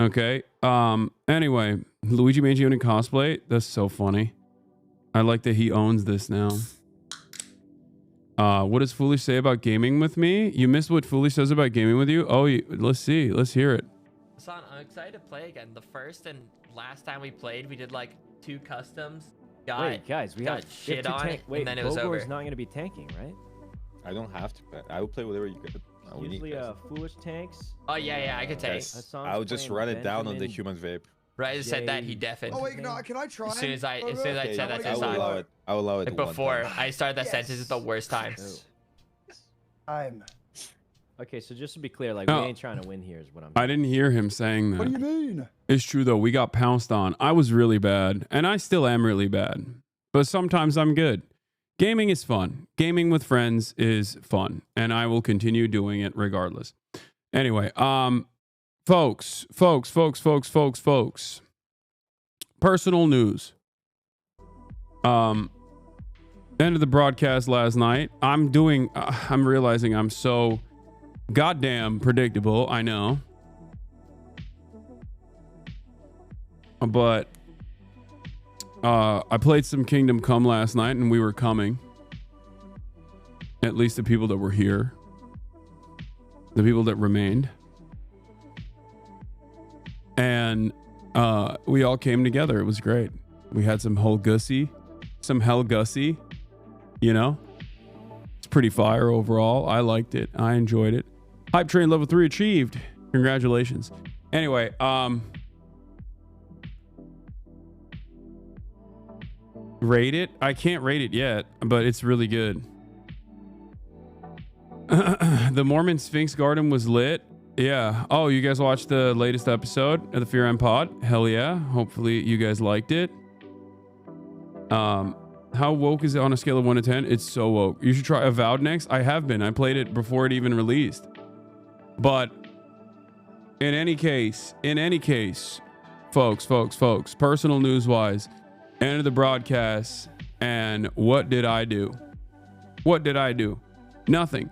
Okay. Anyway, Luigi Mangione cosplay. That's so funny. I like that he owns this now. What does Foolish say about gaming with me? You missed what Foolish says about gaming with you? Oh, let's see. Let's hear it. Hasan, I'm excited to play again. The first and last time we played, we did like 2 customs. Wait, guys, we have shit on it, Wait, and then it was over. Bogor's not going to be tanking, right? I don't have to. I will play whatever you get. Usually, Foolish tanks. Oh yeah, I could tank. I would just run it down on the human vape. Right, I just said that he deafened. Oh wait, no, can I try? As soon as I said that to I will allow Hasan. it. I will allow it. Like before I started that sentence at the worst time. Okay, so just to be clear, like we ain't trying to win here, is what I'm. I didn't hear him saying that. What do you mean? It's true though. We got pounced on. I was really bad, and I still am really bad. But sometimes I'm good. Gaming is fun. Gaming with friends is fun, and I will continue doing it regardless. Anyway, folks. Personal news. End of the broadcast last night. I'm realizing I'm so goddamn predictable. I know. But I played some Kingdom Come last night, and we were coming. At least the people that were here. The people that remained. And we all came together. It was great. We had some Hell Gussie. You know? It's pretty fire overall. I liked it. I enjoyed it. Hype Train level 3 achieved. Congratulations. Anyway, rate it? I can't rate it yet, but it's really good. The Mormon Sphinx Garden was lit. Yeah. Oh, you guys watched the latest episode of the Fear and Pod? Hell yeah. Hopefully you guys liked it. How woke is it on a scale of 1 to 10? It's so woke. You should try Avowed next. I have been. I played it before it even released. But in any case, folks, personal news wise, end of the broadcast, and what did I do? Nothing.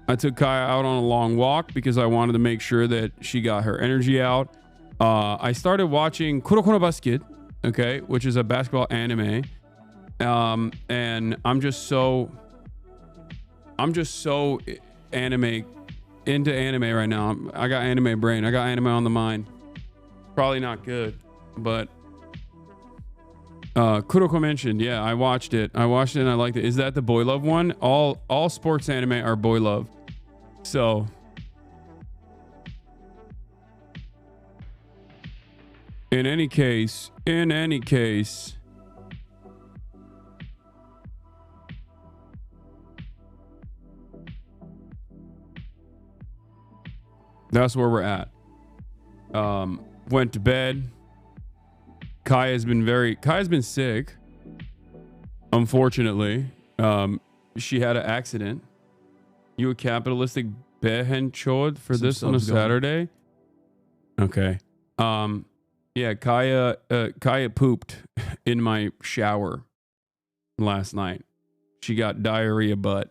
I took Kaya out on a long walk because I wanted to make sure that she got her energy out. I started watching Kuroko no Basket, okay, which is a basketball anime. And I'm just so into anime right now. I got anime brain. I got anime on the mind. Probably not good, but Kuroko mentioned, yeah, I watched it and I liked it. Is that the boy love one? All sports anime are boy love. So in any case, that's where we're at. Went to bed. Kaya's been sick. Unfortunately. She had an accident. You a capitalistic behenchod for this on a Saturday? Okay. Yeah, Kaya pooped in my shower last night. She got diarrhea butt.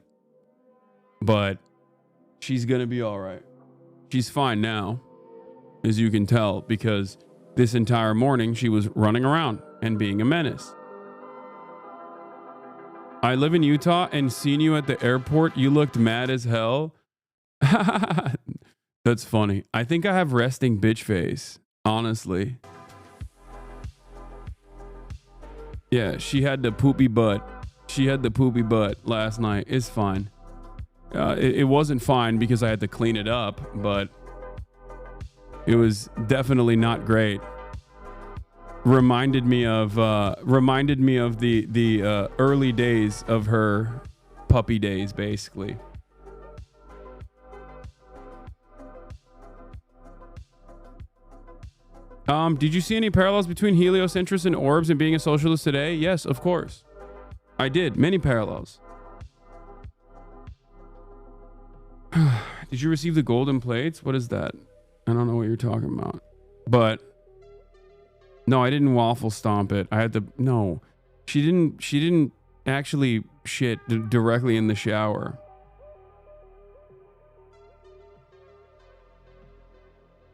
But she's gonna be all right. She's fine now, as you can tell, because this entire morning she was running around and being a menace. I live in Utah and seen you at the airport. You looked mad as hell. That's funny. I think I have resting bitch face, honestly. Yeah, she had the poopy butt. Last night. It's fine. It wasn't fine because I had to clean it up, but it was definitely not great. Reminded me of the early days of her puppy days, basically. Did you see any parallels between heliocentrics and orbs and being a socialist today? Yes, of course. I did. Many parallels. Did you receive the golden plates? What is that? I don't know what you're talking about. But no, I didn't waffle stomp it. I had to. No, she didn't actually shit directly in the shower.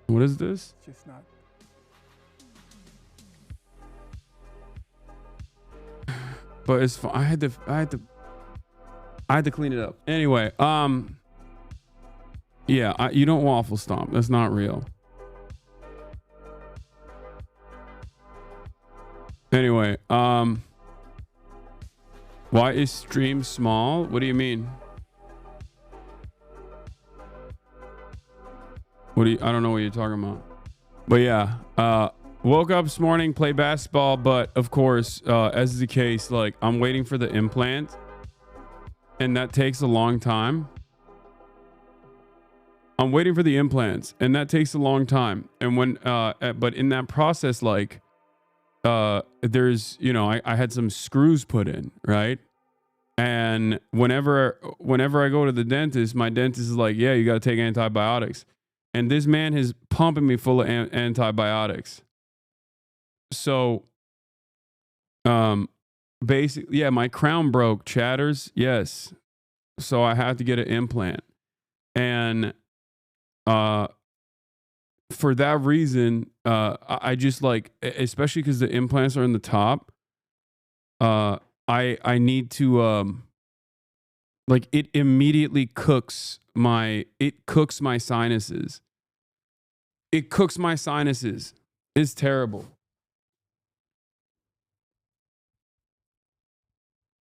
What is this? but it's fine. I had to clean it up. Anyway, yeah, you don't waffle stomp. That's not real. Anyway, why is stream small? What do you mean? I don't know what you're talking about. But yeah, woke up this morning, play basketball, but of course, as is the case, like I'm waiting for the implant, and that takes a long time. I'm waiting for the implants, and that takes a long time. And when, but in that process, like, there's, you know, I had some screws put in, right? And whenever I go to the dentist, my dentist is like, yeah, you got to take antibiotics. And this man is pumping me full of antibiotics. So, basically, yeah, my crown broke, chatters. Yes. So I had to get an implant. And, for that reason, I just like, especially because the implants are in the top, I need to, like it immediately cooks my sinuses. It cooks my sinuses. It's terrible.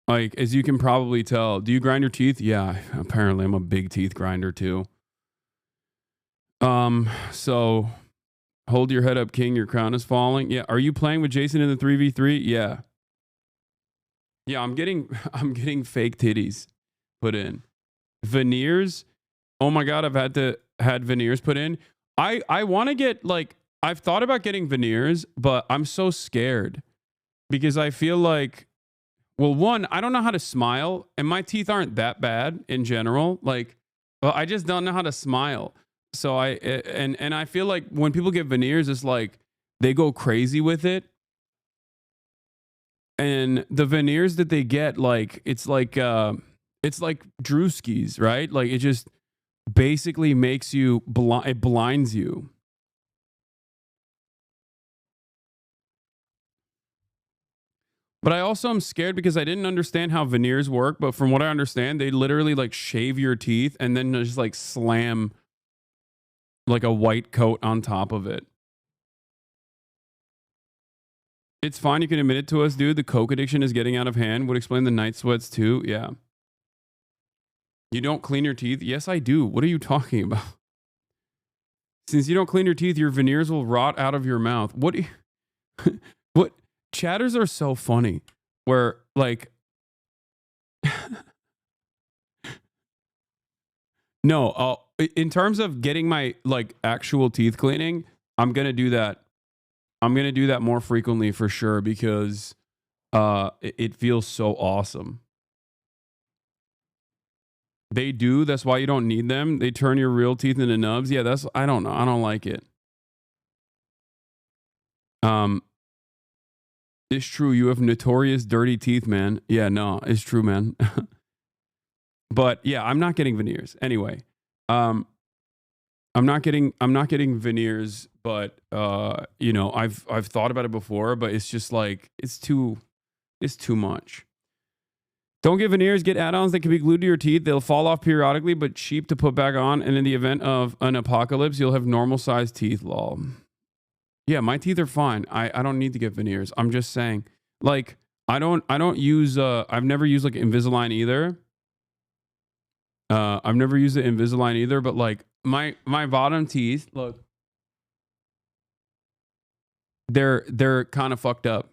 Like, as you can probably tell, do you grind your teeth? Yeah, apparently I'm a big teeth grinder too. So hold your head up, King. Your crown is falling. Yeah. Are you playing with Jason in the 3v3? Yeah. Yeah, I'm getting fake titties put in. Veneers. Oh my God, I've had veneers put in. I want to get, like, I've thought about getting veneers, but I'm so scared because I feel like, well, one, I don't know how to smile, and my teeth aren't that bad in general. Like, well, I just don't know how to smile. So I feel like when people get veneers, it's like they go crazy with it. And the veneers that they get, like, it's like Drewskis, right? Like, it just basically makes you it blinds you. But I also am scared because I didn't understand how veneers work. But from what I understand, they literally like shave your teeth and then just like slam like a white coat on top of it. It's fine. You can admit it to us, dude. The coke addiction is getting out of hand. Would explain the night sweats too. Yeah. You don't clean your teeth? Yes, I do. What are you talking about? Since you don't clean your teeth, your veneers will rot out of your mouth. What? What? Chatters are so funny. Where, like, no, in terms of getting my, like, actual teeth cleaning, I'm gonna do that. I'm gonna do that more frequently for sure because it feels so awesome. They do. That's why you don't need them. They turn your real teeth into nubs. Yeah, I don't know. I don't like it. It's true. You have notorious dirty teeth, man. Yeah, no, it's true, man. But yeah, I'm not getting veneers. Anyway, I'm not getting veneers, but you know, I've thought about it before, but it's just like it's too much. Don't get veneers, get add-ons that can be glued to your teeth. They'll fall off periodically, but cheap to put back on. And in the event of an apocalypse, you'll have normal sized teeth, lol. Yeah, my teeth are fine. I don't need to get veneers. I'm just saying, like, I don't use, I've never used like Invisalign either. I've never used the Invisalign either, but like my bottom teeth, look, they're kind of fucked up.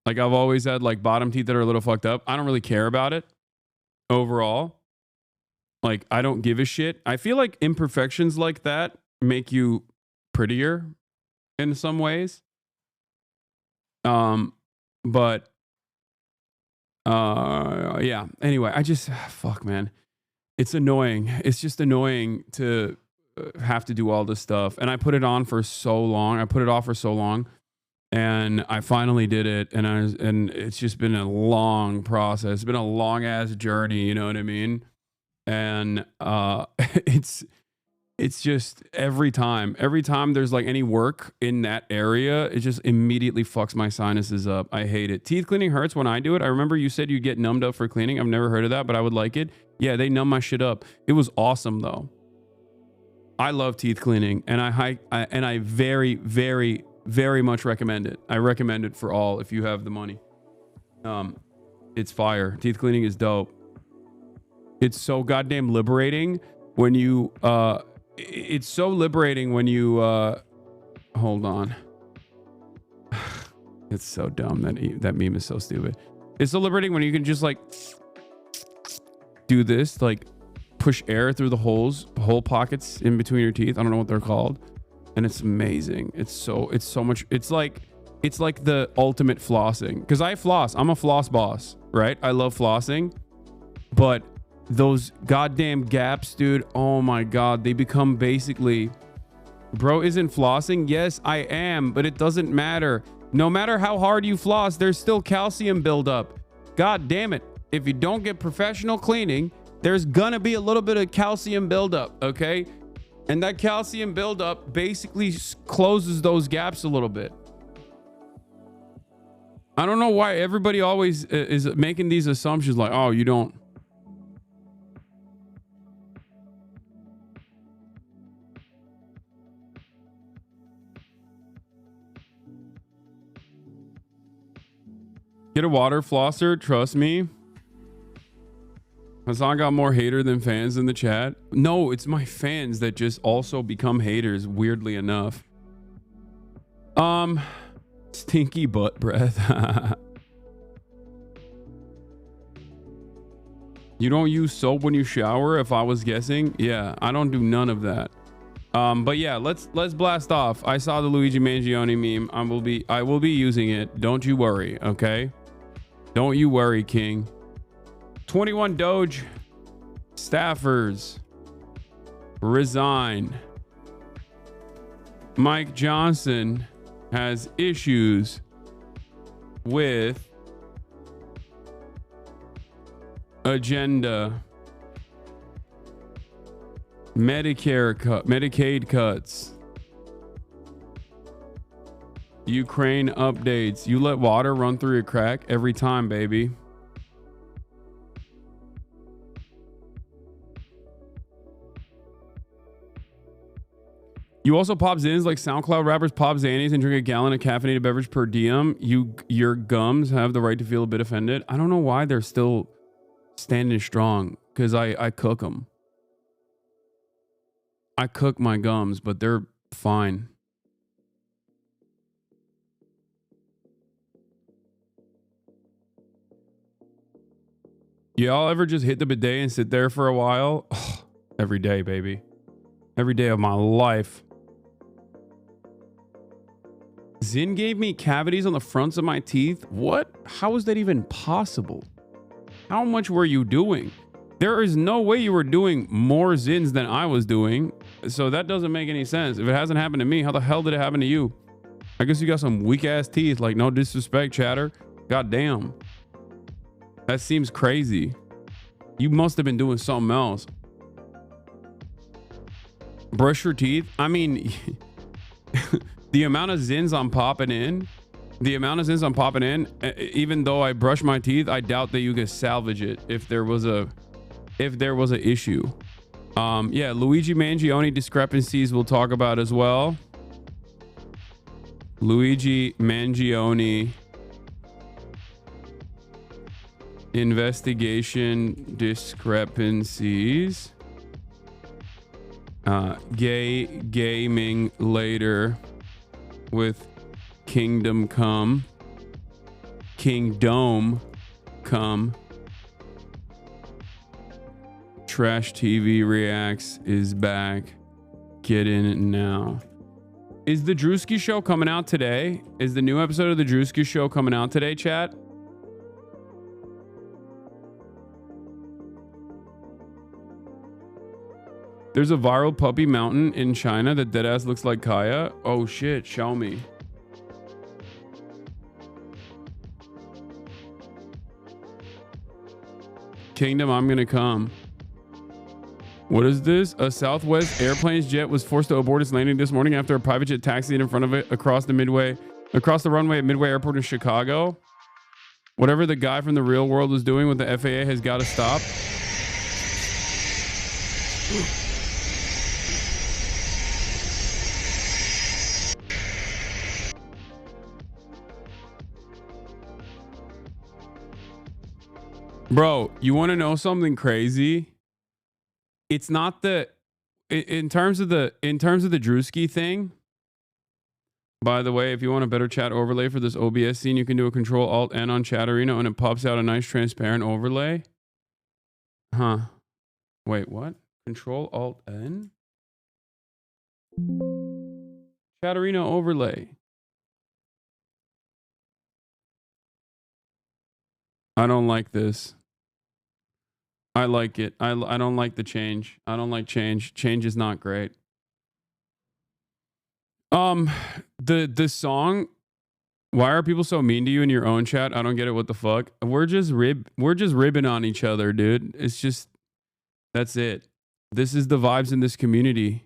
Like, I've always had like bottom teeth that are a little fucked up. I don't really care about it overall. Like, I don't give a shit. I feel like imperfections like that make you prettier in some ways. But yeah. Anyway, I just fuck, man. It's annoying. It's just annoying to have to do all this stuff. And I put it on for so long. I put it off for so long. And I finally did it, and it's just been a long process. It's been a long ass journey, you know what I mean? And it's It's just every time there's like any work in that area, it just immediately fucks my sinuses up. I hate it. Teeth cleaning hurts when I do it. I remember you said you get numbed up for cleaning. I've never heard of that, but I would like it. Yeah, they numb my shit up. It was awesome though. I love teeth cleaning, and I very, very, very much recommend it. I recommend it for all if you have the money. It's fire. Teeth cleaning is dope. It's so goddamn liberating when you it's so liberating when you hold on. It's so dumb. That meme is so stupid. It's so liberating when you can just like do this, like push air through the hole pockets in between your teeth. I don't know what they're called, and it's amazing. It's so much. It's like the ultimate flossing, because I floss. I'm a floss boss, right? I love flossing, but those goddamn gaps, dude, oh my god, they become basically, bro, isn't flossing? Yes, I am, but it doesn't matter. No matter how hard you floss, there's still calcium buildup. God damn it. If you don't get professional cleaning, there's gonna be a little bit of calcium buildup, okay? And that calcium buildup basically closes those gaps a little bit. I don't know why everybody always is making these assumptions like, oh, you don't. Get a water flosser, trust me. Hasan got more hater than fans in the chat. No, it's my fans that just also become haters, weirdly enough. Stinky butt breath. You don't use soap when you shower, if I was guessing? Yeah, I don't do none of that. But yeah, let's blast off. I saw the Luigi Mangione meme. I will be using it. Don't you worry, okay? Don't you worry, King. 21 Doge staffers resign. Mike Johnson has issues with agenda. Medicaid cuts. Ukraine updates. You let water run through your crack every time, baby. You also pop Zins like SoundCloud rappers pop Xannies and drink a gallon of caffeinated beverage per diem. Your gums have the right to feel a bit offended. I don't know why they're still standing strong, because I cook them. I cook my gums, but they're fine. Y'all ever just hit the bidet and sit there for a while? Oh, every day, baby. Every day of my life. Zin gave me cavities on the fronts of my teeth. What? How is that even possible? How much were you doing? There is no way you were doing more Zins than I was doing. So that doesn't make any sense. If it hasn't happened to me, how the hell did it happen to you? I guess you got some weak ass teeth. Like, no disrespect, chatter. God damn. That seems crazy. You must have been doing something else. Brush your teeth. I mean, the amount of Zins I'm popping in, even though I brush my teeth, I doubt that you could salvage it if there was a issue. Yeah, Luigi Mangione discrepancies we'll talk about as well. Luigi Mangione investigation discrepancies. Gaming later with Kingdom Come. Trash TV Reacts is back. Get in it now. Is the Drewski Show coming out today? Is the new episode of the Drewski Show coming out today, chat? There's a viral puppy mountain in China that deadass looks like Kaya. Oh shit, show me. Kingdom, I'm gonna come. What is this? A Southwest Airlines jet was forced to abort its landing this morning after a private jet taxied in front of it across the runway at Midway Airport in Chicago. Whatever the guy from the real world was doing with the FAA has got to stop. Bro, you want to know something crazy? It's not the in terms of the Drewski thing. By the way, if you want a better chat overlay for this OBS scene, you can do a Control Alt N on Chat Arena and it pops out a nice transparent overlay. Huh. Wait, what? Control Alt N? Chat Arena overlay. I don't like this. I like it. I don't like the change. I don't like change. Change is not great. The song, why are people so mean to you in your own chat? I don't get it. What the fuck? We're just ribbing on each other, dude. It's just, that's it. This is the vibes in this community.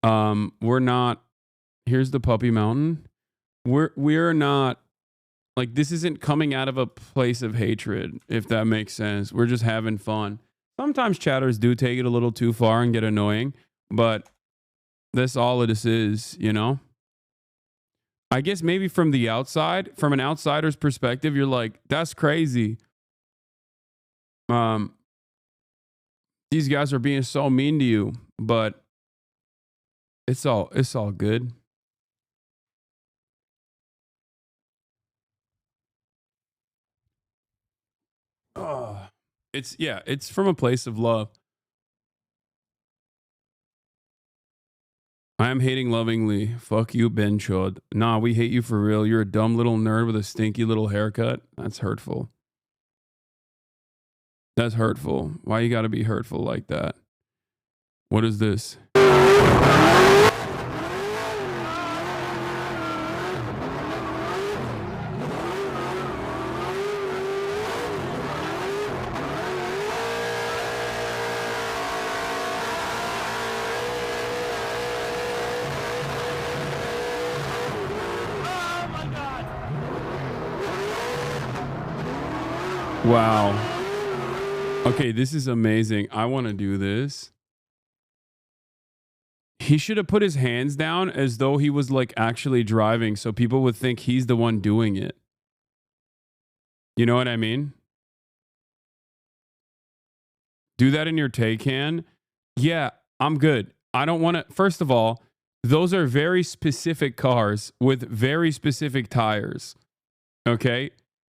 We're not, here's the Puppy Mountain. We're not, like, this isn't coming out of a place of hatred, if that makes sense. We're just having fun. Sometimes chatters do take it a little too far and get annoying, but that's all it is, you know? I guess maybe from the outside, from an outsider's perspective, you're like, that's crazy. These guys are being so mean to you, but it's all good. It's from a place of love. I am hating lovingly. Fuck you, Ben Chod. Nah, we hate you for real. You're a dumb little nerd with a stinky little haircut. That's hurtful. That's hurtful. Why you gotta be hurtful like that? What is this? Wow. Okay, this is amazing. I want to do this. He should have put his hands down as though he was like actually driving so people would think he's the one doing it. You know what I mean? Do that in your Taycan. Yeah, I'm good. I don't want to. First of all, those are very specific cars with very specific tires. Okay?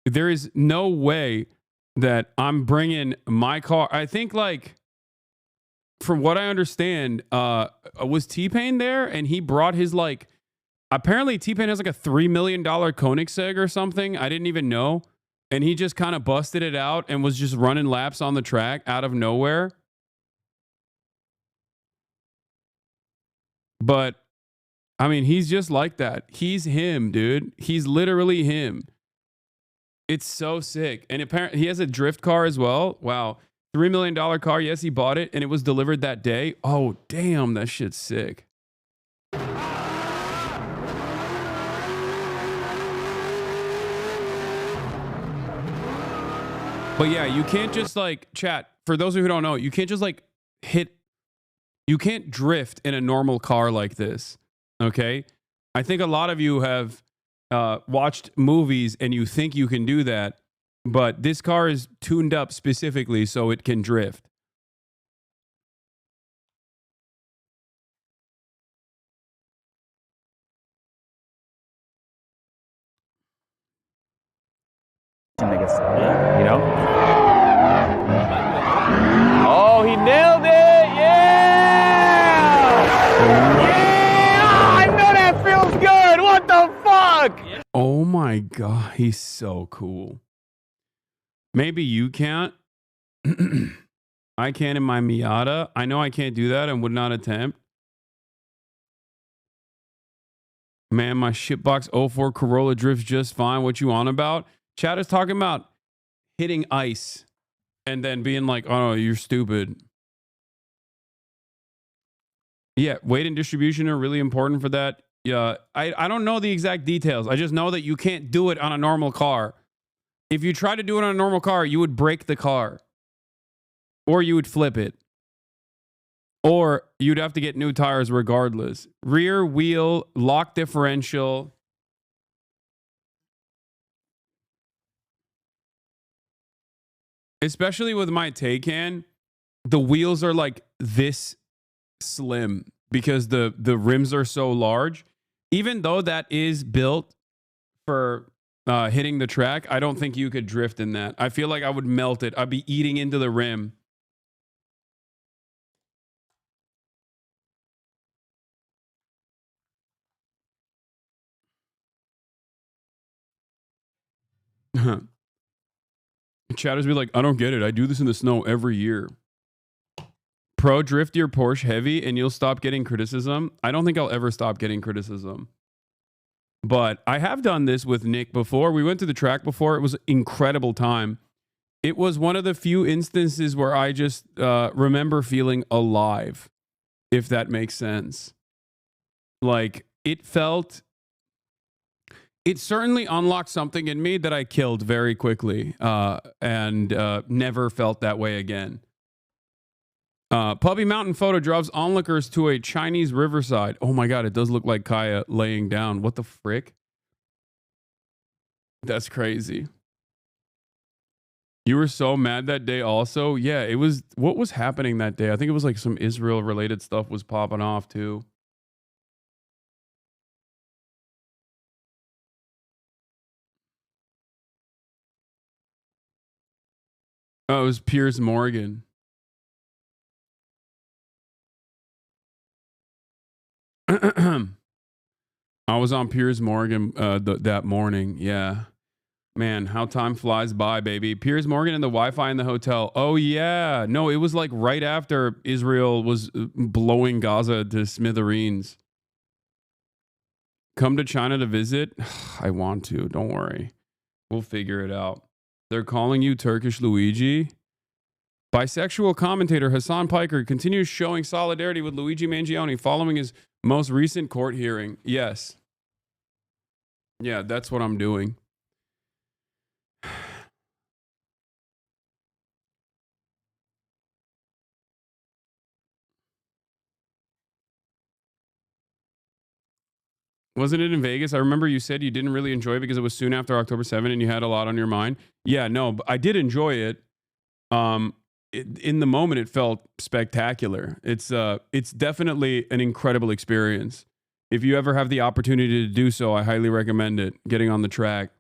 There is no way that I'm bringing my car. I think, like, from what I understand, was T-Pain there? And he brought his, like, apparently T-Pain has like a $3 million Koenigsegg or something. I didn't even know. And he just kind of busted it out and was just running laps on the track out of nowhere. But, I mean, he's just like that. He's him, dude. He's literally him. It's so sick. And apparently he has a drift car as well. Wow. $3 million car. Yes, he bought it and it was delivered that day. Oh, damn. That shit's sick. But yeah, you can't just like, chat, for those of you who don't know, you can't just like you can't drift in a normal car like this. Okay. I think a lot of you have watched movies and you think you can do that, but this car is tuned up specifically so it can drift. To make it start, you know? Oh, he nailed it! Yeah! Yeah! I know that feels good! What the fuck? Oh my God, he's so cool. Maybe you can't. I can in my Miata. I know I can't do that and would not attempt. Man, my shitbox 04 Corolla drifts just fine. What you on about? Chad is talking about hitting ice and then being like, oh, no, you're stupid. Yeah, weight and distribution are really important for that. Yeah, I don't know the exact details. I just know that you can't do it on a normal car. If you try to do it on a normal car, you would break the car. Or you would flip it. Or you'd have to get new tires regardless. Rear wheel, lock differential. Especially with my Taycan, the wheels are like this slim because the rims are so large. Even though that is built for hitting the track, I don't think you could drift in that. I feel like I would melt it. I'd be eating into the rim. Chatters be like, I don't get it. I do this in the snow every year. Pro drift your Porsche heavy and you'll stop getting criticism. I don't think I'll ever stop getting criticism. But I have done this with Nick before. We went to the track before. It was an incredible time. It was one of the few instances where I just remember feeling alive, if that makes sense. Like, it certainly unlocked something in me that I killed very quickly and never felt that way again. Puppy Mountain photo drives onlookers to a Chinese riverside. Oh my God, it does look like Kaya laying down. What the frick? That's crazy. You were so mad that day also? Yeah, it was. What was happening that day? I think it was like some Israel related stuff was popping off too. Oh, it was Piers Morgan. I was on Piers Morgan that morning. Yeah. Man, how time flies by, baby. Piers Morgan and the Wi-Fi in the hotel. Oh, yeah. No, it was like right after Israel was blowing Gaza to smithereens. Come to China to visit? I want to. Don't worry. We'll figure it out. They're calling you Turkish Luigi? Bisexual commentator Hassan Piker continues showing solidarity with Luigi Mangione following his most recent court hearing. Yes. Yeah, that's what I'm doing. Wasn't it in Vegas? I remember you said you didn't really enjoy it because it was soon after October 7 and you had a lot on your mind. Yeah, no, but I did enjoy it. In the moment, it felt spectacular. It's definitely an incredible experience. If you ever have the opportunity to do so, I highly recommend it. Getting on the track,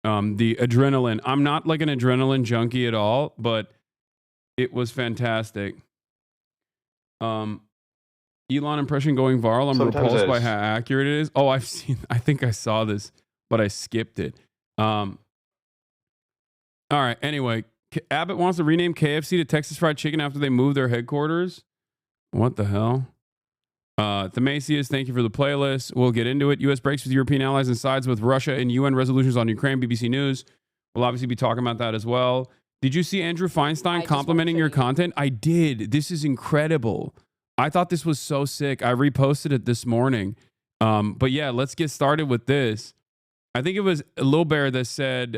the adrenaline. I'm not like an adrenaline junkie at all, but it was fantastic. Elon impression going viral. I'm repulsed by how accurate it is. Oh, I think I saw this, but I skipped it. All right. Anyway, Abbott wants to rename KFC to Texas Fried Chicken after they move their headquarters. What the hell? Themasius, thank you for the playlist. We'll get into it. U.S. breaks with European allies and sides with Russia and UN resolutions on Ukraine. BBC News. We'll obviously be talking about that as well. Did you see Andrew Feinstein complimenting your content? I did. This is incredible. I thought this was so sick. I reposted it this morning. But yeah, let's get started with this. I think it was Lil Bear that said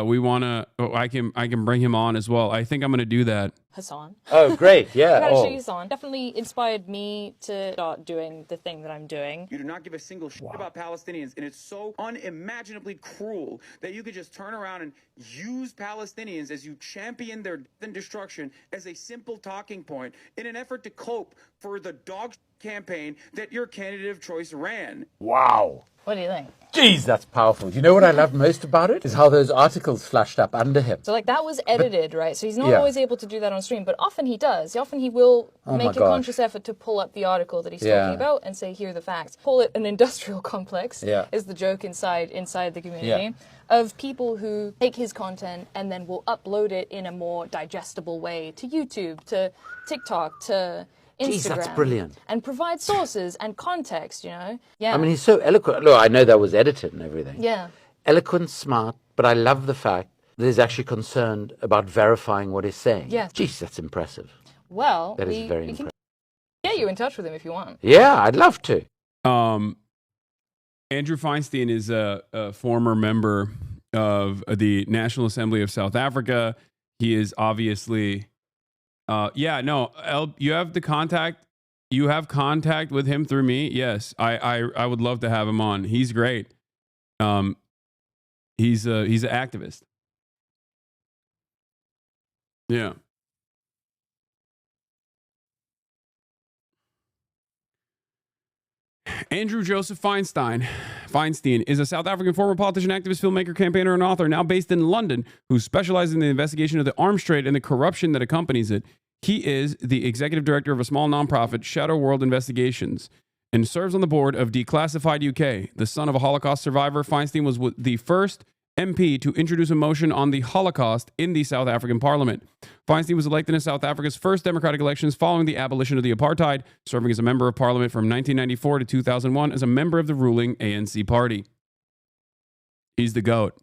we want to. Oh, I can bring him on as well. I think I'm going to do that. Hassan. Oh, great. Yeah. I gotta show you Hassan. Definitely inspired me to start doing the thing that I'm doing. You do not give a single shit about Palestinians, and it's so unimaginably cruel that you could just turn around and use Palestinians as you champion their death and destruction as a simple talking point in an effort to cope for the dog campaign that your candidate of choice ran. Wow. What do you think? Jeez, that's powerful. You know what I love most about it? Is how those articles flashed up under him. So, like, that was edited, right? So he's not always able to do that on stream, but often he does. Often he will make a conscious effort to pull up the article that he's talking about and say, here are the facts. Call it an industrial complex, is the joke inside the community, of people who take his content and then will upload it in a more digestible way to YouTube, to TikTok, to Instagram. Jeez, that's brilliant. And provide sources and context, you know? Yeah. I mean, he's so eloquent. Look, I know that was edited and everything. Yeah. Eloquent, smart, but I love the fact that he's actually concerned about verifying what he's saying. Yeah. Jeez, that's impressive. Well, that is very impressive. Get you in touch with him if you want. Yeah, I'd love to. Andrew Feinstein is a former member of the National Assembly of South Africa. He is obviously, you have the contact. You have contact with him through me. Yes, I would love to have him on. He's great. He's an activist. Yeah. Andrew Joseph Feinstein is a South African former politician, activist, filmmaker, campaigner, and author, now based in London, who specializes in the investigation of the arms trade and the corruption that accompanies it. He is the executive director of a small nonprofit, Shadow World Investigations, and serves on the board of Declassified UK. The son of a Holocaust survivor, Feinstein was the first MP to introduce a motion on the Holocaust in the South African Parliament. Feinstein was elected in South Africa's first democratic elections following the abolition of the apartheid, serving as a member of Parliament from 1994 to 2001 as a member of the ruling ANC party. He's the GOAT.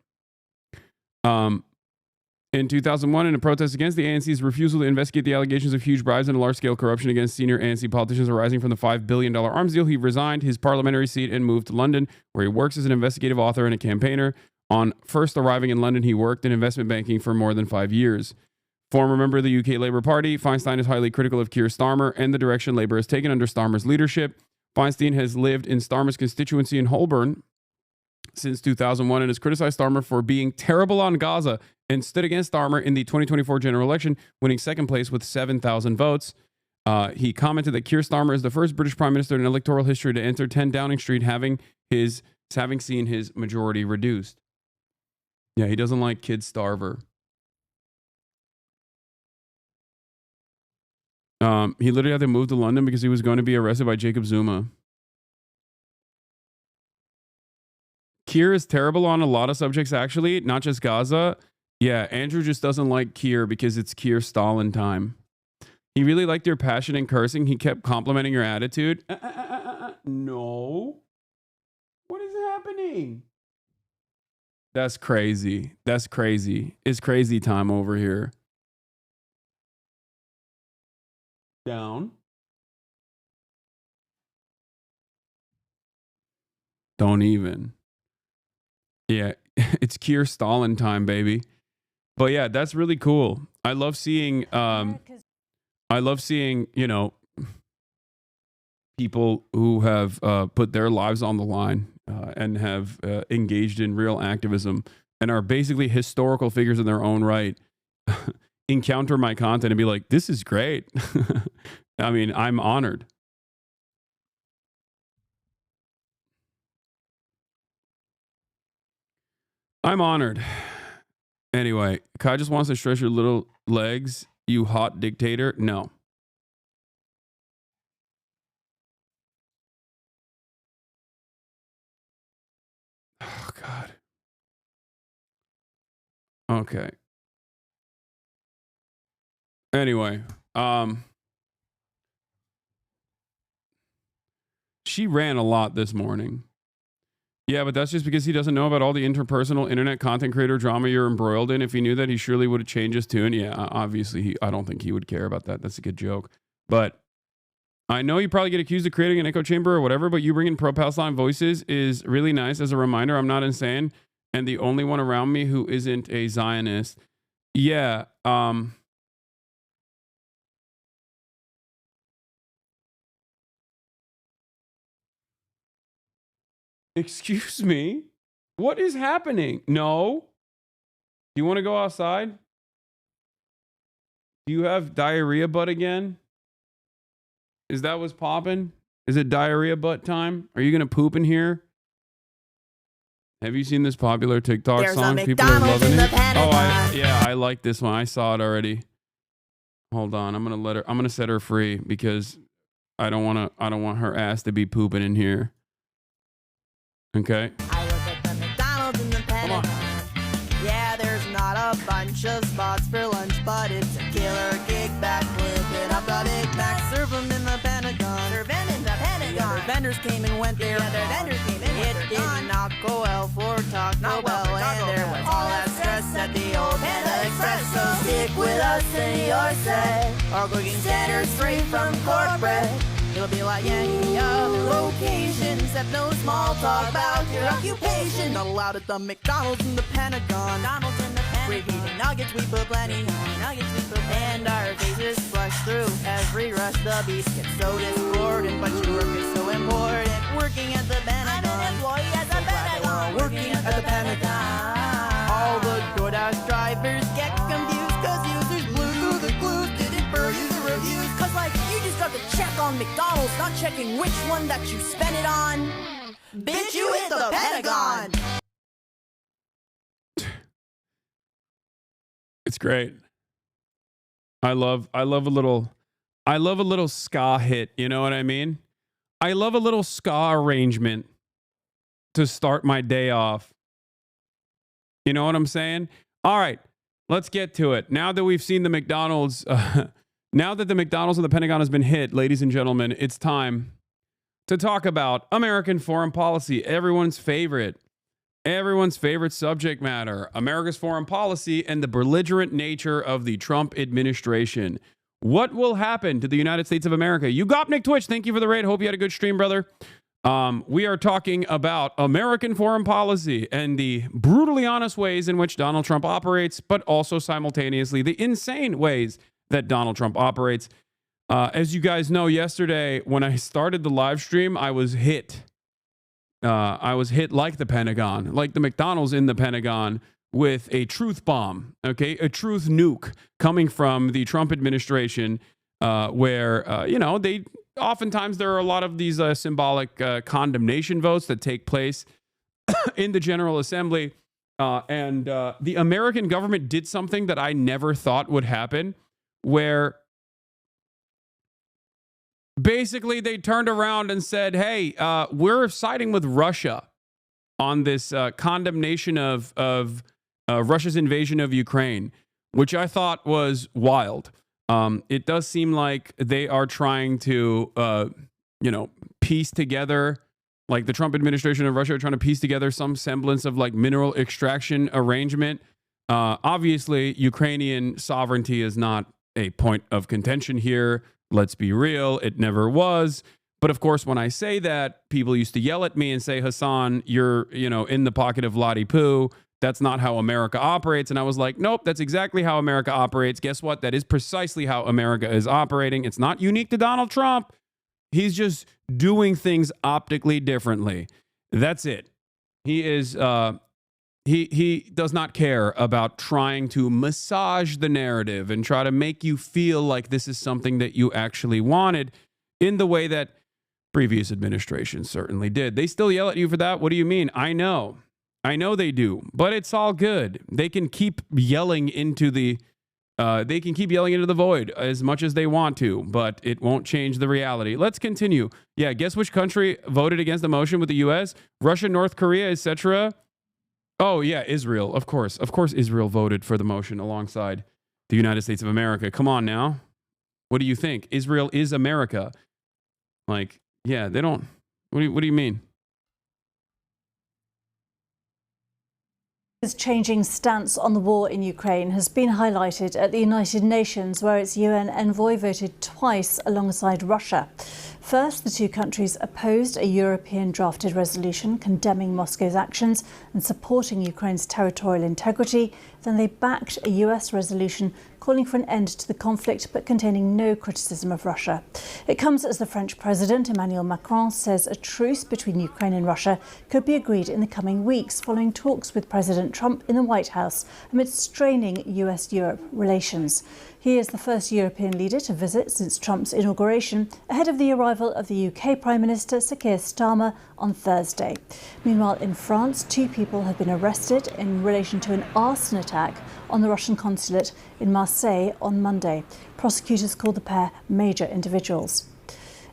In 2001, in a protest against the ANC's refusal to investigate the allegations of huge bribes and large-scale corruption against senior ANC politicians arising from the $5 billion arms deal, he resigned his parliamentary seat and moved to London, where he works as an investigative author and a campaigner. On first arriving in London, he worked in investment banking for more than 5 years. Former member of the UK Labour Party, Feinstein is highly critical of Keir Starmer and the direction Labour has taken under Starmer's leadership. Feinstein has lived in Starmer's constituency in Holborn since 2001 and has criticized Starmer for being terrible on Gaza and stood against Starmer in the 2024 general election, winning second place with 7,000 votes. He commented that Keir Starmer is the first British Prime Minister in electoral history to enter 10 Downing Street, having seen his majority reduced. Yeah, he doesn't like Kid Starver. He literally had to move to London because he was going to be arrested by Jacob Zuma. Keir is terrible on a lot of subjects, actually, not just Gaza. Yeah, Andrew just doesn't like Keir because it's Keir Stalin time. He really liked your passion and cursing. He kept complimenting your attitude. No. What is happening? That's crazy. That's crazy. It's crazy time over here. Down. Don't even. Yeah, it's Keir Stalin time, baby. But yeah, that's really cool. I love seeing, you know, people who have put their lives on the line and have engaged in real activism and are basically historical figures in their own right encounter my content and be like, this is great. I mean, I'm honored. I'm honored. Anyway, Kai just wants to stretch your little legs, you hot dictator. No. Oh, God. Okay. Anyway, she ran a lot this morning. Yeah, but that's just because he doesn't know about all the interpersonal internet content creator drama you're embroiled in. If he knew that, he surely would have changed his tune. Yeah, obviously, I don't think he would care about that. That's a good joke. But I know you probably get accused of creating an echo chamber or whatever, but you bringing pro-Palestine voices is really nice as a reminder. I'm not insane and the only one around me who isn't a Zionist. Yeah, excuse me? What is happening? No. Do you want to go outside? Do you have diarrhea butt again? Is that what's popping? Is it diarrhea butt time? Are you going to poop in here? Have you seen this popular TikTok song? People are loving it. Oh, I like this one. I saw it already. Hold on. I'm going to set her free because I don't want her ass to be pooping in here. Okay. I look at the McDonald's in the Pentagon. Yeah, there's not a bunch of spots for lunch, but it's a killer kickback. Flipping up the Big Mac, serve them in the Pentagon. Serve them in the Pentagon. The other vendors came and went there. It did not go well for Taco Bell, and there was all that stress at the old Panda Express. So stick with us and your set. Our cooking standards free from corporate. It'll be like any other location, except no small talk about your occupation. Not allowed at the McDonald's in the Pentagon. McDonald's in the Pentagon. We're eating nuggets, we put plenty on. Nuggets, we put plenty. And our faces flush through every rush. The beast gets so discordant, but your work is so important. Working at the Pentagon. I'm an employee at the Pentagon. Working at the Pentagon. All the DoorDash drivers get confused, cause users blew through the clues, didn't peruse the reviews. Cause like, you just got to check on McDonald's, not checking which one that you spent it on. Bitch, you hit the Pentagon. It's great. I love a little ska hit, you know what I mean? I love a little ska arrangement to start my day off. You know what I'm saying? All right, let's get to it. Now that we've seen the McDonald's, now that the McDonald's and the Pentagon has been hit, ladies and gentlemen, it's time to talk about American foreign policy, everyone's favorite subject matter, America's foreign policy and the belligerent nature of the Trump administration. What will happen to the United States of America? You got Nick Twitch. Thank you for the raid. Hope you had a good stream, brother. We are talking about American foreign policy and the brutally honest ways in which Donald Trump operates, but also simultaneously the insane ways that Donald Trump operates. As you guys know, yesterday when I started the live stream, I was hit. I was hit like the Pentagon, like the McDonald's in the Pentagon, with a truth bomb, okay? A truth nuke coming from the Trump administration, where, they oftentimes there are a lot of these symbolic condemnation votes that take place in the General Assembly. And the American government did something that I never thought would happen, where basically they turned around and said, hey, we're siding with Russia on this condemnation of Russia's invasion of Ukraine, which I thought was wild. It does seem like they are trying to, piece together, like the Trump administration of Russia are trying to piece together some semblance of like mineral extraction arrangement. Obviously, Ukrainian sovereignty is not a point of contention here. Let's be real. It never was. But of course, when I say that, people used to yell at me and say, Hasan, you're, in the pocket of Lottie Poo. That's not how America operates. And I was like, nope, that's exactly how America operates. Guess what? That is precisely how America is operating. It's not unique to Donald Trump. He's just doing things optically differently. That's it. He is, he does not care about trying to massage the narrative and try to make you feel like this is something that you actually wanted in the way that previous administrations certainly did. They still yell at you for that. What do you mean? I know they do, but it's all good. They can keep yelling into the void as much as they want to, but it won't change the reality. Let's continue. Yeah, guess which country voted against the motion with the U.S.? Russia, North Korea, etc. Oh yeah, Israel. Of course, Israel voted for the motion alongside the United States of America. Come on now, what do you think? Israel is America. Like, yeah, they don't. What do you mean? His changing stance on the war in Ukraine has been highlighted at the United Nations, where its UN envoy voted twice alongside Russia. First, the two countries opposed a European drafted resolution condemning Moscow's actions and supporting Ukraine's territorial integrity. Then they backed a US resolution calling for an end to the conflict but containing no criticism of Russia. It comes as the French President Emmanuel Macron says a truce between Ukraine and Russia could be agreed in the coming weeks following talks with President Trump in the White House amid straining US-Europe relations. He is the first European leader to visit since Trump's inauguration, ahead of the arrival of the UK Prime Minister Sir Keir Starmer on Thursday. Meanwhile, in France, 2 people have been arrested in relation to an arson attack on the Russian consulate in Marseille on Monday. Prosecutors called the pair major individuals.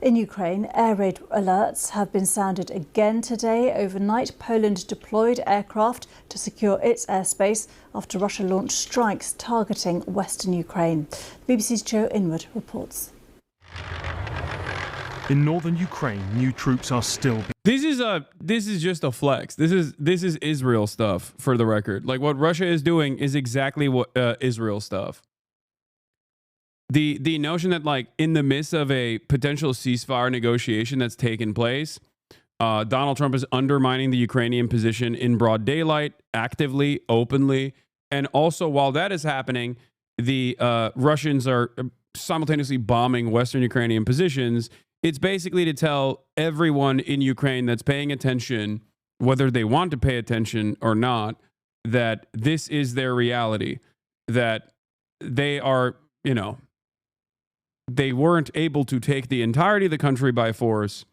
In Ukraine, air raid alerts have been sounded again today. Overnight, Poland deployed aircraft to secure its airspace after Russia launched strikes targeting western Ukraine. The BBC's Joe Inwood reports. In northern Ukraine, new troops are still. This is just a flex. This is Israel stuff, for the record. Like, what Russia is doing is exactly what Israel stuff. the notion that like in the midst of a potential ceasefire negotiation that's taken place, Donald Trump is undermining the Ukrainian position in broad daylight, actively, openly. And also, while that is happening, the Russians are simultaneously bombing Western Ukrainian positions. It's basically to tell everyone in Ukraine that's paying attention, whether they want to pay attention or not, that this is their reality, that they are, you know, they weren't able to take the entirety of the country by force,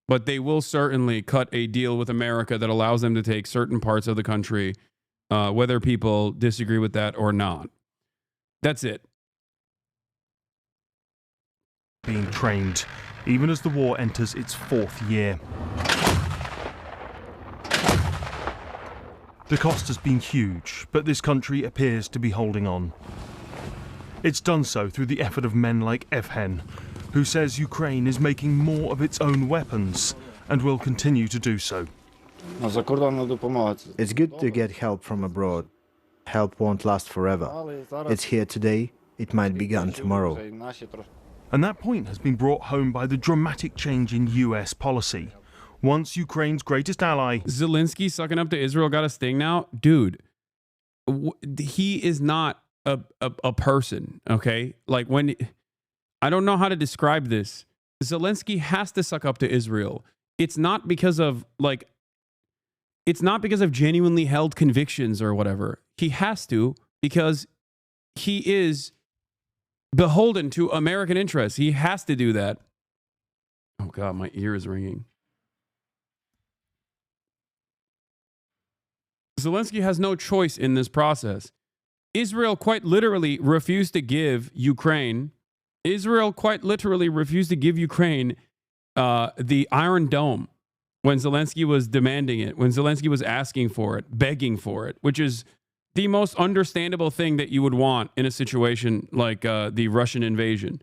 but they will certainly cut a deal with America that allows them to take certain parts of the country, whether people disagree with that or not. That's it. Being trained, even as the war enters its 4th year. The cost has been huge, but this country appears to be holding on. It's done so through the effort of men like Evhen, who says Ukraine is making more of its own weapons and will continue to do so. It's good to get help from abroad. Help won't last forever. It's here today, it might be gone tomorrow. And that point has been brought home by the dramatic change in US policy. Once Ukraine's greatest ally, Zelensky sucking up to Israel got a sting now? Dude, he is not a person, okay? Like when, I don't know how to describe this. Zelensky has to suck up to Israel. It's not because of like, it's not because of genuinely held convictions or whatever. He has to because he is beholden to American interests. He has to do that. Oh God, my ear is ringing. Zelensky has no choice in this process. Israel quite literally refused to give Ukraine. Israel quite literally refused to give Ukraine the Iron Dome when Zelensky was demanding it, when Zelensky was asking for it, begging for it, which is the most understandable thing that you would want in a situation like the Russian invasion.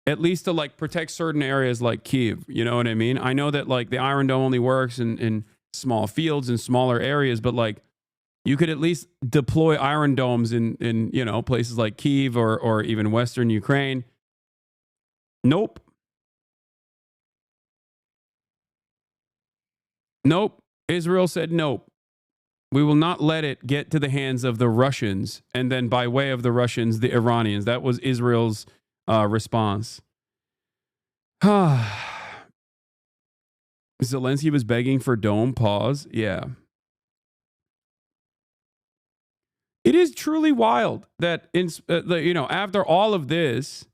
At least to like protect certain areas like Kyiv. You know what I mean? I know that like the Iron Dome only works in small fields and smaller areas, but like you could at least deploy Iron Domes in you know, places like Kyiv or even Western Ukraine. Nope. Nope. Israel said nope. We will not let it get to the hands of the Russians, and then by way of the Russians, the Iranians. That was Israel's response. Zelensky was begging for dome pause. Yeah. It is truly wild that, you know, after all of this,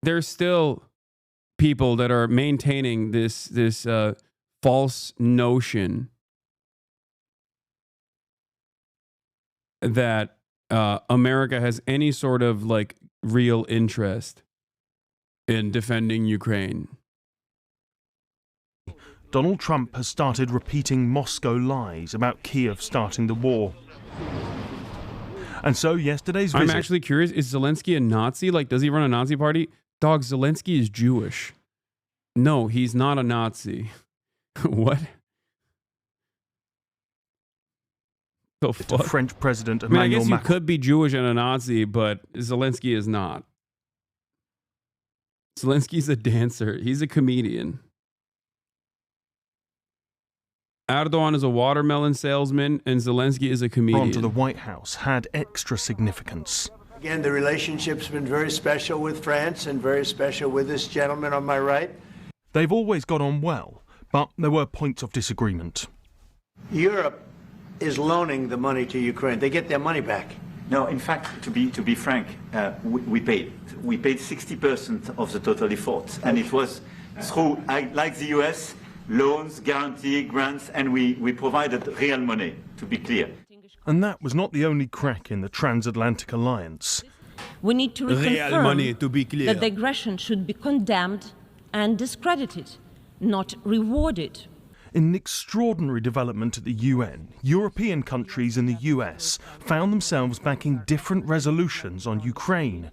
there's still people that are maintaining this false notion that America has any sort of like real interest in defending Ukraine. Donald Trump has started repeating Moscow lies about Kyiv starting the war. And so yesterday's visit... I'm actually curious, is Zelensky a Nazi? Like, does he run a Nazi party? Dog, Zelensky is Jewish. No, he's not a Nazi. What? The fuck? The French president I mean, Emmanuel I guess you Macron could be Jewish and a Nazi, but Zelensky is not. Zelensky's a dancer. He's a comedian. Erdogan is a watermelon salesman, and Zelensky is a comedian. On to the White House had extra significance. Again, the relationship's been very special with France and very special with this gentleman on my right. They've always got on well, but there were points of disagreement. Europe is loaning the money to Ukraine. They get their money back. No, in fact, to be frank, we paid. We paid 60% of the total effort, and it was through, like the US, loans, guarantee, grants, and we provided real money, to be clear. And that was not the only crack in the transatlantic alliance. We need to reconfirm that the aggression should be condemned and discredited, not rewarded. In an extraordinary development at the UN, European countries and the US found themselves backing different resolutions on Ukraine,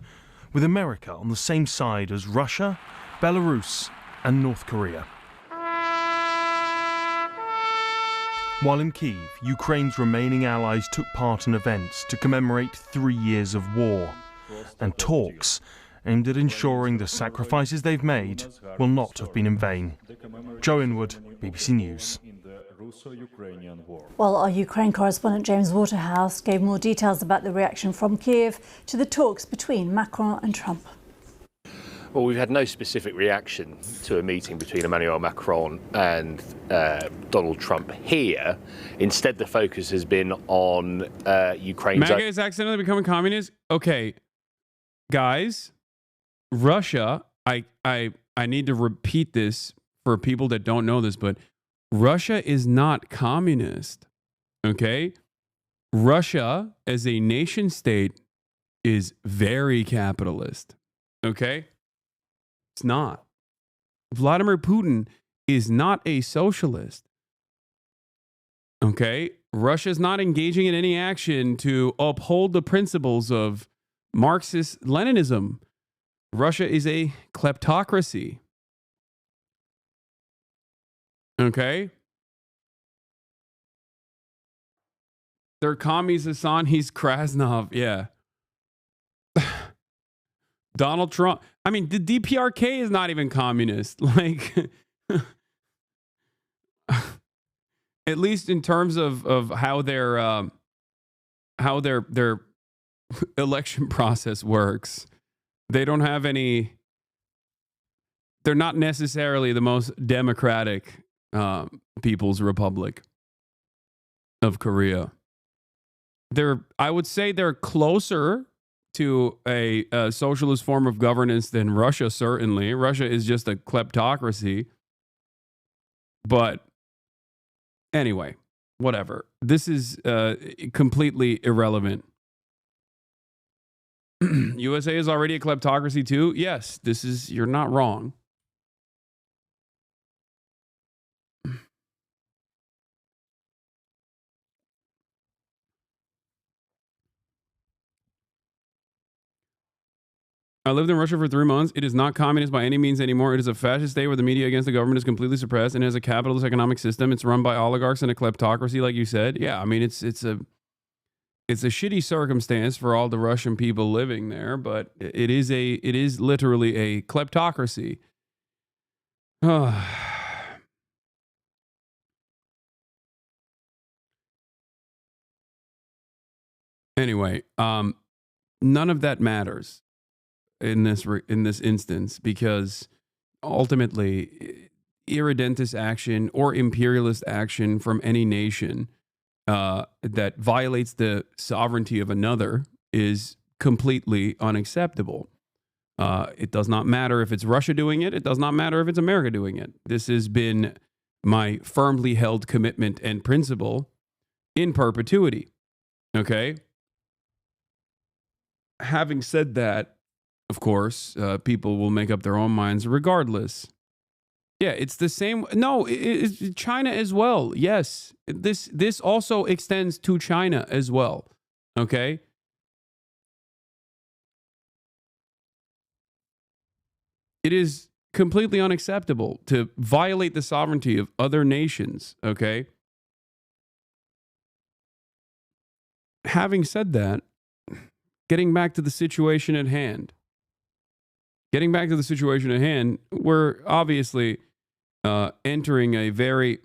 with America on the same side as Russia, Belarus, and North Korea. While in Kyiv, Ukraine's remaining allies took part in events to commemorate 3 years of war and talks aimed at ensuring the sacrifices they've made will not have been in vain. Joe Inwood, BBC News. Well, our Ukraine correspondent James Waterhouse gave more details about the reaction from Kyiv to the talks between Macron and Trump. Well, we've had no specific reaction to a meeting between Emmanuel Macron and Donald Trump here. Instead, the focus has been on Ukraine's... MAGA is accidentally becoming communist? Okay, guys, Russia, I need to repeat this for people that don't know this, but Russia is not communist, okay? Russia, as a nation state, is very capitalist, okay? It's not. Vladimir Putin is not a socialist. Okay? Russia is not engaging in any action to uphold the principles of Marxist Leninism. Russia is a kleptocracy. Okay? They're commies, Hassan. He's Krasnov. Yeah. Donald Trump. I mean, the DPRK is not even communist. Like, at least in terms of how their election process works, they don't have any. They're not necessarily the most democratic People's Republic of Korea. I would say they're closer to a socialist form of governance than Russia, certainly. Russia is just a kleptocracy. But anyway, whatever. This is completely irrelevant. USA is already a kleptocracy too? Yes, you're not wrong. I lived in Russia for 3 months. It is not communist by any means anymore. It is a fascist state where the media against the government is completely suppressed and has a capitalist economic system. It's run by oligarchs and a kleptocracy, like you said. Yeah, I mean, it's a shitty circumstance for all the Russian people living there, but it is literally a kleptocracy. Anyway, none of that matters in this instance, because ultimately irredentist action or imperialist action from any nation that violates the sovereignty of another is completely unacceptable. It does not matter if it's Russia doing it. It does not matter if it's America doing it. This has been my firmly held commitment and principle in perpetuity. Okay? Having said that, of course, people will make up their own minds regardless. Yeah, it's the same. No, it's China as well. Yes, this also extends to China as well. Okay? It is completely unacceptable to violate the sovereignty of other nations. Okay? Having said that, getting back to the situation at hand. We're obviously entering a very...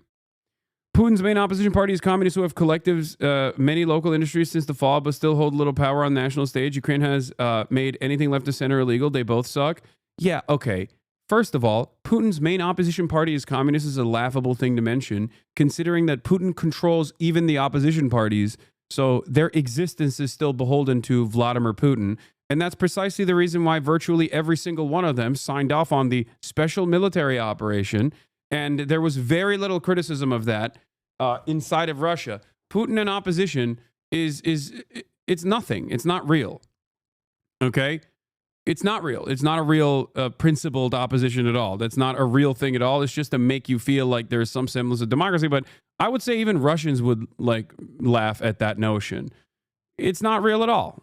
Putin's main opposition party is communists who have collectives, many local industries since the fall, but still hold little power on the national stage. Ukraine has made anything left of center illegal. They both suck. Yeah, okay. First of all, Putin's main opposition party is communist is a laughable thing to mention, considering that Putin controls even the opposition parties, so their existence is still beholden to Vladimir Putin. And that's precisely the reason why virtually every single one of them signed off on the special military operation. And there was very little criticism of that inside of Russia. Putin and opposition it's nothing. It's not real. Okay? It's not real. It's not a real principled opposition at all. That's not a real thing at all. It's just to make you feel like there's some semblance of democracy. But I would say even Russians would laugh at that notion. It's not real at all.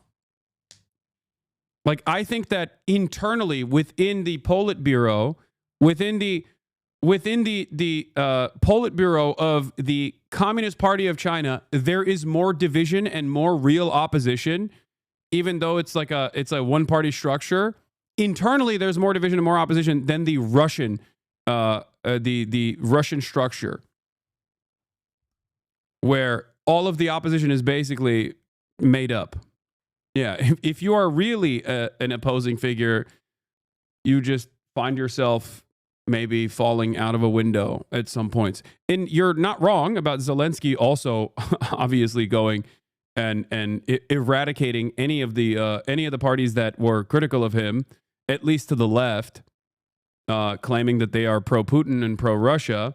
I think that internally within the Politburo, within the within the Politburo of the Communist Party of China, there is more division and more real opposition, even though it's a one-party structure. Internally, there's more division and more opposition than the Russian the Russian structure, where all of the opposition is basically made up. Yeah, if you are really an opposing figure, you just find yourself maybe falling out of a window at some points. And you're not wrong about Zelensky also obviously going and eradicating any of the parties that were critical of him, at least to the left, claiming that they are pro-Putin and pro-Russia.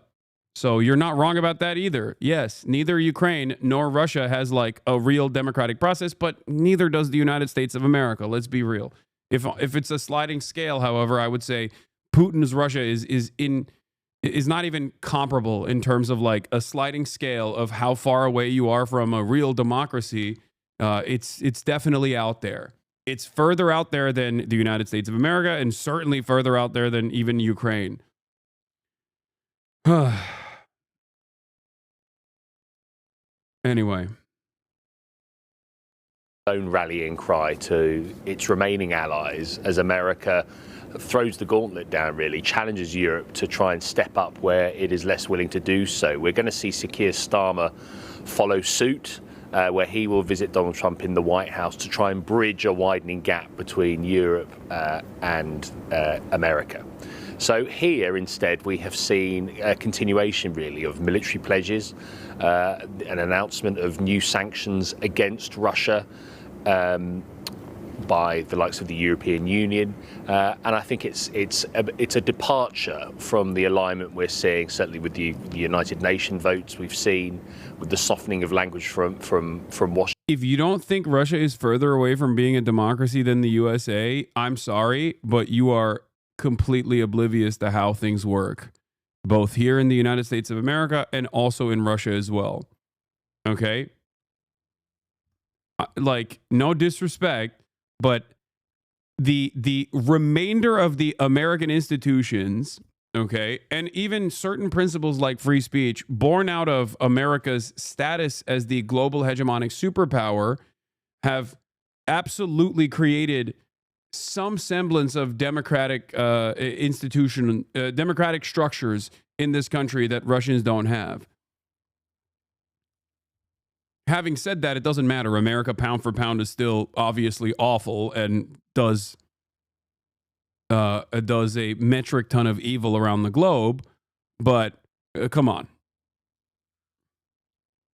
So you're not wrong about that either. Yes, neither Ukraine nor Russia has like a real democratic process, but neither does the United States of America. Let's be real. If it's a sliding scale, however, I would say Putin's Russia is not even comparable in terms of like a sliding scale of how far away you are from a real democracy. It's definitely out there. It's further out there than the United States of America, and certainly further out there than even Ukraine. Anyway. Own rallying cry to its remaining allies as America throws the gauntlet down, really, challenges Europe to try and step up where it is less willing to do so. We're going to see Sir Keir Starmer follow suit, where he will visit Donald Trump in the White House to try and bridge a widening gap between Europe and America. So here, instead, we have seen a continuation, really, of military pledges, an announcement of new sanctions against Russia by the likes of the European Union, and I think it's a departure from the alignment we're seeing, certainly with the United Nations votes we've seen, with the softening of language from Washington. If you don't think Russia is further away from being a democracy than the USA, I'm sorry, but you are completely oblivious to how things work, both here in the United States of America and also in Russia as well. Okay? Like, no disrespect, but the remainder of the American institutions, okay, and even certain principles like free speech, born out of America's status as the global hegemonic superpower, have absolutely created some semblance of democratic democratic structures in this country that Russians don't have. Having said that, it doesn't matter. America, pound for pound, is still obviously awful and does a metric ton of evil around the globe. But come on.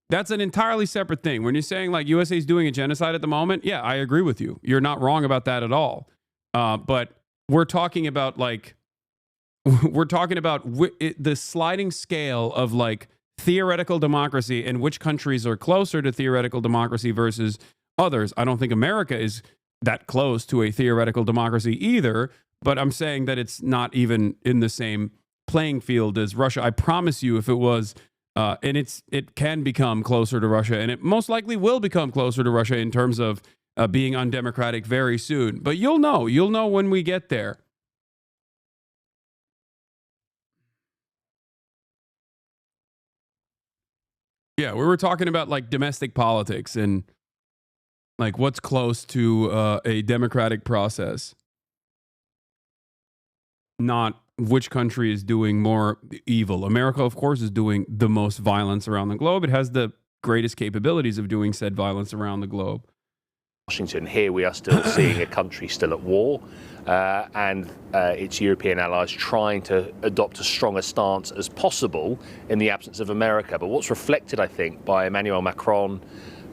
That's an entirely separate thing. When you're saying like USA is doing a genocide at the moment, yeah, I agree with you. You're not wrong about that at all. But we're talking about like, the sliding scale of like theoretical democracy and which countries are closer to theoretical democracy versus others. I don't think America is that close to a theoretical democracy either, but I'm saying that it's not even in the same playing field as Russia. I promise you, if it was, and it can become closer to Russia, and it most likely will become closer to Russia in terms of being undemocratic very soon. But you'll know when we get there. Yeah, we were talking about like domestic politics and like what's close to a democratic process, not which country is doing more evil. America, of course, is doing the most violence around the globe. It has the greatest capabilities of doing said violence around the globe. Washington, here we are still seeing a country still at war, and its European allies trying to adopt a stronger stance as possible in the absence of America. But what's reflected, I think, by Emmanuel Macron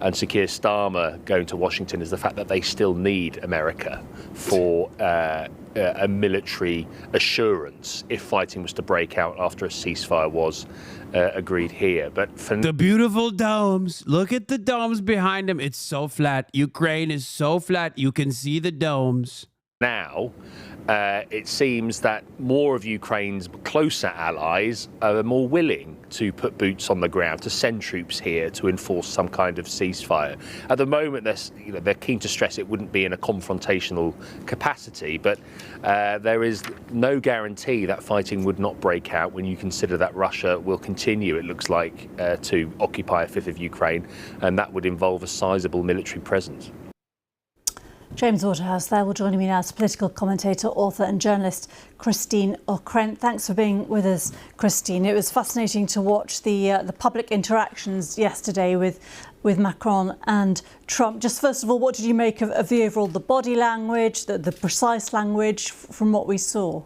and Sir Keir Starmer going to Washington is the fact that they still need America for a military assurance if fighting was to break out after a ceasefire was agreed here. But for the beautiful domes, look at the domes behind them. It's so flat. Ukraine is so flat. You can see the domes. Now, it seems that more of Ukraine's closer allies are more willing to put boots on the ground, to send troops here to enforce some kind of ceasefire. At the moment, they're keen to stress it wouldn't be in a confrontational capacity, but there is no guarantee that fighting would not break out when you consider that Russia will continue, it looks like, to occupy a fifth of Ukraine, and that would involve a sizable military presence. James Waterhouse there. Well, joining me now is political commentator, author and journalist Christine O'Krent. Thanks for being with us, Christine. It was fascinating to watch the public interactions yesterday with Macron and Trump. Just first of all, what did you make of the overall, the body language, the precise language from what we saw?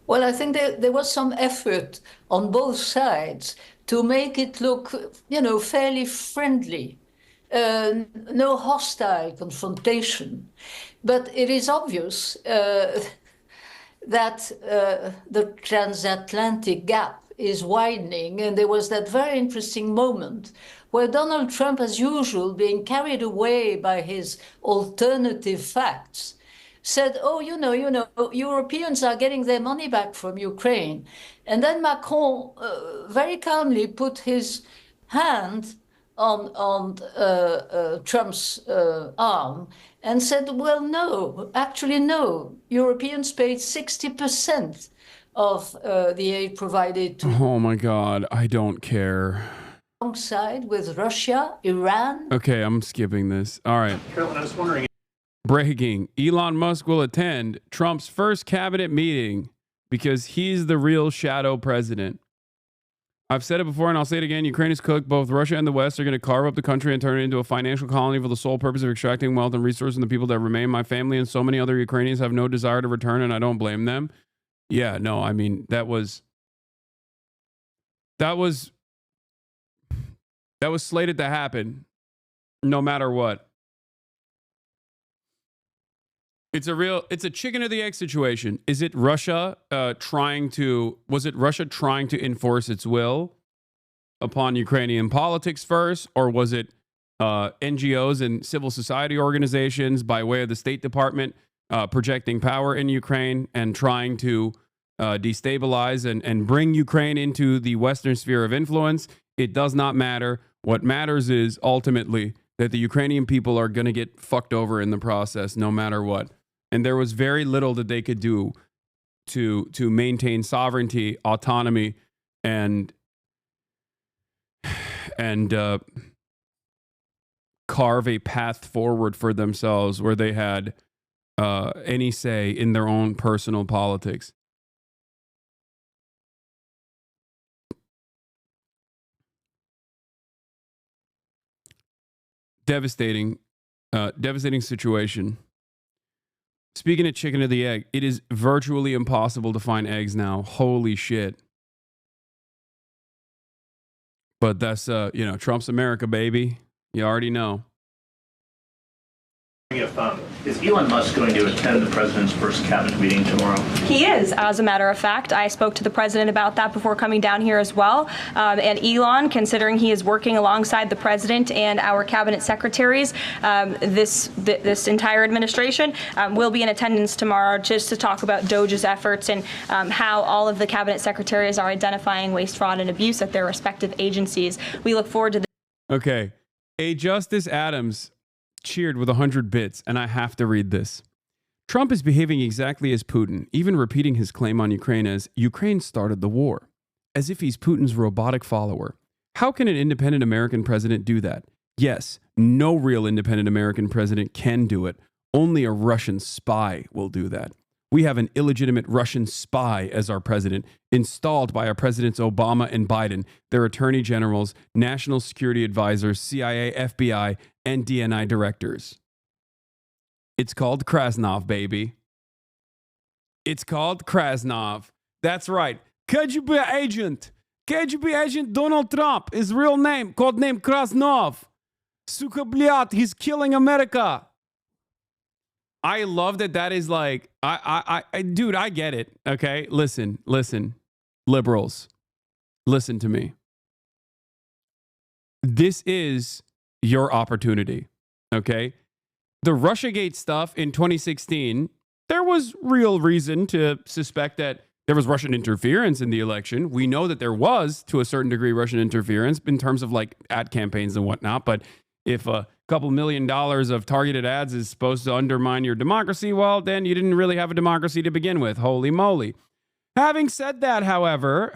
Well, I think there was some effort on both sides to make it look, fairly friendly. No hostile confrontation. But it is obvious that the transatlantic gap is widening. And there was that very interesting moment where Donald Trump, as usual, being carried away by his alternative facts, said, oh, Europeans are getting their money back from Ukraine. And then Macron very calmly put his hand on Trump's arm and said, well, no, actually, no. Europeans paid 60% of the aid provided to... Oh, my God. I don't care. Alongside with Russia, Iran... Okay, I'm skipping this. All right. Carolyn, I was wondering... Breaking. Elon Musk will attend Trump's first cabinet meeting because he's the real shadow president. I've said it before and I'll say it again. Ukraine is cooked. Both Russia and the West are going to carve up the country and turn it into a financial colony for the sole purpose of extracting wealth and resources from the people that remain. My family and so many other Ukrainians have no desire to return, and I don't blame them. Yeah, no, I mean, that was slated to happen no matter what. It's a chicken or the egg situation. Is it Russia trying to enforce its will upon Ukrainian politics first, or was it NGOs and civil society organizations by way of the State Department projecting power in Ukraine and trying to destabilize and bring Ukraine into the Western sphere of influence? It does not matter. What matters is ultimately that the Ukrainian people are going to get fucked over in the process no matter what. And there was very little that they could do to maintain sovereignty, autonomy, and carve a path forward for themselves where they had any say in their own personal politics. Devastating situation. Speaking of chicken or the egg, it is virtually impossible to find eggs now. Holy shit. But that's, Trump's America, baby. You already know. Is Elon Musk going to attend the president's first cabinet meeting tomorrow? He is, as a matter of fact. I spoke to the president about that before coming down here as well. And Elon, considering he is working alongside the president and our cabinet secretaries, this entire administration will be in attendance tomorrow just to talk about DOGE's efforts and how all of the cabinet secretaries are identifying waste, fraud, and abuse at their respective agencies. We look forward to this. Okay. A Justice Adams cheered with 100 bits, and I have to read this. Trump is behaving exactly as Putin, even repeating his claim on Ukraine as Ukraine started the war, as if he's Putin's robotic follower. How can an independent American president do that? Yes, no real independent American president can do it. Only a Russian spy will do that. We have an illegitimate Russian spy as our president, installed by our presidents Obama and Biden, their attorney generals, national security advisors, CIA, FBI, and DNI directors. It's called Krasnov, baby. It's called Krasnov. That's right. KGB agent. KGB agent Donald Trump. His real name, code name Krasnov. Suka blyat, he's killing America. I love that is like, dude, I get it. Okay, listen, liberals, listen to me. This is your opportunity. Okay, the Russiagate stuff in 2016 there was real reason to suspect that there was Russian interference in the election. We know that there was, to a certain degree, Russian interference in terms of like ad campaigns and whatnot. But if a couple $1 million of targeted ads is supposed to undermine your democracy, well, then you didn't really have a democracy to begin with. Holy moly. Having said that, however,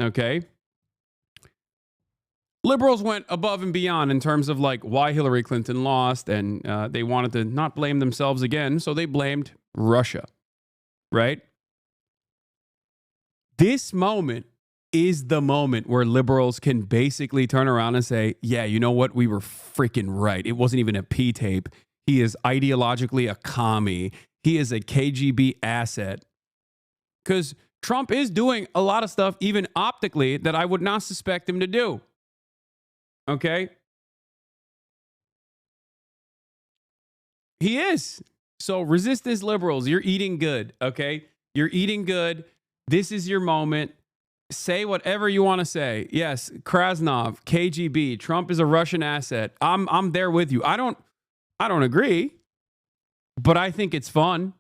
okay, liberals went above and beyond in terms of like why Hillary Clinton lost, and they wanted to not blame themselves again, so they blamed Russia, right? This moment is the moment where liberals can basically turn around and say, yeah, you know what? We were freaking right. It wasn't even a P-tape. He is ideologically a commie. He is a KGB asset. Because Trump is doing a lot of stuff, even optically, that I would not suspect him to do. Okay? He is. So resist this, liberals. You're eating good, okay? You're eating good. This is your moment. Say whatever you want to say. Yes, Krasnov, KGB, Trump is a Russian asset. I'm there with you. I don't agree, but I think it's fun.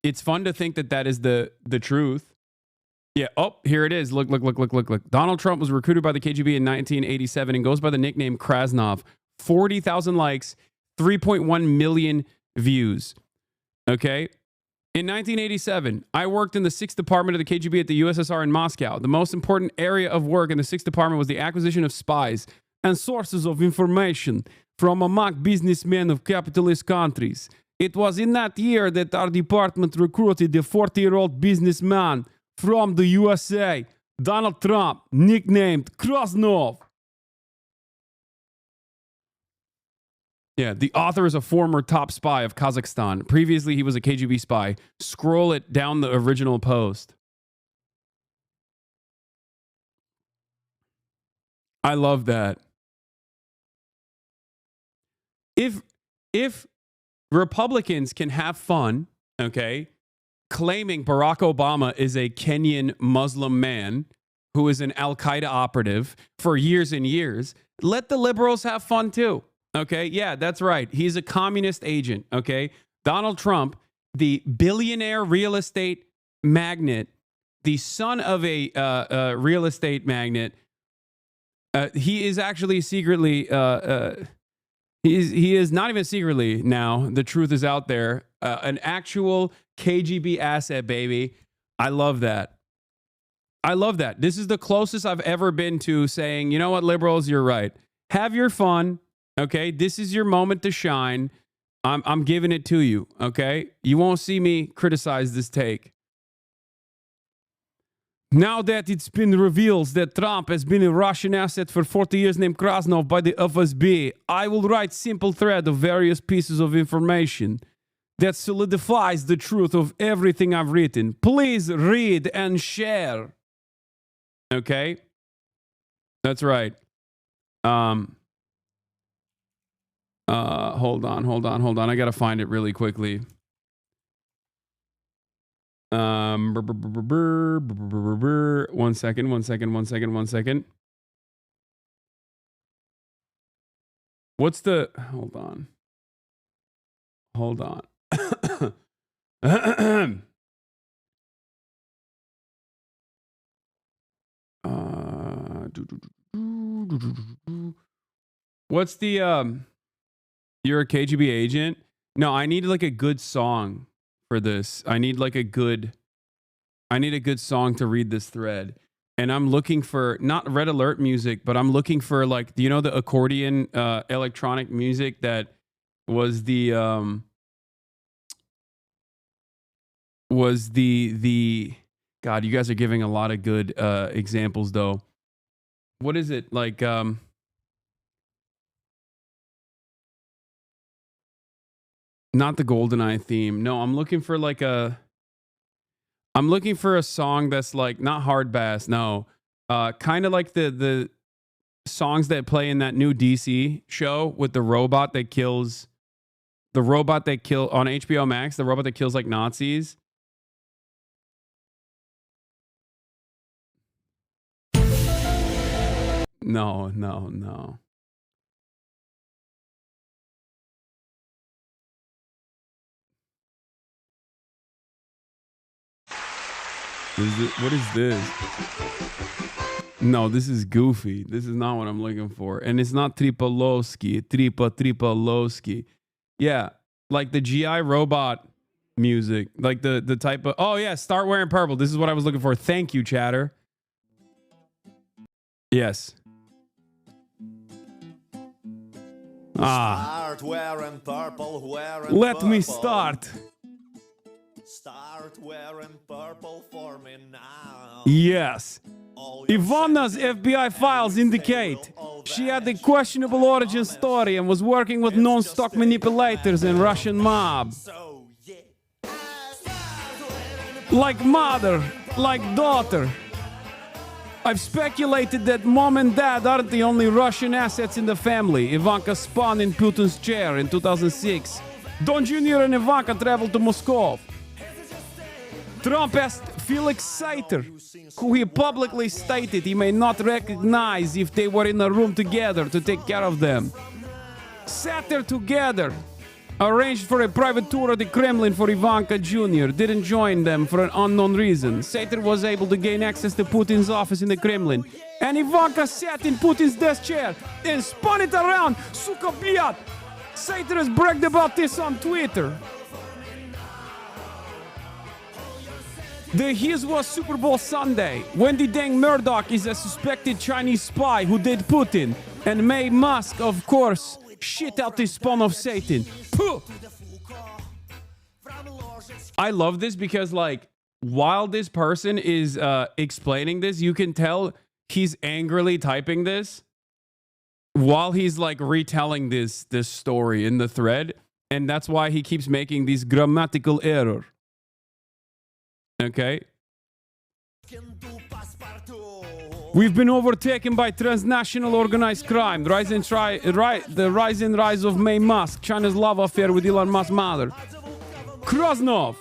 It's fun to think that that is the truth. Yeah. Oh, here it is. Look. Donald Trump was recruited by the KGB in 1987 and goes by the nickname Krasnov. 40,000 likes, 3.1 million views. Okay. In 1987, I worked in the 6th Department of the KGB at the USSR in Moscow. The most important area of work in the 6th Department was the acquisition of spies and sources of information from among businessmen of capitalist countries. It was in that year that our department recruited a 40-year-old businessman from the USA, Donald Trump, nicknamed Krasnov. Yeah, the author is a former top spy of Kazakhstan. Previously, he was a KGB spy. Scroll it down the original post. I love that. If Republicans can have fun, okay, claiming Barack Obama is a Kenyan Muslim man who is an Al-Qaeda operative for years and years, let the liberals have fun too. Okay, yeah, that's right. He's a communist agent, okay? Donald Trump, the billionaire real estate magnate, the son of a real estate magnate, he is actually secretly, he is not even secretly now, the truth is out there, an actual KGB asset, baby. I love that. I love that. This is the closest I've ever been to saying, you know what, liberals, you're right. Have your fun. Okay, this is your moment to shine. I'm giving it to you, okay? You won't see me criticize this take. Now that it's been revealed that Trump has been a Russian asset for 40 years named Krasnov by the FSB, I will write simple thread of various pieces of information that solidifies the truth of everything I've written. Please read and share. Okay? That's right. Hold on. I gotta find it really quickly. One second. What's the... Hold on. What's the... You're a KGB agent? No, I need like a good song for this. I need a good song to read this thread. And I'm looking for not red alert music, but I'm looking for like, do you know the accordion electronic music that was the God, you guys are giving a lot of good examples though. What is it? Like not the GoldenEye theme. No, I'm looking for a song that's like not hard bass. No, kind of like the songs that play in that new DC show with the robot that kills on HBO Max. The robot that kills like Nazis. No. What is this? No, this is goofy. This is not what I'm looking for. And it's not Tripolowski. Tripolowski. Yeah, like the GI robot music. Like the type of... Oh, yeah, start wearing purple. This is what I was looking for. Thank you, chatter. Yes. Start wearing purple, Let me start. Start wearing purple for me now. Yes. Ivana's FBI files indicate she had a questionable origin story and was working with non-stock manipulators and Russian mob. Like mother, like daughter. I've speculated that mom and dad aren't the only Russian assets in the family. Ivanka spun in Putin's chair in 2006. Don Jr. and Ivanka traveled to Moscow. Trump asked Felix Sater, who he publicly stated he may not recognize if they were in a room together, to take care of them. Sater together arranged for a private tour of the Kremlin for Ivanka Jr., didn't join them for an unknown reason. Sater was able to gain access to Putin's office in the Kremlin, and Ivanka sat in Putin's desk chair and spun it around. Suka bliat! Sater has bragged about this on Twitter. His was Super Bowl Sunday. Wendy Deng Murdoch is a suspected Chinese spy who did Putin. And May Musk, of course, shit out the spawn of Satan. Puh! I love this because, like, while this person is explaining this, you can tell he's angrily typing this while he's, like, retelling this story in the thread. And that's why he keeps making these grammatical errors. Okay. We've been overtaken by transnational organized crime. The rise and rise of May Musk, China's love affair with Elon Musk's mother. Krasnov.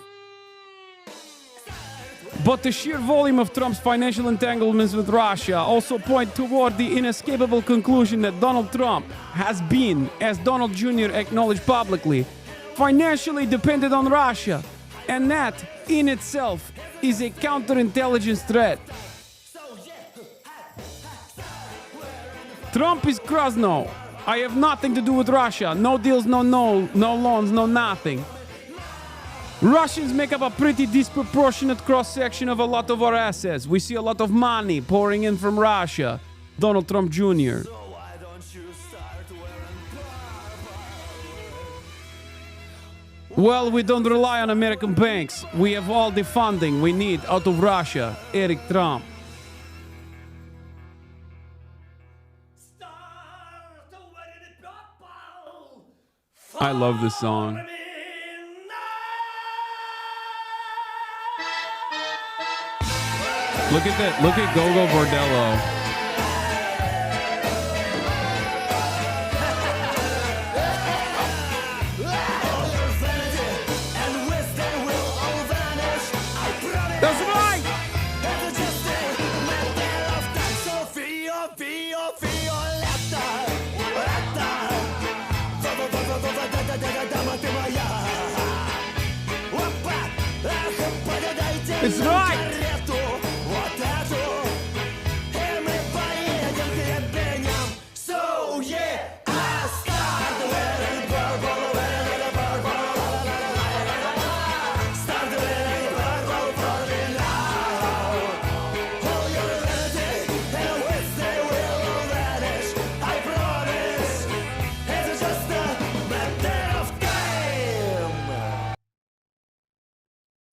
But the sheer volume of Trump's financial entanglements with Russia also point toward the inescapable conclusion that Donald Trump has been, as Donald Jr. acknowledged publicly, financially dependent on Russia. And that, in itself, is a counterintelligence threat. Trump is Krasnov. I have nothing to do with Russia. No deals, no loans, no nothing. Russians make up a pretty disproportionate cross-section of a lot of our assets. We see a lot of money pouring in from Russia. Donald Trump Jr. Well, we don't rely on American banks. We have all the funding we need out of Russia. Eric Trump. I love this song. Look at that. Look at Gogo Bordello. That's right! It's right! So yeah, I start wearing purple, start wearing purple for me now. All your reality and with they will vanish. I promise, it's just a matter of time.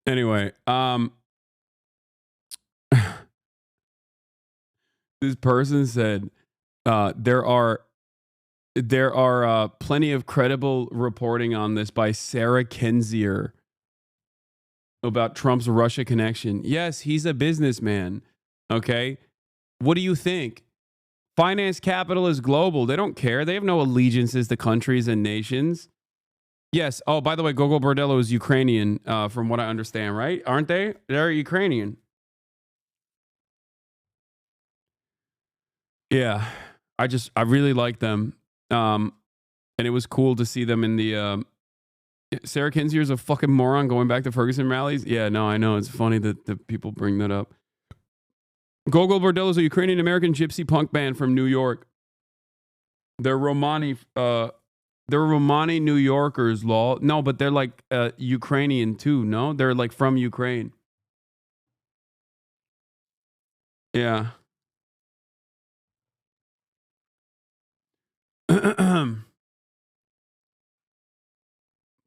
Anyway, this person said there are plenty of credible reporting on this by Sarah Kenzier about Trump's Russia connection. Yes, he's a businessman. Okay, what do you think? Finance capital is global. They don't care. They have no allegiances to countries and nations. Yes. Oh, by the way, Gogo Bordello is Ukrainian, from what I understand, right? Aren't they? They're Ukrainian. Yeah, I really like them, and it was cool to see them in the Sarah Kinsier's a fucking moron going back to Ferguson rallies. Yeah, no, I know. It's funny that the people bring that up. Gogol Bordello is a Ukrainian-American gypsy punk band from New York. They're Romani New Yorkers, lol. No, but they're like Ukrainian too, no? They're like from Ukraine. Yeah.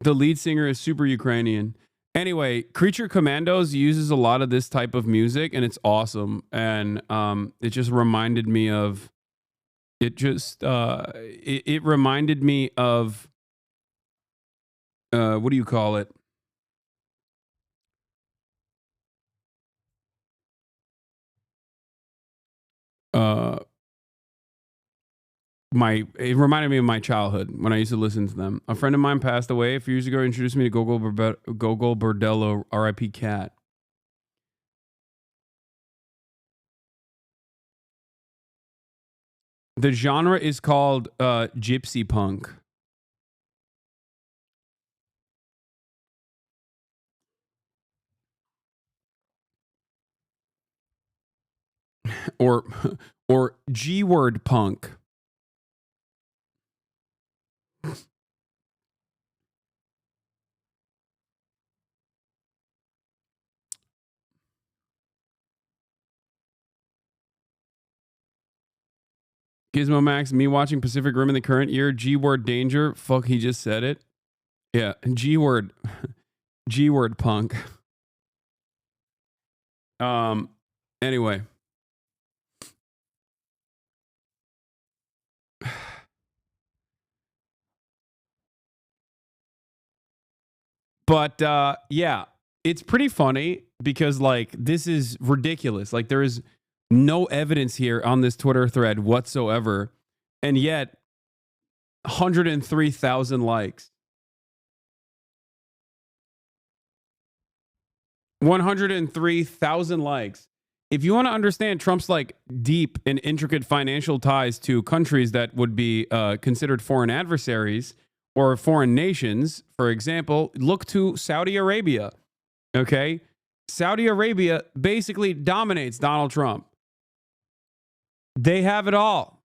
The lead singer is super Ukrainian. Anyway, Creature Commandos uses a lot of this type of music, and it's awesome. And it just reminded me of. It reminded me of. What do you call it? It reminded me of my childhood when I used to listen to them. A friend of mine passed away a few years ago. Introduced me to Gogol Bordello, R.I.P. Cat. The genre is called gypsy punk. or G-word punk. Gizmo Max, me watching Pacific Rim in the current year. G-word danger. Fuck, he just said it. Yeah, G-word. G-word punk. Anyway. But yeah, it's pretty funny because like this is ridiculous. Like there is no evidence here on this Twitter thread whatsoever, and yet 103,000 likes. 103,000 likes. If you want to understand Trump's like deep and intricate financial ties to countries that would be considered foreign adversaries or foreign nations, for example, look to Saudi Arabia. Okay? Saudi Arabia basically dominates Donald Trump. They have it all.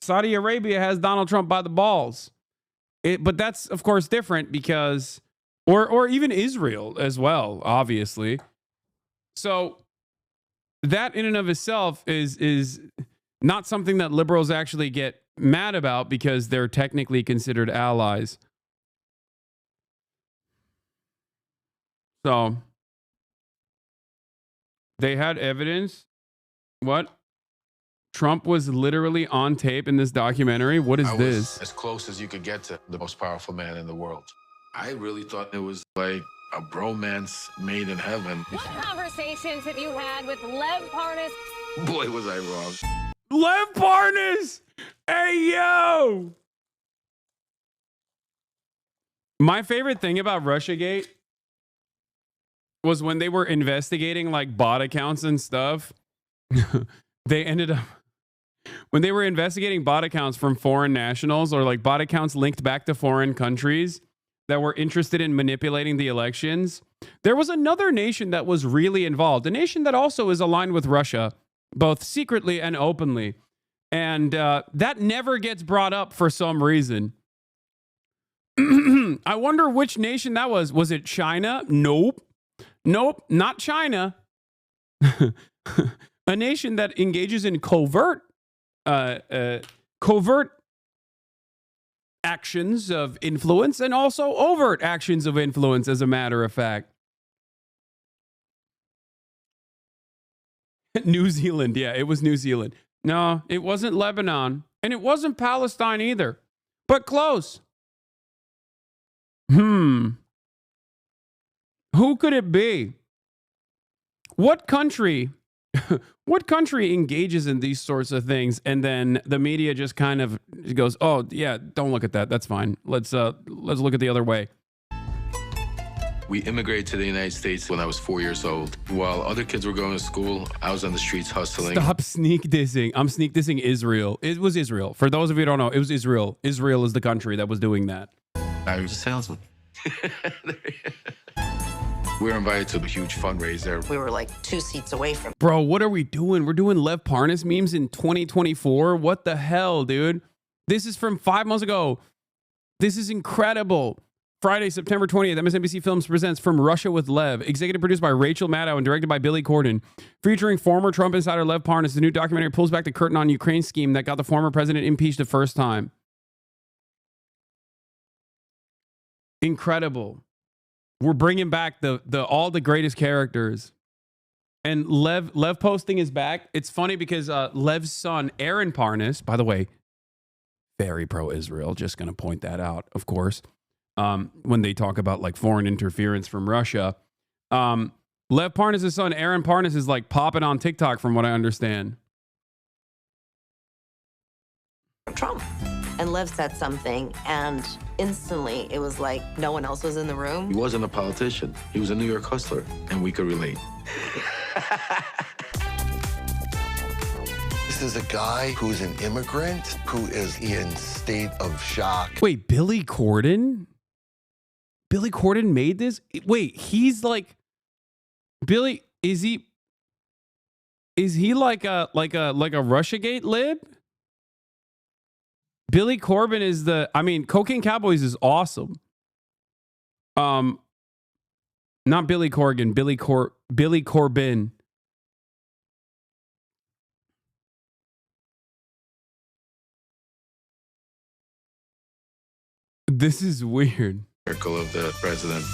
Saudi Arabia has Donald Trump by the balls. But that's, of course, different because, or even Israel as well, obviously. So that in and of itself is not something that liberals actually get mad about because they're technically considered allies. So they had evidence. What? Trump was literally on tape in this documentary. What is this? As close as you could get to the most powerful man in the world. I really thought it was like a bromance made in heaven. What conversations have you had with Lev Parnas? Boy, was I wrong. Lev Parnas! Hey, yo! My favorite thing about Russiagate was when they were investigating like bot accounts and stuff. They ended up, when they were investigating bot accounts from foreign nationals or like bot accounts linked back to foreign countries that were interested in manipulating the elections, there was another nation that was really involved, a nation that also is aligned with Russia, both secretly and openly. And that never gets brought up for some reason. I wonder which nation that was. Was it China? Nope. Nope, not China. A nation that engages in covert actions of influence and also overt actions of influence, as a matter of fact. New Zealand. Yeah, it was New Zealand. No, it wasn't Lebanon. And it wasn't Palestine either. But close. Who could it be? What country engages in these sorts of things and then the media just kind of goes, "Oh, yeah, don't look at that. That's fine. Let's look at the other way." We immigrated to the United States when I was 4 years old. While other kids were going to school, I was on the streets hustling. Stop sneak dissing. I'm sneak dissing Israel. It was Israel. For those of you who don't know, it was Israel. Israel is the country that was doing that. I was a salesman. We were invited to a huge fundraiser. We were like 2 seats away from. Bro, what are we doing? We're doing Lev Parnas memes in 2024? What the hell, dude? This is from 5 months ago. This is incredible. Friday, September 20th, MSNBC Films presents From Russia with Lev, executive produced by Rachel Maddow and directed by Billy Corgan, featuring former Trump insider Lev Parnas. The new documentary pulls back the curtain on Ukraine scheme that got the former president impeached the first time. Incredible. We're bringing back all the greatest characters. And Lev posting is back. It's funny because Lev's son, Aaron Parnas, by the way, very pro-Israel. Just going to point that out, of course. When they talk about like foreign interference from Russia. Lev Parnas' son, Aaron Parnas, is like popping on TikTok from what I understand. Trump. And Lev said something, and instantly it was like no one else was in the room. He wasn't a politician. He was a New York hustler, and we could relate. This is a guy who's an immigrant who is in state of shock. Wait, Billy Corgan? Billy Corgan made this? Wait, he's like Billy, is he like a Russiagate lib? Billy Corbin is Cocaine Cowboys is awesome. Not Billy Corgan, Billy Corbin. This is weird. Circle of the president.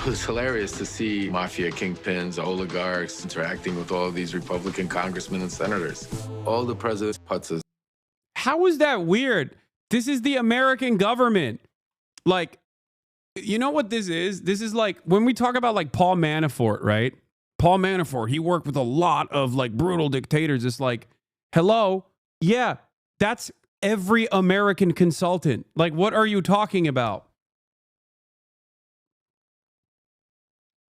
It was hilarious to see mafia kingpins, oligarchs interacting with all of these Republican congressmen and senators. All the president's putzes. How is that weird? This is the American government. Like, you know what this is? This is like when we talk about like Paul Manafort, right? Paul Manafort, he worked with a lot of like brutal dictators. It's like, hello? Yeah, that's every American consultant. Like, what are you talking about?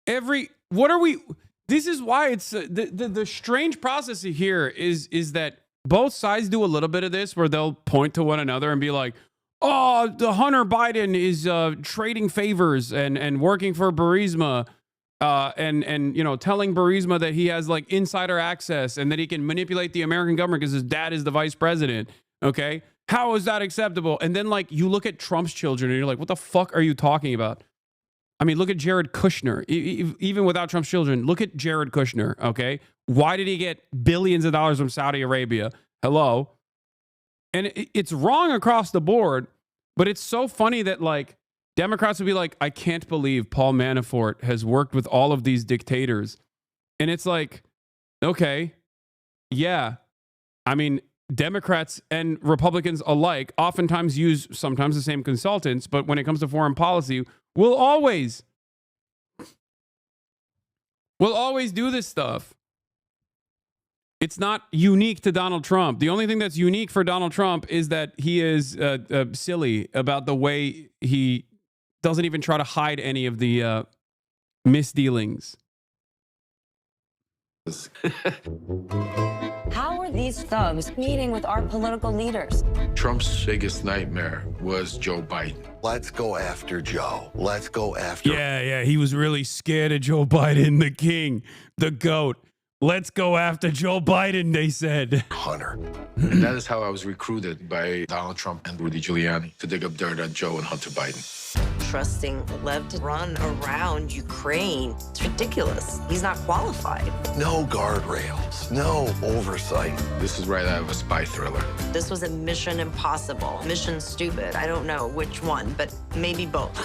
This is why it's the strange process here is that both sides do a little bit of this where they'll point to one another and be like, oh, the Hunter Biden is trading favors and working for Burisma and you know, telling Burisma that he has like insider access and that he can manipulate the American government because his dad is the vice president. Okay. How is that acceptable? And then like you look at Trump's children and you're like, what the fuck are you talking about? I mean, look at Jared Kushner. Even without Trump's children, look at Jared Kushner, okay? Why did he get billions of dollars from Saudi Arabia? Hello? And it's wrong across the board, but it's so funny that, like, Democrats would be like, I can't believe Paul Manafort has worked with all of these dictators. And it's like, okay, yeah. I mean, Democrats and Republicans alike oftentimes use sometimes the same consultants, but when it comes to foreign policy, we'll always do this stuff. It's not unique to Donald Trump. The only thing that's unique for Donald Trump is that he is silly about the way he doesn't even try to hide any of the misdealings. How are these thugs meeting with our political leaders? Trump's biggest nightmare was Joe Biden. Let's go after Joe. Let's go after... Yeah. He was really scared of Joe Biden, the king, the GOAT. Let's go after Joe Biden, they said. Hunter. And that is how I was recruited by Donald Trump and Rudy Giuliani to dig up dirt on Joe and Hunter Biden. Trusting Lev to run around Ukraine, it's ridiculous. He's not qualified. No guardrails, no oversight. This is right out of a spy thriller. This was a mission impossible, mission stupid. I don't know which one, but maybe both.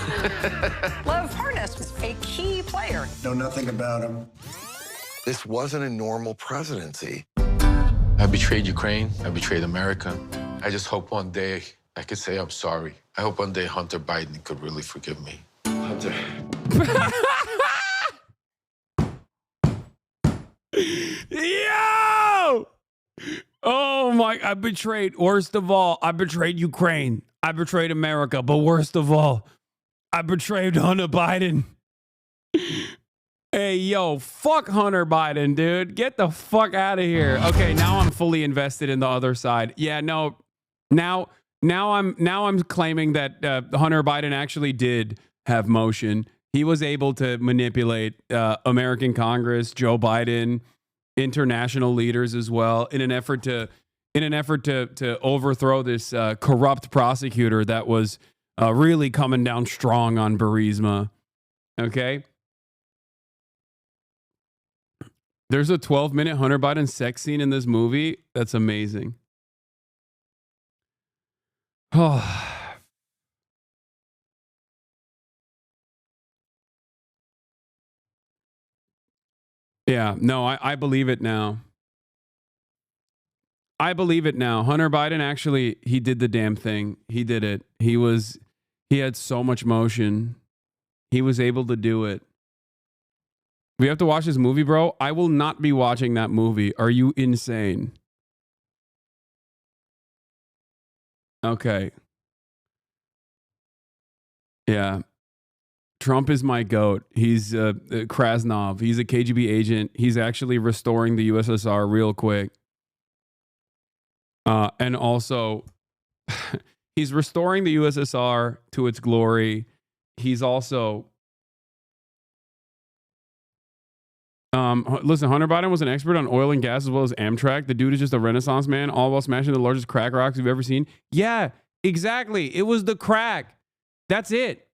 Lev Parnas was a key player. Know nothing about him. This wasn't a normal presidency. I betrayed Ukraine. I betrayed America. I just hope one day I could say I'm sorry. I hope one day Hunter Biden could really forgive me. Hunter. Yo! Oh my, I betrayed, worst of all, I betrayed Ukraine. I betrayed America, but worst of all, I betrayed Hunter Biden. Hey, yo, fuck Hunter Biden, dude. Get the fuck out of here. Okay, now I'm fully invested in the other side. Yeah, no, now I'm claiming that Hunter Biden actually did have motion. He was able to manipulate American Congress, Joe Biden, international leaders as well, in an effort to overthrow this corrupt prosecutor that was really coming down strong on Burisma. Okay. There's a 12-minute Hunter Biden sex scene in this movie. That's amazing. Oh. Yeah, no, I believe it now. I believe it now. Hunter Biden actually, he did the damn thing. He did it. He had so much motion. He was able to do it. We have to watch this movie, bro. I will not be watching that movie. Are you insane? Okay. Yeah. Trump is my goat. He's Krasnov. He's a KGB agent. He's actually restoring the USSR real quick. And also, he's restoring the USSR to its glory. He's also... listen, Hunter Biden was an expert on oil and gas as well as Amtrak. The dude is just a Renaissance man, all while smashing the largest crack rocks you've ever seen. Yeah, exactly. It was the crack. That's it.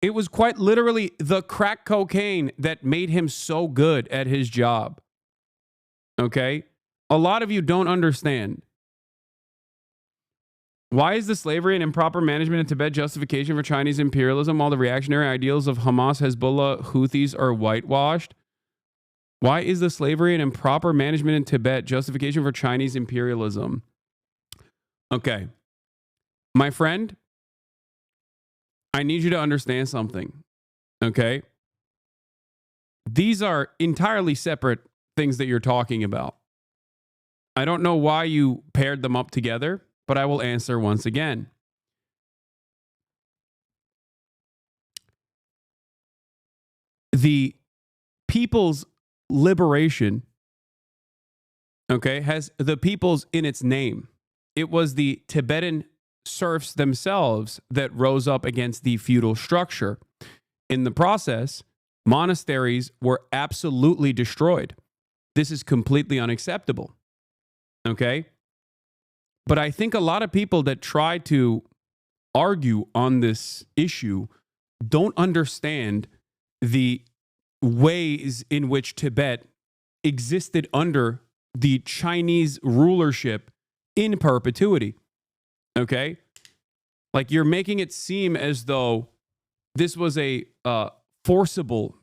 It was quite literally the crack cocaine that made him so good at his job. Okay? A lot of you don't understand. Why is the slavery and improper management in Tibet justification for Chinese imperialism while the reactionary ideals of Hamas, Hezbollah, Houthis are whitewashed? Why is the slavery and improper management in Tibet justification for Chinese imperialism? Okay. My friend, I need you to understand something, okay? These are entirely separate things that you're talking about. I don't know why you paired them up together, but I will answer once again. The people's liberation, okay, has the people's in its name. It was the Tibetan serfs themselves that rose up against the feudal structure. In the process, monasteries were absolutely destroyed. This is completely unacceptable. Okay? But I think a lot of people that try to argue on this issue don't understand the ways in which Tibet existed under the Chinese rulership in perpetuity. Okay? Like, you're making it seem as though this was a forcible,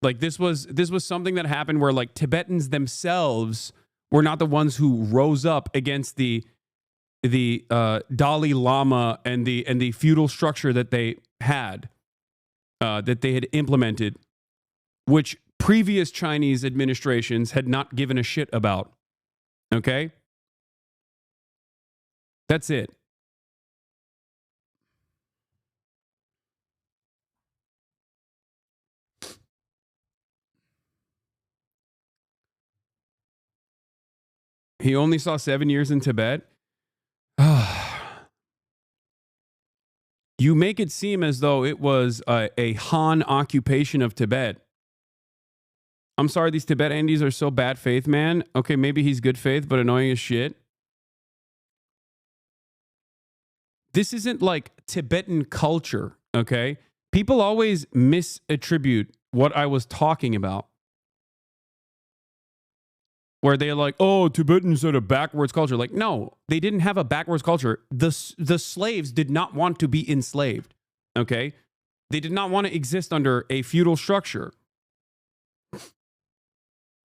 like this was something that happened where like Tibetans themselves were not the ones who rose up against the Dalai Lama and the feudal structure that they had implemented, which previous Chinese administrations had not given a shit about. Okay? That's it. He only saw 7 years in Tibet. You make it seem as though it was a Han occupation of Tibet. I'm sorry, these Tibet Andes are so bad faith, man. Okay, maybe he's good faith, but annoying as shit. This isn't like Tibetan culture, okay? People always misattribute what I was talking about. Where they're like, oh, Tibetans had a backwards culture. Like, no, they didn't have a backwards culture. The slaves did not want to be enslaved, okay? They did not want to exist under a feudal structure.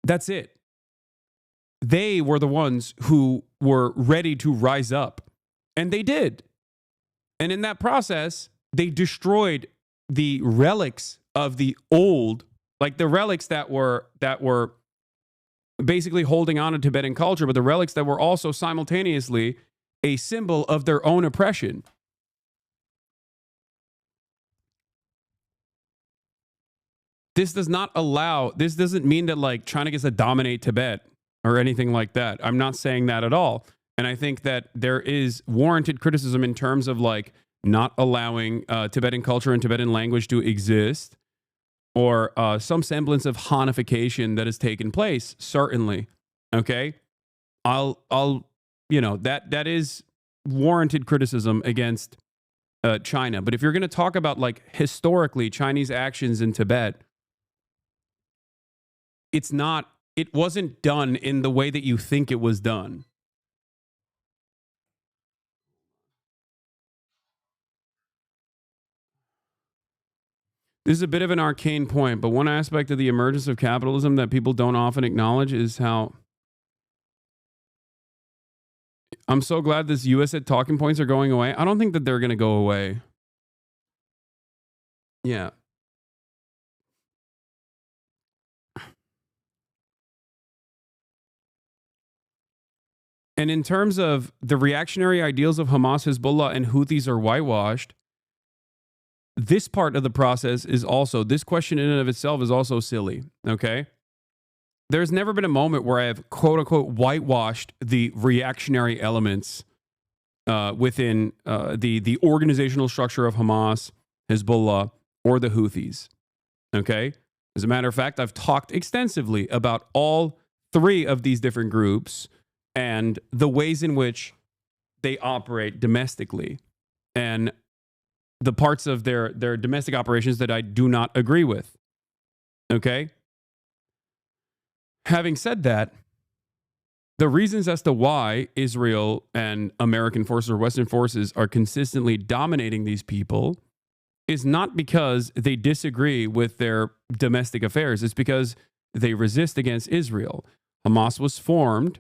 That's it. They were the ones who were ready to rise up. And they did. And in that process, they destroyed the relics of the old, like the relics that were basically holding on to Tibetan culture, but the relics that were also simultaneously a symbol of their own oppression. This doesn't mean that like China gets to dominate Tibet or anything like that. I'm not saying that at all. And I think that there is warranted criticism in terms of like not allowing Tibetan culture and Tibetan language to exist, or some semblance of Hanification that has taken place, certainly. Okay, I'll that is warranted criticism against China. But if you're going to talk about like historically Chinese actions in Tibet, it wasn't done in the way that you think it was done. This is a bit of an arcane point, but one aspect of the emergence of capitalism that people don't often acknowledge is how I'm so glad this USAID talking points are going away. I don't think that they're going to go away. Yeah. And in terms of the reactionary ideals of Hamas, Hezbollah, and Houthis are whitewashed, this part of the process is also, this question in and of itself is also silly, okay? There's never been a moment where I have quote-unquote whitewashed the reactionary elements within the organizational structure of Hamas, Hezbollah, or the Houthis, okay? As a matter of fact, I've talked extensively about all three of these different groups and the ways in which they operate domestically and the parts of their domestic operations that I do not agree with. Okay? Having said that, the reasons as to why Israel and American forces or Western forces are consistently dominating these people is not because they disagree with their domestic affairs. It's because they resist against Israel. Hamas was formed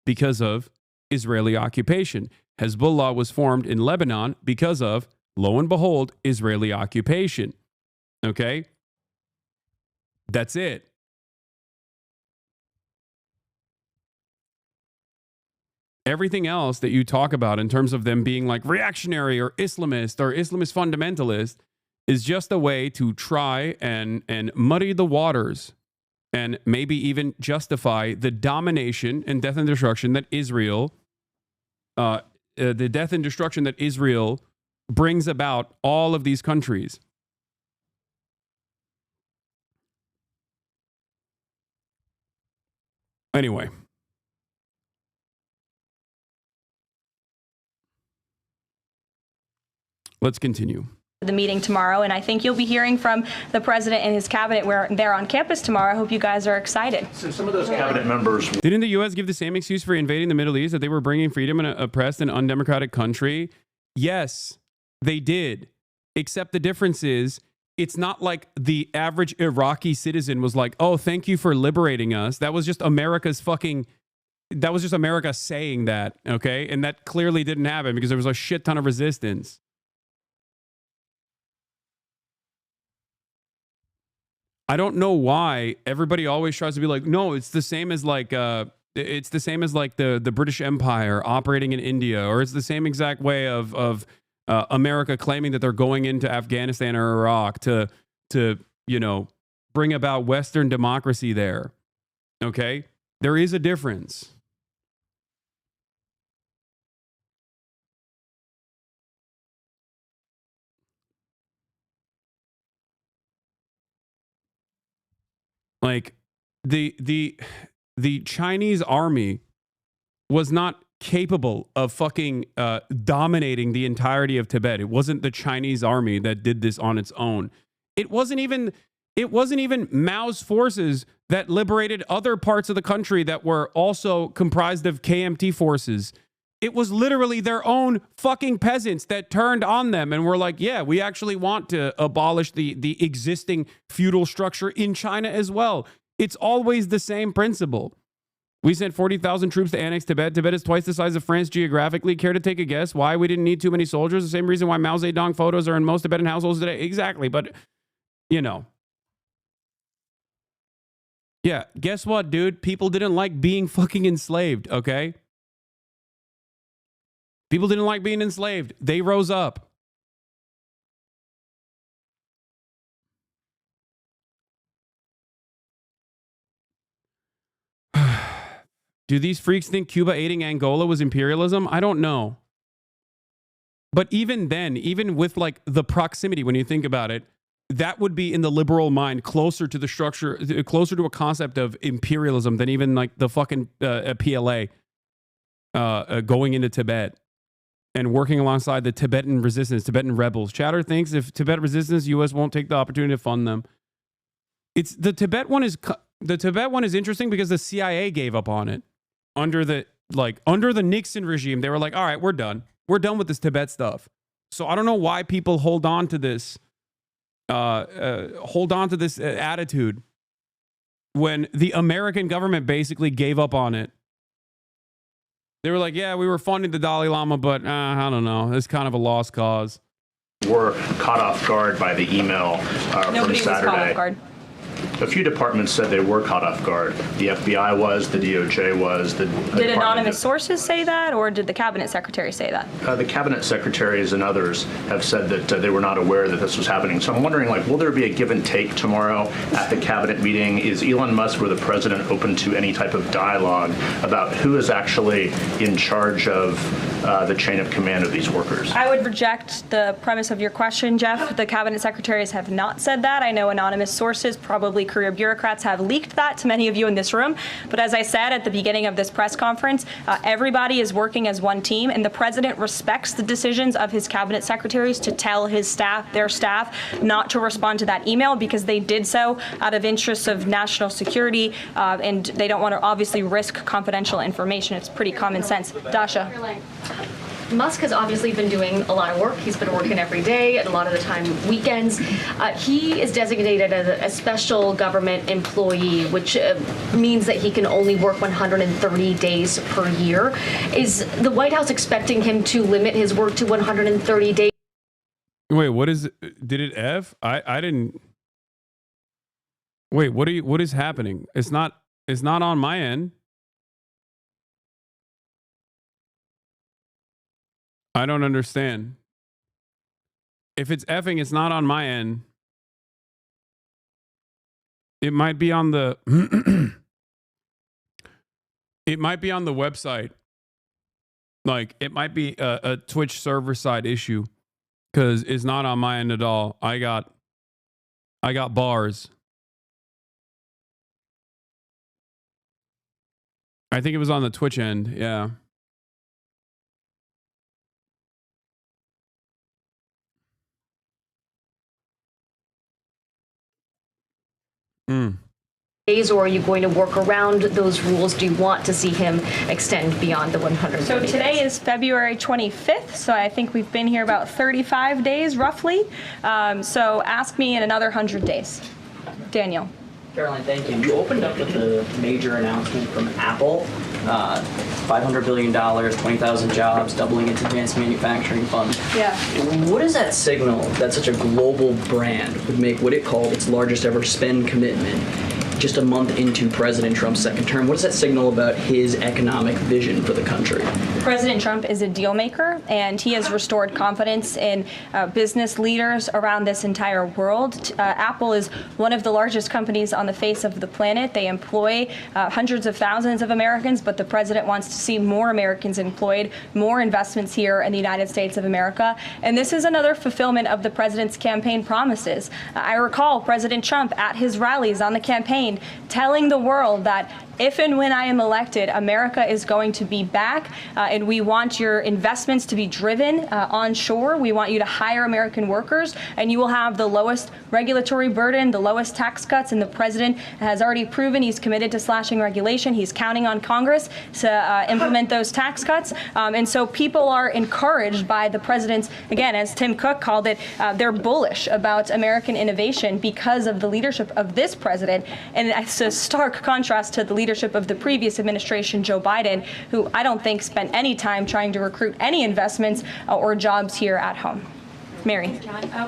because of Israeli occupation. Hezbollah was formed in Lebanon because of, lo and behold, Israeli occupation. Okay? That's it. Everything else that you talk about in terms of them being like reactionary or Islamist fundamentalist is just a way to try and muddy the waters and maybe even justify the domination and death and destruction that Israel, the death and destruction that Israel brings about all of these countries. Anyway. Let's continue. The meeting tomorrow, and I think you'll be hearing from the president and his cabinet where they're on campus tomorrow. I hope you guys are excited. So some of those cabinet members. Didn't the U.S. give the same excuse for invading the Middle East, that they were bringing freedom in an oppressed and undemocratic country? Yes, they did. Except the difference is, it's not like the average Iraqi citizen was like, oh, thank you for liberating us. That was just America saying that, okay? And that clearly didn't happen because there was a shit ton of resistance. I don't know why everybody always tries to be like, no, it's the same as like the British Empire operating in India, or it's the same exact way of America claiming that they're going into Afghanistan or Iraq to bring about Western democracy there. Okay, there is a difference. Like the Chinese army was not capable of fucking dominating the entirety of Tibet. It wasn't the Chinese army that did this on its own. It wasn't even Mao's forces that liberated other parts of the country that were also comprised of KMT forces. It was literally their own fucking peasants that turned on them and were like, yeah, we actually want to abolish the existing feudal structure in China as well. It's always the same principle. We sent 40,000 troops to annex Tibet. Tibet is twice the size of France geographically. Care to take a guess why we didn't need too many soldiers? The same reason why Mao Zedong photos are in most Tibetan households today. Exactly. But, yeah, guess what, dude? People didn't like being fucking enslaved, okay? People didn't like being enslaved. They rose up. Do these freaks think Cuba aiding Angola was imperialism? I don't know. But even then, even with like the proximity, when you think about it, that would be in the liberal mind closer to the structure, closer to a concept of imperialism than even like the fucking PLA going into Tibet and working alongside the Tibetan resistance, Tibetan rebels. Chatter thinks if Tibet resistance, U.S. won't take the opportunity to fund them. It's the Tibet one is interesting because the CIA gave up on it under the Nixon regime. They were like, all right, we're done with this Tibet stuff. So I don't know why people hold on to this attitude when the American government basically gave up on it. They were like, yeah, we were funding the Dalai Lama, but I don't know. It's kind of a lost cause. Were caught off guard by the email from Nobody Saturday. was caught off guard. A few departments said they were caught off guard. The FBI was, the DOJ was. Did anonymous sources say that, or did the cabinet secretary say that? The cabinet secretaries and others have said that they were not aware that this was happening. So I'm wondering, will there be a give and take tomorrow at the cabinet meeting? Is Elon Musk or the president open to any type of dialogue about who is actually in charge of the chain of command of these workers? I would reject the premise of your question, Jeff. The cabinet secretaries have not said that. I know anonymous sources, probably career bureaucrats, have leaked that to many of you in this room. But as I said at the beginning of this press conference, everybody is working as one team, and the president respects the decisions of his cabinet secretaries to tell their staff, not to respond to that email because they did so out of interests of national security, and they don't want to obviously risk confidential information. It's pretty common sense. Dasha. Musk has obviously been doing a lot of work. He's been working every day, and a lot of the time weekends. He is designated as a special government employee, which means that he can only work 130 days per year. Is the White House expecting him to limit his work to 130 days? Wait, what is it? Did it F? I didn't. Wait, what is happening? It's not on my end. I don't understand. If it's effing, it's not on my end. It might be on the it might be on the website. Like, it might be a Twitch server side issue because it's not on my end at all. I got bars. I think it was on the Twitch end. Yeah. Days, or are you going to work around those rules? Do you want to see him extend beyond the 130 So today days? is February 25th, so I think we've been here about 35 days roughly. So ask me in another 100 days. Daniel. Caroline, thank you. You opened up with a major announcement from Apple, $500 billion, 20,000 jobs, doubling its advanced manufacturing fund. Yeah. What does that signal that such a global brand would make what it called its largest ever spend commitment just a month into President Trump's second term? What does that signal about his economic vision for the country? President Trump is a deal maker, and he has restored confidence in business leaders around this entire world. Apple is one of the largest companies on the face of the planet. They employ hundreds of thousands of Americans, but the president wants to see more Americans employed, more investments here in the United States of America. And this is another fulfillment of the president's campaign promises. I recall President Trump at his rallies on the campaign telling the world that if and when I am elected, America is going to be back, and we want your investments to be driven onshore. We want you to hire American workers, and you will have the lowest regulatory burden, the lowest tax cuts, and the president has already proven he's committed to slashing regulation. He's counting on Congress to implement those tax cuts, and so people are encouraged by the president's, again, as Tim Cook called it, they're bullish about American innovation because of the leadership of this president, and it's a stark contrast to the leadership of the previous administration, Joe Biden, who I don't think spent any time trying to recruit any investments or jobs here at home. Mary.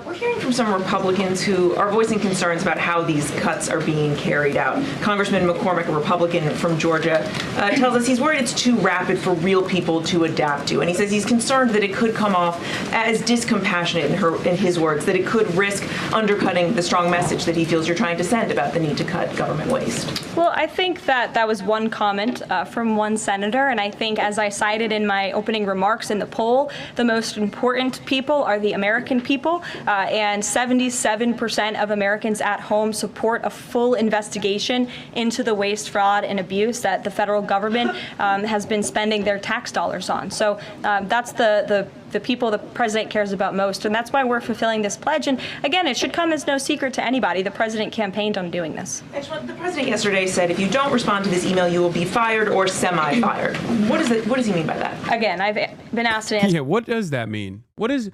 We're hearing from some Republicans who are voicing concerns about how these cuts are being carried out. Congressman McCormick, a Republican from Georgia, tells us he's worried it's too rapid for real people to adapt to. And he says he's concerned that it could come off as discompassionate, in his words, that it could risk undercutting the strong message that he feels you're trying to send about the need to cut government waste. Well, I think that was one comment from one senator, and I think, as I cited in my opening remarks in the poll, the most important people are the American people, and 77% of Americans at home support a full investigation into the waste, fraud, and abuse that the federal government has been spending their tax dollars on. So that's the people the president cares about most, and that's why we're fulfilling this pledge. And again, it should come as no secret to anybody. The president campaigned on doing this. The president yesterday said if you don't respond to this email, you will be fired or semi-fired. What does he mean by that? Again, I've been asked to answer. Yeah, what does that mean? What does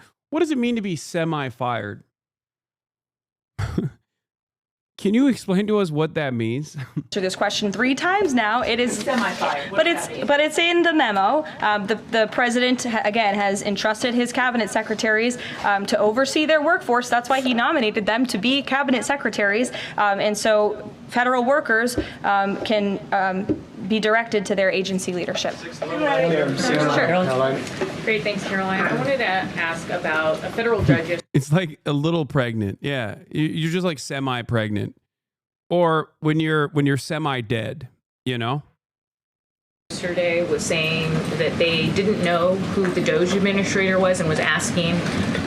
it mean to be semi-fired? Can you explain to us what that means? Answer this question 3 times now. It is semi-fired, but it's in the memo. The president again has entrusted his cabinet secretaries to oversee their workforce. That's why he nominated them to be cabinet secretaries, and so federal workers can be directed to their agency leadership. Sure. Great, thanks, Caroline. I wanted to ask about a federal judge. It's like a little pregnant. Yeah, you're just like semi-pregnant, or when you're semi-dead. You know. Yesterday was saying that they didn't know who the DOGE administrator was and was asking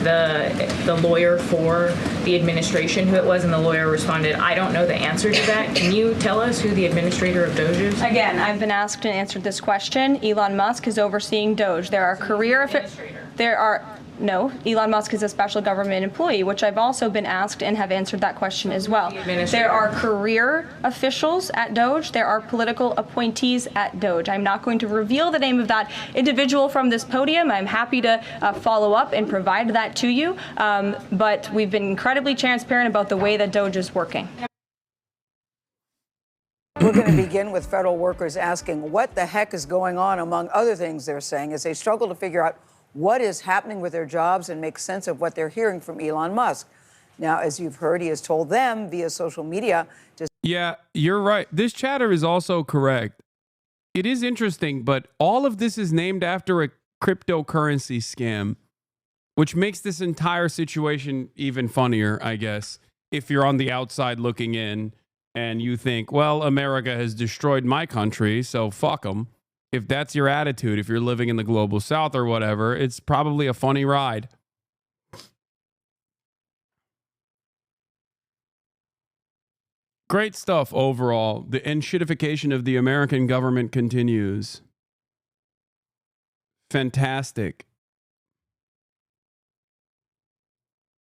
the lawyer for the administration who it was, and the lawyer responded, "I don't know the answer to that. Can you tell us who the administrator of DOGE is?" Again, I've been asked and answered this question. Elon Musk is overseeing DOGE. No, Elon Musk is a special government employee, which I've also been asked and have answered that question as well. There are career officials at DOGE. There are political appointees at DOGE. I'm not going to reveal the name of that individual from this podium. I'm happy to follow up and provide that to you. But we've been incredibly transparent about the way that DOGE is working. We're going to begin with federal workers asking what the heck is going on, among other things they're saying, as they struggle to figure out what is happening with their jobs and make sense of what they're hearing from Elon Musk. Now, as you've heard, he has told them via social media to... Yeah, you're right. This chatter is also correct. It is interesting, but all of this is named after a cryptocurrency scam, which makes this entire situation even funnier, I guess, if you're on the outside looking in and you think, well, America has destroyed my country, so fuck them. If that's your attitude, if you're living in the global south or whatever, it's probably a funny ride. Great stuff overall. The enshittification of the American government continues. Fantastic.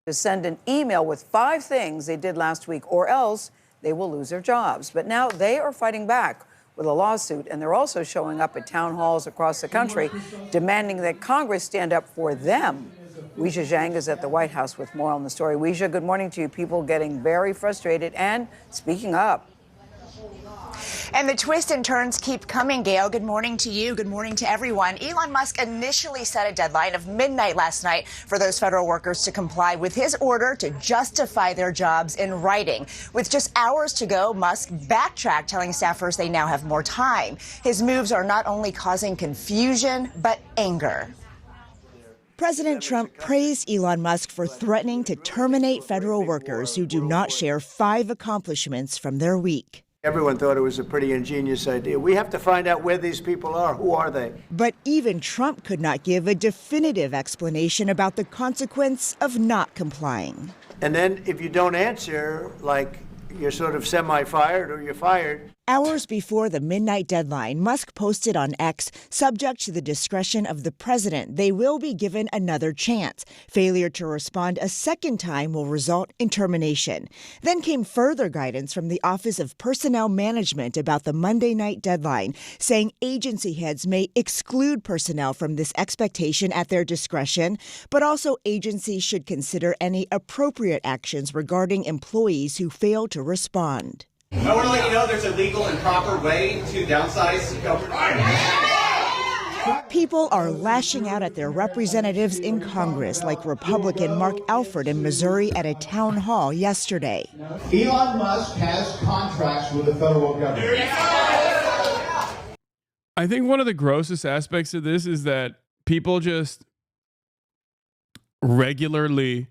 to send an email with 5 things they did last week, or else they will lose their jobs. But now they are fighting back with a lawsuit, and they're also showing up at town halls across the country demanding that Congress stand up for them. Weijia Zhang is at the White House with more on the story. Weijia, good morning to you. People getting very frustrated and speaking up. And the twists and turns keep coming, Gail. Good morning to you. Good morning to everyone. Elon Musk initially set a deadline of midnight last night for those federal workers to comply with his order to justify their jobs in writing. With just hours to go, Musk backtracked, telling staffers they now have more time. His moves are not only causing confusion, but anger. President Trump praised Elon Musk for threatening to terminate federal workers who do not share 5 accomplishments from their week. Everyone thought it was a pretty ingenious idea. We have to find out where these people are. Who are they? But even Trump could not give a definitive explanation about the consequence of not complying. And then if you don't answer, like you're sort of semi-fired or you're fired. Hours before the midnight deadline, Musk posted on X, subject to the discretion of the president, they will be given another chance. Failure to respond a second time will result in termination. Then came further guidance from the Office of Personnel Management about the Monday night deadline, saying agency heads may exclude personnel from this expectation at their discretion, but also agencies should consider any appropriate actions regarding employees who fail to respond. I want to let you know there's a legal and proper way to downsize government. People are lashing out at their representatives in Congress, like Republican Mark Alford in Missouri at a town hall yesterday. Elon Musk has contracts with the federal government. I think one of the grossest aspects of this is that people just regularly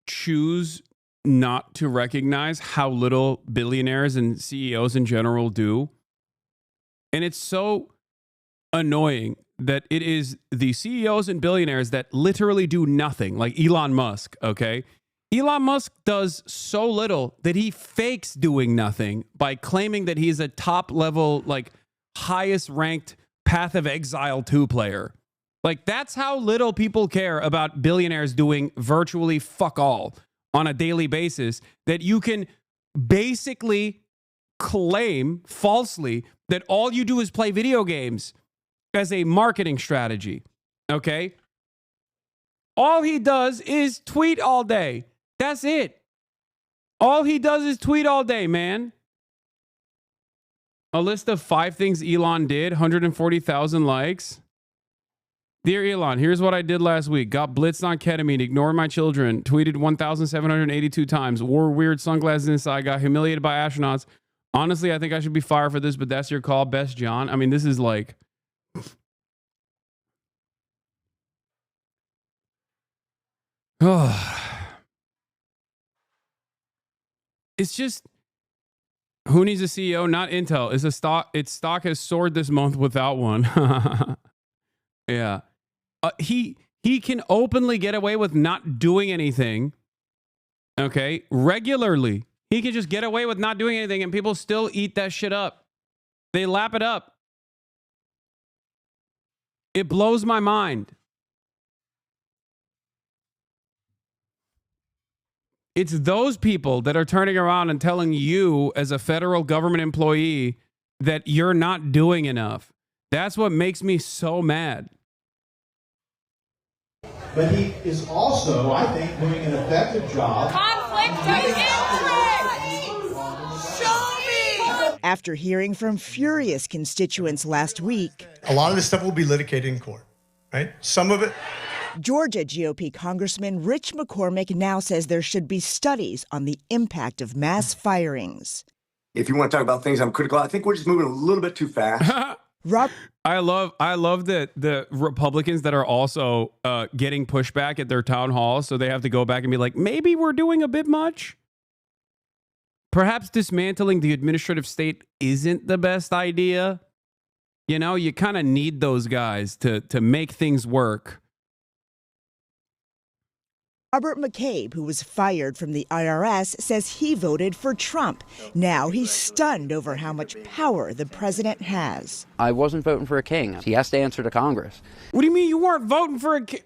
choose not to recognize how little billionaires and CEOs in general do. And it's so annoying that it is the CEOs and billionaires that literally do nothing, like Elon Musk, okay? Elon Musk does so little that he fakes doing nothing by claiming that he's a top level, like highest ranked Path of Exile 2 player. Like, that's how little people care about billionaires doing virtually fuck all on a daily basis, that you can basically claim falsely that all you do is play video games as a marketing strategy. Okay? All he does is tweet all day. That's it. All he does is tweet all day, man. A list of 5 things Elon did, 140,000 likes. Dear Elon, here's what I did last week. Got blitzed on ketamine, ignored my children, tweeted 1,782 times, wore weird sunglasses inside, got humiliated by astronauts. Honestly, I think I should be fired for this, but that's your call. Best, John. I mean, this is like... It's just... Who needs a CEO? Not Intel. Its stock has soared this month without one. Yeah. He can openly get away with not doing anything. Okay? Regularly. He can just get away with not doing anything and people still eat that shit up. They lap it up. It blows my mind. It's those people that are turning around and telling you as a federal government employee that you're not doing enough. That's what makes me so mad. But he is also, I think, doing an effective job. Conflict of interest! Show me! After hearing from furious constituents last week, a lot of this stuff will be litigated in court, right? Some of it. Georgia GOP Congressman Rich McCormick now says there should be studies on the impact of mass firings. If you want to talk about things I'm critical, I think we're just moving a little bit too fast. I love that the Republicans that are also getting pushback at their town halls, so they have to go back and be like, maybe we're doing a bit much. Perhaps dismantling the administrative state isn't the best idea. You know, you kind of need those guys to make things work. Robert McCabe, who was fired from the IRS, says he voted for Trump. Now he's stunned over how much power the president has. I wasn't voting for a king. He has to answer to Congress. What do you mean you weren't voting for a king?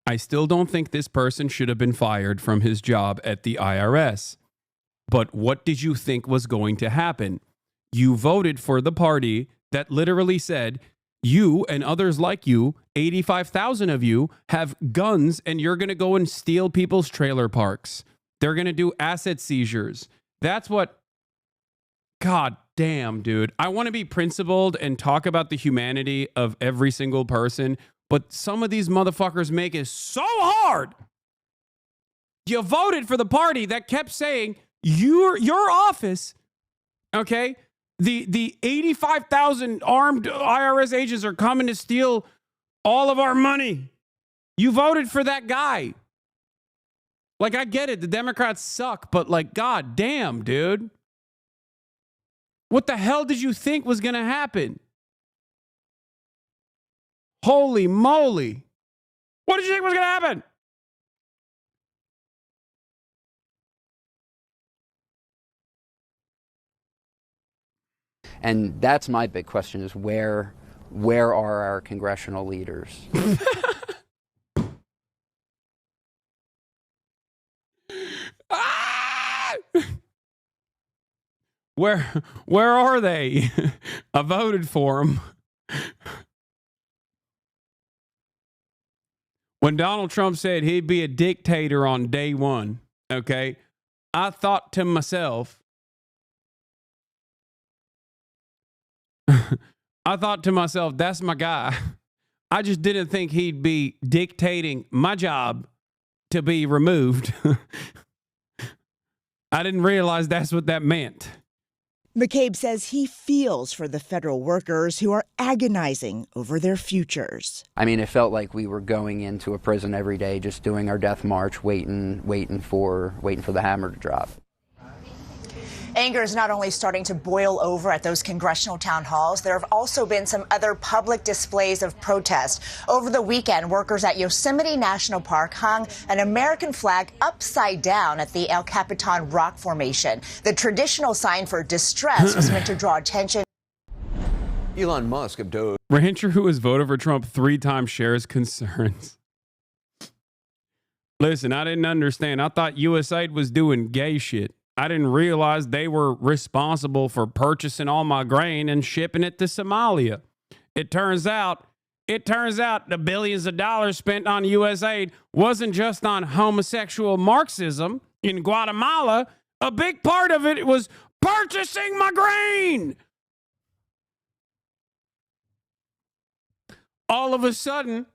I still don't think this person should have been fired from his job at the IRS. But what did you think was going to happen? You voted for the party that literally said, you and others like you, 85,000 of you, have guns and you're going to go and steal people's trailer parks. They're going to do asset seizures. That's what... God damn, dude. I want to be principled and talk about the humanity of every single person, but some of these motherfuckers make it so hard. You voted for the party that kept saying, your office, okay? The 85,000 armed IRS agents are coming to steal all of our money. You voted for that guy. Like, I get it. The Democrats suck, but like, God damn, dude. What the hell did you think was going to happen? Holy moly. What did you think was going to happen? And that's my big question is where are our congressional leaders? Where are they? I voted for them. When Donald Trump said he'd be a dictator on day one, okay, I thought to myself, I thought to myself, that's my guy. I just didn't think he'd be dictating my job to be removed. I didn't realize that's what that meant. McCabe says he feels for the federal workers who are agonizing over their futures. I mean, it felt like we were going into a prison every day, just doing our death march, waiting for the hammer to drop. Anger is not only starting to boil over at those congressional town halls, there have also been some other public displays of protest. Over the weekend, workers at Yosemite National Park hung an American flag upside down at the El Capitan rock formation. The traditional sign for distress was meant to draw attention. Elon Musk of DOGE. Rancher who has voted for Trump 3 times shares concerns. Listen, I didn't understand. I thought USAID was doing gay shit. I didn't realize they were responsible for purchasing all my grain and shipping it to Somalia. It turns out the billions of dollars spent on USAID wasn't just on homosexual Marxism in Guatemala. A big part of it was purchasing my grain. All of a sudden,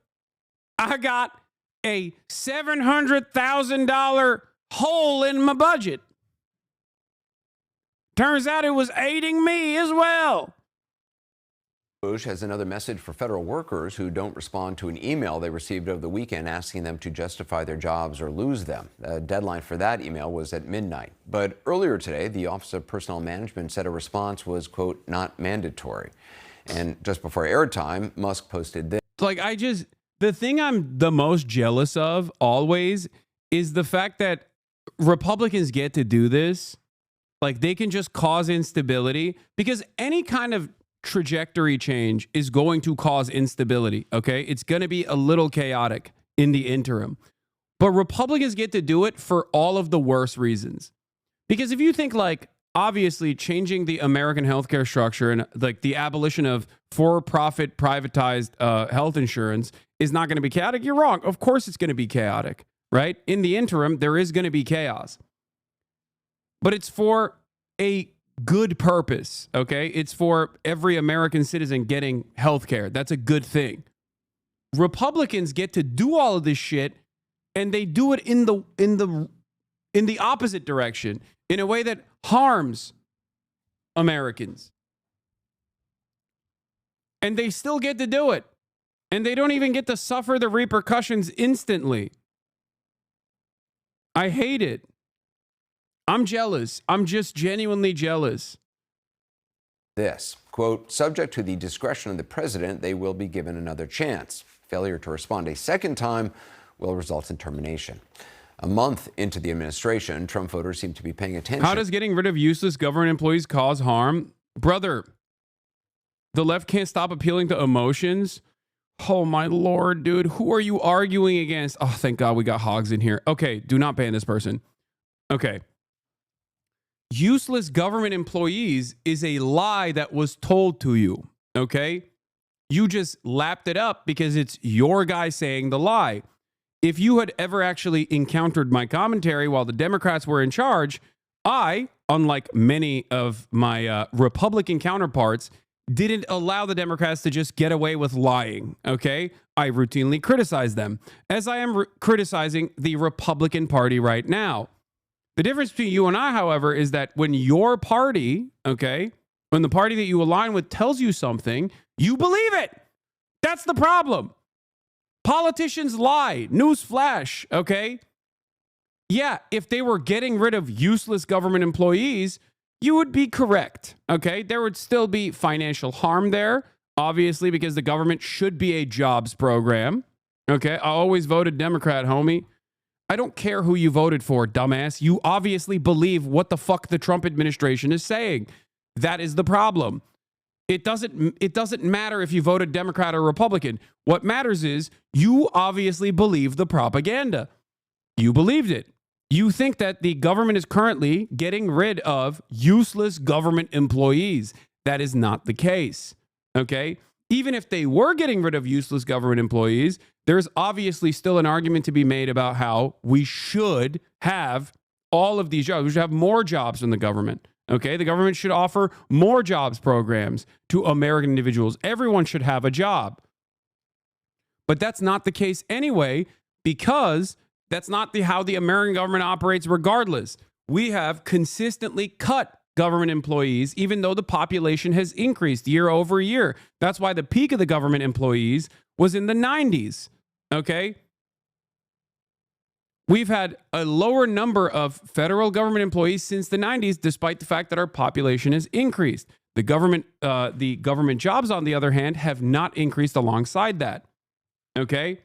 I got a $700,000 hole in my budget. Turns out it was aiding me as well. DOGE has another message for federal workers who don't respond to an email they received over the weekend asking them to justify their jobs or lose them. The deadline for that email was at midnight. But earlier today, the Office of Personnel Management said a response was, quote, not mandatory. And just before airtime, Musk posted this. Like, the thing I'm the most jealous of always is the fact that Republicans get to do this. Like, they can just cause instability because any kind of trajectory change is going to cause instability, okay? It's going to be a little chaotic in the interim. But Republicans get to do it for all of the worst reasons. Because if you think, like, obviously changing the American healthcare structure and, like, the abolition of for-profit privatized health insurance is not going to be chaotic, you're wrong. Of course it's going to be chaotic, right? In the interim, there is going to be chaos. But it's for a good purpose, okay? It's for every American citizen getting health care. That's a good thing. Republicans get to do all of this shit, and they do it in the opposite direction, in a way that harms Americans. And they still get to do it. And they don't even get to suffer the repercussions instantly. I hate it. I'm jealous. I'm just genuinely jealous. This, quote, subject to the discretion of the president, they will be given another chance. Failure to respond a second time will result in termination. A month into the administration, Trump voters seem to be paying attention. How does getting rid of useless government employees cause harm? Brother, the left can't stop appealing to emotions. Oh, my Lord, dude. Who are you arguing against? Oh, thank God we got hogs in here. Okay, do not ban this person. Okay. Useless government employees is a lie that was told to you, okay? You just lapped it up because it's your guy saying the lie. If you had ever actually encountered my commentary while the Democrats were in charge, I, unlike many of my Republican counterparts, didn't allow the Democrats to just get away with lying, okay? I routinely criticized them, as I am criticizing the Republican Party right now. The difference between you and I, however, is that when your party, okay, when the party that you align with tells you something, you believe it. That's the problem. Politicians lie. Newsflash, okay? Yeah, if they were getting rid of useless government employees, you would be correct, okay? There would still be financial harm there, obviously, because the government should be a jobs program, okay? I always voted Democrat, homie. I don't care who you voted for, dumbass. You obviously believe what the fuck the Trump administration is saying. That is the problem. It doesn't matter if you voted Democrat or Republican. What matters is you obviously believe the propaganda. You believed it. You think that the government is currently getting rid of useless government employees. That is not the case. Okay? Even if they were getting rid of useless government employees, there's obviously still an argument to be made about how we should have all of these jobs. We should have more jobs in the government. Okay, the government should offer more jobs programs to American individuals. Everyone should have a job. But that's not the case anyway, because that's not how the American government operates regardless. We have consistently cut government employees, even though the population has increased year over year. That's why the peak of the government employees was in the 90s. Okay? We've had a lower number of federal government employees since the 90s, despite the fact that our population has increased. The government jobs, on the other hand, have not increased alongside that. Okay?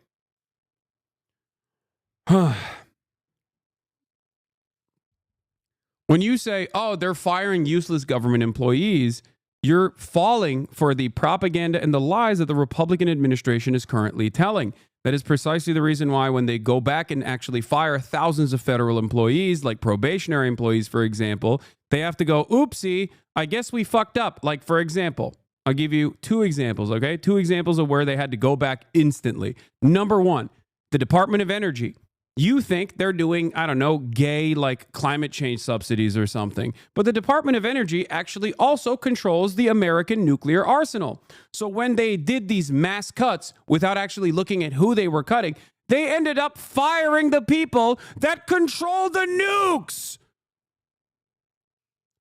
When you say, oh, they're firing useless government employees, you're falling for the propaganda and the lies that the Republican administration is currently telling. That is precisely the reason why when they go back and actually fire thousands of federal employees, like probationary employees, for example, they have to go, oopsie, I guess we fucked up. Like, for example, I'll give you 2 examples, okay? 2 examples of where they had to go back instantly. Number 1, the Department of Energy. You think they're doing, I don't know, gay, like climate change subsidies or something. But the Department of Energy actually also controls the American nuclear arsenal. So when they did these mass cuts without actually looking at who they were cutting, they ended up firing the people that control the nukes.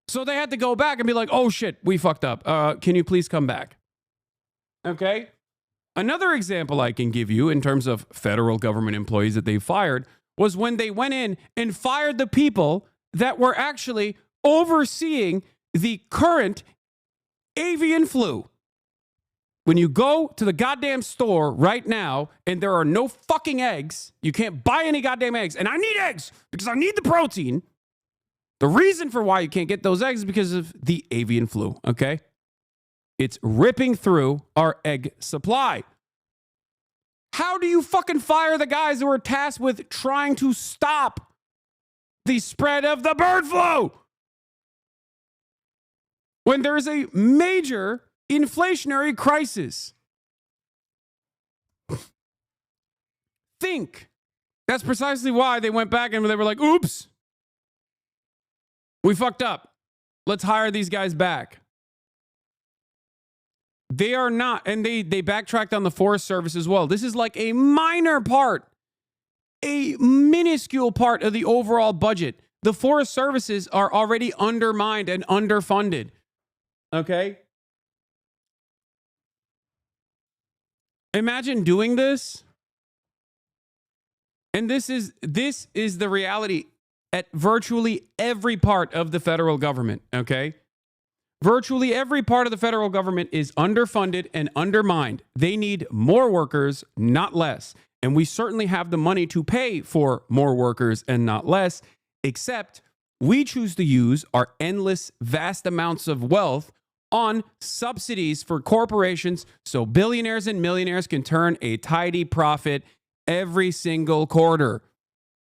So they had to go back and be like, oh shit, we fucked up. Can you please come back? Okay. Another example I can give you in terms of federal government employees that they fired was when they went in and fired the people that were actually overseeing the current avian flu. When you go to the goddamn store right now and there are no fucking eggs, you can't buy any goddamn eggs, and I need eggs because I need the protein. The reason for why you can't get those eggs is because of the avian flu, okay? It's ripping through our egg supply. How do you fucking fire the guys who were tasked with trying to stop the spread of the bird flu when there is a major inflationary crisis? Think. That's precisely why they went back and they were like, oops, we fucked up. Let's hire these guys back. They are not, and they backtracked on the Forest Service as well. This is like a minor part, a minuscule part of the overall budget. The Forest Services are already undermined and underfunded. Okay? Imagine doing this. And this is the reality at virtually every part of the federal government, okay? Virtually every part of the federal government is underfunded and undermined. They need more workers, not less. And we certainly have the money to pay for more workers and not less, except we choose to use our endless, vast amounts of wealth on subsidies for corporations so billionaires and millionaires can turn a tidy profit every single quarter.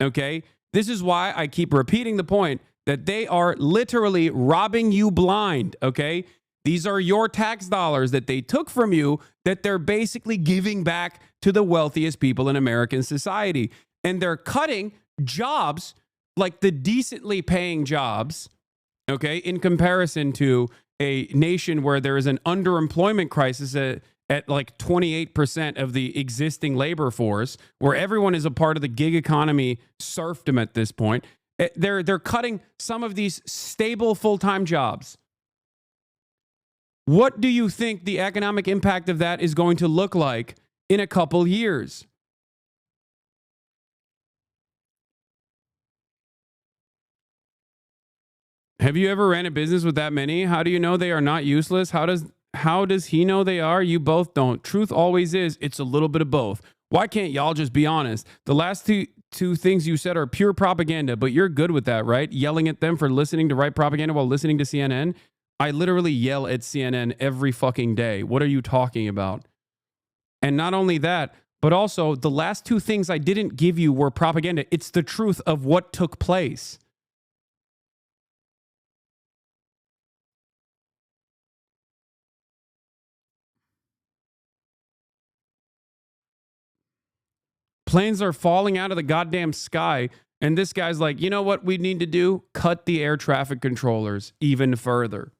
Okay? This is why I keep repeating the point that they are literally robbing you blind, okay? These are your tax dollars that they took from you that they're basically giving back to the wealthiest people in American society. And they're cutting jobs, like the decently paying jobs, okay, in comparison to a nation where there is an underemployment crisis at like 28% of the existing labor force, where everyone is a part of the gig economy serfdom at this point. They're cutting some of these stable full-time jobs. What do you think the economic impact of that is going to look like in a couple years? Have you ever ran a business with that many? How do you know they are not useless? How does he know they are? You both don't. Truth always is, it's a little bit of both. Why can't y'all just be honest? The last two things you said are pure propaganda, but you're good with that, right? Yelling at them for listening to right propaganda while listening to CNN. I literally yell at CNN every fucking day. What are you talking about? And not only that, but also the last 2 things I didn't give you were propaganda. It's the truth of what took place. Planes are falling out of the goddamn sky And this guy's like, you know what we need to do? Cut the air traffic controllers even further.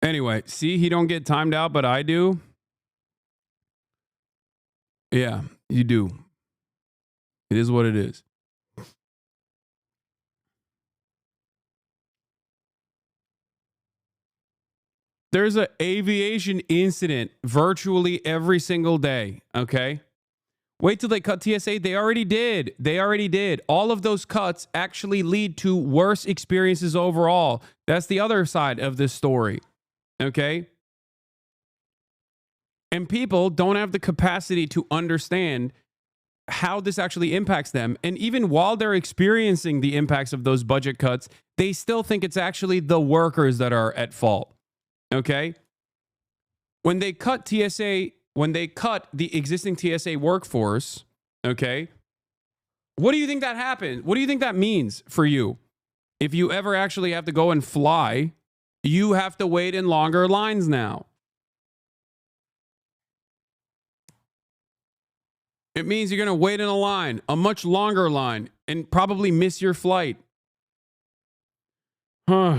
Anyway, see, he don't get timed out, but I do. Yeah, you do. It is what it is. There's an aviation incident virtually every single day, okay? Wait till they cut TSA. They already did. They already did. All of those cuts actually lead to worse experiences overall. That's the other side of this story, okay? And people don't have the capacity to understand how this actually impacts them. And even while they're experiencing the impacts of those budget cuts, they still think it's actually the workers that are at fault. Okay? When they cut TSA, when they cut the existing TSA workforce, okay, what do you think that happened? What do you think that means for you? If you ever actually have to go and fly, you have to wait in longer lines now. It means you're going to wait in a line, a much longer line, and probably miss your flight. Huh.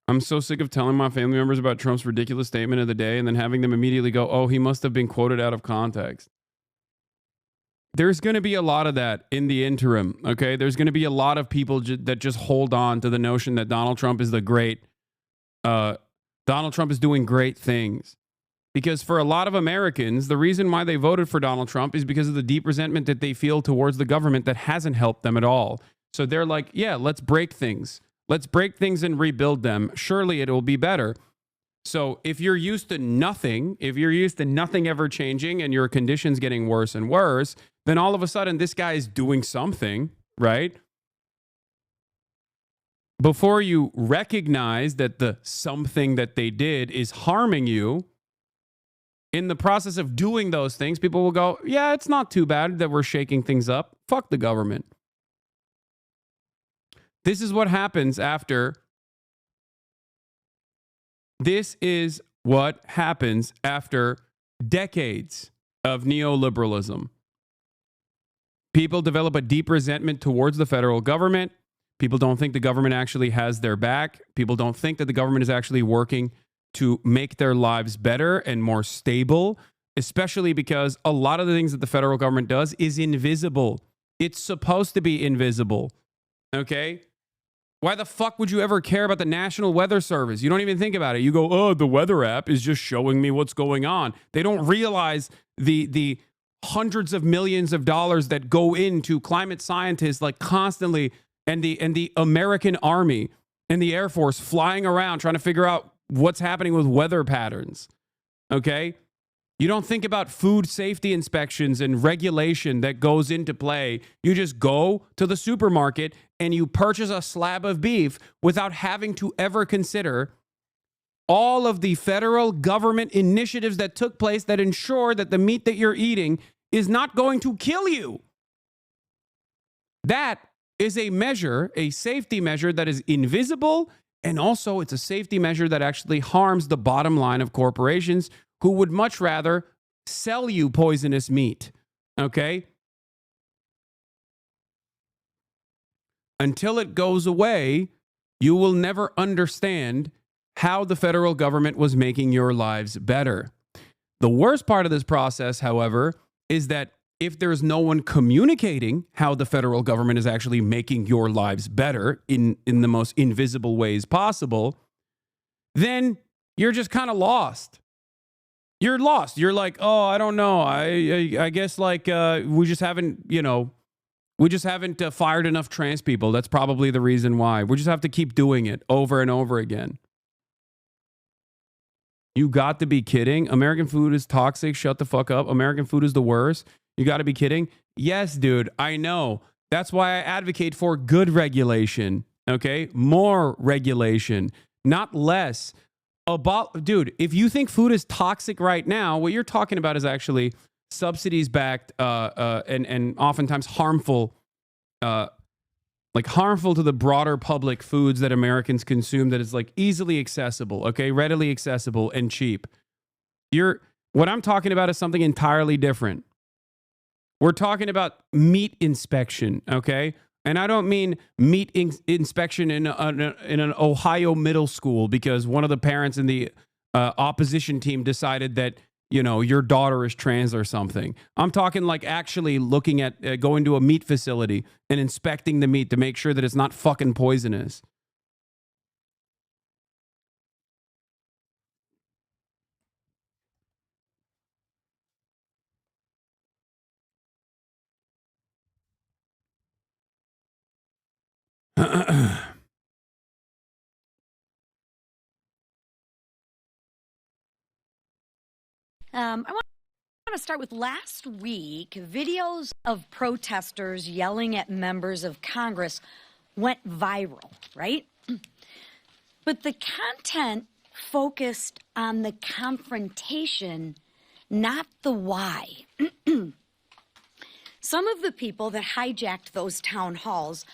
I'm so sick of telling my family members about Trump's ridiculous statement of the day and then having them immediately go, oh, he must have been quoted out of context. There's going to be a lot of that in the interim, okay? There's going to be a lot of people that just hold on to the notion that Donald Trump is Donald Trump is doing great things. Because for a lot of Americans, the reason why they voted for Donald Trump is because of the deep resentment that they feel towards the government that hasn't helped them at all. So they're like, yeah, let's break things. Let's break things and rebuild them. Surely it will be better. So if you're used to nothing, ever changing and your conditions getting worse and worse, then all of a sudden this guy is doing something, right? Before you recognize that the something that they did is harming you, in the process of doing those things, people will go, yeah, it's not too bad that we're shaking things up. Fuck the government. This is what happens after. This is what happens after decades of neoliberalism. People develop a deep resentment towards the federal government. People don't think the government actually has their back. People don't think that the government is actually working to make their lives better and more stable, especially because a lot of the things that the federal government does is invisible. It's supposed to be invisible. Okay? Why the fuck would you ever care about the National Weather Service? You don't even think about it. You go, oh, the weather app is just showing me what's going on. They don't realize the hundreds of millions of dollars that go into climate scientists like constantly, and the American Army and the Air Force flying around trying to figure out what's happening with weather patterns. Okay? You don't think about food safety inspections and regulation that goes into play. You just go to the supermarket and you purchase a slab of beef without having to ever consider all of the federal government initiatives that took place that ensure that the meat that you're eating is not going to kill you. That is a measure, a safety measure that is invisible, and also it's a safety measure that actually harms the bottom line of corporations who would much rather sell you poisonous meat, okay? Until it goes away, you will never understand how the federal government was making your lives better. The worst part of this process, however, is that if there's no one communicating how the federal government is actually making your lives better in the most invisible ways possible, then you're just kind of lost. You're lost. You're like, oh, I don't know. I guess like we just haven't fired enough trans people. That's probably the reason why. We just have to keep doing it over and over again. You got to be kidding. American food is toxic. Shut the fuck up. American food is the worst. You got to be kidding. Yes, dude, I know. That's why I advocate for good regulation. Okay? More regulation, not less. Dude, if you think food is toxic right now, what you're talking about is actually subsidies-backed and oftentimes harmful, like harmful to the broader public foods that Americans consume that is like easily accessible, okay, readily accessible and cheap. What I'm talking about is something entirely different. We're talking about meat inspection, okay? And I don't mean meat inspection in an Ohio middle school because one of the parents in the opposition team decided that, you know, your daughter is trans or something. I'm talking like actually looking at going to a meat facility and inspecting the meat to make sure that it's not fucking poisonous. I want to start with last week. Videos of protesters yelling at members of Congress went viral, right? But the content focused on the confrontation, not the why. Some of the people that hijacked those town halls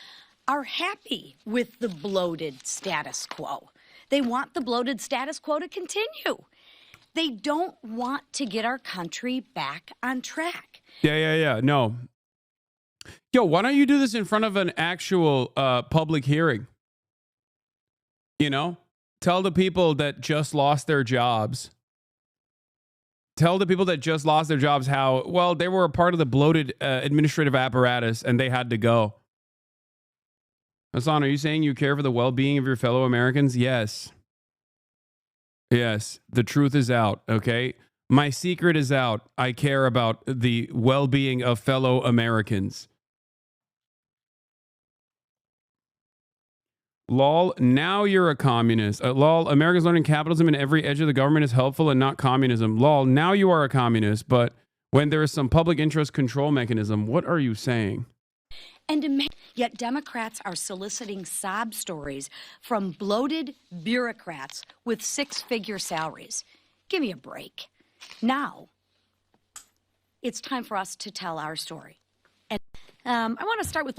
are happy with the bloated status quo. They want the bloated status quo to continue. They don't want to get our country back on track. Yeah. No. Yo, why don't you do this in front of an actual public hearing? You know, tell the people that just lost their jobs. Tell the people that just lost their jobs how, well, they were a part of the bloated administrative apparatus and they had to go. Hasan, are you saying you care for the well-being of your fellow Americans? Yes. Yes, the truth is out, okay? My secret is out. I care about the well-being of fellow Americans. Lol, now you're a communist. Lol, Americans learning capitalism in every edge of the government is helpful and not communism. Lol, now you are a communist, but when there is some public interest control mechanism, what are you saying? And yet Democrats are soliciting sob stories from bloated bureaucrats with six-figure salaries. Give me a break. Now, it's time for us to tell our story. And I want to start with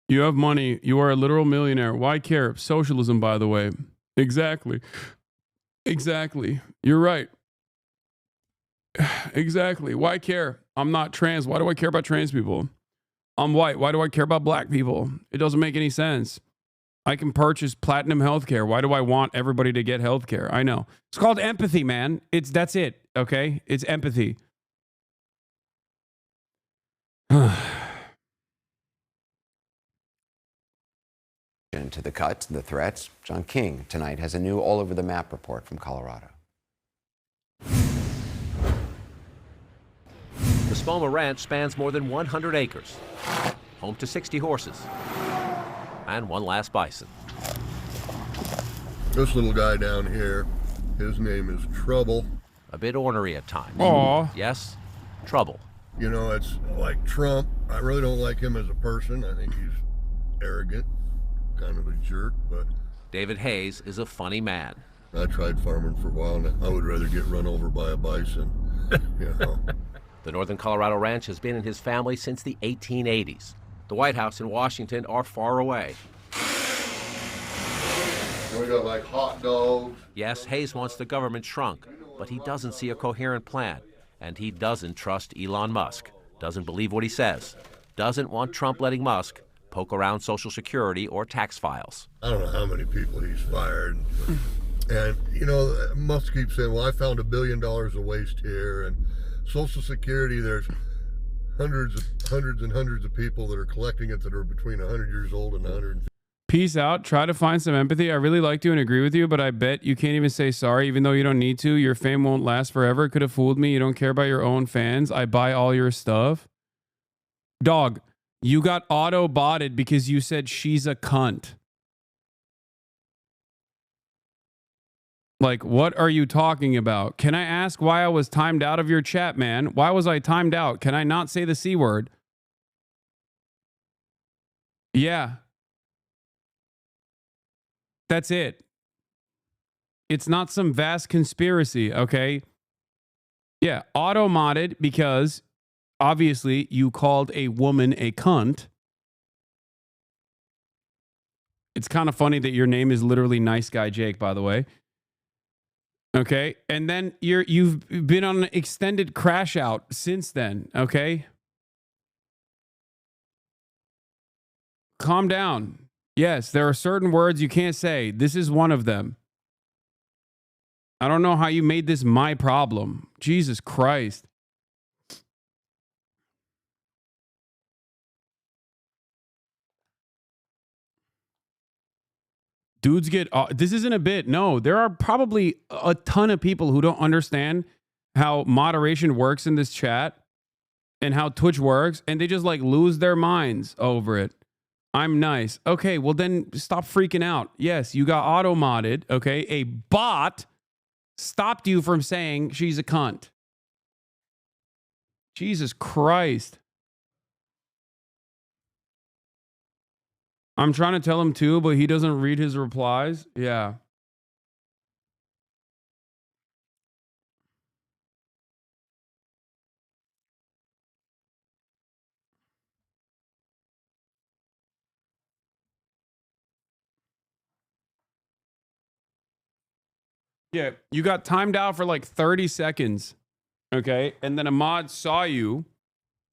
You have money. You are a literal millionaire. Why care? Socialism, by the way. Exactly. You're right. Exactly. Why care? I'm not trans. Why do I care about trans people? I'm white. Why do I care about black people? It doesn't make any sense. I can purchase platinum healthcare. Why do I want everybody to get healthcare? I know. It's called empathy, man. That's it. Okay? It's empathy. To the cuts, the threats, John King tonight has a new all over the map report from Colorado. The Spoma Ranch spans more than 100 acres, home to 60 horses, and one last bison. This little guy down here, his name is Trouble. A bit ornery at times. Aww. Yes, Trouble. You know, it's like Trump. I really don't like him as a person. I think he's arrogant, kind of a jerk, but... David Hayes is a funny man. I tried farming for a while, and I would rather get run over by a bison, you know. The Northern Colorado Ranch has been in his family since the 1880s. The White House and Washington are far away. We got like hot dogs. Yes, Hayes wants the government shrunk, but he doesn't see a coherent plan. And he doesn't trust Elon Musk, doesn't believe what he says, doesn't want Trump letting Musk poke around Social Security or tax files. I don't know how many people he's fired. And, you know, Musk keeps saying, well, I found $1 billion of waste here. And Social Security, there's hundreds of people that are collecting it that are between 100 years old and 150. Peace out. Try to find some empathy. I really like you and agree with you, but I bet you can't even say sorry, even though you don't need to. Your fame won't last forever. Could have fooled me. You don't care about your own fans. I buy all your stuff. Dog, you got auto-botted because you said she's a cunt. Like, what are you talking about? Can I ask why I was timed out of your chat, man? Why was I timed out? Can I not say the C word? Yeah. That's it. It's not some vast conspiracy, okay? Yeah, auto-modded because obviously you called a woman a cunt. It's kind of funny that your name is literally Nice Guy Jake, by the way. Okay, and then you've been on an extended crash out since then, okay? Calm down. Yes, there are certain words you can't say. This is one of them. I don't know how you made this my problem. Jesus Christ. Dudes get... this isn't a bit. No, there are probably a ton of people who don't understand how moderation works in this chat and how Twitch works, and they just like lose their minds over it. I'm nice. Okay, well then stop freaking out. Yes, you got auto-modded, okay? A bot stopped you from saying she's a cunt. Jesus Christ. I'm trying to tell him too, but he doesn't read his replies. Yeah. Yeah, you got timed out for like 30 seconds, okay? And then a mod saw you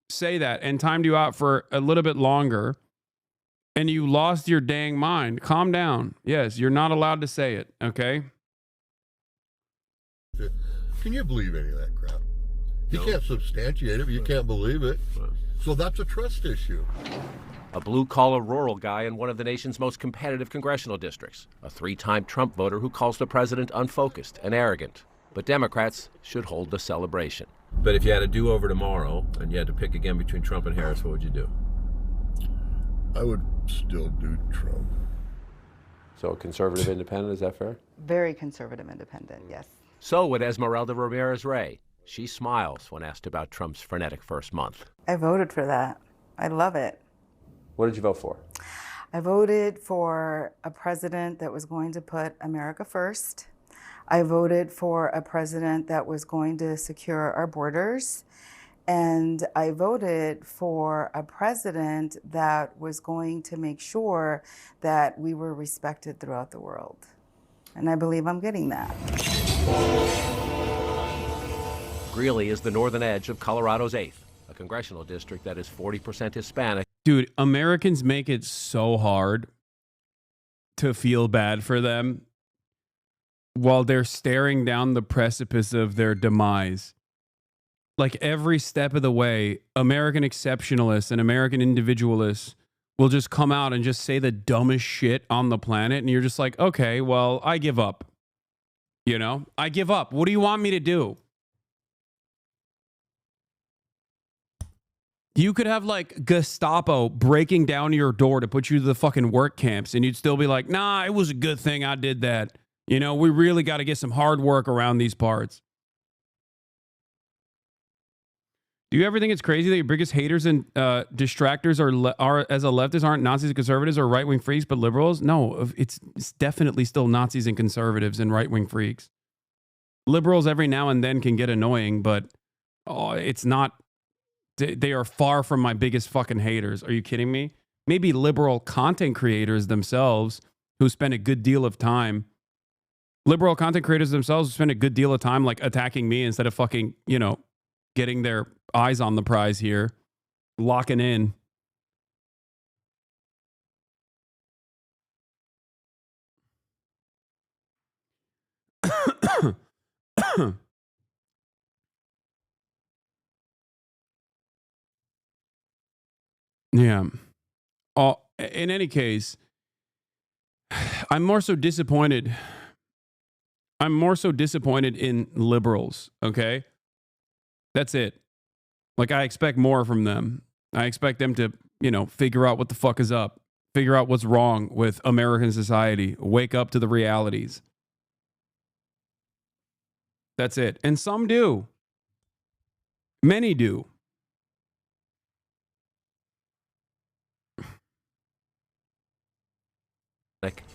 say that and timed you out for a little bit longer, and you lost your dang mind. Calm down. Yes, you're not allowed to say it, okay? Can you believe any of that crap? You can't substantiate it, but you can't believe it. So that's a trust issue. A blue-collar rural guy in one of the nation's most competitive congressional districts. A 3-time Trump voter who calls the president unfocused and arrogant. But Democrats should hold the celebration. But if you had a do-over tomorrow and you had to pick again between Trump and Harris, what would you do? I would still do Trump. So conservative independent, is that fair? Very conservative independent, yes. So would Esmeralda Ramirez-Ray. She smiles when asked about Trump's frenetic first month. I voted for that. I love it. What did you vote for? I voted for a president that was going to put America first. I voted for a president that was going to secure our borders. And I voted for a president that was going to make sure that we were respected throughout the world. And I believe I'm getting that. Greeley is the northern edge of Colorado's 8th, a congressional district that is 40% Hispanic. Dude, Americans make it so hard to feel bad for them while they're staring down the precipice of their demise. Like every step of the way, American exceptionalists and American individualists will just come out and just say the dumbest shit on the planet. And you're just like, okay, well, I give up. You know, I give up. What do you want me to do? You could have like Gestapo breaking down your door to put you to the fucking work camps, and you'd still be like, nah, it was a good thing I did that. You know, we really got to get some hard work around these parts. Do you ever think it's crazy that your biggest haters and distractors are as a leftist aren't Nazis and conservatives or right-wing freaks, but liberals? No, it's definitely still Nazis and conservatives and right-wing freaks. Liberals every now and then can get annoying, but it's not. They are far from my biggest fucking haters. Are you kidding me? Maybe liberal content creators themselves who spend a good deal of time. Liberal content creators themselves spend a good deal of time like attacking me instead of fucking, you know, getting their eyes on the prize here, locking in. Yeah. In any case, I'm more so disappointed. I'm more so disappointed in liberals, okay? That's it. Like, I expect more from them. I expect them to, you know, figure out what the fuck is up. Figure out what's wrong with American society. Wake up to the realities. That's it. And some do. Many do.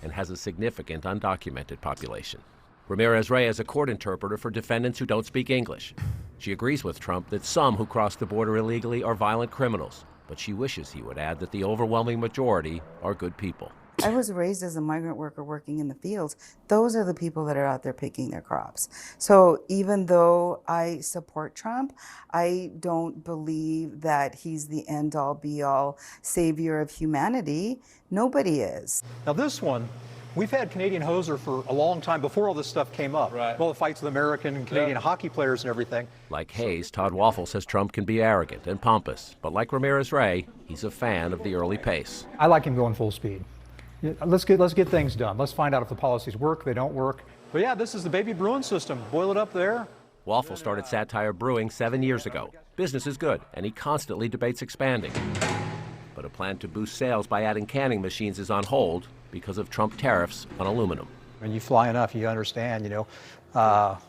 And has a significant undocumented population. Ramirez-Ray is a court interpreter for defendants who don't speak English. She agrees with Trump that some who cross the border illegally are violent criminals, but she wishes he would add that the overwhelming majority are good people. I was raised as a migrant worker working in the fields. Those are the people that are out there picking their crops. So even though I support Trump, I don't believe that he's the end-all, be-all savior of humanity. Nobody is. Now this one, we've had Canadian Hoser for a long time before all this stuff came up. Right. All the fights with American and Canadian hockey players and everything. Like Hayes, Todd Waffle says Trump can be arrogant and pompous, but like Ramirez-Ray, he's a fan of the early pace. I like him going full speed. Let's get things done. Let's find out if the policies work, they don't work. But yeah, this is the baby Bruin system. Boil it up there. Waffle started Satire Brewing 7 years ago. Business is good, and he constantly debates expanding. But a plan to boost sales by adding canning machines is on hold because of Trump tariffs on aluminum. When you fly enough, you understand, buckle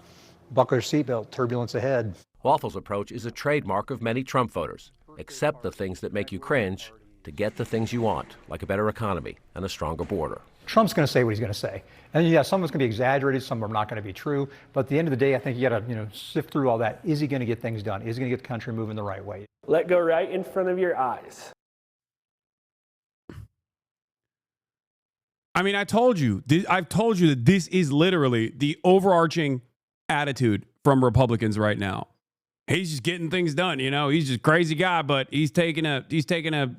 your seatbelt, turbulence ahead. Waffle's approach is a trademark of many Trump voters. Accept the things that make you cringe to get the things you want, like a better economy and a stronger border. Trump's going to say what he's going to say. And yeah, some of it's going to be exaggerated, some are not going to be true. But at the end of the day, I think you got to, sift through all that. Is he going to get things done? Is he going to get the country moving the right way? Let go right in front of your eyes. I mean, I've told you that this is literally the overarching attitude from Republicans right now. He's just getting things done, He's just a crazy guy, but he's taking a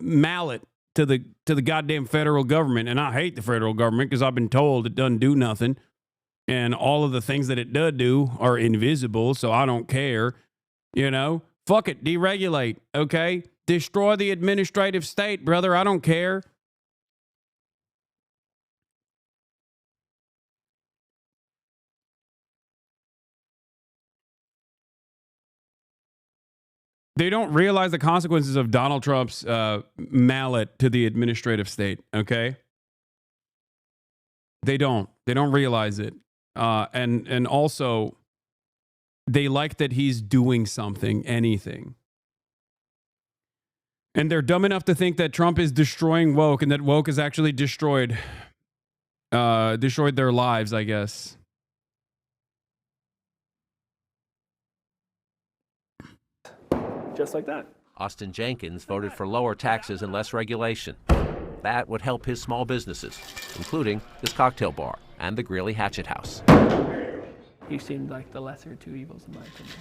mallet to the goddamn federal government, and I hate the federal government because I've been told it doesn't do nothing, and all of the things that it does do are invisible, so I don't care. Fuck it, deregulate, okay? Destroy the administrative state, brother. I don't care. They don't realize the consequences of Donald Trump's mallet to the administrative state, okay? They don't realize it. And also, they like that he's doing something, anything. And they're dumb enough to think that Trump is destroying woke and that woke has actually destroyed their lives, I guess. Just like that. Austin Jenkins voted for lower taxes and less regulation. That would help his small businesses, including his cocktail bar and the Greeley Hatchet House. He seemed like the lesser of two evils, in my opinion.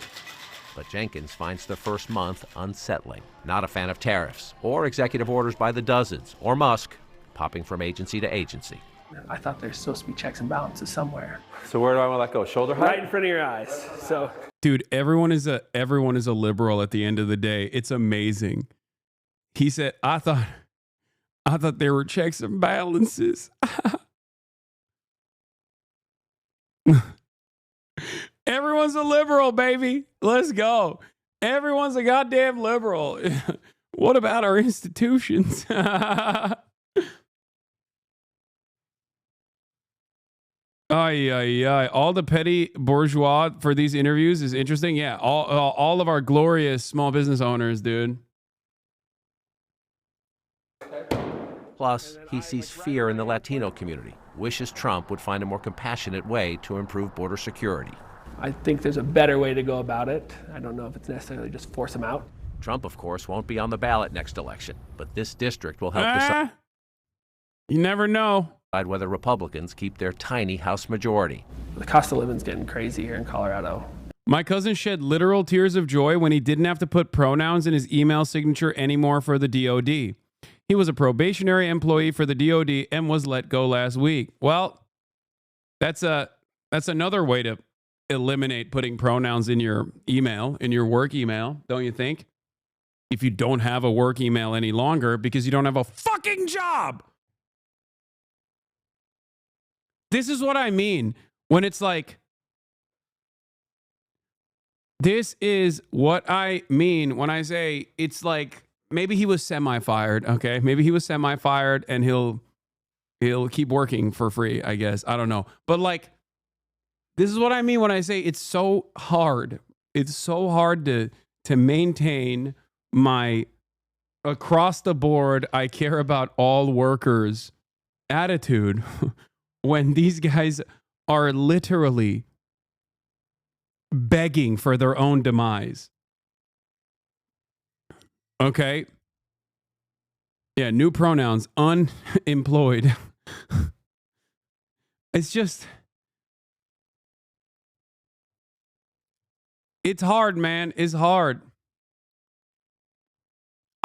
But Jenkins finds the first month unsettling. Not a fan of tariffs or executive orders by the dozens or Musk popping from agency to agency. I thought there's supposed to be checks and balances somewhere. So where do I want to let go? Shoulder height? Right in front of your eyes. So, dude, everyone is a liberal at the end of the day. It's amazing. He said, I thought there were checks and balances. Everyone's a liberal, baby. Let's go. Everyone's a goddamn liberal. What about our institutions? All the petty bourgeois for these interviews is interesting. Yeah, all of our glorious small business owners, dude. Plus, he sees fear in the Latino community, wishes Trump would find a more compassionate way to improve border security. I think there's a better way to go about it. I don't know if it's necessarily just force them out. Trump, of course, won't be on the ballot next election, but this district will help decide. You never know. Whether Republicans keep their tiny House majority. The cost of living's getting crazy here in Colorado. My cousin shed literal tears of joy when he didn't have to put pronouns in his email signature anymore for the DOD. He was a probationary employee for the DOD and was let go last week. Well, that's another way to eliminate putting pronouns in your email, in your work email, don't you think? If you don't have a work email any longer because you don't have a fucking job. This is what I mean when it's like, this is what I mean when I say it's like, maybe he was semi-fired, okay? Maybe he was semi-fired and he'll keep working for free, I guess. I don't know. But like, this is what I mean when I say it's so hard. It's so hard to maintain my across the board, I care about all workers attitude when these guys are literally begging for their own demise. Okay. Yeah, new pronouns, unemployed. It's just, it's hard, man. It's hard.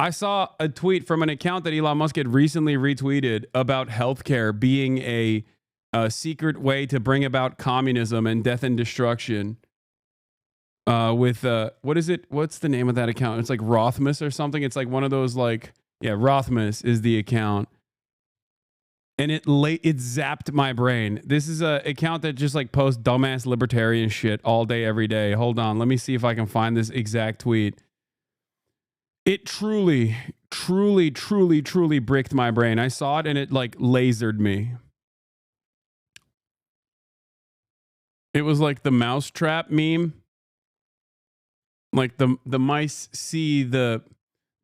I saw a tweet from an account that Elon Musk had recently retweeted about healthcare being a secret way to bring about communism and death and destruction. With what is it? What's the name of that account? It's like Rothmus or something. It's like one of those like, yeah, Rothmus is the account. And it zapped my brain. This is a account that just like posts dumbass libertarian shit all day, every day. Hold on. Let me see if I can find this exact tweet. It truly, truly, truly, truly bricked my brain. I saw it and it like lasered me. It was like the mousetrap meme. Like the mice see the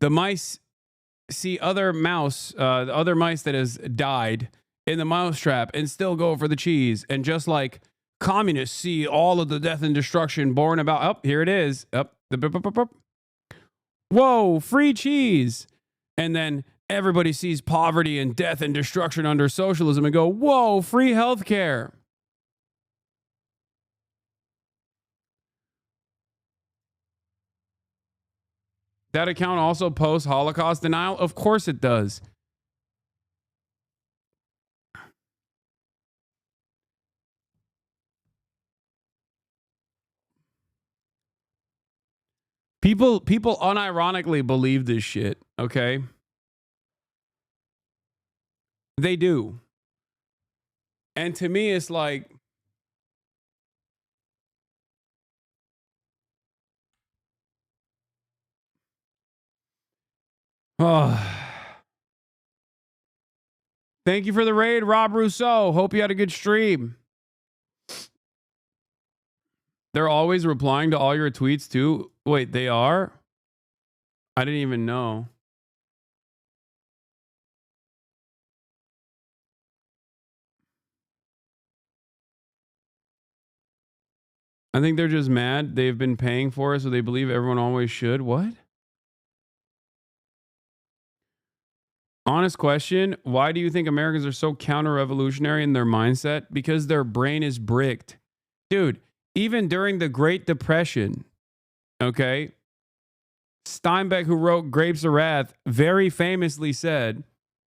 mice see other other mice that has died in the mousetrap and still go for the cheese. And just like communists see all of the death and destruction born about, oh, here it is. Up. Whoa, free cheese. And then everybody sees poverty and death and destruction under socialism and go, whoa, free healthcare. That account also posts Holocaust denial? Of course it does. People unironically believe this shit, okay? They do. And to me, it's like, oh. Thank you for the raid, Rob Rousseau. Hope you had a good stream. They're always replying to all your tweets too. Wait, they are? I didn't even know. I think they're just mad. They've been paying for it, so they believe everyone always should. What? Honest question. Why do you think Americans are so counter-revolutionary in their mindset? Because their brain is bricked. Dude, even during the Great Depression, okay, Steinbeck, who wrote Grapes of Wrath, very famously said,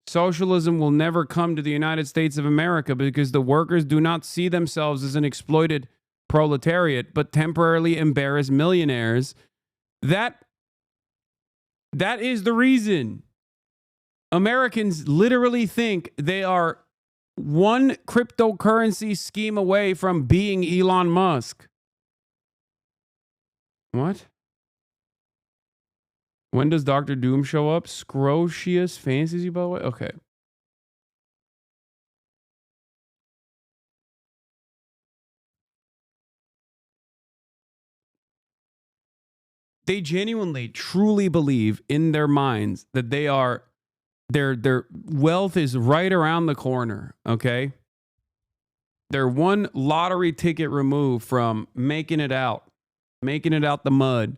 socialism will never come to the United States of America because the workers do not see themselves as an exploited proletariat, but temporarily embarrassed millionaires. That is the reason. Americans literally think they are one cryptocurrency scheme away from being Elon Musk. What? When does Dr. Doom show up? Scrocious fancies you, by the way? Okay. They genuinely, truly believe in their minds that they are, their wealth is right around the corner, okay? They're one lottery ticket removed from making it out the mud.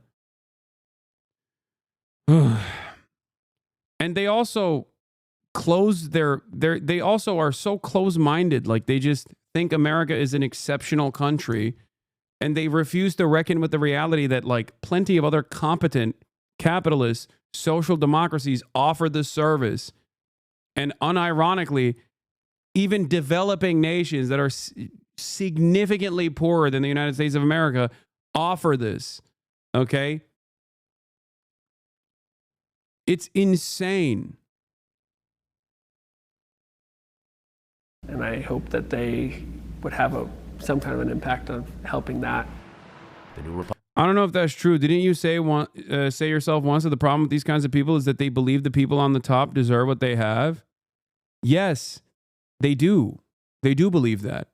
And they also close they also are so close-minded. Like they just think America is an exceptional country, and they refuse to reckon with the reality that like plenty of other competent capitalist social democracies offer this service. And unironically, even developing nations that are significantly poorer than the United States of America offer this. Okay? It's insane. And I hope that they would have some kind of an impact on helping that. I don't know if that's true. Didn't you say yourself once that the problem with these kinds of people is that they believe the people on the top deserve what they have? Yes, they do. They do believe that.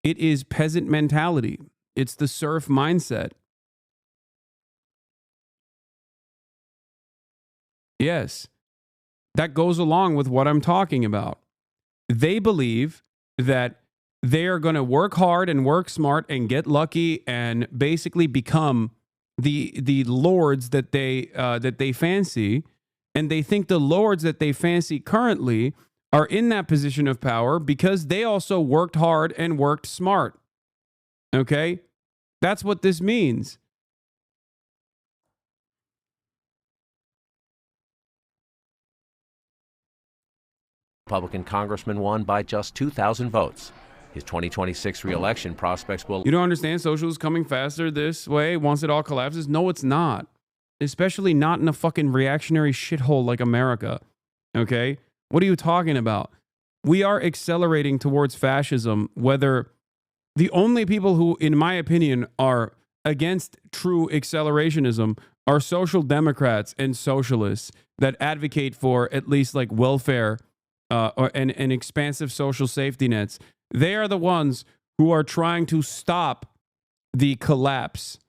It is peasant mentality. It's the serf mindset. Yes, that goes along with what I'm talking about. They believe that they are going to work hard and work smart and get lucky and basically become the lords that they fancy, and they think the lords that they fancy currently are in that position of power because they also worked hard and worked smart. Okay? That's what this means. Republican congressman won by just 2,000 votes. His 2026 reelection prospects will... You don't understand socialism coming faster this way once it all collapses? No, it's not. Especially not in a fucking reactionary shithole like America. Okay? What are you talking about? We are accelerating towards fascism, whether the only people who, in my opinion, are against true accelerationism are social democrats and socialists that advocate for at least like welfare and expansive social safety nets. They are the ones who are trying to stop the collapse.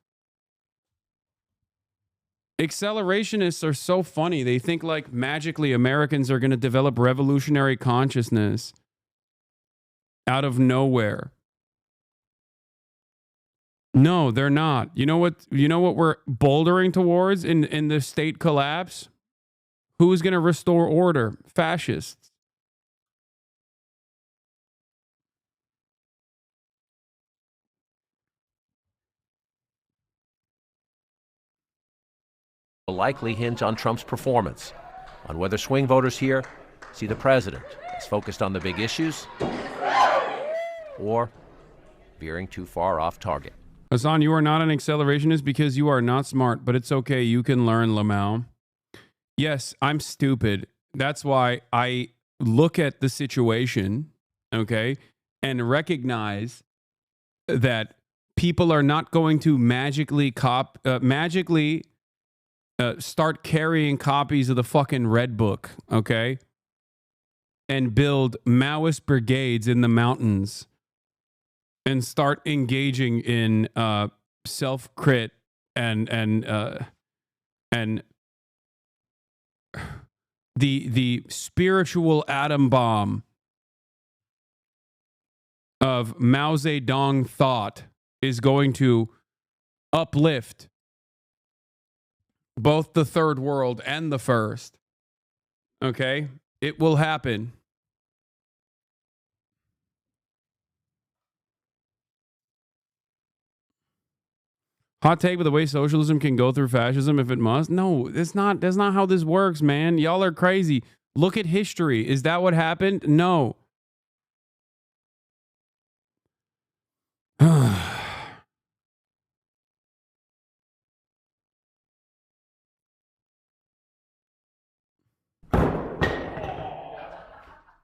Accelerationists are so funny. They think like magically Americans are going to develop revolutionary consciousness out of nowhere. No, they're not. You know what we're bouldering towards in the state collapse? Who's going to restore order? Fascists. will likely hinge on Trump's performance, on whether swing voters here see the president as focused on the big issues or veering too far off target. Hasan, you are not an accelerationist because you are not smart, but it's okay. You can learn, Lamau. Yes, I'm stupid. That's why I look at the situation, okay, and recognize that people are not going to magically start carrying copies of the fucking Red Book, okay, and build Maoist brigades in the mountains and start engaging in self-crit and the spiritual atom bomb of Mao Zedong thought is going to uplift both the third world and the first. Okay? It will happen. Hot take, but the way socialism can go through fascism if it must. No, that's not how this works, man. Y'all are crazy. Look at history. Is that what happened? No.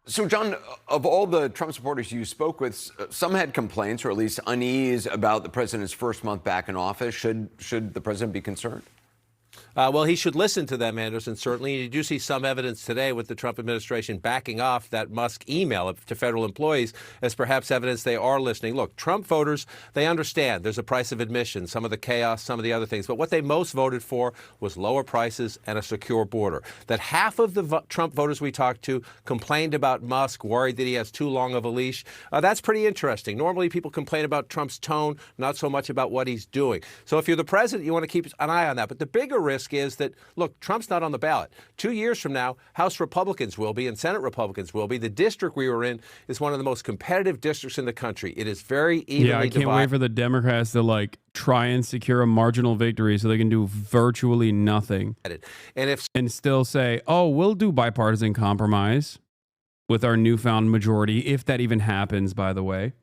So, John, of all the Trump supporters you spoke with, some had complaints or at least unease about the president's first month back in office. Should the president be concerned? Well, he should listen to them, Anderson, certainly. You do see some evidence today with the Trump administration backing off that Musk email to federal employees as perhaps evidence they are listening. Look, Trump voters, they understand there's a price of admission, some of the chaos, some of the other things. But what they most voted for was lower prices and a secure border. That half of the Trump voters we talked to complained about Musk, worried that he has too long of a leash. That's pretty interesting. Normally, people complain about Trump's tone, not so much about what he's doing. So if you're the president, you want to keep an eye on that. But the bigger risk is that, look, Trump's not on the ballot. 2 years from now, House Republicans will be and Senate Republicans will be. The district we were in is one of the most competitive districts in the country. It is very evenly divided. Yeah, I can't wait for the Democrats to try and secure a marginal victory so they can do virtually nothing. And still say, oh, we'll do bipartisan compromise with our newfound majority, if that even happens, by the way.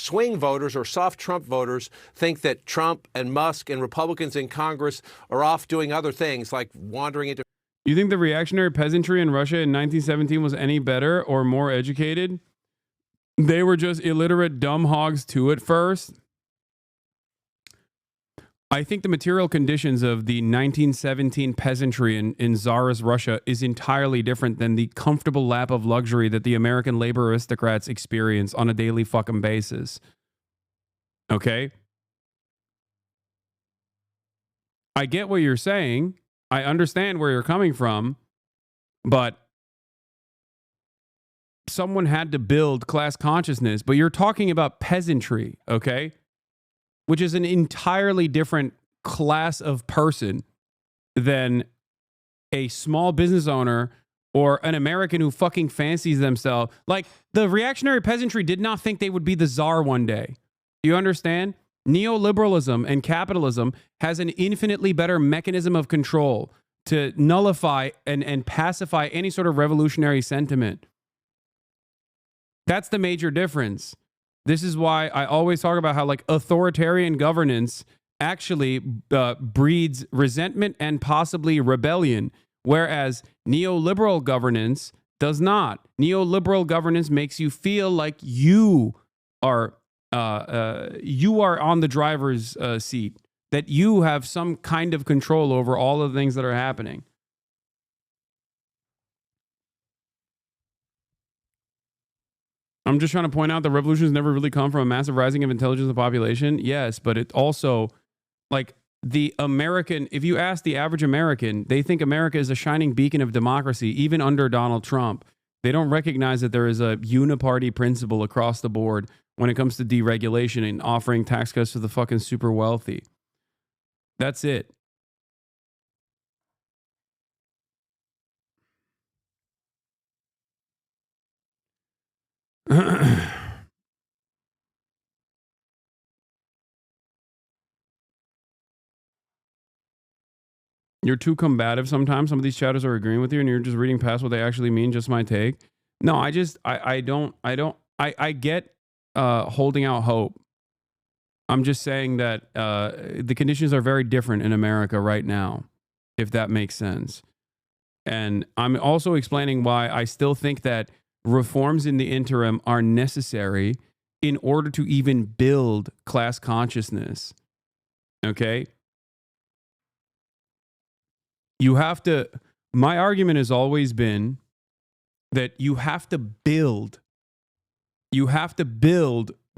Swing voters or soft Trump voters think that Trump and Musk and Republicans in Congress are off doing other things like wandering into... You think the reactionary peasantry in Russia in 1917 was any better or more educated? They were just illiterate dumb hogs too at first. I think the material conditions of the 1917 peasantry in Tsarist Russia is entirely different than the comfortable lap of luxury that the American labor aristocrats experience on a daily fucking basis. Okay? I get what you're saying. I understand where you're coming from. But someone had to build class consciousness, but you're talking about peasantry, okay? Which is an entirely different class of person than a small business owner or an American who fucking fancies themselves. Like, the reactionary peasantry did not think they would be the czar one day. Do you understand? Neoliberalism and capitalism has an infinitely better mechanism of control to nullify and pacify any sort of revolutionary sentiment. That's the major difference. This is why I always talk about how, like, authoritarian governance actually breeds resentment and possibly rebellion, whereas neoliberal governance does not. Neoliberal governance makes you feel like you are on the driver's seat, that you have some kind of control over all of the things that are happening. I'm just trying to point out that revolutions never really come from a massive rising of intelligence of the population. Yes, but it also, like, the American, if you ask the average American, they think America is a shining beacon of democracy, even under Donald Trump. They don't recognize that there is a uniparty principle across the board when it comes to deregulation and offering tax cuts to the fucking super wealthy. That's it. You're too combative sometimes. Some of these chatters are agreeing with you and you're just reading past what they actually mean, just my take. No, I get holding out hope. I'm just saying that the conditions are very different in America right now, if that makes sense. And I'm also explaining why I still think that reforms in the interim are necessary in order to even build class consciousness. Okay? You have to, my argument has always been that you have to build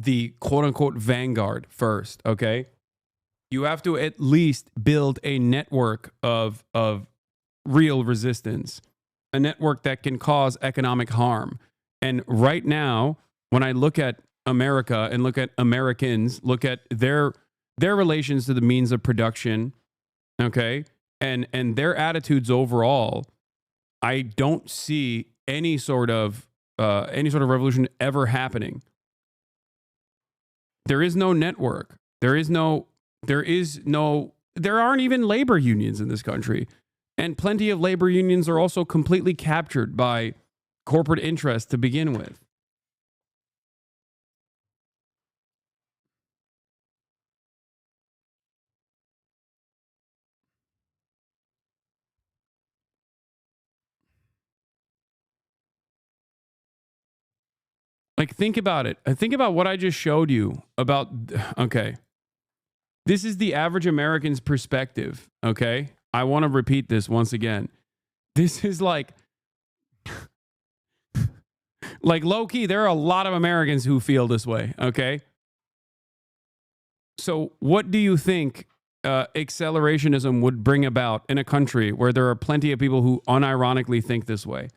the quote unquote vanguard first, okay? You have to at least build a network of real resistance, a network that can cause economic harm. And right now, when I look at America and look at Americans, look at their relations to the means of production, okay? And their attitudes overall, I don't see any sort of revolution ever happening. There is no network. There aren't even labor unions in this country. And plenty of labor unions are also completely captured by corporate interests to begin with. Like, think about it. Think about what I just showed you about, okay. This is the average American's perspective, okay? I want to repeat this once again. This is like low-key, there are a lot of Americans who feel this way, okay? So what do you think accelerationism would bring about in a country where there are plenty of people who unironically think this way?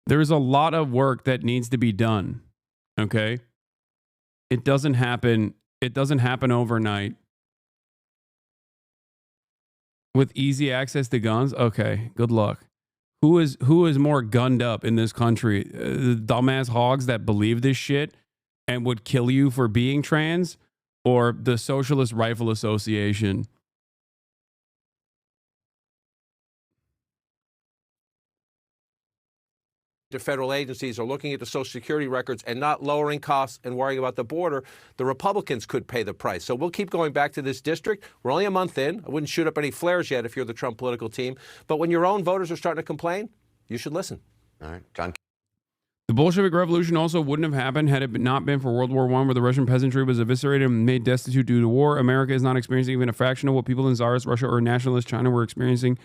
There is a lot of work that needs to be done, okay? It doesn't happen overnight. With easy access to guns, okay, good luck. Who is more gunned up in this country? The dumbass hogs that believe this shit and would kill you for being trans, or the Socialist Rifle Association? The federal agencies are looking at the Social Security records and not lowering costs and worrying about the border, the Republicans could pay the price. So we'll keep going back to this district. We're only a month in. I wouldn't shoot up any flares yet if you're the Trump political team. But when your own voters are starting to complain, you should listen. All right, John. The Bolshevik Revolution also wouldn't have happened had it not been for World War I, where the Russian peasantry was eviscerated and made destitute due to war. America is not experiencing even a fraction of what people in Tsarist Russia or nationalist China were experiencing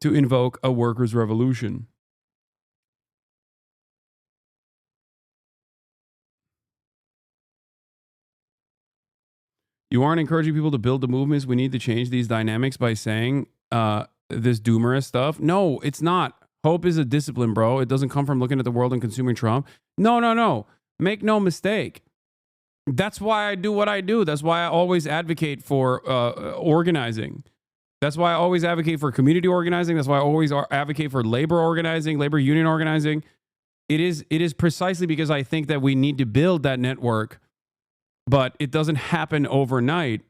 to invoke a workers' revolution. You aren't encouraging people to build the movements. We need to change these dynamics by saying this doomerous stuff. No, it's not. Hope is a discipline, bro. It doesn't come from looking at the world and consuming Trump. No. Make no mistake. That's why I do what I do. That's why I always advocate for organizing. That's why I always advocate for community organizing. That's why I always advocate for labor organizing, labor union organizing. It is precisely because I think that we need to build that network, but it doesn't happen overnight.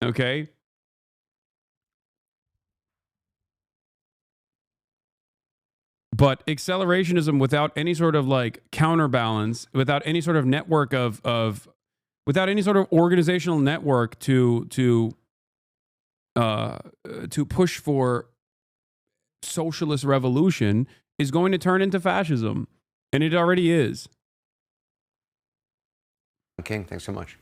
Okay? But accelerationism without any sort of like counterbalance, without any sort of network without any sort of organizational network to push for socialist revolution is going to turn into fascism. And it already is. King, thanks so much.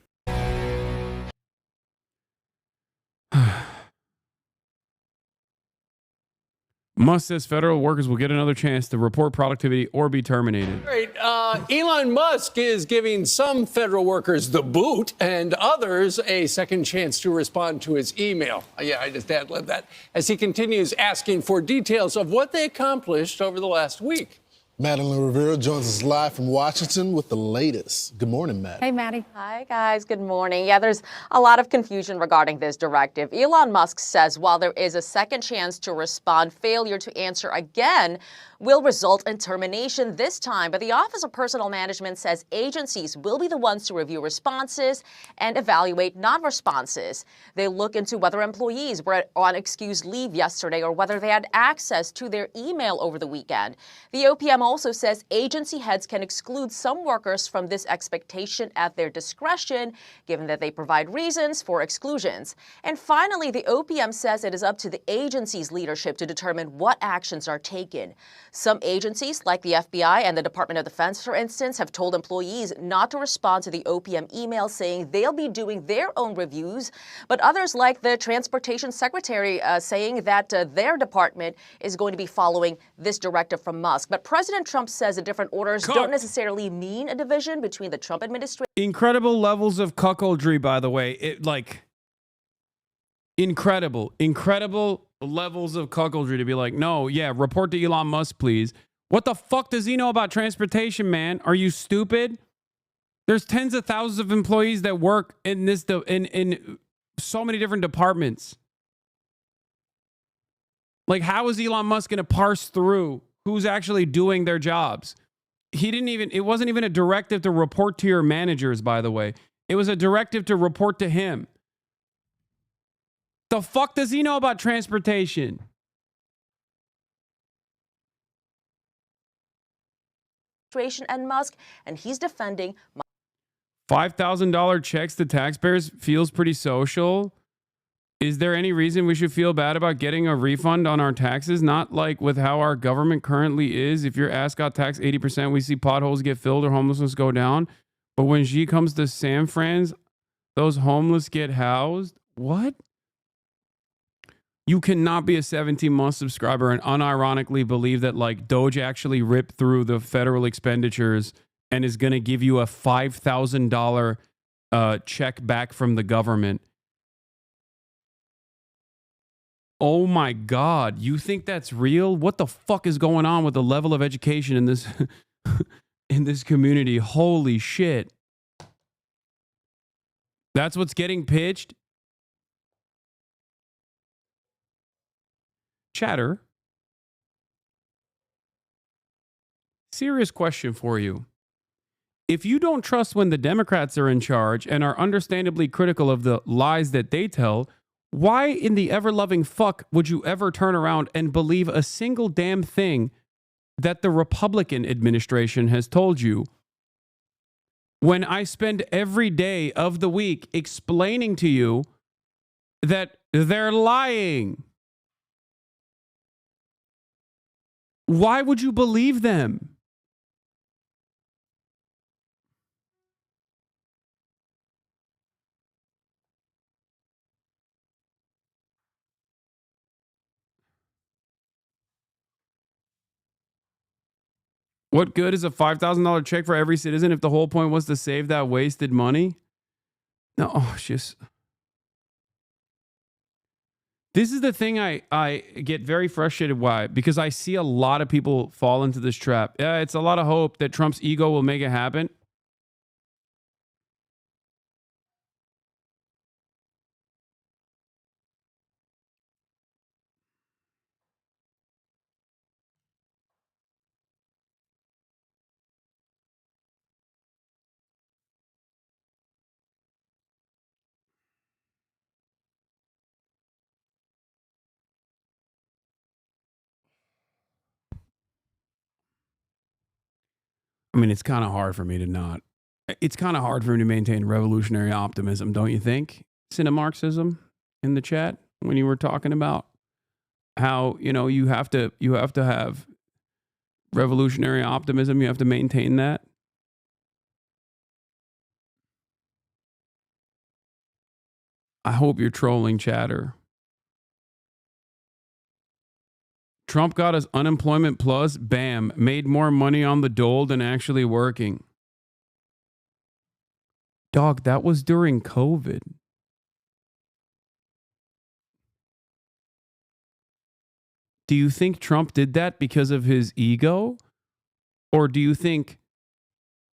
Musk says federal workers will get another chance to report productivity or be terminated. All right, Elon Musk is giving some federal workers the boot and others a second chance to respond to his email. Yeah, I just ad-libbed that. As he continues asking for details of what they accomplished over the last week. Madeline Rivera joins us live from Washington with the latest. Good morning, Matt. Hey, Maddie. Hi, guys. Good morning. Yeah, there's a lot of confusion regarding this directive. Elon Musk says while there is a second chance to respond, failure to answer again will result in termination this time. But the Office of Personnel Management says agencies will be the ones to review responses and evaluate non-responses. They look into whether employees were on excused leave yesterday or whether they had access to their email over the weekend. The OPM also says agency heads can exclude some workers from this expectation at their discretion, given that they provide reasons for exclusions. And finally, the OPM says it is up to the agency's leadership to determine what actions are taken. Some agencies, like the FBI and the Department of Defense, for instance, have told employees not to respond to the OPM email, saying they'll be doing their own reviews. But others, like the Transportation Secretary, saying that their department is going to be following this directive from Musk. But President Trump says the different orders don't necessarily mean a division between the Trump administration. Incredible levels of cuckoldry, by the way. Incredible levels of cuckoldry to be like, no, yeah, report to Elon Musk, please. What the fuck does he know about transportation, man? Are you stupid? There's tens of thousands of employees that work in this in so many different departments. Like, how is Elon Musk going to parse through who's actually doing their jobs? It wasn't even a directive to report to your managers, by the way. It was a directive to report to him. The fuck does he know about transportation? And Musk, and he's defending $5,000 checks to taxpayers feels pretty social. Is there any reason we should feel bad about getting a refund on our taxes? Not like with how our government currently is. If your ass got taxed 80%, we see potholes get filled or homelessness go down. But when Xi comes to San Fran's, those homeless get housed. What? You cannot be a 17-month subscriber and unironically believe that like DOGE actually ripped through the federal expenditures and is going to give you a $5,000 check back from the government. Oh my God, you think that's real? What the fuck is going on with the level of education in this in this community? Holy shit. That's what's getting pitched? Chatter. Serious question for you. If you don't trust when the Democrats are in charge and are understandably critical of the lies that they tell, why in the ever-loving fuck would you ever turn around and believe a single damn thing that the Republican administration has told you? When I spend every day of the week explaining to you that they're lying. Why would you believe them? What good is a $5,000 check for every citizen if the whole point was to save that wasted money? No, it's just This is the thing I get very frustrated why, because I see a lot of people fall into this trap. Yeah, it's a lot of hope that Trump's ego will make it happen. I mean, it's kind of hard for me to not. It's kind of hard for me to maintain revolutionary optimism, don't you think? Cinemarxism in the chat when you were talking about how, you know, you have to have revolutionary optimism. You have to maintain that. I hope you're trolling, chatter. Trump got his unemployment plus, bam, made more money on the dole than actually working. Dog, that was during COVID. Do you think Trump did that because of his ego? Or do you think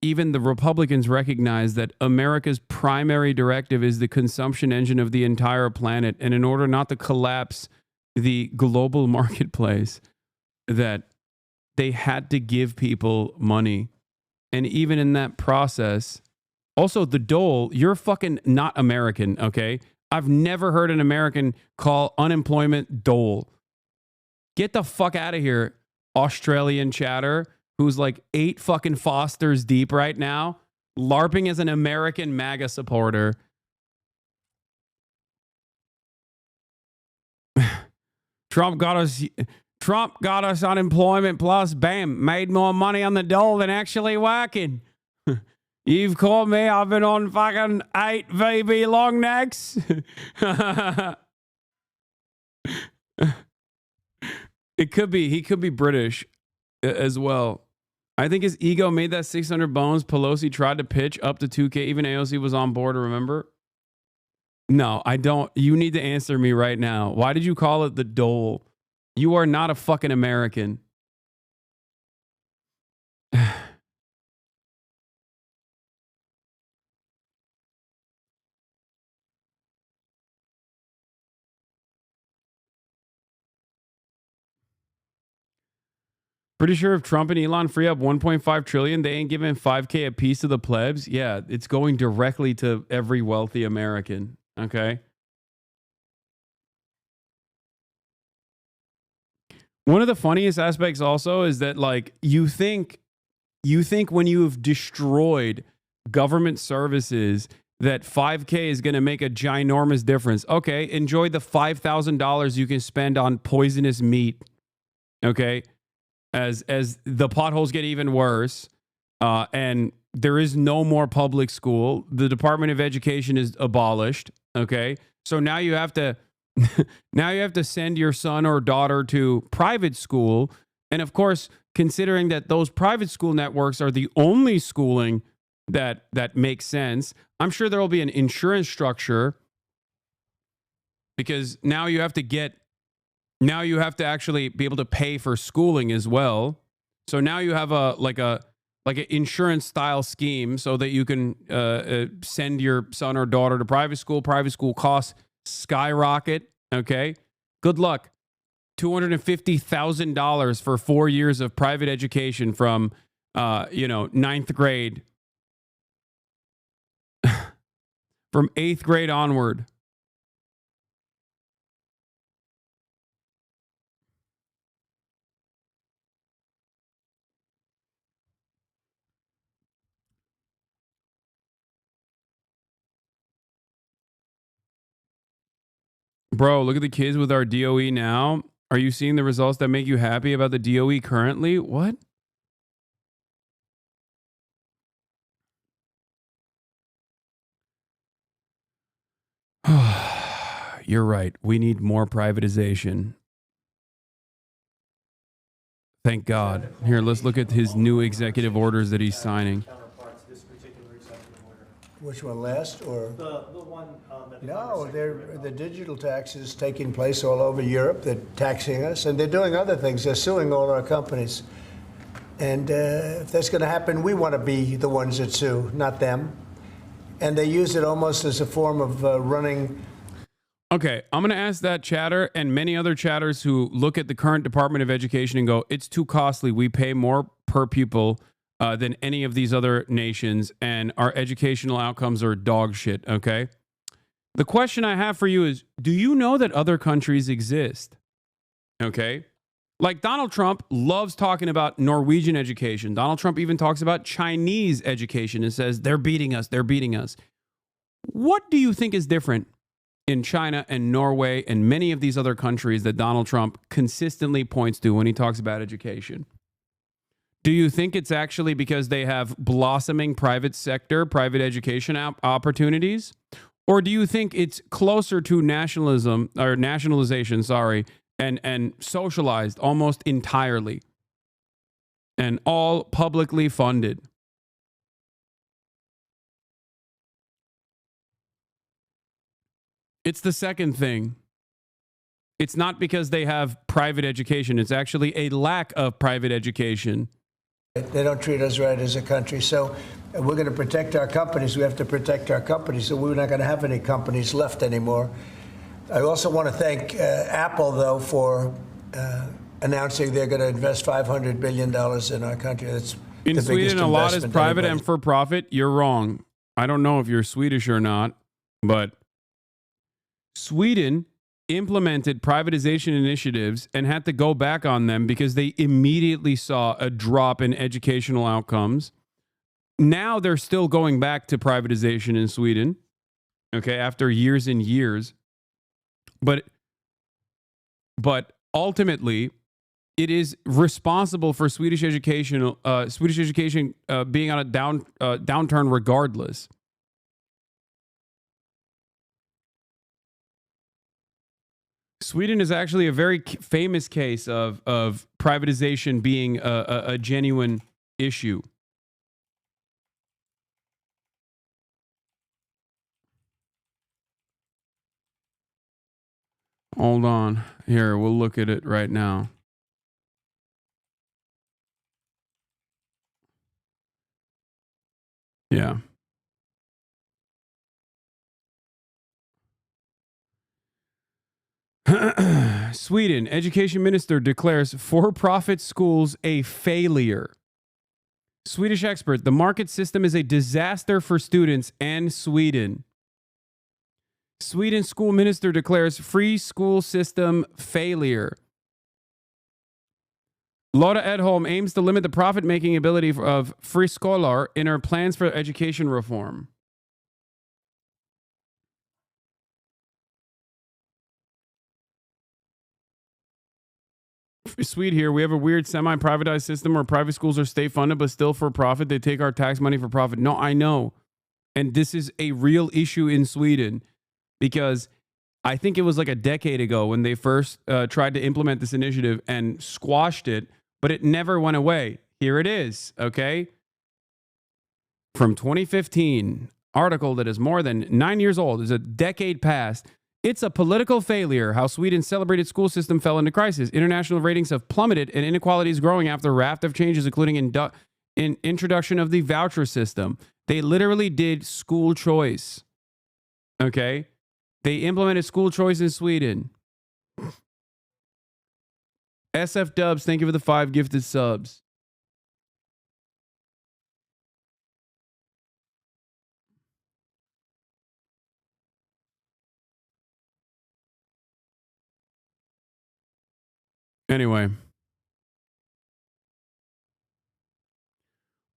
even the Republicans recognize that America's primary directive is the consumption engine of the entire planet, and in order not to collapse the global marketplace, that they had to give people money? And even in that process, also the dole, you're fucking not American, okay? I've never heard an American call unemployment dole. Get the fuck out of here, Australian chatter, who's like 8 fucking Fosters deep right now, LARPing as an American MAGA supporter. Trump got us unemployment plus, bam, made more money on the dole than actually working. You've called me, I've been on fucking 8 VB long necks. He could be British as well. I think his ego made that 600 bones. Pelosi tried to pitch up to 2K. Even AOC was on board, remember? No, I don't. You need to answer me right now. Why did you call it the dole? You are not a fucking American. Pretty sure if Trump and Elon free up 1.5 trillion, they ain't giving 5K a piece of the plebs. Yeah, it's going directly to every wealthy American. Okay. One of the funniest aspects also is that, like, you think when you've destroyed government services that 5K is going to make a ginormous difference. Okay, enjoy the $5,000 you can spend on poisonous meat. Okay, as the potholes get even worse, and there is no more public school. The Department of Education is abolished. Okay, so now you have to send your son or daughter to private school, and of course, considering that those private school networks are the only schooling that makes sense, I'm sure there will be an insurance structure, because now you have to actually be able to pay for schooling as well. So now you have an insurance style scheme so that you can send your son or daughter to private school. Private school costs skyrocket. Okay, good luck. $250,000 for 4 years of private education from 9th grade, from 8th grade onward. Bro, look at the kids with our DOE now. Are you seeing the results that make you happy about the DOE currently? What? You're right. We need more privatization. Thank God. Here, let's look at his new executive orders that he's signing. Which one, last or? The one that No, the digital tax is taking place all over Europe. They're taxing us, and they're doing other things. They're suing all our companies. And if that's going to happen, we want to be the ones that sue, not them. And they use it almost as a form of running. Okay, I'm going to ask that chatter and many other chatters who look at the current Department of Education and go, it's too costly. We pay more per pupil than any of these other nations, and our educational outcomes are dog shit, okay? The question I have for you is, do you know that other countries exist? Okay? Like Donald Trump loves talking about Norwegian education. Donald Trump even talks about Chinese education and says, they're beating us, they're beating us. What do you think is different in China and Norway and many of these other countries that Donald Trump consistently points to when he talks about education? Do you think it's actually because they have blossoming private sector, private education opportunities? Or do you think it's closer to nationalization, and socialized almost entirely and all publicly funded? It's the second thing. It's not because they have private education. It's actually a lack of private education. They don't treat us right as a country. So we're going to protect our companies. We have to protect our companies. So we're not going to have any companies left anymore. I also want to thank Apple, though, for announcing they're going to invest $500 billion in our country. That's in Sweden, a lot is private and for profit. You're wrong. I don't know if you're Swedish or not, but Sweden implemented privatization initiatives and had to go back on them because they immediately saw a drop in educational outcomes. Now they're still going back to privatization in Sweden, okay, after years and years. But ultimately, it is responsible for Swedish education being on a downturn regardless. Sweden is actually a very famous case of privatization being a genuine issue. Hold on. Here, we'll look at it right now. Yeah. Sweden, education minister declares for-profit schools a failure. Swedish expert, the market system is a disaster for students and Sweden. Sweden school minister declares free school system failure. Lotta Edholm aims to limit the profit-making ability of friskolar in her plans for education reform. Sweet here. We have a weird semi-privatized system where private schools are state-funded but still for profit. They take our tax money for profit. No, I know. And this is a real issue in Sweden because I think it was like a decade ago when they first tried to implement this initiative and squashed it, but it never went away. Here it is, okay? From 2015, article that is more than 9 years old, is a decade past. It's a political failure how Sweden's celebrated school system fell into crisis. International ratings have plummeted and inequality is growing after a raft of changes, including in introduction of the voucher system. They literally did school choice. Okay? They implemented school choice in Sweden. SF Dubs, thank you for the 5 gifted subs. Anyway.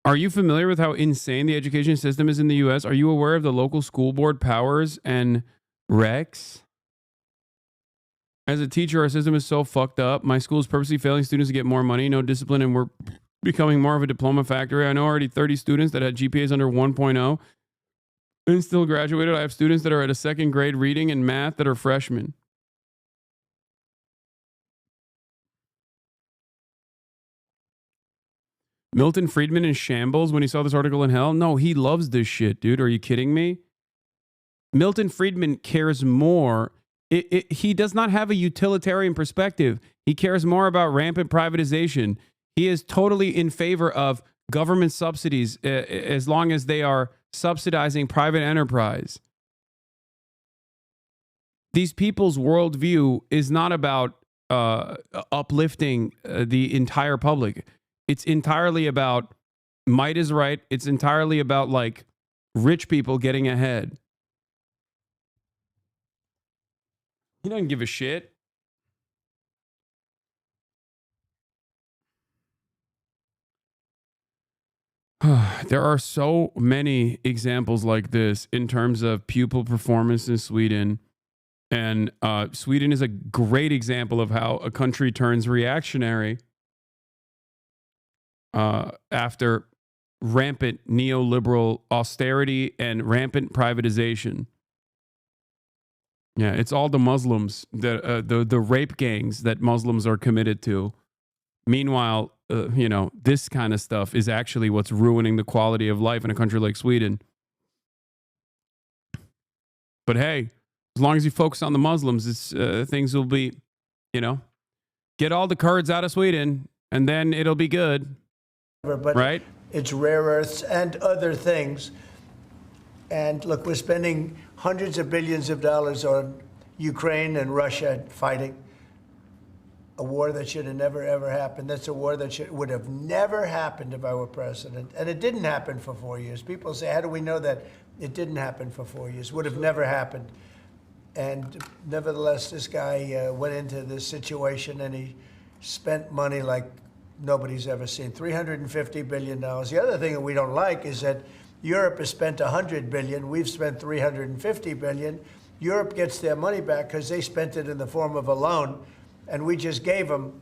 Are you familiar with how insane the education system is in the U.S.? Are you aware of the local school board powers and recs? As a teacher, our system is so fucked up. My school is purposely failing students to get more money, no discipline, and we're becoming more of a diploma factory. I know already 30 students that had GPAs under 1.0 and still graduated. I have students that are at a second grade reading and math that are freshmen. Milton Friedman in shambles when he saw this article in Hell? No, he loves this shit, dude. Are you kidding me? Milton Friedman cares more. He does not have a utilitarian perspective. He cares more about rampant privatization. He is totally in favor of government subsidies as long as they are subsidizing private enterprise. These people's worldview is not about uplifting the entire public. It's entirely about might is right. It's entirely about like rich people getting ahead. He doesn't give a shit. There are so many examples like this in terms of pupil performance in Sweden. And Sweden is a great example of how a country turns reactionary after rampant neoliberal austerity and rampant privatization. Yeah, it's all the Muslims, the rape gangs that Muslims are committed to. Meanwhile, this kind of stuff is actually what's ruining the quality of life in a country like Sweden. But hey, as long as you focus on the Muslims, things will be, get all the Kurds out of Sweden and then it'll be good. But right? It's rare earths and other things. And look, we're spending hundreds of billions of dollars on Ukraine and Russia fighting a war that should have never, ever happened. That's a war that would have never happened if I were president. And it didn't happen for 4 years. People say, how do we know that it didn't happen for 4 years? Would have never happened. And nevertheless, this guy went into this situation and he spent money like nobody's ever seen, $350 billion. The other thing that we don't like is that Europe has spent $100 billion. We've spent $350 billion. Europe gets their money back because they spent it in the form of a loan, and we just gave them,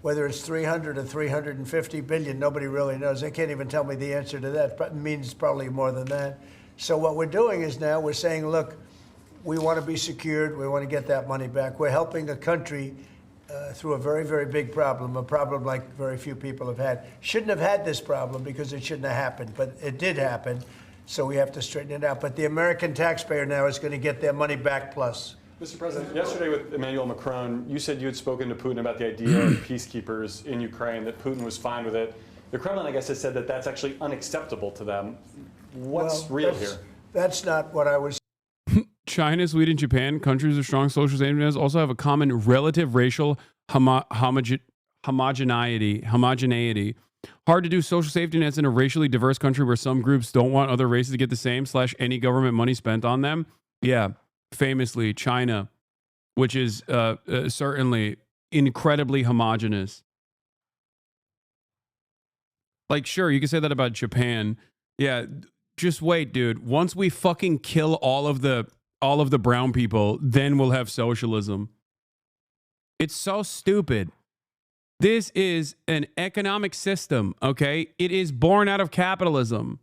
whether it's 300 or 350 billion, nobody really knows. They can't even tell me the answer to that. It means probably more than that. So what we're doing is now we're saying, look, we want to be secured. We want to get that money back. We're helping a country through a very, very big problem, a problem like very few people have had. Shouldn't have had this problem because it shouldn't have happened, but it did happen, so we have to straighten it out. But the American taxpayer now is going to get their money back plus. Mr. President, yesterday with Emmanuel Macron, you said you had spoken to Putin about the idea of peacekeepers in Ukraine, that Putin was fine with it. The Kremlin, I guess, has said that that's actually unacceptable to them. What's real here? That's not what I was. China, Sweden, Japan, countries with strong social safety nets also have a common relative racial homogeneity. Hard to do social safety nets in a racially diverse country where some groups don't want other races to get the same / any government money spent on them. Yeah, famously China, which is certainly incredibly homogenous. Like, sure, you can say that about Japan. Yeah, just wait, dude. Once we fucking kill all of the brown people, then we'll have socialism. It's so stupid. This is an economic system, okay? It is born out of capitalism.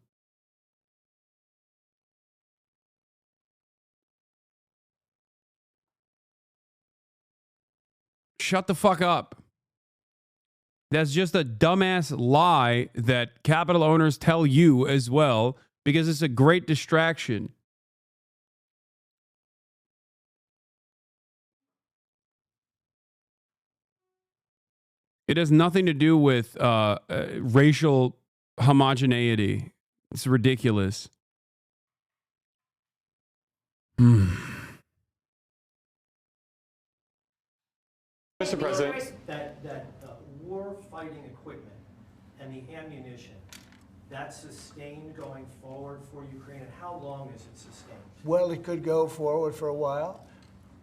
Shut the fuck up. That's just a dumbass lie that capital owners tell you as well, because it's a great distraction. It has nothing to do with racial homogeneity. It's ridiculous. Mr. President. That war-fighting equipment and the ammunition, that's sustained going forward for Ukraine, and how long is it sustained? Well, it could go forward for a while,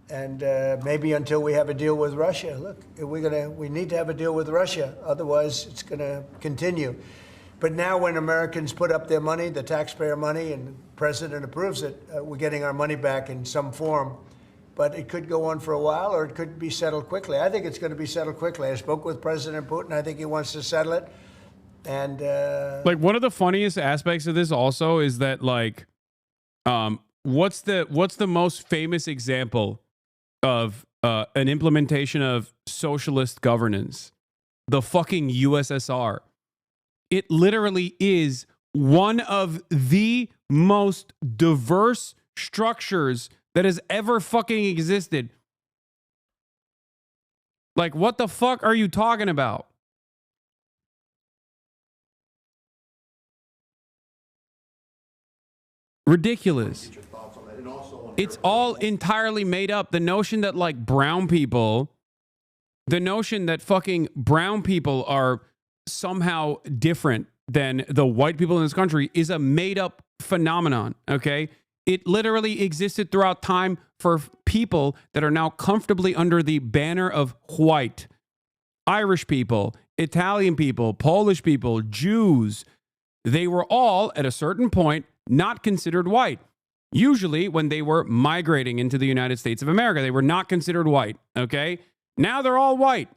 and maybe until we have a deal with Russia. Look, we need to have a deal with Russia, otherwise it's going to continue. But now when Americans put up their money, the taxpayer money, and the president approves it, we're getting our money back in some form. But it could go on for a while, or it could be settled quickly. I think it's going to be settled quickly. I spoke with President Putin. I think he wants to settle it. And like, one of the funniest aspects of this also is that, like, what's the most famous example of an implementation of socialist governance? The fucking USSR. It literally is one of the most diverse structures that has ever fucking existed. Like, what the fuck are you talking about? Ridiculous. It's all entirely made up. The notion that, like, brown people, the notion that fucking brown people are somehow different than the white people in this country is a made up phenomenon, okay? It literally existed throughout time for people that are now comfortably under the banner of white. Irish people, Italian people, Polish people, Jews. They were all, at a certain point, not considered white. Usually when they were migrating into the United States of America, they were not considered white, okay? Now they're all white.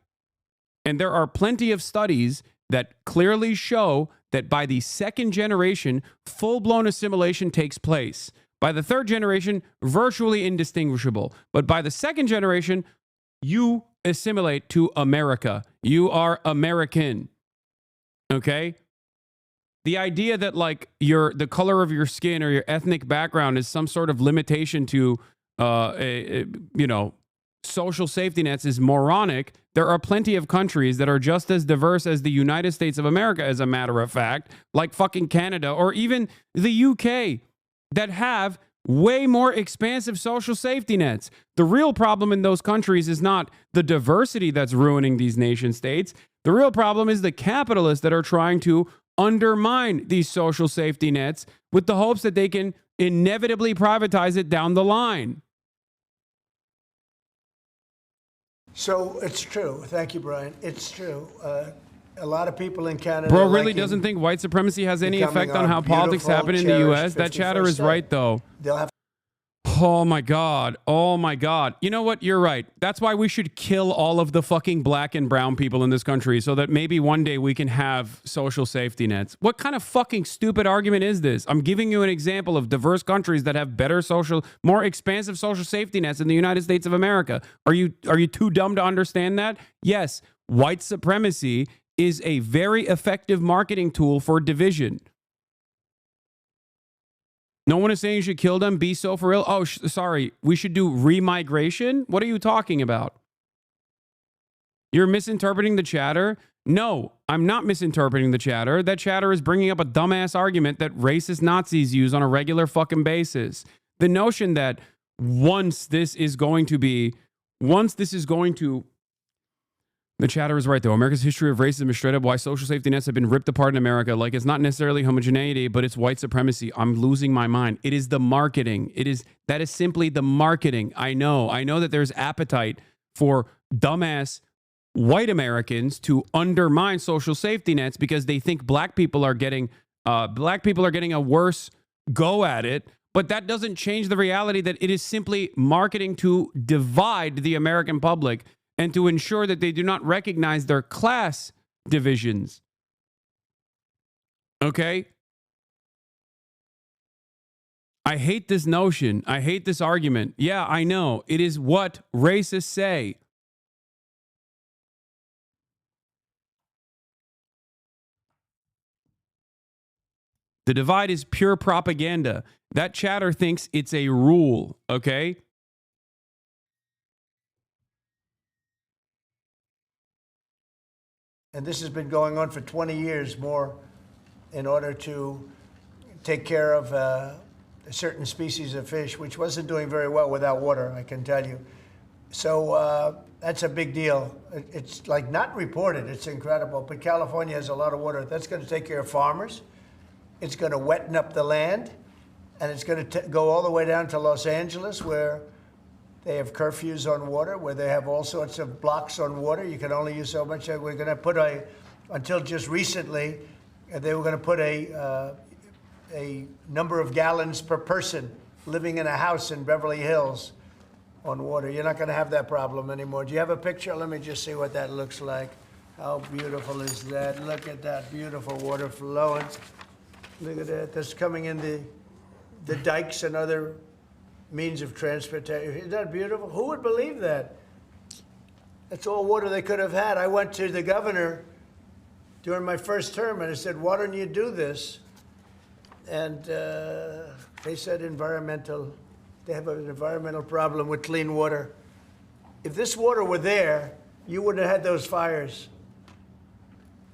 And there are plenty of studies that clearly show that by the second generation, full-blown assimilation takes place. By the third generation, virtually indistinguishable. But by the second generation, you assimilate to America. You are American. Okay? The idea that, like, the color of your skin or your ethnic background is some sort of limitation to social safety nets is moronic. There are plenty of countries that are just as diverse as the United States of America, as a matter of fact, like fucking Canada or even the UK, that have way more expansive social safety nets. The real problem in those countries is not the diversity that's ruining these nation states. The real problem is the capitalists that are trying to undermine these social safety nets with the hopes that they can inevitably privatize it down the line. So it's true. Thank you, Brian. It's true. A lot of people in Canada. Bro really doesn't think white supremacy has any effect on how politics happen in the U.S. That chatter is right, though. They'll have. Oh my God. Oh my God. You know what? You're right. That's why we should kill all of the fucking black and brown people in this country so that maybe one day we can have social safety nets. What kind of fucking stupid argument is this? I'm giving you an example of diverse countries that have better more expansive social safety nets than the United States of America. Are you too dumb to understand that? Yes, white supremacy is a very effective marketing tool for division. No one is saying you should kill them, be so for real. Oh, sorry, we should do remigration? What are you talking about? You're misinterpreting the chatter? No, I'm not misinterpreting the chatter. That chatter is bringing up a dumbass argument that racist Nazis use on a regular fucking basis. The notion that once this is going to... The chatter is right, though. America's history of racism is straight up why social safety nets have been ripped apart in America. Like, it's not necessarily homogeneity, but it's white supremacy. I'm losing my mind. It is the marketing. That is simply the marketing. I know that there's appetite for dumbass white Americans to undermine social safety nets because they think black people are getting a worse go at it. But that doesn't change the reality that it is simply marketing to divide the American public and to ensure that they do not recognize their class divisions. Okay? I hate this notion. I hate this argument. Yeah, I know. It is what racists say. The divide is pure propaganda. That chatter thinks it's a rule, okay? And this has been going on for 20 years more in order to take care of a certain species of fish, which wasn't doing very well without water, I can tell you. So that's a big deal. It's like not reported. It's incredible. But California has a lot of water. That's going to take care of farmers. It's going to wetten up the land. And it's going to go all the way down to Los Angeles, where they have curfews on water, where they have all sorts of blocks on water. You can only use so much. We're going to put until just recently, they were going to put a number of gallons per person living in a house in Beverly Hills on water. You're not going to have that problem anymore. Do you have a picture? Let me just see what that looks like. How beautiful is that? Look at that beautiful water flowing. Look at that. That's coming in the dikes and other means of transportation. Isn't that beautiful? Who would believe that? That's all water they could have had. I went to the governor during my first term, and I said, why don't you do this? And they said they have an environmental problem with clean water. If this water were there, you wouldn't have had those fires.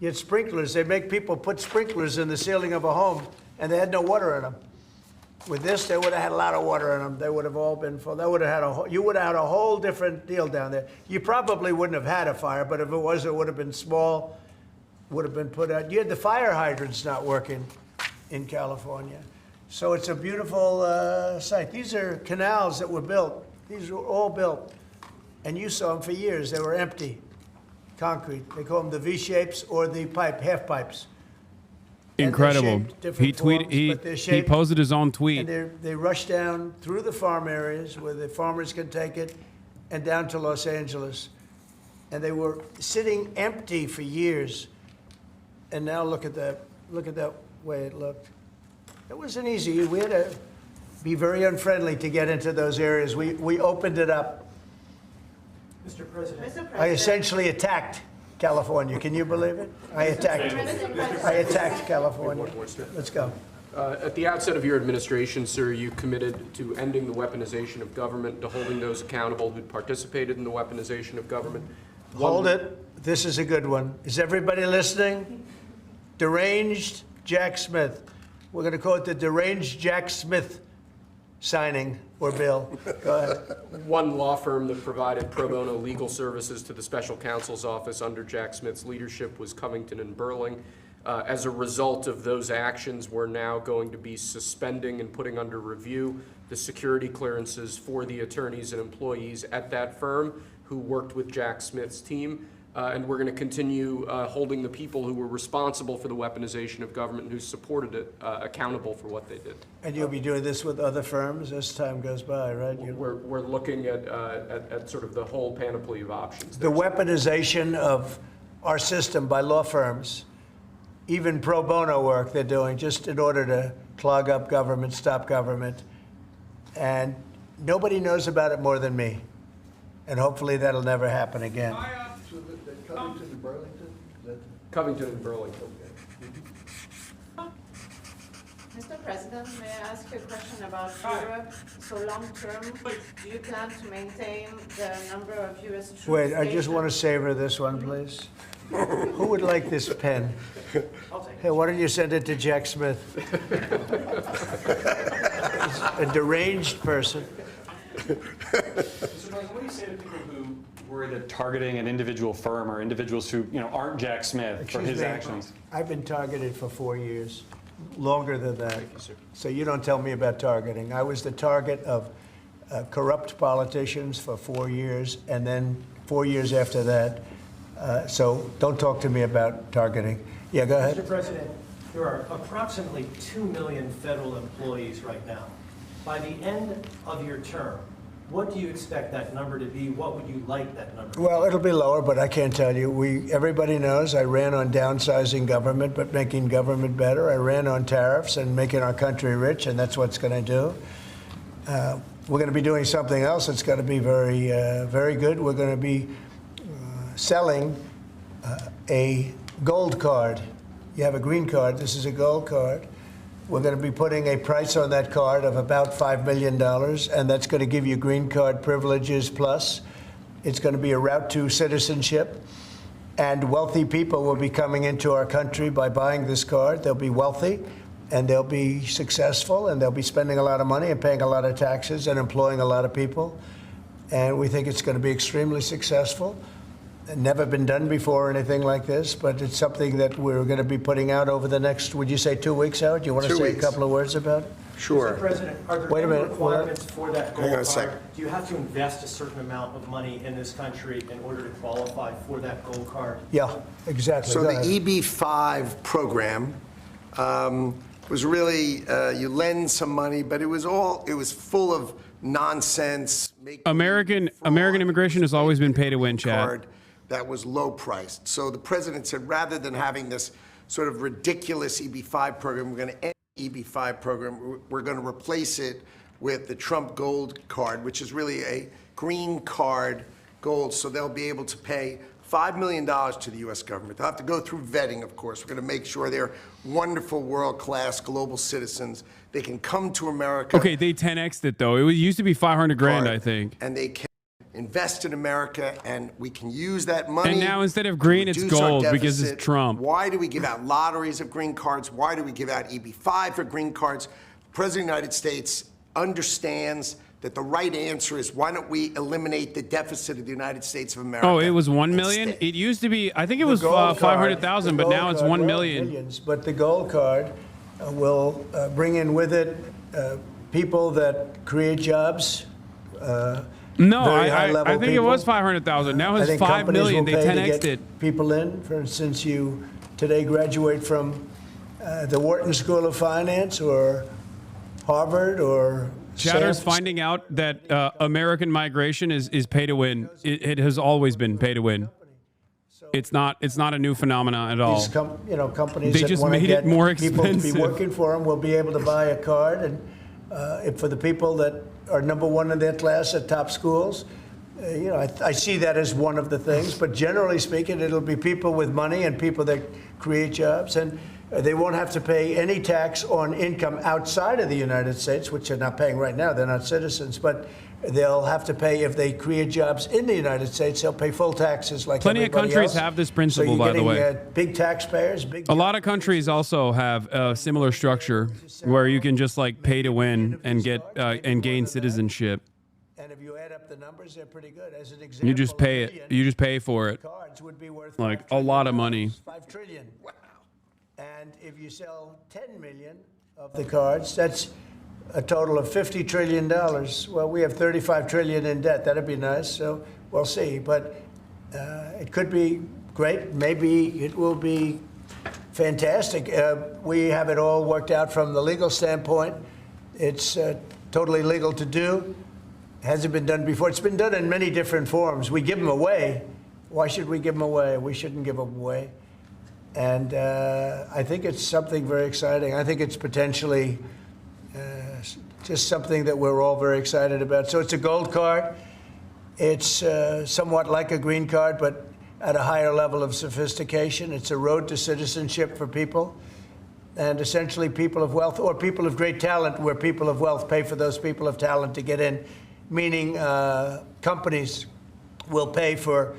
You had sprinklers. They make people put sprinklers in the ceiling of a home, and they had no water in them. With this, they would have had a lot of water in them. They would have all been full. They would have had you would have had a whole different deal down there. You probably wouldn't have had a fire, but if it was, it would have been small, would have been put out. You had the fire hydrants not working in California. So it's a beautiful site. These are canals that were built. These were all built. And you saw them for years. They were empty, concrete. They call them the V-shapes or the half pipes. Incredible. He posted his own tweet. And they rush down through the farm areas where the farmers can take it and down to Los Angeles. And they were sitting empty for years. And now look at that. Look at that way it looked. It wasn't easy. We had to be very unfriendly to get into those areas. We opened it up. Mr. President. I essentially attacked California. Can you believe it? I attacked California. Let's go. At the outset of your administration, sir, you committed to ending the weaponization of government, to holding those accountable who participated in the weaponization of government. Hold it. This is a good one. Is everybody listening? Deranged Jack Smith. We're going to call it the Deranged Jack Smith signing or bill. Go ahead. One law firm that provided pro bono legal services to the special counsel's office under Jack Smith's leadership was Covington and Burling. As a result of those actions, we're now going to be suspending and putting under review the security clearances for the attorneys and employees at that firm who worked with Jack Smith's team. And we're going to continue holding the people who were responsible for the weaponization of government and who supported it accountable for what they did. And you'll be doing this with other firms as time goes by, right? We're looking at sort of the whole panoply of options. The weaponization of our system by law firms, even pro bono work they're doing just in order to clog up government, stop government. And nobody knows about it more than me. And hopefully that'll never happen again. Covington and Burlington? Covington and Burlington. Mr. President, may I ask you a question about Europe? So long term, do you plan to maintain the number of U.S. troops? Wait, I just want to savor this one, please. Who would like this pen? Hey, why don't you send it to Jack Smith? A deranged person. So, what do you say to people who worry that targeting an individual firm or individuals who aren't Jack Smith for his actions? I've been targeted for 4 years, longer than that. Thank you, sir. So you don't tell me about targeting. I was the target of corrupt politicians for 4 years, and then 4 years after that. So don't talk to me about targeting. Yeah, go ahead. Mr. President, there are approximately 2 million federal employees right now. By the end of your term, what do you expect that number to be? What would you like that number to be? Well, it'll be lower, but I can't tell you. Everybody knows I ran on downsizing government, but making government better. I ran on tariffs and making our country rich, and that's what's going to do. We're going to be doing something else that's going to be very, very good. We're going to be selling a gold card. You have a green card. This is a gold card. We're going to be putting a price on that card of about $5 million, and that's going to give you green card privileges plus. It's going to be a route to citizenship, and wealthy people will be coming into our country by buying this card. They'll be wealthy, and they'll be successful, and they'll be spending a lot of money and paying a lot of taxes and employing a lot of people. And we think it's going to be extremely successful. Never been done before or anything like this, but it's something that we're going to be putting out over the next, would you say 2 weeks, Howard? Do you want to say a couple of words about it? Sure. Mr. President, are there any requirements for that gold card? second. Do you have to invest a certain amount of money in this country in order to qualify for that gold card? Yeah, exactly. So the EB-5 program was really, you lend some money, but it was full of nonsense. American immigration has always been pay to win, Chad. That was low priced. So the president said, rather than having this sort of ridiculous EB-5 program, we're going to end the EB-5 program. We're going to replace it with the Trump Gold Card, which is really a green card gold. So they'll be able to pay $5 million to the U.S. government. They'll have to go through vetting, of course. We're going to make sure they're wonderful, world-class global citizens. They can come to America. Okay, they 10x'd it though. It used to be 500 grand, I think. And they can invest in America, and we can use that money. And now instead of green, it's gold because it's Trump. Why do we give out lotteries of green cards? Why do we give out EB-5 for green cards? The President of the United States understands that the right answer is, why don't we eliminate the deficit of the United States of America? Oh, it was 1 million? It used to be, I think it was 500,000, but now it's 1 million. Millions, but the gold card will bring in with it people that create jobs. No, I think it was 500,000. Now it's 5 million. They 10x'd it. People in, for instance, you today graduate from the Wharton School of Finance or Harvard or Chatter's finding out that American migration is pay to win. It has always been pay to win. It's not a new phenomenon at all. These companies they that just want to made get it more people to expensive. be working for them will be able to buy a card, and for the people that are number one in their class at top schools, I see that as one of the things. But generally speaking, it'll be people with money and people that create jobs, and they won't have to pay any tax on income outside of the United States, which they're not paying right now. They're not citizens, but they'll have to pay if they create jobs in the United States. They'll pay full taxes like Plenty of everybody countries else. have this principle, So you're by the way. getting, big taxpayers. A lot of countries also have a similar structure where you can just like pay to win and get and gain citizenship. And if you add up the numbers, they're pretty good. As an example, You just pay it. You just pay for it. cards would be worth Like a lot of money. $5 trillion. Wow. And if you sell 10 million of the cards, that's a total of $50 trillion. Well, we have 35 trillion in debt. That'd be nice. So we'll see. But it could be great. Maybe it will be fantastic. We have it all worked out from the legal standpoint. It's totally legal to do. Hasn't been done before. It's been done in many different forms. We give them away. Why should we give them away? We shouldn't give them away. And I think it's something very exciting. I think it's potentially just something that we're all very excited about. So it's a gold card. It's somewhat like a green card, but at a higher level of sophistication. It's a road to citizenship for people. And essentially people of wealth or people of great talent, where people of wealth pay for those people of talent to get in, meaning companies will pay for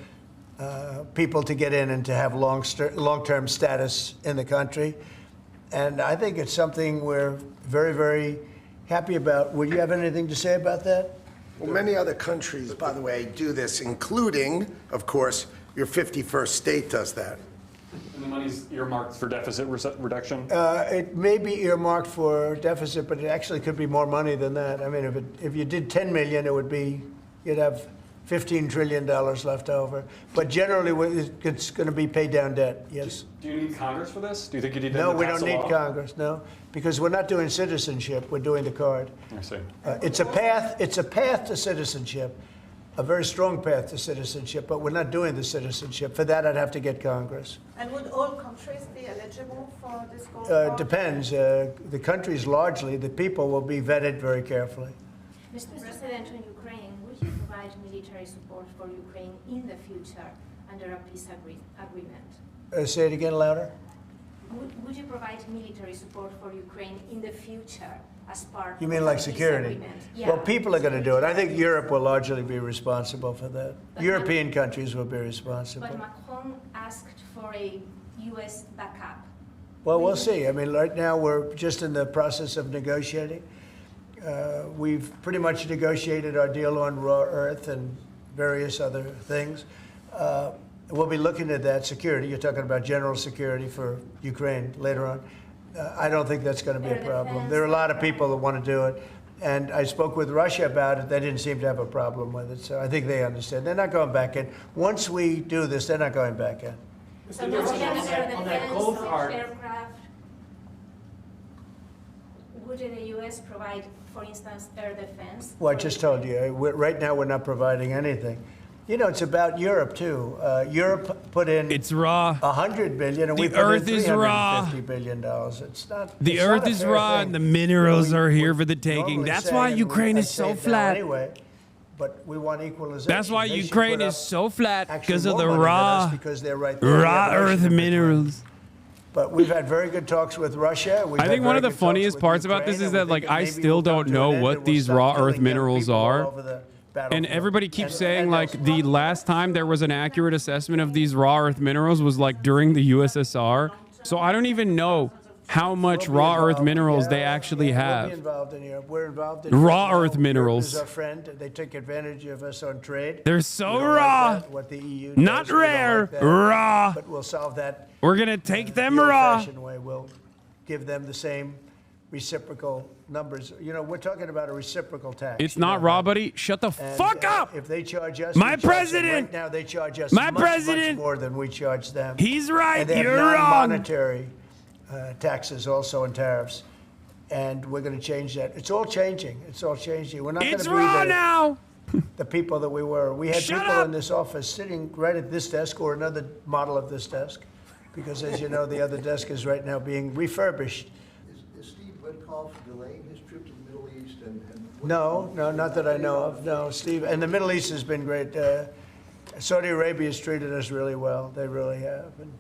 people to get in and to have long-term status in the country. And I think it's something we're very, very happy about. Would you have anything to say about that? Well, many other countries, by the way, do this, including, of course, your 51st state does that. And the money's earmarked for deficit reduction? It may be earmarked for deficit, but it actually could be more money than that. I mean, if you did 10 million, you'd have $15 trillion left over. But generally, it's going to be paid down debt, yes. Do you need Congress for this? Do you think you need to No, we pass don't a need law? Congress, no, because we're not doing citizenship, we're doing the card. I see. It's a path to citizenship, a very strong path to citizenship, but we're not doing the citizenship. For that, I'd have to get Congress. And would all countries be eligible for this gold card? Depends. The countries largely, the people will be vetted very carefully. Mr. President, on Ukraine, would you provide military support for Ukraine in the future under a peace agreement? Say it again louder. Would you provide military support for Ukraine in the future as part You mean of like a peace security? agreement? Yeah. Well, people are going to do it. I think Europe will largely be responsible for that. European countries will be responsible. But Macron asked for a U.S. backup. Well, we'll see. I mean, right now we're just in the process of negotiating. We've pretty much negotiated our deal on raw earth and various other things. We'll be looking at that security. You're talking about general security for Ukraine later on. I don't think that's going to be a problem. There are a lot of people that want to do it. And I spoke with Russia about it. They didn't seem to have a problem with it. So I think they understand. They're not going back in. Once we do this, they're not going back in. So on that gold card, aircraft, would the U.S. provide, for instance, air defense? Well, I just told you, right now we're not providing anything. You know, it's about Europe, too. Europe put in... It's raw. $100 billion, and we put in $350 billion. It's not... The earth is raw and the minerals are here for the taking. That's why Ukraine is so flat. Anyway, but we want equalization. That's why They should Ukraine put is up so flat actually because of more the money than us raw, because they're right there. We raw have an ocean earth in between. minerals. But we've had very good talks with Russia. We've I had think one very of the good talks funniest with parts about this Ukraine, is and that we like think I maybe still we'll come don't to an know end what and we'll these stop raw killing earth young minerals people all are. over the And battlefield. everybody keeps And- saying and like they'll- the last time there was an accurate assessment of these raw earth minerals was like during the USSR. So I don't even know how much raw earth minerals they actually We'll have. be involved in Europe. We're involved in Raw Europe earth now. minerals. Europe is our friend. They take advantage of us on trade. They're so We don't raw. Like that, what the EU Not does. We don't rare, like that. raw. But we'll solve that. We're gonna take them the raw. old-fashioned way. We'll give them the same reciprocal numbers. You know, we're talking about a reciprocal tax. It's not raw, buddy. Shut the And, fuck up. If they charge us, My we charge them. president. Right now, they charge us My much, president. much more than we charge them. He's right, And they have you're wrong. non-monetary taxes also and tariffs. And we're going to change that. It's all changing. It's all changing. We're not going to It's be raw the, now. the people that we were. We had Shut people up. in this office sitting right at this desk or another model of this desk, because as you know, the other desk is right now being refurbished. Is Steve Witkoff delaying his trip to the Middle East? No, not that I know of. No, Steve. And the Middle East has been great. Saudi Arabia has treated us really well. They really have. And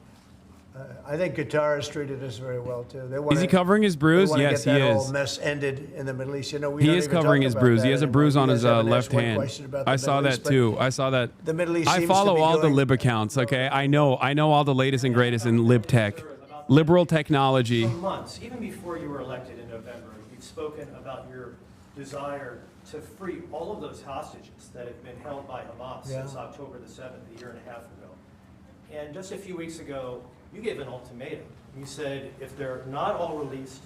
I think Qatar has treated us very well too. They want Is he covering his bruise? They Yes, get he that is. whole mess ended in the Middle East. You know, we He don't is even covering talk his about bruise. that He has a anymore. bruise on You his guys haven't left asked one hand. question about the I saw Middle that East, but too. I saw that. The Middle East I seems to follow be all the doing- lib accounts. Okay, I know all the latest and greatest in lib tech, liberal technology. For months, even before you were elected in November, you've spoken about your desire to free all of those hostages that have been held by Hamas since October the 7th, a year and a half ago. And just a few weeks ago, you gave an ultimatum. You said if they're not all released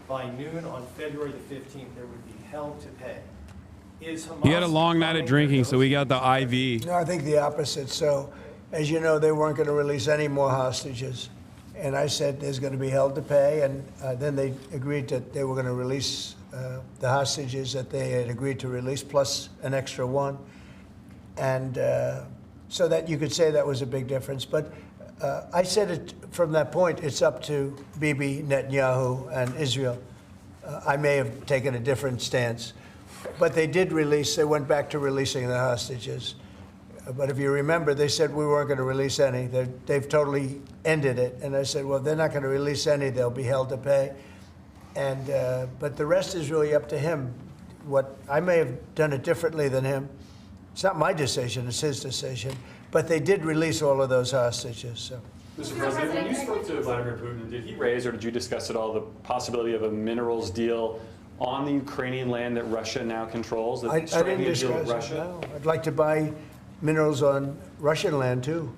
by noon on February the 15th, there would be hell to pay. Is Hamas He had a long night of drinking, so he got the IV. No, I think the opposite. So, as you know, they weren't going to release any more hostages. And I said there's going to be hell to pay. And then they agreed that they were going to release the hostages that they had agreed to release, plus an extra one. And so that you could say that was a big difference. But I said it from that point, it's up to Bibi Netanyahu and Israel. I may have taken a different stance. But they did release, they went back to releasing the hostages. But if you remember, they said we weren't going to release any. They've totally ended it. And I said, well, they're not going to release any. They'll be held to pay. And but the rest is really up to him. What I may have done it differently than him. It's not my decision, it's his decision. But they did release all of those hostages. So. Mr. President, when you spoke to Vladimir Putin, did he raise or did you discuss at all the possibility of a minerals deal on the Ukrainian land that Russia now controls? I didn't discuss it, no. I'd like to buy minerals on Russian land too,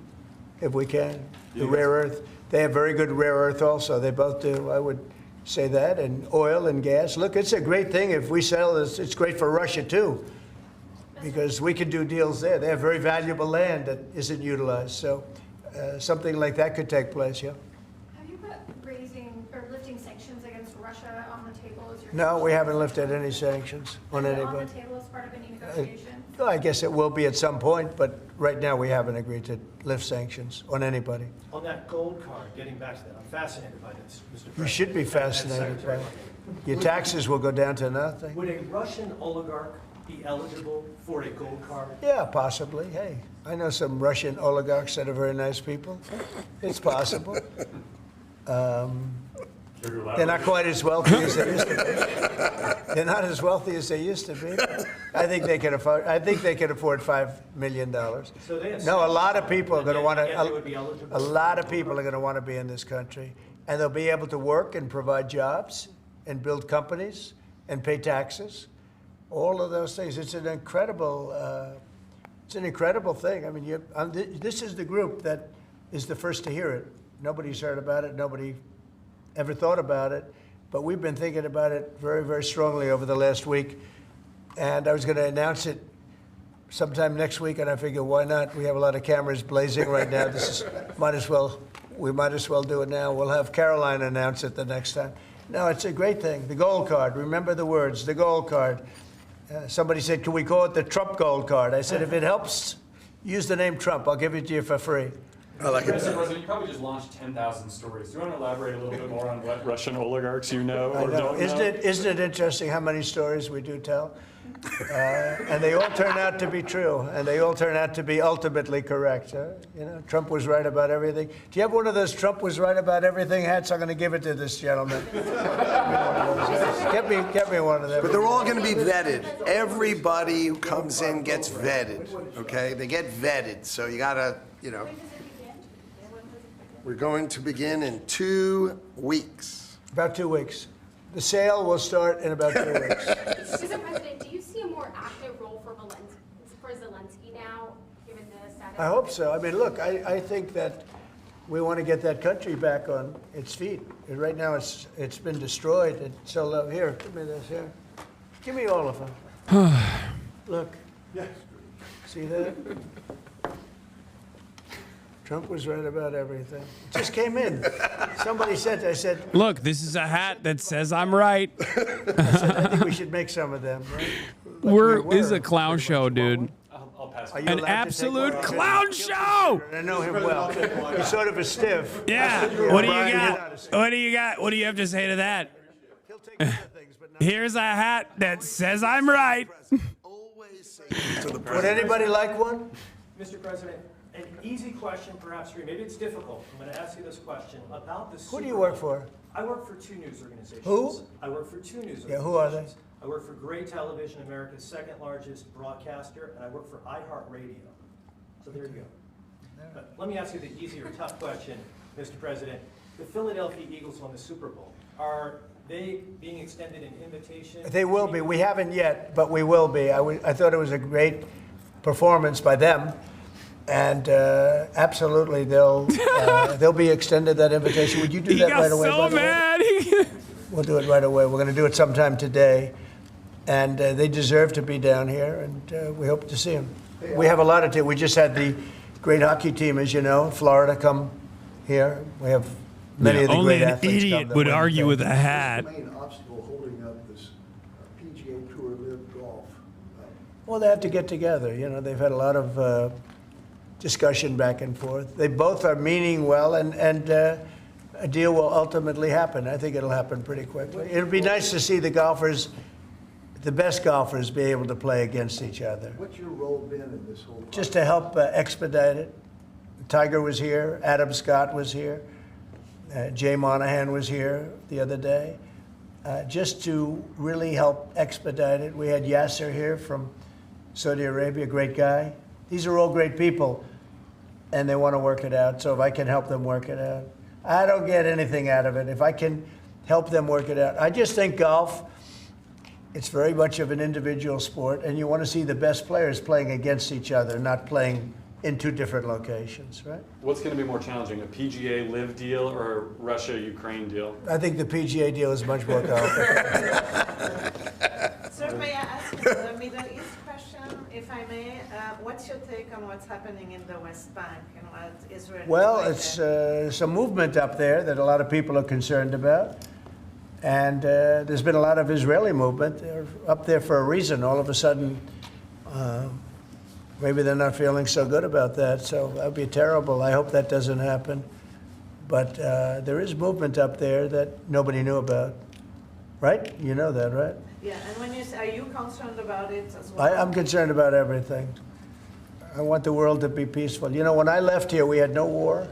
if we can. The rare earth. They have very good rare earth also. They both do. I would say that. And oil and gas. Look, it's a great thing. If we sell this, it's great for Russia too, because we can do deals there. They have very valuable land that isn't utilized. So something like that could take place, yeah. Have you put raising or lifting sanctions against Russia on the table as your No, we haven't lifted any sanctions on Is it anybody. on the table as part of any negotiation? Well, I guess it will be at some point, but right now we haven't agreed to lift sanctions on anybody. On that gold card, getting back to that, I'm fascinated by this, Mr. President. You should be fascinated by it. Your taxes will go down to nothing. Would a Russian oligarch be eligible for a gold card? Yeah, possibly. Hey, I know some Russian oligarchs that are very nice people. It's possible. They're not quite as wealthy as they used to be. They're not as wealthy as they used to be. I think they can afford. I think they can afford $5 million. So they have No, a lot of people are going to want yet they would be to. eligible. A lot of people are going to want to be in this country, and they'll be able to work and provide jobs and build companies and pay taxes. All of those things. It's an incredible. It's an incredible thing. I mean, this is the group that is the first to hear it. Nobody's heard about it. Nobody ever thought about it, but we've been thinking about it very, very strongly over the last week. And I was going to announce it sometime next week, and I figured, why not? We have a lot of cameras blazing right now. We might as well do it now. We'll have Caroline announce it the next time. No, it's a great thing. The gold card. Remember the words, the gold card. Somebody said, can we call it the Trump gold card? I said, if it helps, use the name Trump. I'll give it to you for free. I like it. Mr. President, you probably just launched 10,000 stories. Do you want to elaborate a little bit more on what Russian oligarchs you know or don't know? Isn't it interesting how many stories we do tell? And they all turn out to be true, and they all turn out to be ultimately correct. You know, Trump was right about everything. Do you have one of those Trump was right about everything hats? I'm going to give it to this gentleman. Get me one of them. But they're all going to be vetted. Everybody who comes in gets vetted, okay? They get vetted, so you got to, you know. We're going to begin in 2 weeks. About 2 weeks. The sale will start in about 2 weeks. Mr. President, do you see a more active role for Zelensky now, given the status? I hope so. I mean, look, I think that we want to get that country back on its feet. And right now, it's been destroyed. And so, here, give me this here. Give me all of them. Look. See that? Trump was right about everything. It just came in. Somebody said, I said, look, this is a hat that says I'm right. I said, I think we should make some of them, right? This is a clown show, dude. I'll pass. An absolute clown show. I know him well. He's sort of a stiff. Yeah. What do you got? What do you got? What do you have to say to that? Here's a hat that says I'm right. Would anybody like one? Mr. President, an easy question perhaps for you. Maybe it's difficult. I'm going to ask you this question about the Super Bowl. Who do you work for? I work for 2 news organizations. Who? I work for 2 news organizations. Yeah, who are they? I work for Gray Television, America's second largest broadcaster, and I work for iHeartRadio. So there you go. But let me ask you the easier, tough question, Mr. President. The Philadelphia Eagles won the Super Bowl. Are they being extended an invitation? They will be. We haven't yet, but we will be. I thought it was a great performance by them. And absolutely, they'll be extended that invitation. Would you do that right away? He got so mad. We'll do it right away. We're going to do it sometime today. And they deserve to be down here, and we hope to see them. We have a lot of teams. We just had the great hockey team, as you know, Florida come here. We have many of the great athletes. Only an idiot would argue with a hat. What's the main obstacle holding up this PGA Tour Live Golf? Well, they have to get together. You know, they've had a lot of discussion back and forth. They both are meaning well, and a deal will ultimately happen. I think it'll happen pretty quickly. It'll be nice to see the golfers, the best golfers, be able to play against each other. What's your role been in this whole process? Just to help expedite it. Tiger was here. Adam Scott was here. Jay Monahan was here the other day. Just to really help expedite it. We had Yasser here from Saudi Arabia, great guy. These are all great people, and they want to work it out. So if I can help them work it out, I don't get anything out of it. If I can help them work it out. I just think golf, it's very much of an individual sport, and you want to see the best players playing against each other, not playing in 2 different locations, right? What's going to be more challenging, a PGA Live deal or a Russia-Ukraine deal? I think the PGA deal is much more complicated. Sir, may I ask you the Middle East question, if I may? What's your take on what's happening in the West Bank and what Israel Well, is doing it's some movement up there that a lot of people are concerned about. And there's been a lot of Israeli movement. They're up there for a reason. All of a sudden, maybe they're not feeling so good about that. So that would be terrible. I hope that doesn't happen. But there is movement up there that nobody knew about. Right? You know that, right? Yeah, and when you say, are you concerned about it as well? I'm concerned about everything. I want the world to be peaceful. You know, when I left here, we had no war.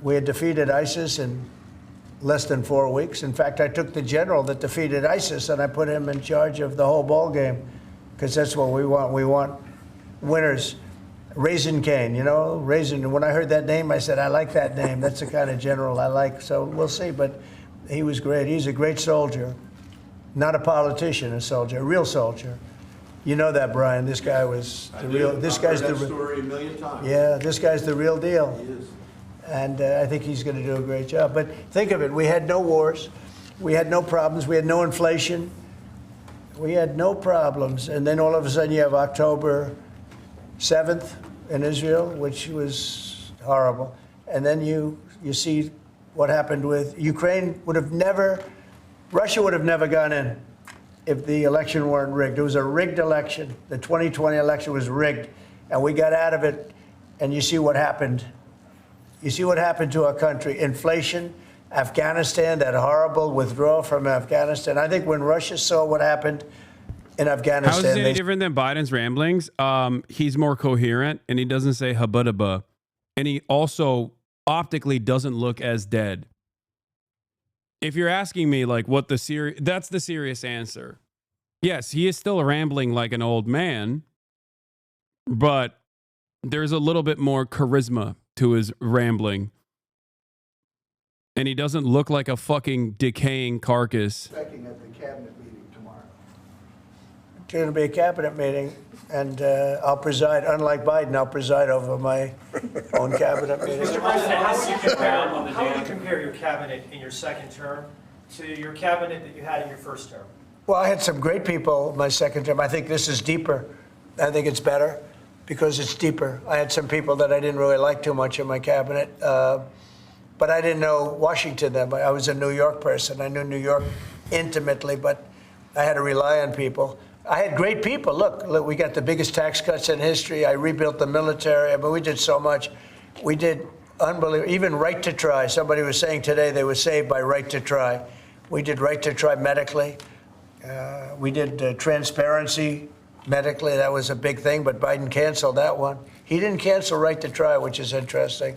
We had defeated ISIS in less than 4 weeks. In fact, I took the general that defeated ISIS and I put him in charge of the whole ball game, because that's what we want. We want winners. Raisin Cane, you know, Raisin. When I heard that name, I said, I like that name. That's the kind of general I like. So we'll see. But he was great. He's a great soldier. Not a politician, a soldier, a real soldier. You know that, Brian. This guy was the real. This guy's the story a million times. Yeah, this guy's the real deal. He is. And I think he's going to do a great job. But think of it. We had no wars. We had no problems. We had no inflation. We had no problems. And then all of a sudden you have October 7th in Israel, which was horrible. And then you see what happened with Ukraine. Russia would have never gone in if the election weren't rigged. It was a rigged election. The 2020 election was rigged, and we got out of it, and you see what happened You see what happened to our country? Inflation, Afghanistan, that horrible withdrawal from Afghanistan. I think when Russia saw what happened in Afghanistan. How is it any different than Biden's ramblings? He's more coherent and he doesn't say habba. And he also optically doesn't look as dead. If you're asking me like what that's the serious answer. Yes, he is still rambling like an old man, but there's a little bit more charisma to his rambling. And he doesn't look like a fucking decaying carcass. Expecting at the cabinet meeting tomorrow. It's going to be a cabinet meeting, and I'll preside. Unlike Biden, I'll preside over my own cabinet meeting. Mr. President, how would you compare your cabinet in your second term to your cabinet that you had in your first term? Well, I had some great people my second term. I think this is deeper. I think it's better because it's deeper. I had some people that I didn't really like too much in my cabinet, but I didn't know Washington then. I was a New York person. I knew New York intimately, but I had to rely on people. I had great people. Look, we got the biggest tax cuts in history. I rebuilt the military. I mean, we did so much. We did unbelievable. Even right to try. Somebody was saying today they were saved by right to try. We did right to try medically. We did transparency medically. That was a big thing, but Biden canceled that one. He didn't cancel right to try, which is interesting.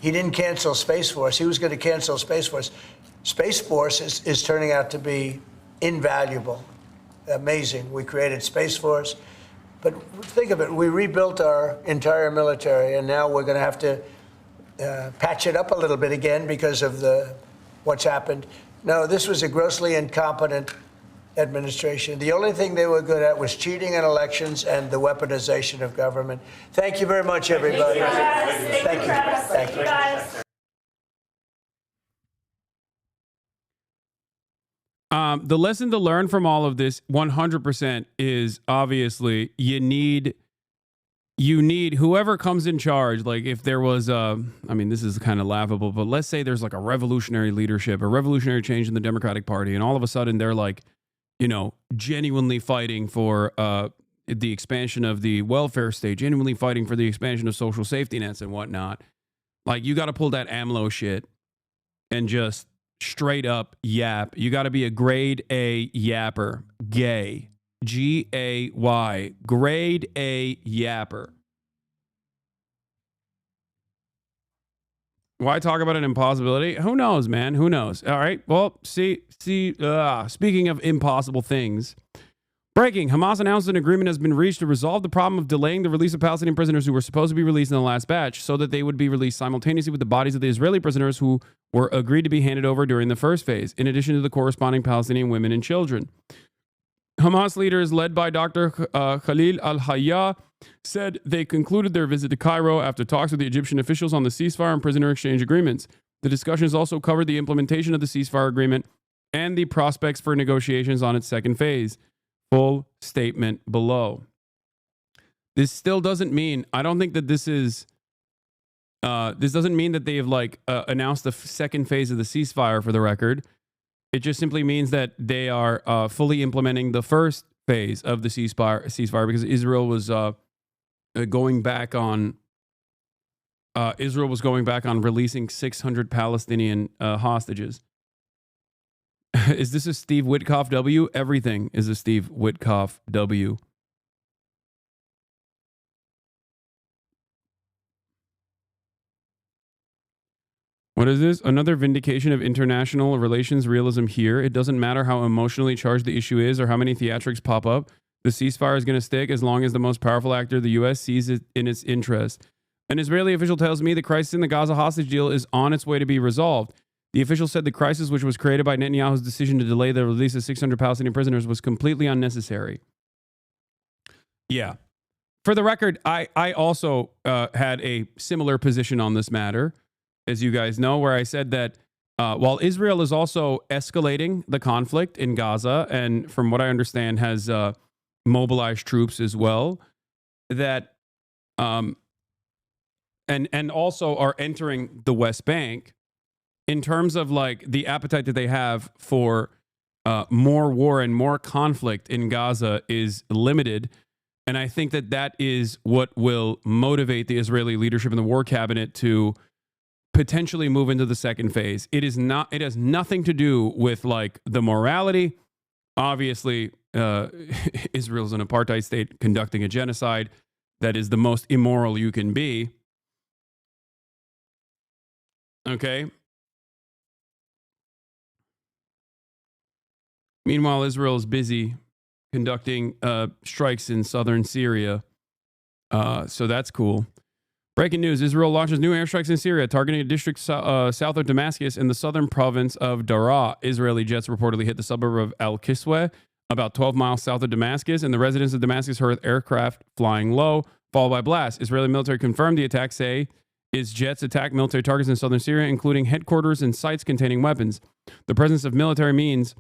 He didn't cancel Space Force. He was going to cancel Space Force. Space Force is turning out to be invaluable. Amazing. We created Space Force. But think of it. We rebuilt our entire military, and now we're going to have to patch it up a little bit again because of what's happened. No, this was a grossly incompetent administration. The only thing they were good at was cheating in elections and the weaponization of government. Thank you very much, everybody. Thank you. Thank you. The lesson to learn from all of this 100% is obviously you need whoever comes in charge. Like if there was I mean, this is kind of laughable, but let's say there's like a revolutionary leadership, a revolutionary change in the Democratic Party, and all of a sudden they're like, genuinely fighting for the expansion of the welfare state, genuinely fighting for the expansion of social safety nets and whatnot. Like you got to pull that AMLO shit and just straight up yap. You got to be a grade A yapper. Gay. G-A-Y. Grade A yapper. Why talk about an impossibility? Who knows, man? Who knows? All right. Well, speaking of impossible things. Breaking. Hamas announced an agreement has been reached to resolve the problem of delaying the release of Palestinian prisoners who were supposed to be released in the last batch so that they would be released simultaneously with the bodies of the Israeli prisoners who were agreed to be handed over during the first phase, in addition to the corresponding Palestinian women and children. Hamas leaders led by Dr. Khalil al-Hayya said they concluded their visit to Cairo after talks with the Egyptian officials on the ceasefire and prisoner exchange agreements. The discussions also covered the implementation of the ceasefire agreement and the prospects for negotiations on its second phase. Full statement below. This still doesn't mean, I don't think that this doesn't mean that they have announced the second phase of the ceasefire, for the record. It just simply means that they are fully implementing the first phase of the ceasefire because Israel was going back on releasing 600 Palestinian hostages. Is this a Steve Witkoff W? Everything is a Steve Witkoff W. What is this? Another vindication of international relations realism here. It doesn't matter how emotionally charged the issue is or how many theatrics pop up. The ceasefire is going to stick as long as the most powerful actor, the U.S., sees it in its interest. An Israeli official tells me the crisis in the Gaza hostage deal is on its way to be resolved. The official said the crisis, which was created by Netanyahu's decision to delay the release of 600 Palestinian prisoners, was completely unnecessary. Yeah. For the record, I also had a similar position on this matter, as you guys know, where I said that while Israel is also escalating the conflict in Gaza, and from what I understand has mobilized troops as well, that and also are entering the West Bank, in terms of the appetite that they have for more war and more conflict in Gaza is limited. And I think that is what will motivate the Israeli leadership and the war cabinet to potentially move into the second phase. It is not. It has nothing to do with like the morality. Obviously, Israel's an apartheid state conducting a genocide that is the most immoral you can be. Okay. Meanwhile, Israel is busy conducting strikes in southern Syria. So that's cool. Breaking news. Israel launches new airstrikes in Syria, targeting a district south of Damascus in the southern province of Daraa. Israeli jets reportedly hit the suburb of Al-Kisweh, about 12 miles south of Damascus, and the residents of Damascus heard aircraft flying low, followed by blasts. Israeli military confirmed the attack, say its jets attacked military targets in southern Syria, including headquarters and sites containing weapons. The presence of military means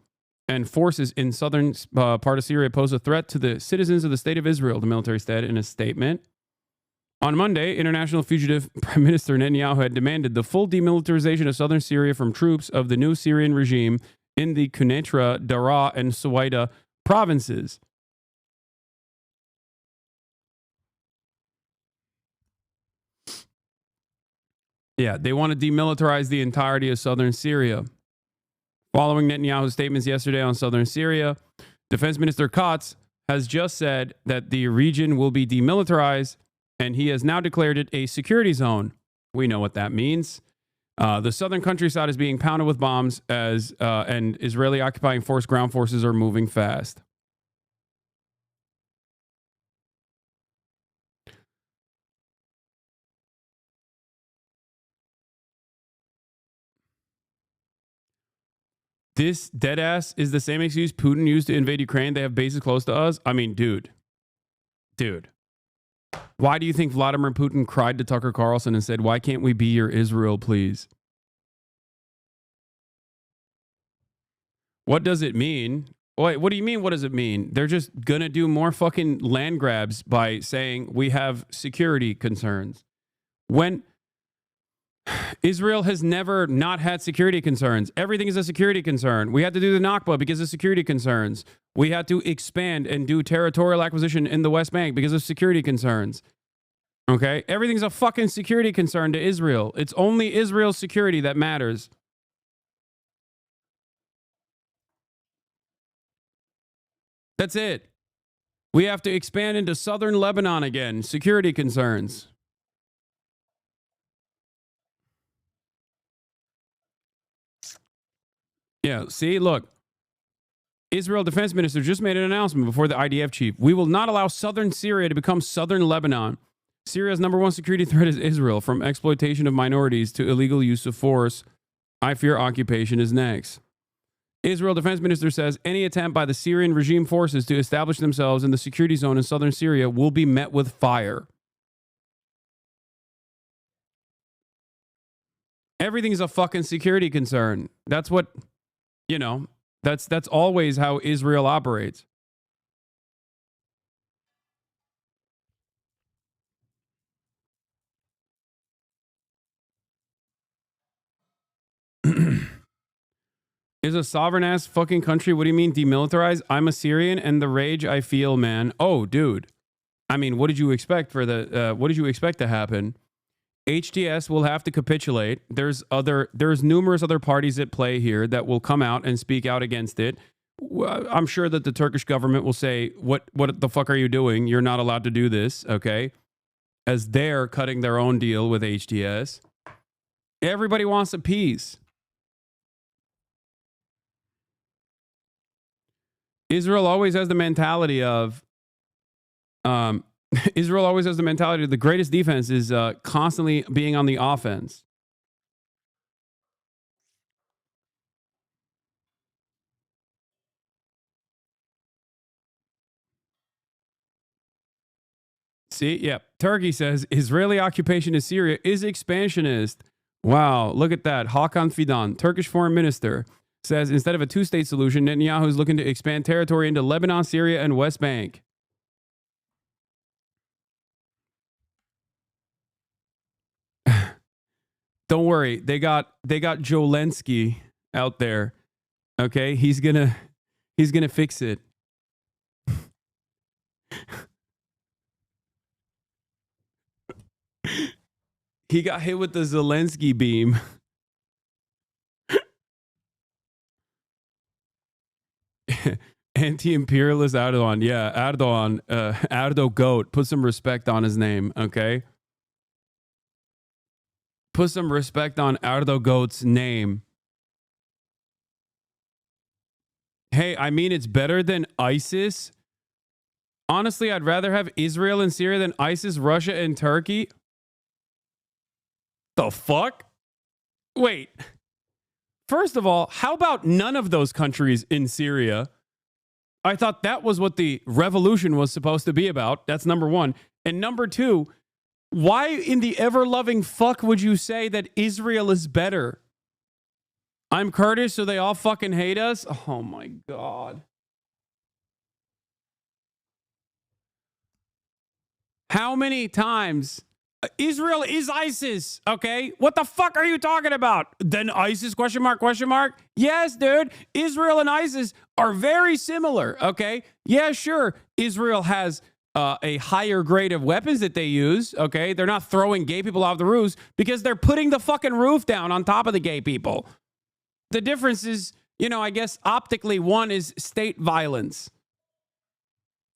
and forces in southern part of Syria pose a threat to the citizens of the state of Israel, the military said in a statement. On Monday, international fugitive Prime Minister Netanyahu had demanded the full demilitarization of southern Syria from troops of the new Syrian regime in the Quneitra, Daraa, and Suwaida provinces. Yeah, they want to demilitarize the entirety of southern Syria. Following Netanyahu's statements yesterday on southern Syria, Defense Minister Katz has just said that the region will be demilitarized, and he has now declared it a security zone. We know what that means. The southern countryside is being pounded with bombs and Israeli occupying force ground forces are moving fast. This deadass is the same excuse Putin used to invade Ukraine. They have bases close to us. I mean, dude. Why do you think Vladimir Putin cried to Tucker Carlson and said, why can't we be your Israel, please? What does it mean? Wait, what do you mean, what does it mean? They're just going to do more fucking land grabs by saying we have security concerns. When Israel has never not had security concerns. Everything is a security concern. We had to do the Nakba because of security concerns. We had to expand and do territorial acquisition in the West Bank because of security concerns. Okay? Everything's a fucking security concern to Israel. It's only Israel's security that matters. That's it. We have to expand into southern Lebanon again. Security concerns. Yeah, see, look. Israel Defense Minister just made an announcement before the IDF chief. We will not allow southern Syria to become southern Lebanon. Syria's number one security threat is Israel, from exploitation of minorities to illegal use of force. I fear occupation is next. Israel Defense Minister says any attempt by the Syrian regime forces to establish themselves in the security zone in southern Syria will be met with fire. Everything is a fucking security concern. That's what, you know, that's always how Israel operates. Is a sovereign ass fucking country. What do you mean demilitarized? I'm a Syrian and the rage I feel, man. Oh, dude. I mean, what did you expect for the what did you expect to happen? HTS will have to capitulate. There's numerous other parties at play here that will come out and speak out against it. I'm sure that the Turkish government will say, what the fuck are you doing? You're not allowed to do this, okay? As they're cutting their own deal with HTS. Everybody wants a peace. Israel always has the mentality of the greatest defense is constantly being on the offense. See, yeah. Turkey says Israeli occupation of Syria is expansionist. Wow, look at that. Hakan Fidan, Turkish foreign minister, says instead of a two-state solution, Netanyahu is looking to expand territory into Lebanon, Syria, and West Bank. Don't worry, they got Jolensky out there. Okay, he's gonna fix it. He got hit with the Zelensky beam. Anti-imperialist Erdogan. Yeah, Erdogan. Erdo Goat. Put some respect on his name, okay? Put some respect on Erdo Goat's name. Hey, I mean, it's better than ISIS. Honestly, I'd rather have Israel and Syria than ISIS, Russia, and Turkey. The fuck? Wait. First of all, how about none of those countries in Syria? I thought that was what the revolution was supposed to be about. That's number one. And number two, why in the ever-loving fuck would you say that Israel is better? I'm Kurdish, so they all fucking hate us? Oh my God. How many times? Israel is ISIS, okay? What the fuck are you talking about? Then ISIS, question mark, question mark? Yes, dude. Israel and ISIS are very similar, okay? Yeah, sure. Israel has a higher grade of weapons that they use, okay? They're not throwing gay people off the roofs because they're putting the fucking roof down on top of the gay people. The difference is, you know, I guess optically one is state violence.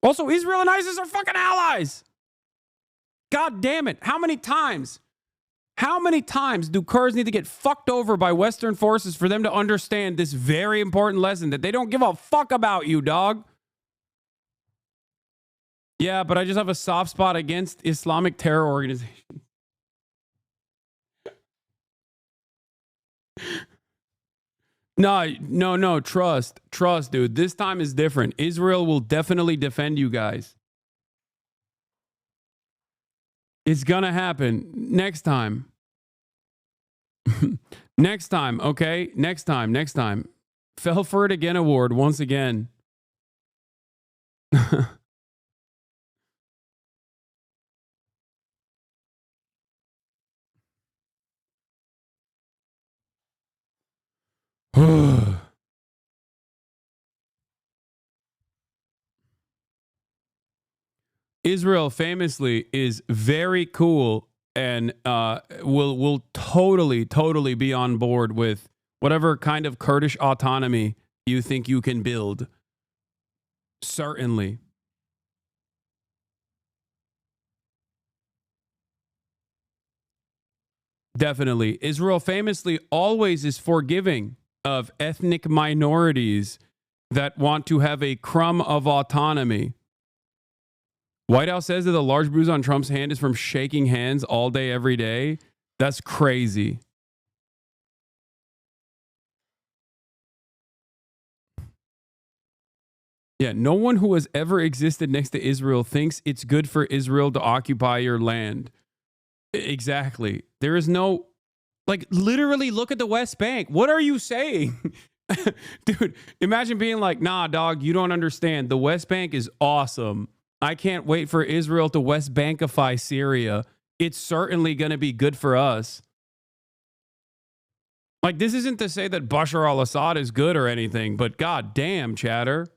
Also, Israel and ISIS are fucking allies. God damn it. How many times do Kurds need to get fucked over by Western forces for them to understand this very important lesson that they don't give a fuck about you, dog? Yeah, but I just have a soft spot against Islamic terror organizations. No, trust, dude. This time is different. Israel will definitely defend you guys. It's gonna happen next time. Next time, okay? Next time. Fell for it again award once again. Israel famously is very cool and will totally be on board with whatever kind of Kurdish autonomy you think you can build. Certainly. Definitely. Israel famously always is forgiving of ethnic minorities that want to have a crumb of autonomy. White House says that the large bruise on Trump's hand is from shaking hands all day, every day. That's crazy. Yeah, no one who has ever existed next to Israel thinks it's good for Israel to occupy your land. Exactly. There is no, like, literally look at the West Bank. What are you saying? Dude, imagine being like, nah, dog, you don't understand. The West Bank is awesome. I can't wait for Israel to West Bankify Syria. It's certainly going to be good for us. Like, this isn't to say that Bashar al-Assad is good or anything, but god damn, chatter.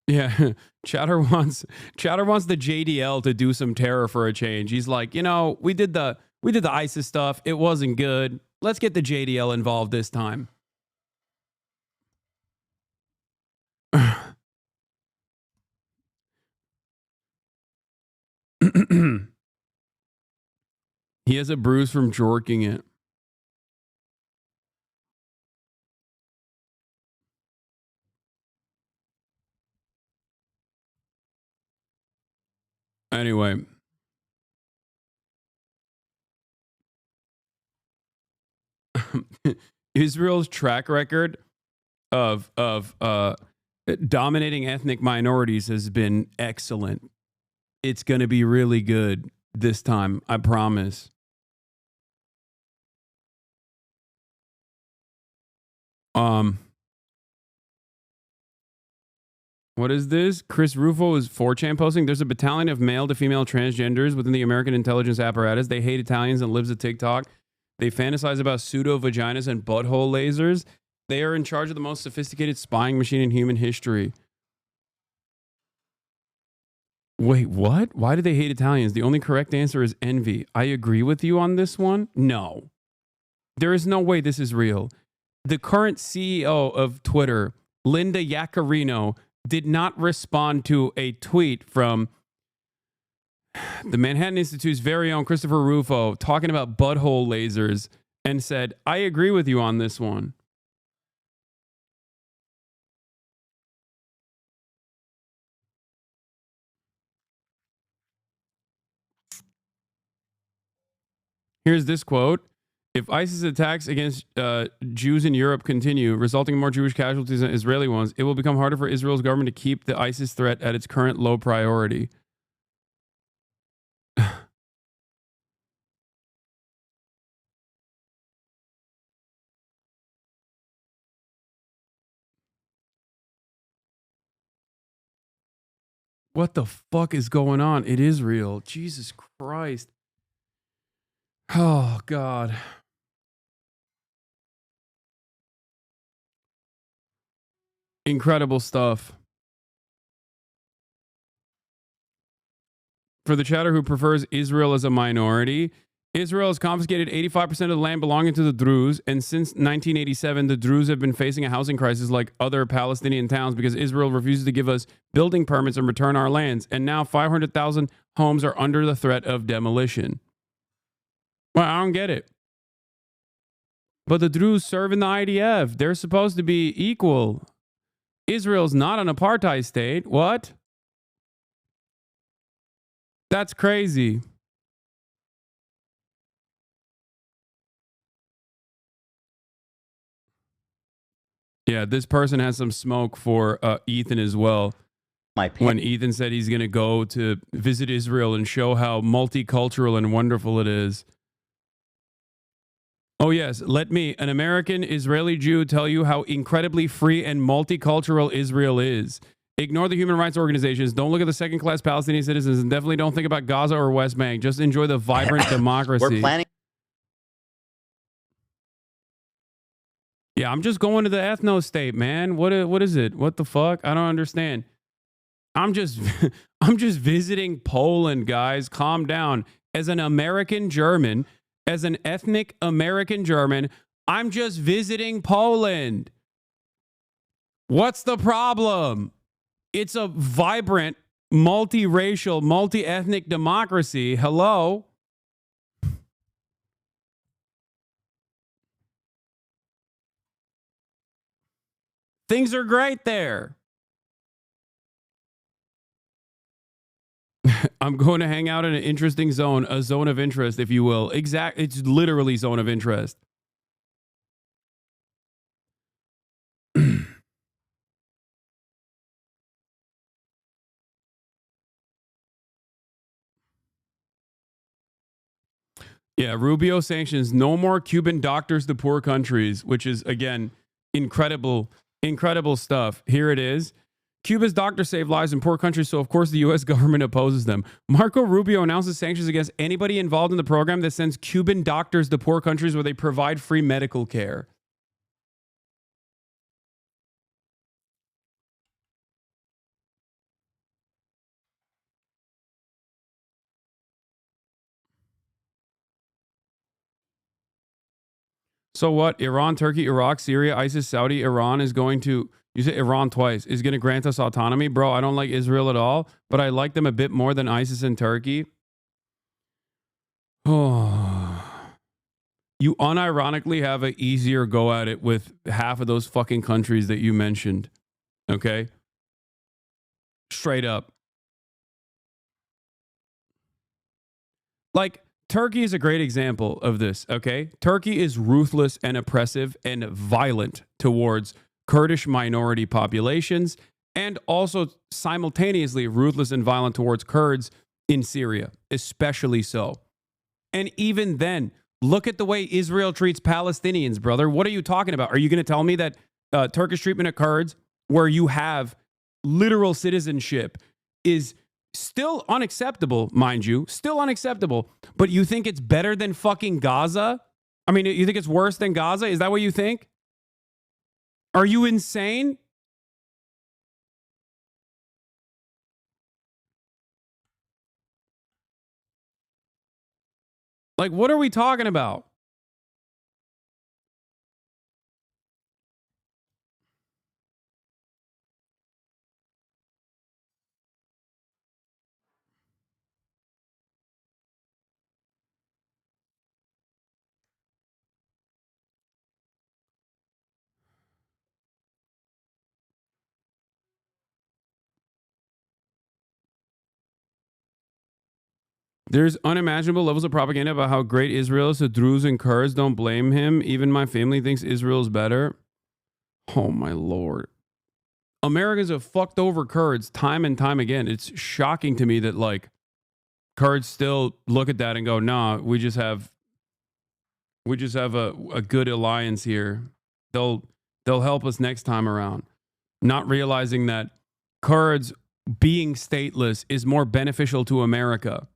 Yeah, Chatter wants the JDL to do some terror for a change. He's like, you know, we did the ISIS stuff. It wasn't good. Let's get the JDL involved this time. He has a bruise from jorking it. Anyway. Israel's track record of dominating ethnic minorities has been excellent. It's going to be really good this time, I promise. What is this? Chris Rufo is 4chan posting. There's a battalion of male to female transgenders within the American intelligence apparatus. They hate Italians and lives at TikTok. They fantasize about pseudo vaginas and butthole lasers. They are in charge of the most sophisticated spying machine in human history. Wait, what? Why do they hate Italians? The only correct answer is envy. I agree with you on this one. No. There is no way this is real. The current CEO of Twitter, Linda Yaccarino, did not respond to a tweet from the Manhattan Institute's very own Christopher Rufo talking about butthole lasers and said, I agree with you on this one. Here's this quote. If ISIS attacks against Jews in Europe continue, resulting in more Jewish casualties than Israeli ones, it will become harder for Israel's government to keep the ISIS threat at its current low priority. What the fuck is going on? It is real. Jesus Christ. Oh, God. Incredible stuff. For the chatter who prefers Israel as a minority, Israel has confiscated 85% of the land belonging to the Druze, and since 1987, the Druze have been facing a housing crisis like other Palestinian towns because Israel refuses to give us building permits and return our lands, and now 500,000 homes are under the threat of demolition. Well, I don't get it. But the Druze serve in the IDF. They're supposed to be equal. Israel's not an apartheid state. What? That's crazy. Yeah, this person has some smoke for Ethan as well. When Ethan said he's going to go to visit Israel and show how multicultural and wonderful it is. Oh, yes. Let me, an American Israeli Jew, tell you how incredibly free and multicultural Israel is. Ignore the human rights organizations. Don't look at the second-class Palestinian citizens, and definitely don't think about Gaza or West Bank. Just enjoy the vibrant democracy. We're planning. Yeah, I'm just going to the ethno state, man. What is it? What the fuck? I don't understand. I'm just visiting Poland, guys. Calm down. As an American German, as an ethnic American German, I'm just visiting Poland. What's the problem? It's a vibrant, multiracial, multi-ethnic democracy. Hello? Things are great there. I'm going to hang out in an interesting zone, a zone of interest, if you will. It's literally zone of interest. Yeah, Rubio sanctions no more Cuban doctors to poor countries, which is, again, incredible stuff. Here it is. Cuba's doctors save lives in poor countries, so of course the U.S. government opposes them. Marco Rubio announces sanctions against anybody involved in the program that sends Cuban doctors to poor countries where they provide free medical care. So what? Iran, Turkey, Iraq, Syria, ISIS, Saudi, Iran is going to, you say Iran twice, is going to grant us autonomy? Bro, I don't like Israel at all, but I like them a bit more than ISIS and Turkey. Oh. You unironically have an easier go at it with half of those fucking countries that you mentioned. Okay? Straight up. Like, Turkey is a great example of this, okay? Turkey is ruthless and oppressive and violent towards Kurdish minority populations and also simultaneously ruthless and violent towards Kurds in Syria, especially so. And even then, look at the way Israel treats Palestinians, brother. What are you talking about? Are you going to tell me that Turkish treatment of Kurds, where you have literal citizenship, is still unacceptable, mind you, still unacceptable, but you think it's better than fucking Gaza? I mean, you think it's worse than Gaza? Is that what you think? Are you insane? Like, what are we talking about? There's unimaginable levels of propaganda about how great Israel is, so Druze and Kurds don't blame him. Even my family thinks Israel's better. Oh, my Lord. Americans have fucked over Kurds time and time again. It's shocking to me that, like, Kurds still look at that and go, nah, we just have a good alliance here. They'll help us next time around. Not realizing that Kurds being stateless is more beneficial to America.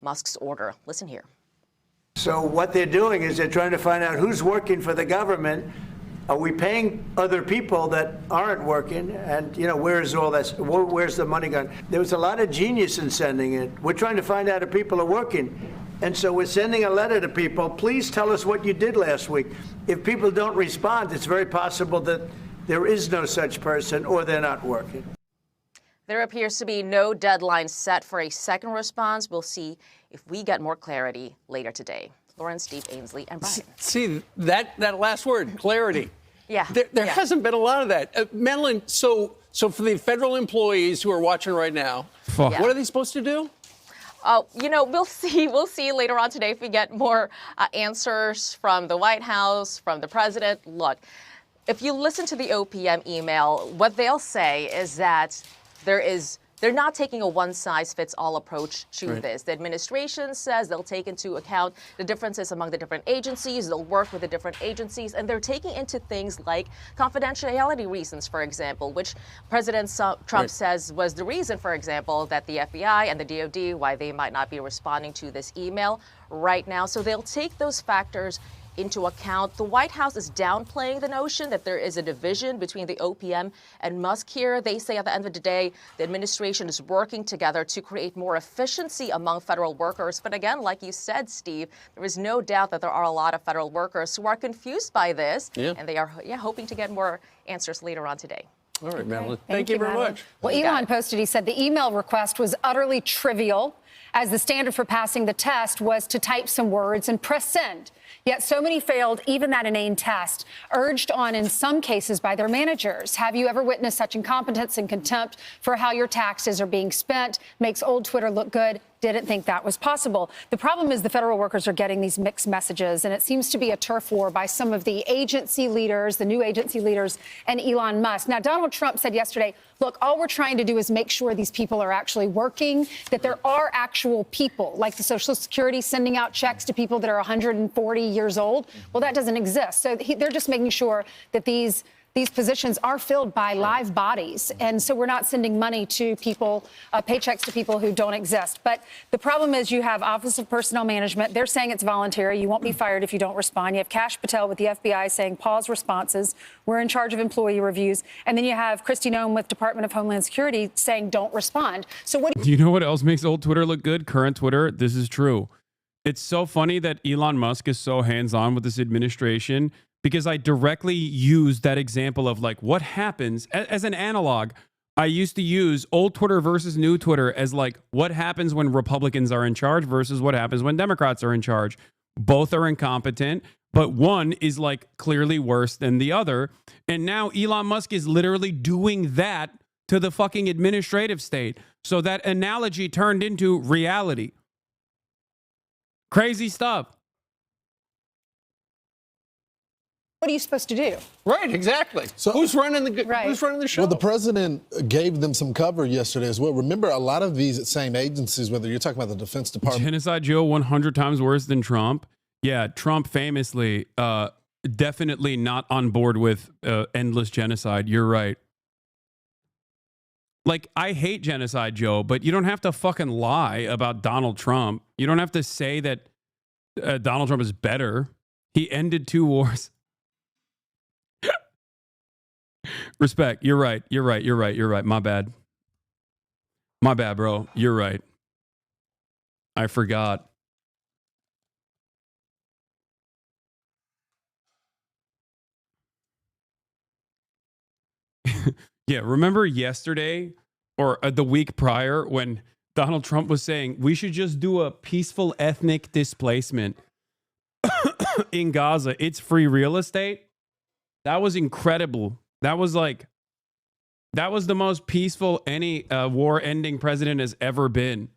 Musk's order. Listen here. So what they're doing is they're trying to find out who's working for the government. Are we paying other people that aren't working? And, you know, where's all that? Where's the money gone? There was a lot of genius in sending it. We're trying to find out if people are working. And so we're sending a letter to people. Please tell us what you did last week. If people don't respond, it's very possible that there is no such person or they're not working. There appears to be no deadline set for a second response. We'll see if we get more clarity later today. Lauren, Steve, Ainsley, and Brian. See, that last word, clarity. Yeah. There hasn't been a lot of that. Madeline, so for the federal employees who are watching right now, what are they supposed to do? You know, we'll see. We'll see later on today if we get more answers from the White House, from the president. Look, if you listen to the OPM email, what they'll say is that they're not taking a one-size-fits-all approach to this. The administration says they'll take into account the differences among the different agencies. They'll work with the different agencies, and they're taking into things like confidentiality reasons, for example, which President Trump says was the reason, for example, that the FBI and the DOD, why they might not be responding to this email right now. So they'll take those factors into account. The White House is downplaying the notion that there is a division between the OPM and Musk here. They say at the end of the day, the administration is working together to create more efficiency among federal workers. But again, like you said, Steve, there is no doubt that there are a lot of federal workers who are confused by this, and they are hoping to get more answers later on today. All right, Madeline. Thank you very much. Well, Elon posted, he said the email request was utterly trivial, as the standard for passing the test was to type some words and press send. Yet so many failed even that inane test, urged on in some cases by their managers. Have you ever witnessed such incompetence and contempt for how your taxes are being spent? Makes old Twitter look good. Didn't think that was possible. The problem is the federal workers are getting these mixed messages, and it seems to be a turf war by some of the agency leaders, the new agency leaders, and Elon Musk. Now, Donald Trump said yesterday, look, all we're trying to do is make sure these people are actually working, that there are actual people, like the Social Security sending out checks to people that are 140 years old. Well, that doesn't exist. So they're just making sure that these positions are filled by live bodies. And so we're not sending money to people, paychecks to people who don't exist. But the problem is you have Office of Personnel Management. They're saying it's voluntary. You won't be fired if you don't respond. You have Kash Patel with the FBI saying pause responses. We're in charge of employee reviews. And then you have Kristi Noem with Department of Homeland Security saying don't respond. So what do you know what else makes old Twitter look good? Current Twitter. This is true. It's so funny that Elon Musk is so hands-on with this administration, because I directly used that example of like what happens as an analog. I used to use old Twitter versus new Twitter as like what happens when Republicans are in charge versus what happens when Democrats are in charge. Both are incompetent, but one is like clearly worse than the other. And now Elon Musk is literally doing that to the fucking administrative state. So that analogy turned into reality. Crazy stuff. are you supposed to do? Right, exactly. So who's running the show? Well, the president gave them some cover yesterday as well. Remember, a lot of these same agencies, whether you're talking about the Defense Department. Genocide Joe 100 times worse than Trump. Yeah, Trump famously definitely not on board with endless genocide. You're right. Like, I hate genocide, Joe, but you don't have to fucking lie about Donald Trump. You don't have to say that Donald Trump is better. He ended 2 wars. Respect. You're right. You're right. You're right. You're right. My bad. My bad, bro. You're right. I forgot. Yeah, remember yesterday or the week prior when Donald Trump was saying we should just do a peaceful ethnic displacement in Gaza. It's free real estate. That was incredible. That was the most peaceful any war-ending president has ever been.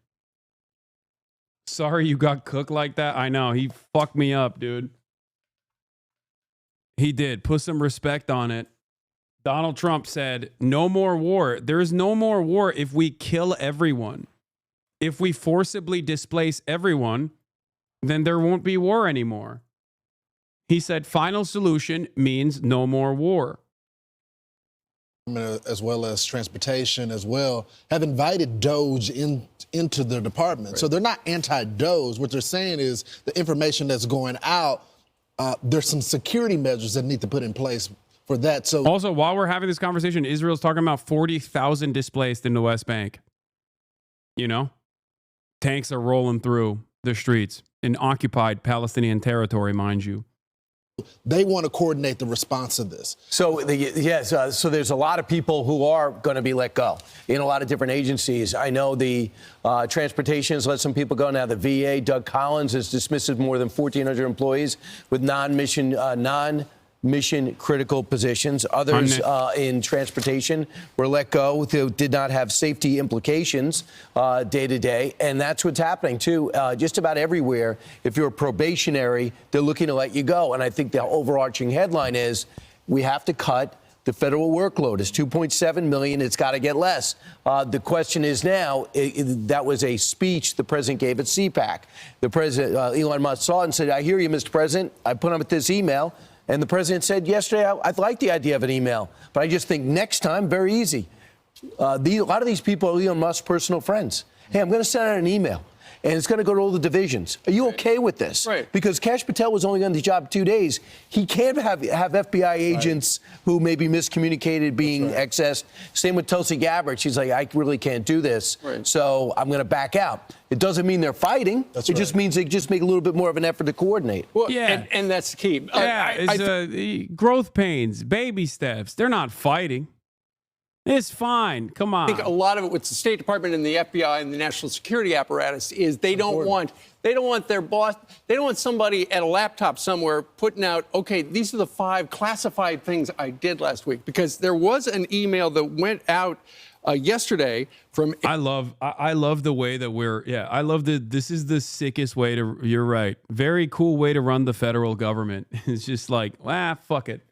Sorry you got cooked like that. I know. He fucked me up, dude. He did. Put some respect on it. Donald Trump said, no more war. There is no more war if we kill everyone. If we forcibly displace everyone, then there won't be war anymore. He said, final solution means no more war. As well as transportation as well, have invited DOGE into their department. Right. So they're not anti-DOGE. What they're saying is the information that's going out, there's some security measures that need to put in place for that. So also, while we're having this conversation, Israel's talking about 40,000 displaced in the West Bank. You know, tanks are rolling through the streets in occupied Palestinian territory, mind you. They want to coordinate the response to this. So, so there's a lot of people who are going to be let go in a lot of different agencies. I know the transportation has let some people go. Now the VA, Doug Collins, has dismissed more than 1,400 employees with non-mission critical positions. Others in transportation were let go who did not have safety implications day to day. And that's what's happening, too. Just about everywhere, if you're probationary, they're looking to let you go. And I think the overarching headline is we have to cut the federal workload. It's 2.7 million. It's got to get less. The question is now, that was a speech the president gave at CPAC. The president, Elon Musk, saw it and said, I hear you, Mr. President. I put up this email. And the president said yesterday, I like the idea of an email, but I just think next time, very easy. A lot of these people are Elon Musk's personal friends. Hey, I'm going to send out an email, and it's going to go to all the divisions. Are you okay with this? Right. Because Kash Patel was only on the job 2 days. He can't have FBI agents who maybe miscommunicated being accessed. Same with Tulsi Gabbard. She's like, I really can't do this, so I'm going to back out. It doesn't mean they're fighting. It just means they just make a little bit more of an effort to coordinate. Well, yeah, and that's the key. Growth pains, baby steps. They're not fighting. It's fine. Come on. I think a lot of it with the State Department and the FBI and the national security apparatus is they don't want their boss, they don't want somebody at a laptop somewhere putting out, okay, these are the 5 classified things I did last week. Because there was an email that went out yesterday from. I love the way that I love this is the sickest way to, you're right. Very cool way to run the federal government. It's just like, fuck it.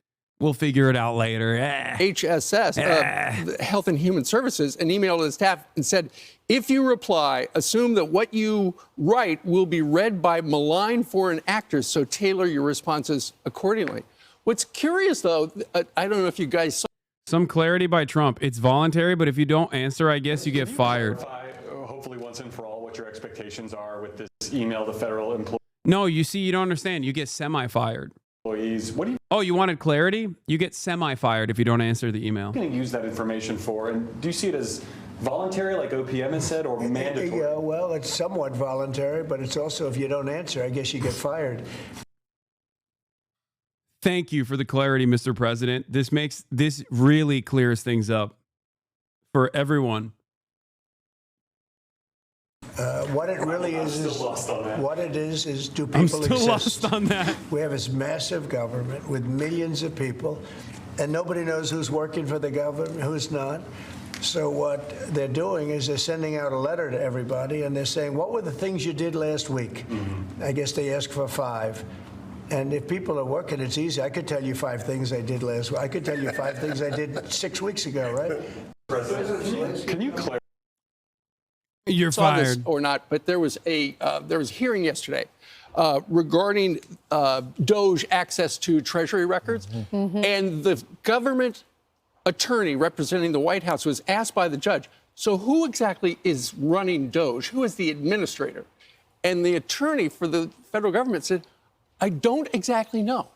We'll figure it out later. HSS, Health and Human Services, an email to the staff and said, if you reply, assume that what you write will be read by malign foreign actors, so tailor your responses accordingly. What's curious, though, I don't know if you guys saw. Some clarity by Trump. It's voluntary, but if you don't answer, I guess you get fired. Hopefully once and for all what your expectations are with this email to federal employees. No, you see, you don't understand. You get semi-fired. What do you? Oh, you wanted clarity? You get semi-fired if you don't answer the email. What are you going to use that information for? And do you see it as voluntary, like OPM has said, or mandatory? Yeah, well, it's somewhat voluntary, but it's also if you don't answer, I guess you get fired. Thank you for the clarity, Mr. President. This really clears things up for everyone. What it really is do people I'm exist? still lost on that. We have this massive government with millions of people, and nobody knows who's working for the government, who's not. So what they're doing is they're sending out a letter to everybody, and they're saying, what were the things you did last week? Mm-hmm. I guess they ask for 5. And if people are working, it's easy. I could tell you 5 things I did last week. I could tell you 5 things I did 6 weeks ago, right? President, can you clarify? You're fired or not? But there was a hearing yesterday regarding DOGE access to Treasury records, and the government attorney representing the White House was asked by the judge, so who exactly is running DOGE? Who is the administrator? And the attorney for the federal government said, I don't exactly know.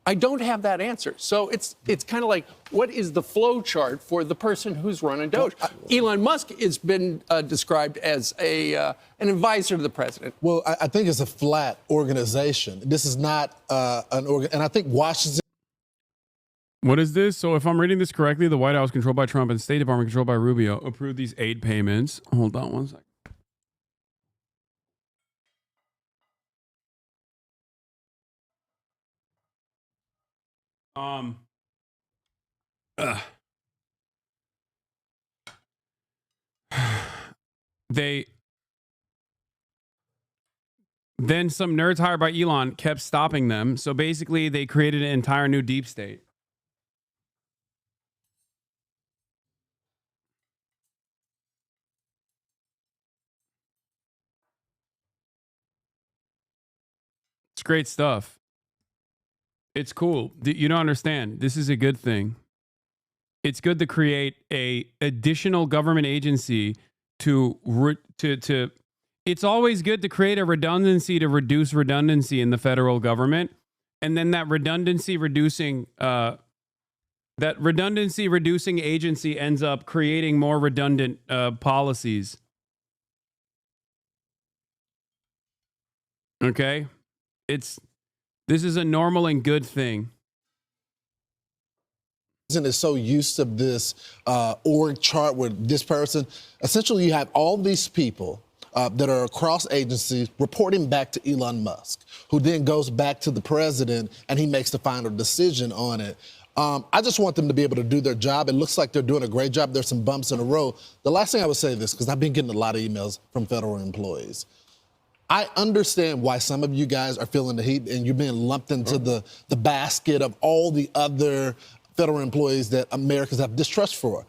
I don't have that answer. So it's kind of like, what is the flow chart for the person who's running DOGE? Elon Musk has been described as an advisor to the president. Well, I think it's a flat organization. This is not and I think Washington. What is this? So if I'm reading this correctly, the White House, controlled by Trump, and State Department, controlled by Rubio, approved these aid payments. Hold on one second. Then some nerds hired by Elon kept stopping them. So basically, they created an entire new deep state. It's great stuff. It's cool. You don't understand. This is a good thing. It's good to create a additional government agency to it's always good to create a redundancy to reduce redundancy in the federal government. And then that redundancy reducing agency ends up creating more redundant policies. Okay? This is a normal and good thing. Is so used to this org chart where this person, essentially you have all these people that are across agencies reporting back to Elon Musk, who then goes back to the president and he makes the final decision on it. I just want them to be able to do their job. It looks like they're doing a great job. There's some bumps in the road. The last thing I would say this, because I've been getting a lot of emails from federal employees. I understand why some of you guys are feeling the heat and you're being lumped into the basket of all the other federal employees that Americans have distrust for.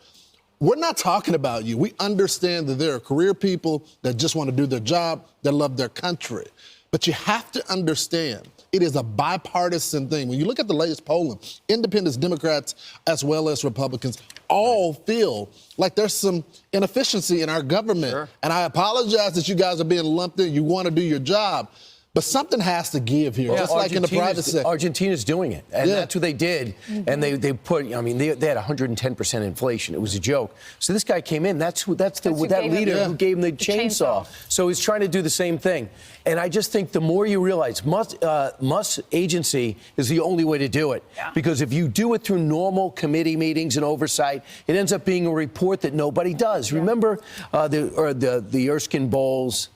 We're not talking about you. We understand that there are career people that just want to do their job, that love their country. But you have to understand, it is a bipartisan thing. When you look at the latest polling, independents, Democrats, as well as Republicans, all feel like there's some inefficiency in our government. Sure. And I apologize that you guys are being lumped in. You want to do your job. But something has to give here, just like in the private sector. Argentina's doing it, and that's what they did. And they put, I mean, they had 110% inflation. It was a joke. So this guy came in. That's that leader who gave him the chainsaw. So he's trying to do the same thing. And I just think the more you realize, Musk's agency is the only way to do it. Yeah. Because if you do it through normal committee meetings and oversight, it ends up being a report that nobody does. Yeah. Remember the Erskine Bowles,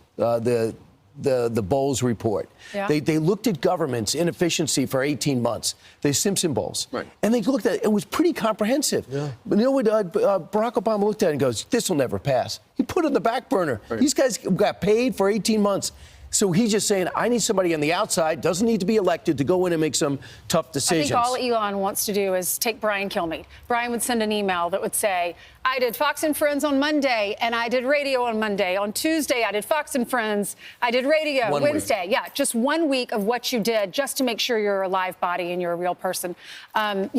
the Bowles report. Yeah. They looked at government's inefficiency for 18 months. The Simpson Bowles. Right. And they looked at it. It was pretty comprehensive. Yeah. But you know what Barack Obama looked at it and goes, this will never pass. He put it on the back burner. Right. These guys got paid for 18 months. So he's just saying, I need somebody on the outside, doesn't need to be elected, to go in and make some tough decisions. I think all Elon wants to do is take Brian Kilmeade. Brian would send an email that would say, I did Fox and Friends on Monday, and I did radio on Monday. On Tuesday, I did Fox and Friends. I did radio Wednesday. Yeah, just 1 week of what you did, just to make sure you're a live body and you're a real person. I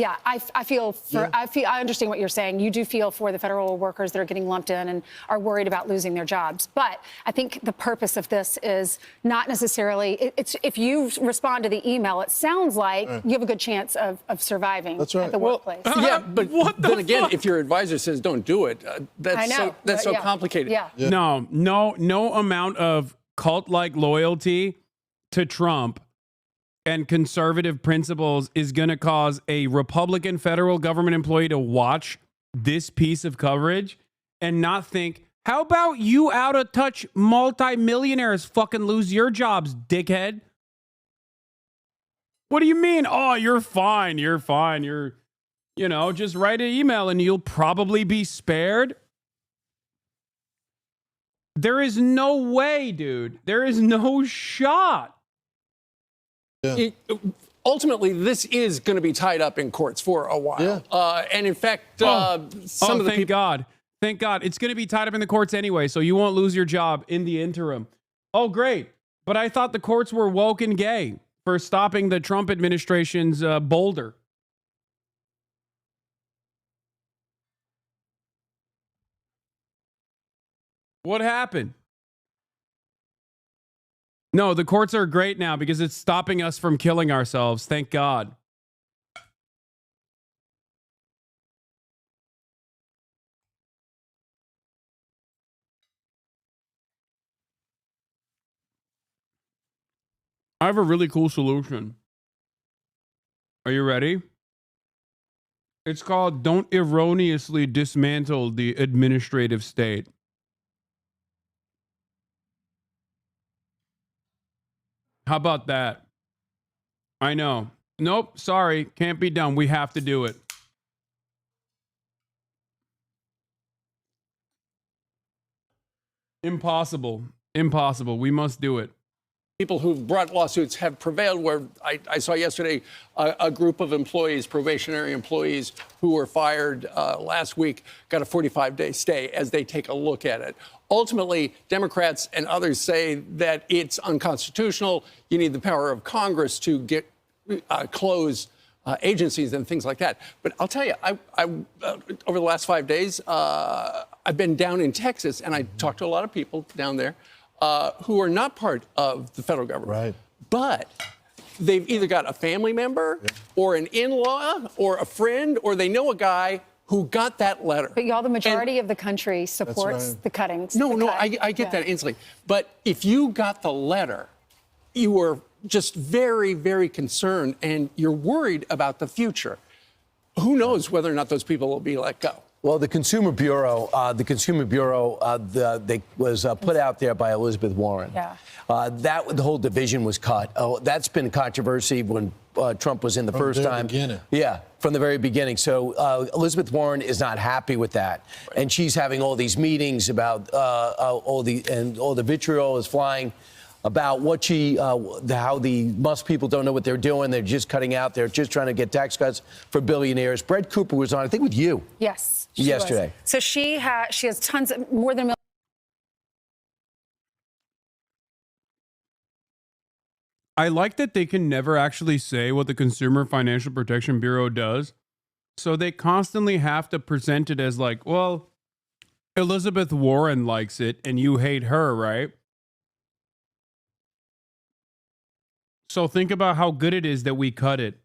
understand what you're saying. You do feel for the federal workers that are getting lumped in and are worried about losing their jobs. But I think the purpose of this is not necessarily, if you respond to the email, it sounds like you have a good chance of surviving at the workplace. Yeah, but then again, if your advisor says don't do it, that's so complicated. Yeah. No amount of cult-like loyalty to Trump and conservative principles is going to cause a Republican federal government employee to watch this piece of coverage and not think, how about you out-of-touch multimillionaires fucking lose your jobs, dickhead? What do you mean? Oh, you're fine. You're fine. Just write an email and you'll probably be spared. There is no way, dude. There is no shot. Yeah. Ultimately, this is going to be tied up in courts for a while. Yeah. And in fact, some of the people... Thank God. It's going to be tied up in the courts anyway, so you won't lose your job in the interim. Oh, great. But I thought the courts were woke and gay for stopping the Trump administration's boulder. What happened? No, the courts are great now because it's stopping us from killing ourselves. Thank God. I have a really cool solution. Are you ready? It's called Don't Erroneously Dismantle the Administrative State. How about that? I know. Nope, sorry, can't be done. We have to do it. Impossible. Impossible. We must do it. People who've brought lawsuits have prevailed, where I saw yesterday a group of employees, probationary employees who were fired last week, got a 45-day stay as they take a look at it. Ultimately, Democrats and others say that it's unconstitutional. You need the power of Congress to get close agencies and things like that. But I'll tell you, over the last 5 days, I've been down in Texas, and I talked to a lot of people down there who are not part of the federal government. Right. But they've either got a family member or an in-law or a friend, or they know a guy who got that letter. But y'all, the majority of the country supports the cuttings. I get that instantly. But if you got the letter, you were just very, very concerned, and you're worried about the future. Who knows whether or not those people will be let go? Well, the Consumer Bureau, they was put out there by Elizabeth Warren. Yeah. The whole division was cut. Oh, that's been controversy when Trump was in the first time. Beginning. Yeah, from the very beginning. So Elizabeth Warren is not happy with that, and she's having all these meetings about all the vitriol is flying about what how the Musk people don't know what they're doing. They're just cutting out. They're just trying to get tax cuts for billionaires. Brett Cooper was on, I think, with you. Yes. Yesterday. So she has tons of, more than a million. I like that they can never actually say what the Consumer Financial Protection Bureau does. So they constantly have to present it as like, well, Elizabeth Warren likes it and you hate her, right? So think about how good it is that we cut it.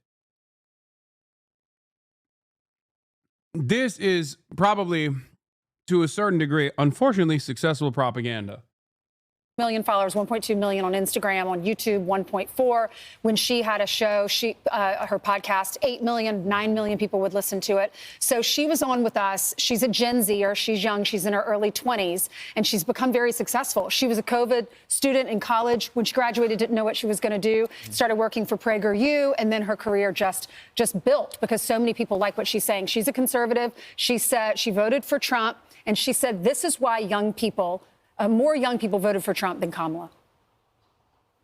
This is probably, to a certain degree, unfortunately, successful propaganda. Million followers, 1.2 million on Instagram, on YouTube, 1.4. When she had a show, her podcast, 8 million, 9 million people would listen to it. So she was on with us. She's a Gen Zer. She's young. She's in her early 20s, and she's become very successful. She was a COVID student in college. When she graduated, didn't know what she was going to do. Started working for PragerU, and then her career just built because so many people like what she's saying. She's a conservative. She said she voted for Trump, and she said this is why more young people voted for Trump than Kamala.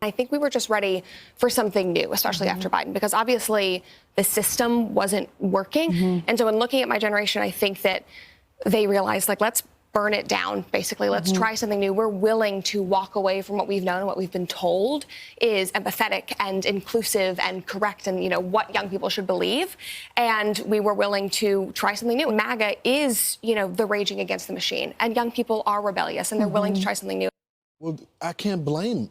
I think we were just ready for something new, especially after Biden, because obviously the system wasn't working. And so in looking at my generation, I think that they realized, like, let's burn it down, basically. Let's try something new. We're willing to walk away from what we've known and what we've been told is empathetic and inclusive and correct and, what young people should believe. And we were willing to try something new. MAGA is, the raging against the machine. And young people are rebellious and they're willing to try something new. Well, I can't blame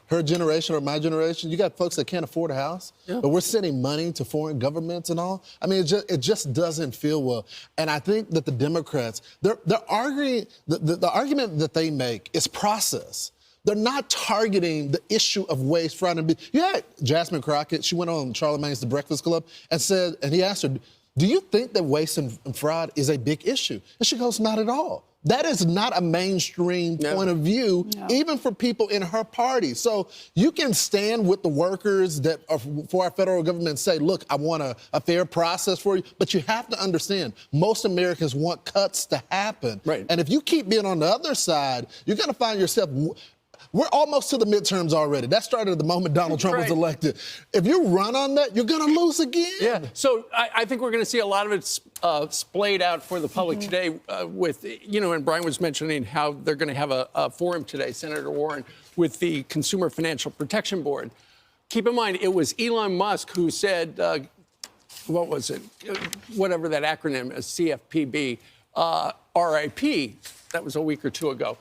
her generation or my generation. You got folks that can't afford a house, but we're sending money to foreign governments and all. I mean, it just doesn't feel well. And I think that the Democrats, they're arguing, the argument that they make is process. They're not targeting the issue of waste, fraud, and abuse. You had Jasmine Crockett. She went on Charlamagne's The Breakfast Club and said, and he asked her, do you think that waste and fraud is a big issue? And she goes, not at all. That is not a mainstream point of view, even for people in her party. So you can stand with the workers that are for our federal government and say, look, I want a fair process for you. But you have to understand, most Americans want cuts to happen. Right. And if you keep being on the other side, you're going to find yourself... We're almost to the midterms already. That started at the moment Donald Trump was elected. If you run on that, you're going to lose again. Yeah. So I think we're going to see a lot of it splayed out for the public today with, and Brian was mentioning how they're going to have a forum today, Senator Warren, with the Consumer Financial Protection Board. Keep in mind, it was Elon Musk who said, what was it? Whatever that acronym is, CFPB, RIP. That was a week or two ago.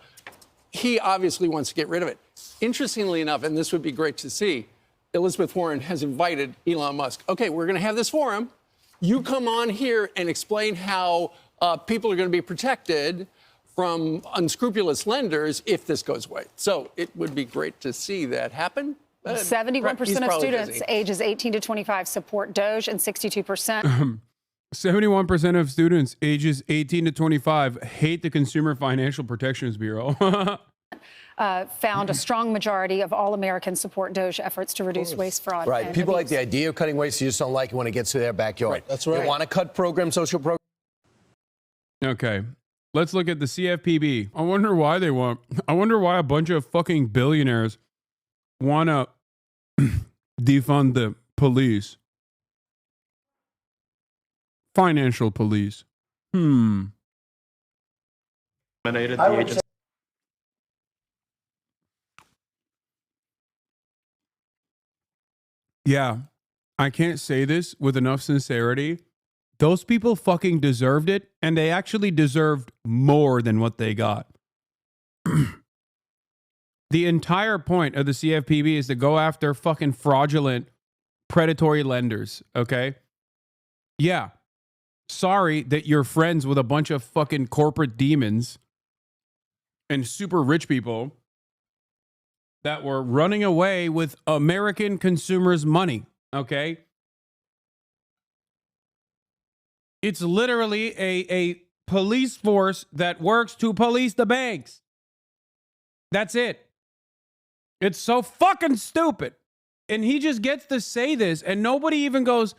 he obviously wants to get rid of it. Interestingly enough, and this would be great to see, Elizabeth Warren has invited Elon Musk. Okay, we're going to have this forum. You come on here and explain how people are going to be protected from unscrupulous lenders if this goes away. So it would be great to see that happen. 71% of students ages 18 to 25 support DOGE, and 62%. 71% of students ages 18 to 25 hate the Consumer Financial Protections Bureau. Found a strong majority of all Americans support DOGE efforts to reduce waste, fraud, Right. and People abuse. like the idea of cutting waste. You just don't like it when it gets to their backyard. Right. That's right. They want to cut programs, social programs. Okay. Let's look at the CFPB. I wonder why a bunch of fucking billionaires want to defund the police. Financial police. Yeah, I can't say this with enough sincerity. Those people fucking deserved it, and they actually deserved more than what they got. The entire point of the CFPB is to go after fucking fraudulent, predatory lenders, okay? Yeah. Sorry that you're friends with a bunch of fucking corporate demons and super rich people that were running away with American consumers' money, okay? It's literally a police force that works to police the banks. That's it. It's so fucking stupid. And he just gets to say this, and nobody even goes,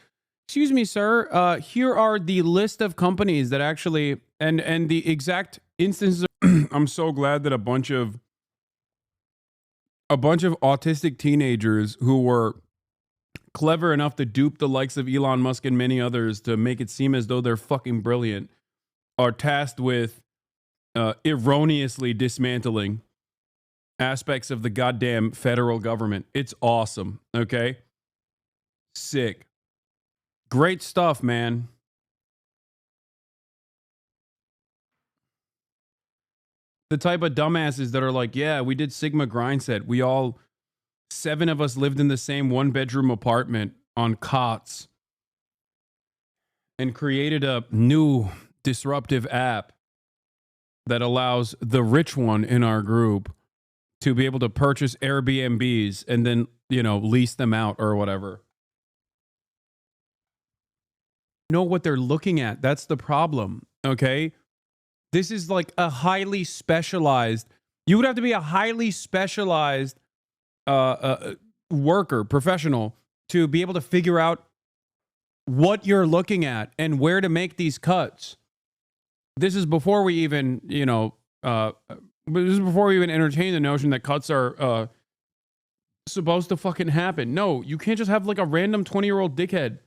excuse me, sir, here are the list of companies that actually, and the exact instances. I'm so glad that a bunch of autistic teenagers who were clever enough to dupe the likes of Elon Musk and many others to make it seem as though they're fucking brilliant are tasked with erroneously dismantling aspects of the goddamn federal government. It's awesome, okay? Sick. Great stuff, man. The type of dumbasses that are like, yeah, we did Sigma grind set. We all, 7 of us lived in the same 1-bedroom apartment on cots and created a new disruptive app that allows the rich one in our group to be able to purchase Airbnbs and then, lease them out or whatever. Know what they're looking at. That's the problem, okay? This is like a highly specialized, you would have to be a highly specialized worker, professional, to be able to figure out what you're looking at and where to make these cuts. This is before we even, this is before we even entertain the notion that cuts are supposed to fucking happen. No, you can't just have like a random 20-year-old dickhead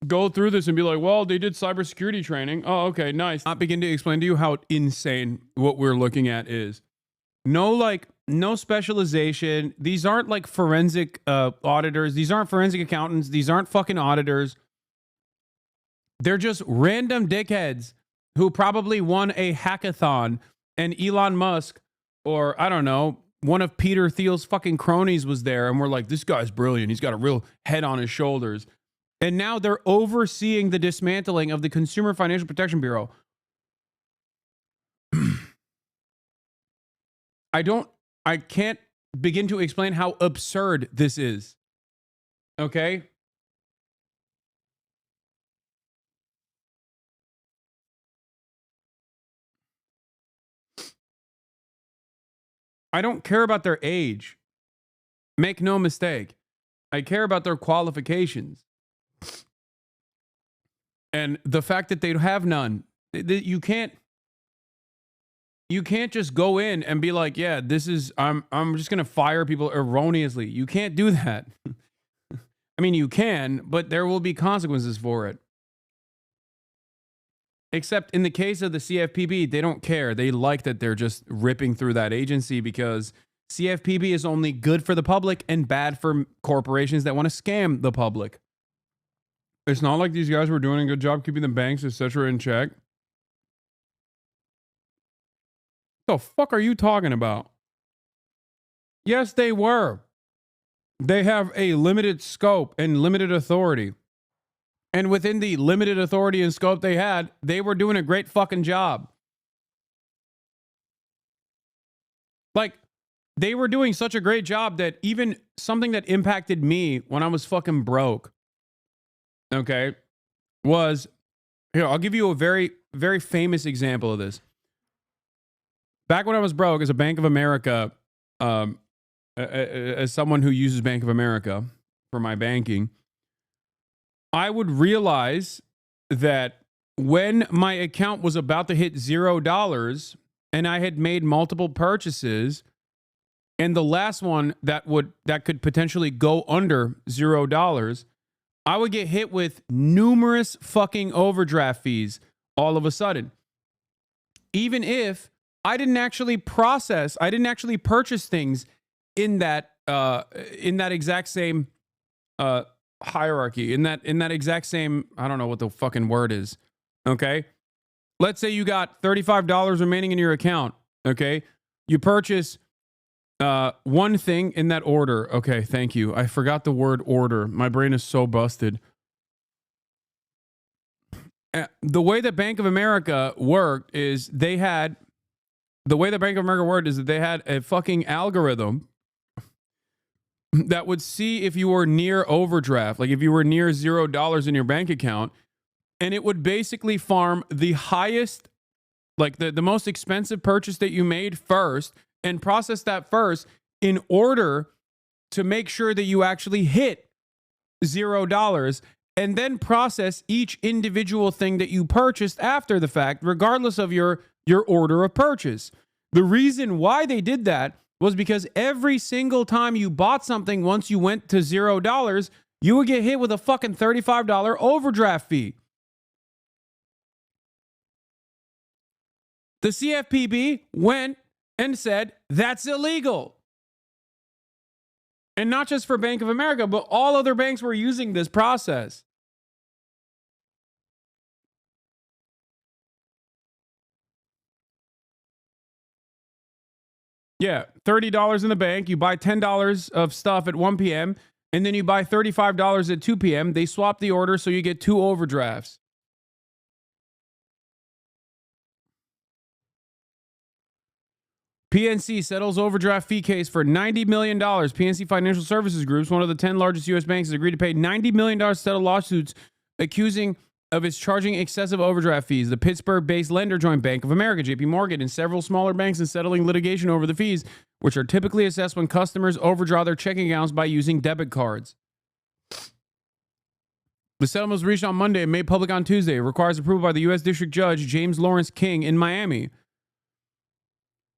go through this and be like, well, they did cybersecurity training. Oh, okay, nice. Not begin to explain to you how insane what we're looking at is. No specialization. These aren't like forensic auditors. These aren't forensic accountants. These aren't fucking auditors. They're just random dickheads who probably won a hackathon, and Elon Musk, or I don't know, one of Peter Thiel's fucking cronies was there, and we're like, this guy's brilliant. He's got a real head on his shoulders. And now they're overseeing the dismantling of the Consumer Financial Protection Bureau. I can't begin to explain how absurd this is. Okay? I don't care about their age. Make no mistake. I care about their qualifications. And the fact that they have none. You can't just go in and be like, yeah, this is, I'm just going to fire people erroneously. You can't do that. I mean, you can, but there will be consequences for it. Except in the case of the CFPB, they don't care. They like that they're just ripping through that agency because CFPB is only good for the public and bad for corporations that want to scam the public. It's not like these guys were doing a good job keeping the banks, etc., in check. The fuck are you talking about? Yes, they were. They have a limited scope and limited authority. And within the limited authority and scope they had, they were doing a great fucking job. Like, they were doing such a great job that even something that impacted me when I was fucking broke, okay, was, here, I'll give you a very, very famous example of this. Back when I was broke as a Bank of America, as someone who uses Bank of America for my banking, I would realize that when my account was about to hit $0 and I had made multiple purchases, and the last one that could potentially go under $0, I would get hit with numerous fucking overdraft fees all of a sudden. Even if I didn't actually purchase things in that exact same hierarchy, in that exact same, I don't know what the fucking word is. Okay. Let's say you got $35 remaining in your account. Okay. You purchase one thing in that order. Okay. Thank you. I forgot the word order. My brain is so busted. The way that Bank of America worked is that they had a fucking algorithm that would see if you were near overdraft, like if you were near $0 in your bank account, and it would basically farm the highest, like the most expensive purchase that you made first and process that first in order to make sure that you actually hit $0, and then process each individual thing that you purchased after the fact, regardless of your order of purchase. The reason why they did that was because every single time you bought something, once you went to $0, you would get hit with a fucking $35 overdraft fee. The CFPB went and said, that's illegal. And not just for Bank of America, but all other banks were using this process. Yeah, $30 in the bank. You buy $10 of stuff at 1 p.m. and then you buy $35 at 2 p.m. They swap the order so you get 2 overdrafts. PNC settles overdraft fee case for $90 million. PNC Financial Services Group, one of the 10 largest U.S. banks, has agreed to pay $90 million to settle lawsuits accusing of its charging excessive overdraft fees. The Pittsburgh-based lender joined Bank of America, JP Morgan, and several smaller banks in settling litigation over the fees, which are typically assessed when customers overdraw their checking accounts by using debit cards. The settlement was reached on Monday and made public on Tuesday. It requires approval by the U.S. District Judge James Lawrence King in Miami.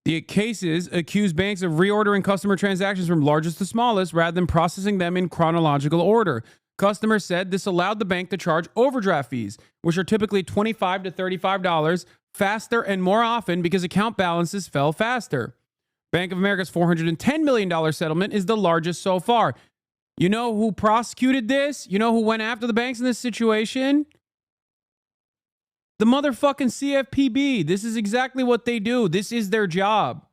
The cases accuse banks of reordering customer transactions from largest to smallest rather than processing them in chronological order. Customers said this allowed the bank to charge overdraft fees, which are typically $25 to $35, faster and more often because account balances fell faster. Bank of America's $410 million settlement is the largest so far. You know who prosecuted this? You know who went after the banks in this situation? The motherfucking CFPB. This is exactly what they do. This is their job.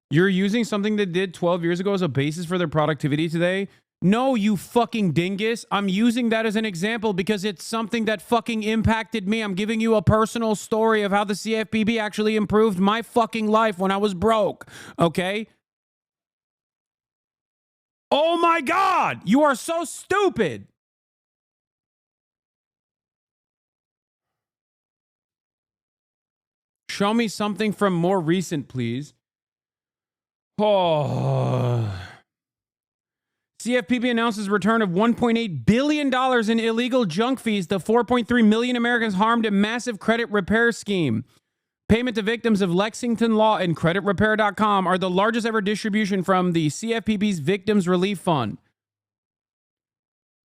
You're using something that did 12 years ago as a basis for their productivity today? No, you fucking dingus. I'm using that as an example because it's something that fucking impacted me. I'm giving you a personal story of how the CFPB actually improved my fucking life when I was broke. Okay? Oh my God, you are so stupid. Show me something from more recent, please. Oh. CFPB announces return of $1.8 billion in illegal junk fees to 4.3 million Americans harmed in massive credit repair scheme. Payment to victims of Lexington Law and CreditRepair.com are the largest ever distribution from the CFPB's Victims Relief Fund.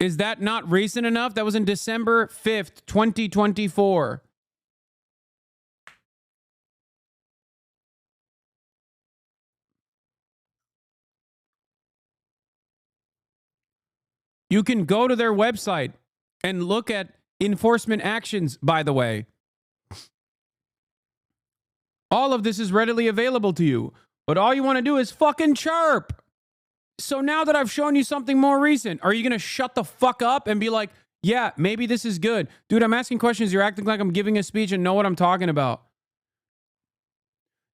Is that not recent enough? That was in December 5th, 2024. You can go to their website and look at enforcement actions, by the way. All of this is readily available to you. But all you want to do is fucking chirp. So now that I've shown you something more recent, are you going to shut the fuck up and be like, yeah, maybe this is good? Dude, I'm asking questions. You're acting like I'm giving a speech and know what I'm talking about.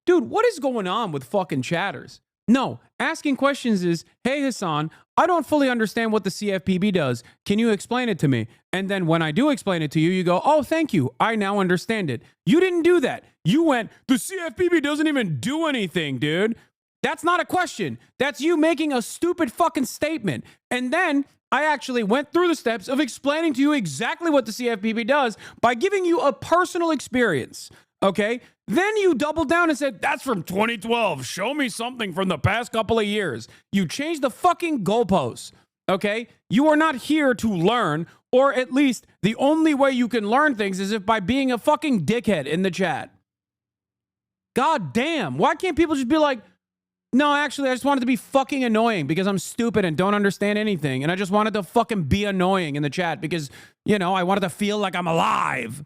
Dude, what is going on with fucking chatters? No, asking questions is, hey, Hasan, I don't fully understand what the CFPB does. Can you explain it to me? And then when I do explain it to you, you go, oh, thank you. I now understand it. You didn't do that. You went, the CFPB doesn't even do anything, dude. That's not a question. That's you making a stupid fucking statement. And then I actually went through the steps of explaining to you exactly what the CFPB does by giving you a personal experience. Okay? Then you doubled down and said, that's from 2012. Show me something from the past couple of years. You changed the fucking goalposts. Okay? You are not here to learn, or at least the only way you can learn things is if by being a fucking dickhead in the chat. God damn. Why can't people just be like, no, actually, I just wanted to be fucking annoying because I'm stupid and don't understand anything. And I just wanted to fucking be annoying in the chat because, you know, I wanted to feel like I'm alive.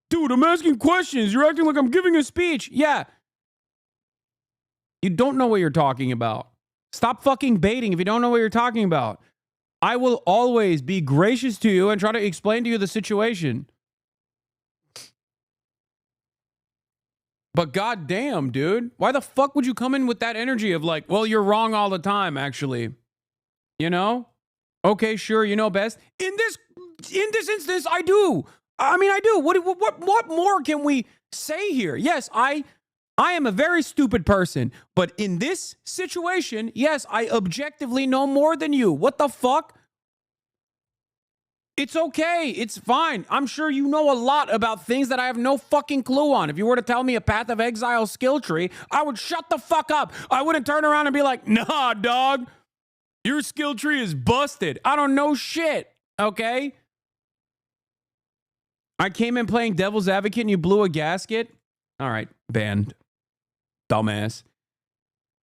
Dude, I'm asking questions. You're acting like I'm giving a speech. Yeah. You don't know what you're talking about. Stop fucking baiting if you don't know what you're talking about. I will always be gracious to you and try to explain to you the situation. But goddamn, dude, why the fuck would you come in with that energy of like, well, you're wrong all the time, actually? You know? Okay, sure, you know best. In this instance, I do. I mean, I do. What more can we say here? Yes, I am a very stupid person, but in this situation, yes, I objectively know more than you. What the fuck? It's okay. It's fine. I'm sure you know a lot about things that I have no fucking clue on. If you were to tell me a Path of Exile skill tree, I would shut the fuck up. I wouldn't turn around and be like, nah, dog, your skill tree is busted. I don't know shit, okay? I came in playing devil's advocate and you blew a gasket? All right, banned. Dumbass.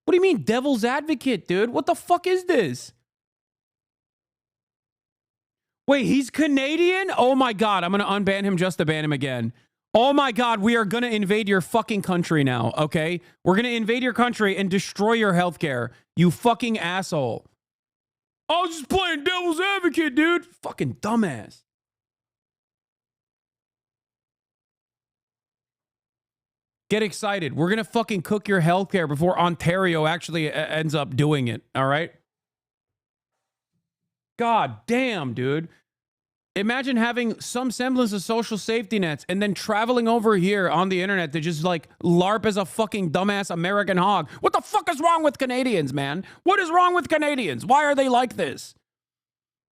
What do you mean devil's advocate, dude? What the fuck is this? Wait, he's Canadian? Oh my God, I'm going to unban him just to ban him again. Oh my God, we are going to invade your fucking country now, okay? We're going to invade your country and destroy your healthcare, you fucking asshole. I was just playing devil's advocate, dude. Fucking dumbass. Get excited. We're going to fucking cook your healthcare before Ontario actually ends up doing it, all right? God damn, dude. Imagine having some semblance of social safety nets and then traveling over here on the internet to just like LARP as a fucking dumbass American hog. What the fuck is wrong with Canadians, man? What is wrong with Canadians? Why are they like this?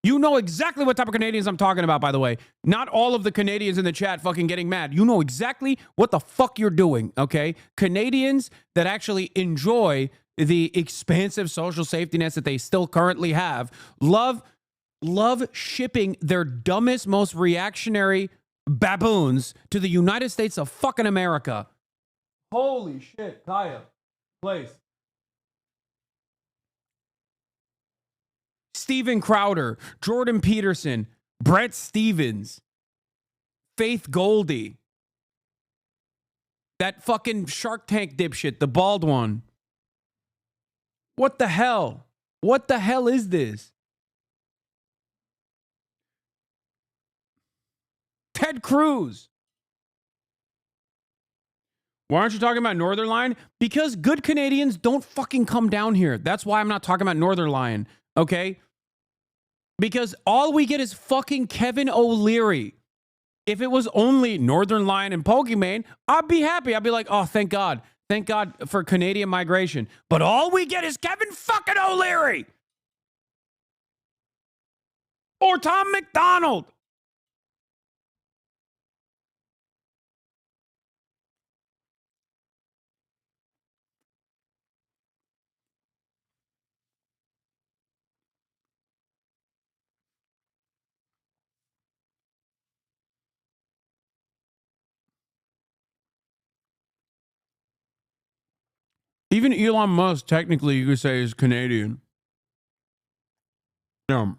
You know exactly what type of Canadians I'm talking about, by the way. Not all of the Canadians in the chat fucking getting mad. You know exactly what the fuck you're doing, okay? Canadians that actually enjoy the expansive social safety nets that they still currently have love shipping their dumbest, most reactionary baboons to the United States of fucking America. Holy shit, Kaya. Please. Steven Crowder, Jordan Peterson, Brett Stevens, Faith Goldie, that fucking Shark Tank dipshit, the bald one. What the hell? What the hell is this? Ted Cruz. Why aren't you talking about Northern Lion? Because good Canadians don't fucking come down here. That's why I'm not talking about Northern Lion, okay? Because all we get is fucking Kevin O'Leary. If it was only Northern Lion and Pokimane, I'd be happy. I'd be like, oh, thank God. Thank God for Canadian migration. But all we get is Kevin fucking O'Leary. Or Tom McDonald. even Elon Musk, technically, you could say, is Canadian. The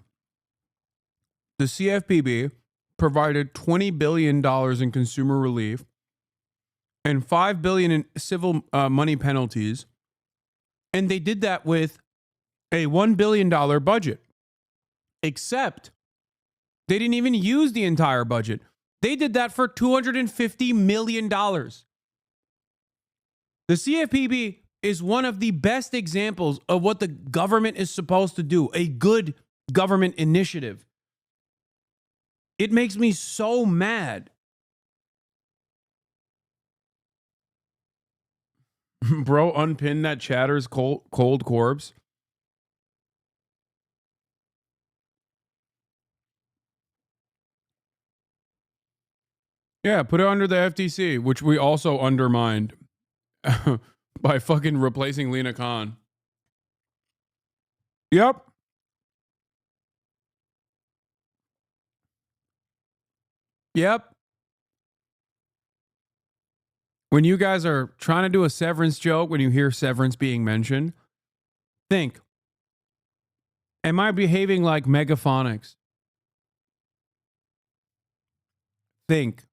CFPB provided $20 billion in consumer relief and $5 billion in civil money penalties. And they did that with a $1 billion budget. Except they didn't even use the entire budget. They did that for $250 million. The CFPB is one of the best examples of what the government is supposed to do, a good government initiative. It makes me so mad. Bro, unpin that Chatter's cold corpse. Yeah, put it under the FTC, which we also undermined by fucking replacing Lena Khan. Yep. Yep. When you guys are trying to do a severance joke, when you hear severance being mentioned, think, am I behaving like Megaphonics? Think.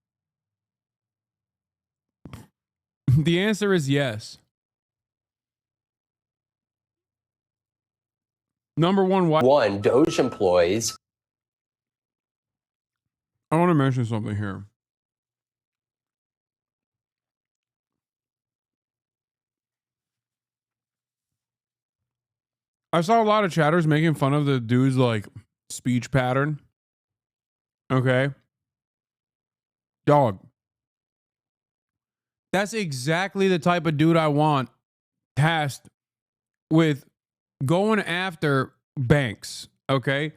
The answer is yes. Number one, why? One, DOGE employees. I want to mention something here. I saw a lot of chatters making fun of the dude's like speech pattern. Okay. Dog. That's exactly the type of dude I want tasked with going after banks. Okay.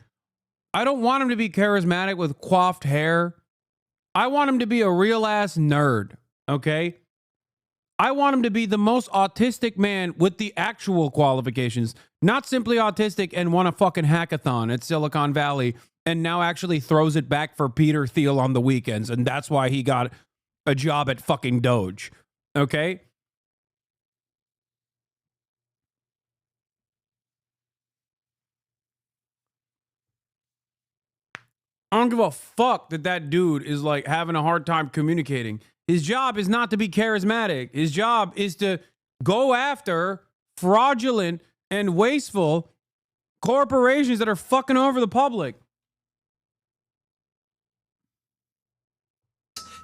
I don't want him to be charismatic with coiffed hair. I want him to be a real ass nerd. Okay. I want him to be the most autistic man with the actual qualifications, not simply autistic and won a fucking hackathon at Silicon Valley and now actually throws it back for Peter Thiel on the weekends. And that's why he got a job at fucking Doge. Okay? I don't give a fuck that dude is like having a hard time communicating. His job is not to be charismatic. His job is to go after fraudulent and wasteful corporations that are fucking over the public.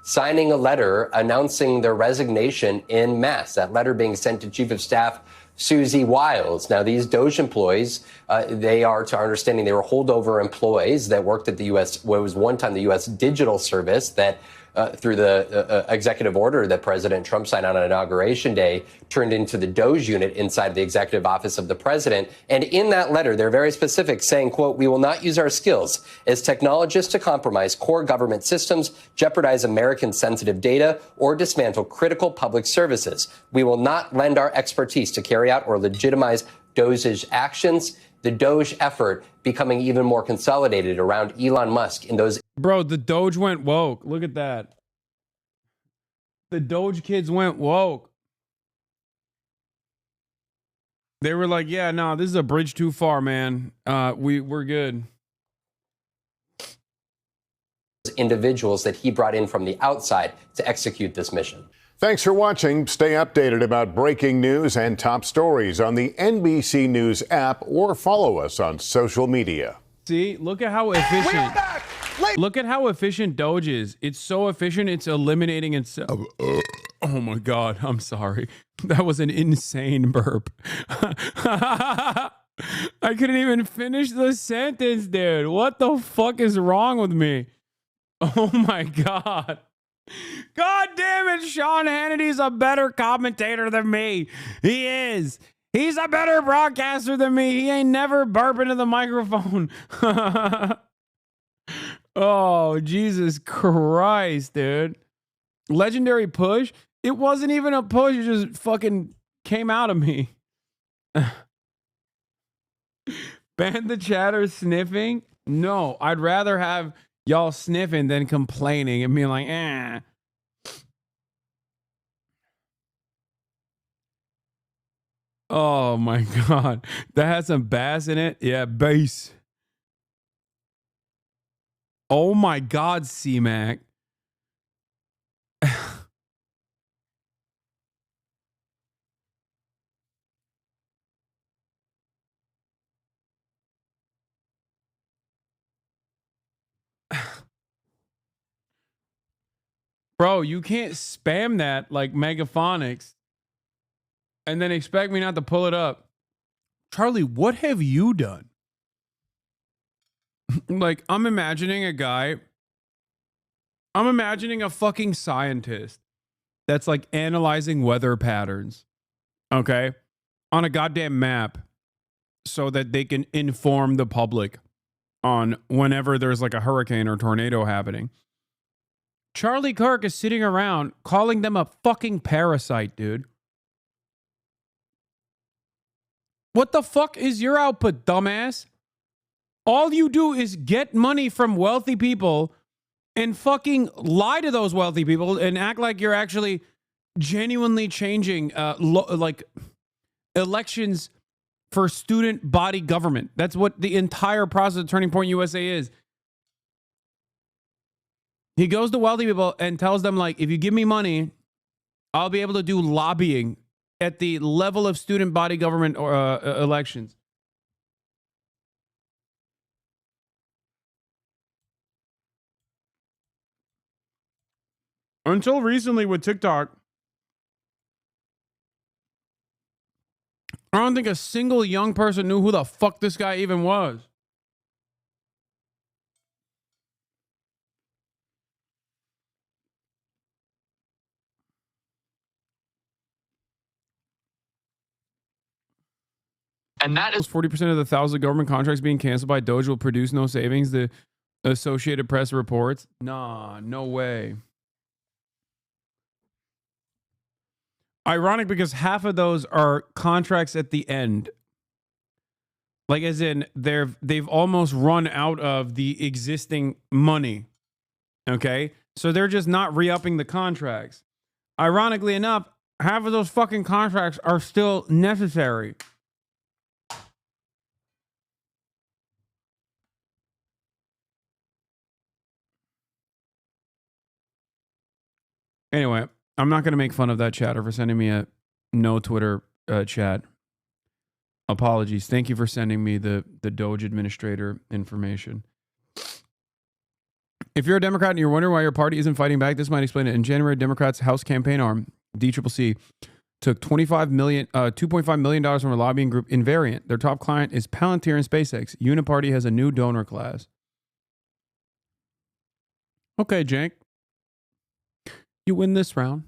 Signing a letter announcing their resignation en masse. That letter being sent to Chief of Staff Susie Wiles. Now, these DOGE employees, they are, to our understanding, they were holdover employees that worked at the U.S., what was one time the U.S. Digital Service that through the executive order that President Trump signed on Inauguration Day, turned into the DOGE unit inside the executive office of the president. And in that letter, they're very specific, saying, quote, "We will not use our skills as technologists to compromise core government systems, jeopardize American sensitive data, or dismantle critical public services. We will not lend our expertise to carry out or legitimize DOGE's actions." The DOGE effort becoming even more consolidated around Elon Musk in those. Bro, the Doge went woke. Look at that. The Doge kids went woke. They were like, yeah, no, this is a bridge too far, man. We're good. Individuals that he brought in from the outside to execute this mission. Thanks for watching. Stay updated about breaking news and top stories on the NBC News app or follow us on social media. See, look at how efficient. Look at how efficient Doge is. It's so efficient, it's eliminating itself. Oh my God, I'm sorry. That was an insane burp. I couldn't even finish the sentence, dude. What the fuck is wrong with me? Oh my God. God damn it, Sean Hannity's a better commentator than me. He is. He's a better broadcaster than me. He ain't never burping into the microphone. Oh, Jesus Christ, dude. Legendary push? It wasn't even a push. It just fucking came out of me. Ban the chatter sniffing? No, I'd rather have y'all sniffing than complaining and being like, eh. Oh my God. That has some bass in it. Yeah, bass. Oh my God, C-Mac. Bro, you can't spam that like Megaphonics and then expect me not to pull it up. Charlie, what have you done? Like, I'm imagining a fucking scientist that's like analyzing weather patterns, okay, on a goddamn map so that they can inform the public on whenever there's like a hurricane or tornado happening. Charlie Kirk is sitting around calling them a fucking parasite, dude. What the fuck is your output, dumbass? All you do is get money from wealthy people and fucking lie to those wealthy people and act like you're actually genuinely changing like elections for student body government. That's what the entire process of Turning Point USA is. He goes to wealthy people and tells them, like, if you give me money, I'll be able to do lobbying at the level of student body government or elections. Until recently with TikTok, I don't think a single young person knew who the fuck this guy even was. And that is 40% of the 1,000 government contracts being canceled by DOGE will produce no savings. The Associated Press reports. Nah, no way. Ironic because half of those are contracts at the end. Like as in they've almost run out of the existing money. Okay? So they're just not re-upping the contracts. Ironically enough, half of those fucking contracts are still necessary. Anyway, I'm not going to make fun of that chatter for sending me a no Twitter chat. Apologies. Thank you for sending me the DOGE administrator information. If you're a Democrat and you're wondering why your party isn't fighting back, this might explain it. In January, Democrats' House campaign arm, DCCC, took $2.5 million from a lobbying group, Invariant. Their top client is Palantir and SpaceX. Uniparty has a new donor class. Okay, Jank. You win this round.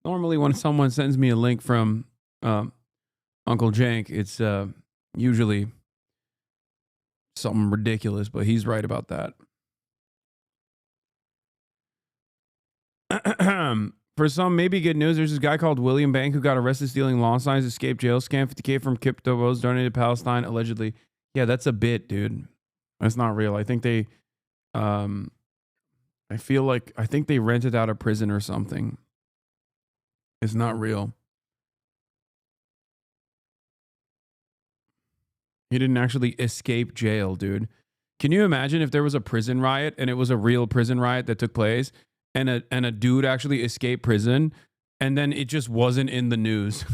Normally, when someone sends me a link from Uncle Jank, it's usually something ridiculous, but he's right about that. For some, maybe good news. There's this guy called William Bank who got arrested stealing lawn signs, escaped jail, scam $50K from crypto was donated to Palestine, allegedly. Yeah, that's a bit, dude. That's not real. I think they, I think they rented out a prison or something. It's not real. He didn't actually escape jail, dude. Can you imagine if there was a prison riot and it was a real prison riot that took place and a dude actually escaped prison and then it just wasn't in the news?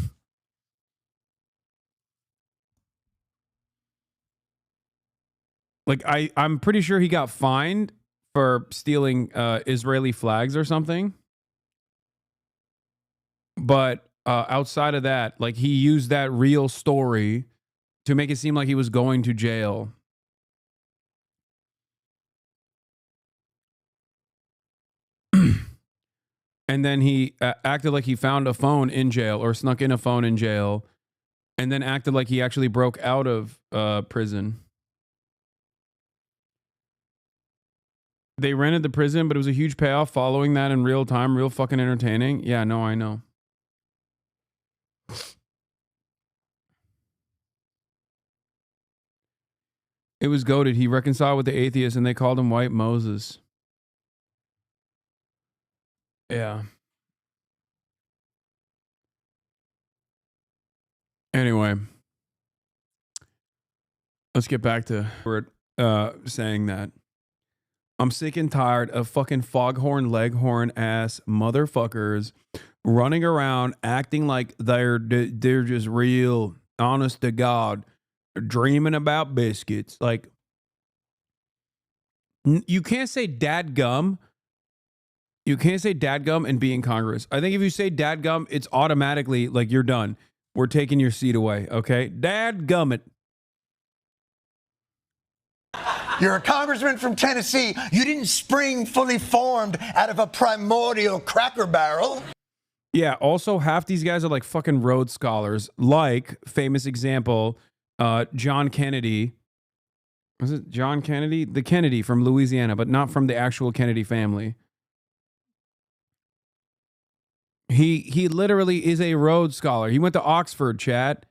Like I'm pretty sure he got fined for stealing Israeli flags or something. But outside of that, like he used that real story to make it seem like he was going to jail. And then he acted like he found a phone in jail or snuck in a phone in jail and then acted like he actually broke out of prison. They rented the prison, but it was a huge payoff following that in real time. Real fucking entertaining. Yeah, no, I know. It was goated. He reconciled with the atheists and they called him White Moses. Yeah. Anyway, let's get back to saying that I'm sick and tired of fucking foghorn leghorn ass motherfuckers running around acting like they're just real, honest to God, dreaming about biscuits. Like, you can't say dadgum. You can't say dadgum and be in Congress. I think if you say dadgum, it's automatically like you're done. We're taking your seat away, okay? Dadgummit. You're a congressman from Tennessee. You didn't spring fully formed out of a primordial cracker barrel. Yeah, also half these guys are like fucking Rhodes Scholars. Like, famous example, John Kennedy. Was it John Kennedy? The Kennedy from Louisiana, but not from the actual Kennedy family. He literally is a Rhodes Scholar. He went to Oxford, chat.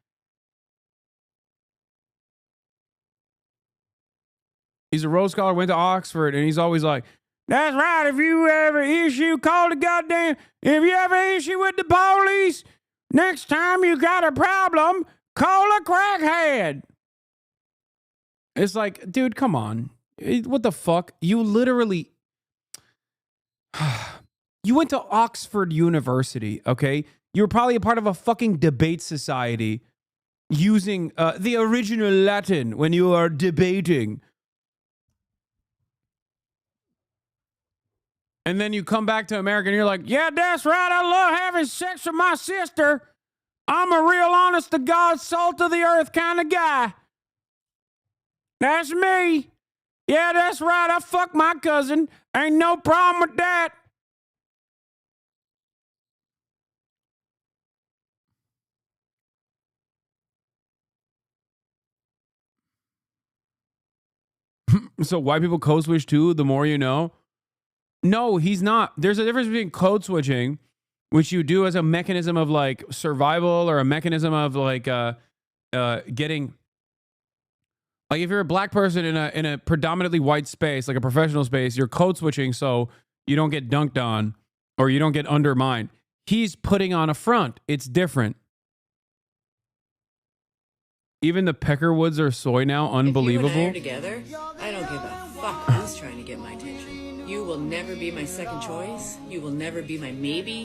He's a Rhodes Scholar, went to Oxford, and he's always like, that's right, if you ever issue, call the goddamn, if you ever issue with the police, next time you got a problem, call a crackhead. It's like, dude, come on. What the fuck? You literally... You went to Oxford University, okay? You were probably a part of a fucking debate society using the original Latin when you are debating. And then you come back to America and you're like, yeah, that's right. I love having sex with my sister. I'm a real honest to God, salt of the earth kind of guy. That's me. Yeah, that's right. I fuck my cousin. Ain't no problem with that. So white people code switch too, the more you know? No, he's not. There's a difference between code switching, which you do as a mechanism of like survival or a mechanism of like getting, like if you're a black person in a predominantly white space, like a professional space, you're code switching so you don't get dunked on or you don't get undermined. He's putting on a front. It's different. Even the Peckerwoods are soy now. Unbelievable. If you and I are together, I don't give a fuck who's trying to get my attention. You will never be my second choice. You will never be my maybe.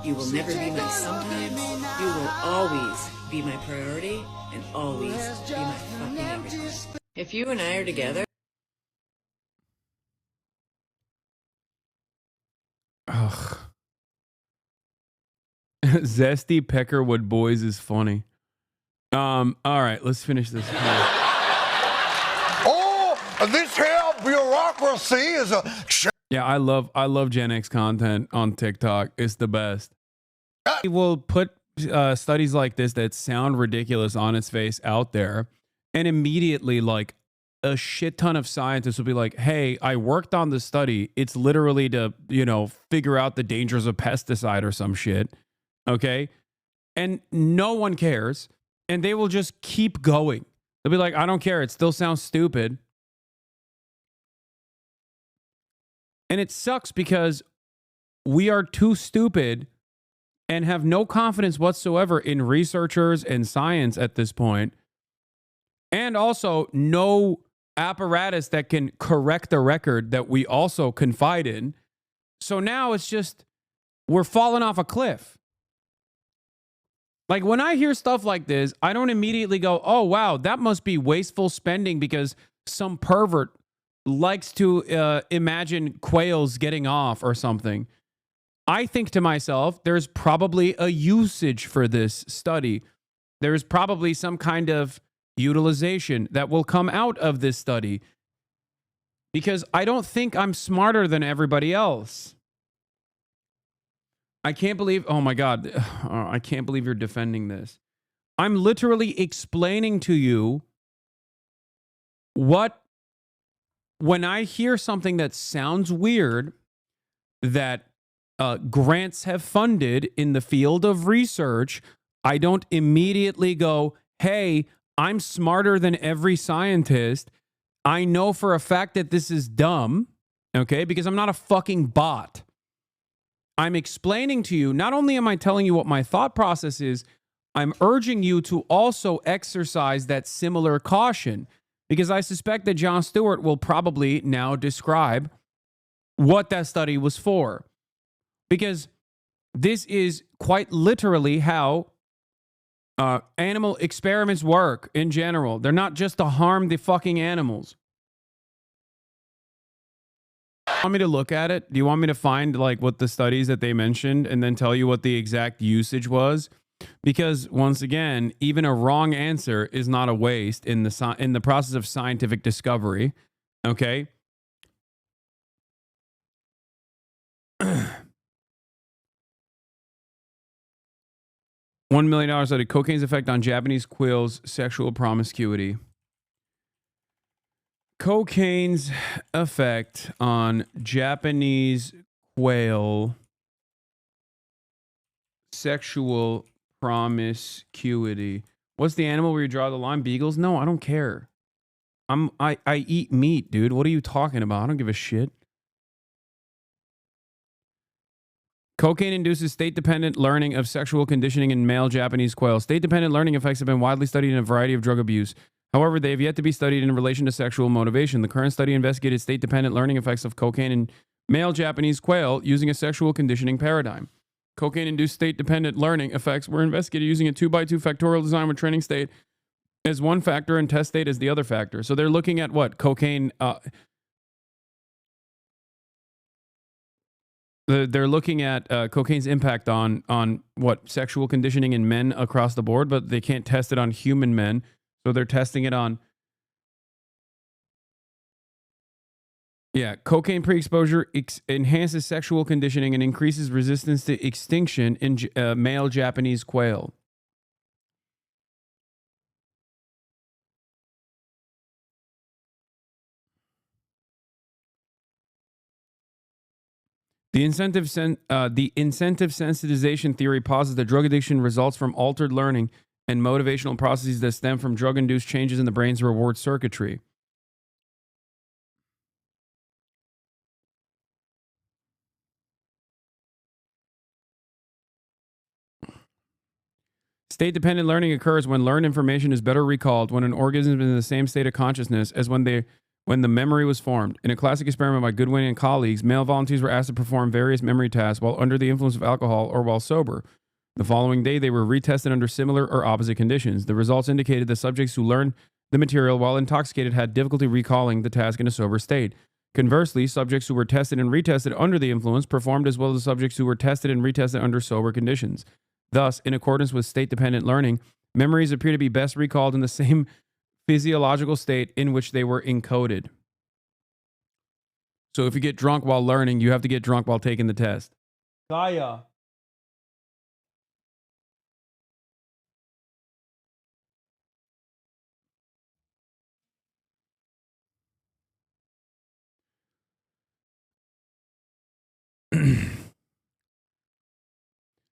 You will never be my sometimes. You will always be my priority and always be my fucking everything. If you and I are together... Ugh. Zesty Peckerwood Boys is funny. All right, let's finish this. Oh, this here bureaucracy is a... Yeah, I love Gen X content on TikTok. It's the best. He will put studies like this that sound ridiculous on its face out there, and immediately like a shit ton of scientists will be like, hey, I worked on this study. It's literally to, figure out the dangers of pesticide or some shit. Okay? And no one cares. And they will just keep going. They'll be like, I don't care. It still sounds stupid. And it sucks because we are too stupid and have no confidence whatsoever in researchers and science at this point. And also no apparatus that can correct the record that we also confide in. So now it's just, we're falling off a cliff. Like when I hear stuff like this, I don't immediately go, oh, wow, that must be wasteful spending because some pervert likes to imagine quails getting off or something. I think to myself, there's probably a usage for this study. There's probably some kind of utilization that will come out of this study because I don't think I'm smarter than everybody else. I can't believe, oh my God, I can't believe you're defending this. I'm literally explaining to you when I hear something that sounds weird that grants have funded in the field of research, I don't immediately go, hey, I'm smarter than every scientist. I know for a fact that this is dumb, okay? Because I'm not a fucking bot. I'm explaining to you, not only am I telling you what my thought process is, I'm urging you to also exercise that similar caution, because I suspect that Jon Stewart will probably now describe what that study was for. Because this is quite literally how animal experiments work in general. They're not just to harm the fucking animals. Want me to look at it? Do you want me to find like what the studies that they mentioned and then tell you what the exact usage was? Because once again, even a wrong answer is not a waste in the process of scientific discovery. Okay. $1 million study: cocaine's effect on Japanese quail's sexual promiscuity. Cocaine's effect on Japanese quail sexual promiscuity. What's the animal where you draw the line? Beagles? No, I don't care. I eat meat, dude. What are you talking about? I don't give a shit. Cocaine induces state-dependent learning of sexual conditioning in male Japanese quail. State-dependent learning effects have been widely studied in a variety of drug abuse. However, they have yet to be studied in relation to sexual motivation. The current study investigated state-dependent learning effects of cocaine in male Japanese quail using a sexual conditioning paradigm. Cocaine-induced state-dependent learning effects were investigated using a 2x2 factorial design with training state as one factor and test state as the other factor. So they're looking at what? Cocaine... They're looking at cocaine's impact on what? Sexual conditioning in men across the board, but they can't test it on human men. So they're testing it on... Yeah, cocaine pre-exposure enhances sexual conditioning and increases resistance to extinction in male Japanese quail. The incentive sensitization theory posits that drug addiction results from altered learning and motivational processes that stem from drug-induced changes in the brain's reward circuitry. State-dependent learning occurs when learned information is better recalled when an organism is in the same state of consciousness as when the memory was formed. In a classic experiment by Goodwin and colleagues, male volunteers were asked to perform various memory tasks while under the influence of alcohol or while sober. The following day, they were retested under similar or opposite conditions. The results indicated the subjects who learned the material while intoxicated had difficulty recalling the task in a sober state. Conversely, subjects who were tested and retested under the influence performed as well as subjects who were tested and retested under sober conditions. Thus, in accordance with state-dependent learning, memories appear to be best recalled in the same physiological state in which they were encoded. So if you get drunk while learning, you have to get drunk while taking the test. Kaya.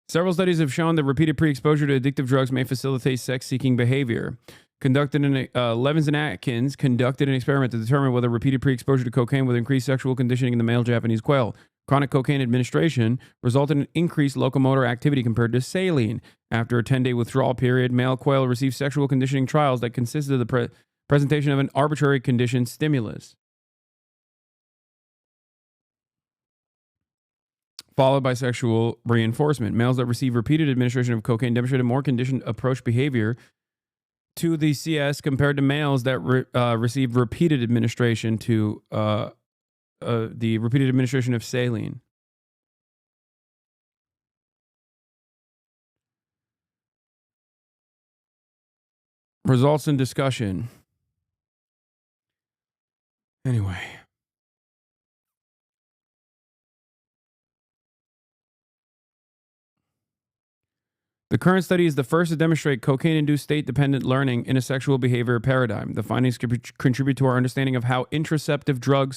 Several studies have shown that repeated pre-exposure to addictive drugs may facilitate sex-seeking behavior. Levins and Atkins conducted an experiment to determine whether repeated pre-exposure to cocaine would increase sexual conditioning in the male Japanese quail. Chronic cocaine administration resulted in increased locomotor activity compared to saline. After a 10-day withdrawal period, male quail received sexual conditioning trials that consisted of the presentation of an arbitrary conditioned stimulus, followed by sexual reinforcement. Males that received repeated administration of cocaine demonstrated more conditioned approach behavior to the CS compared to males that received repeated administration to the repeated administration of saline. Results in discussion. Anyway. The current study is the first to demonstrate cocaine-induced state-dependent learning in a sexual behavior paradigm. The findings contribute to our understanding of how interoceptive drug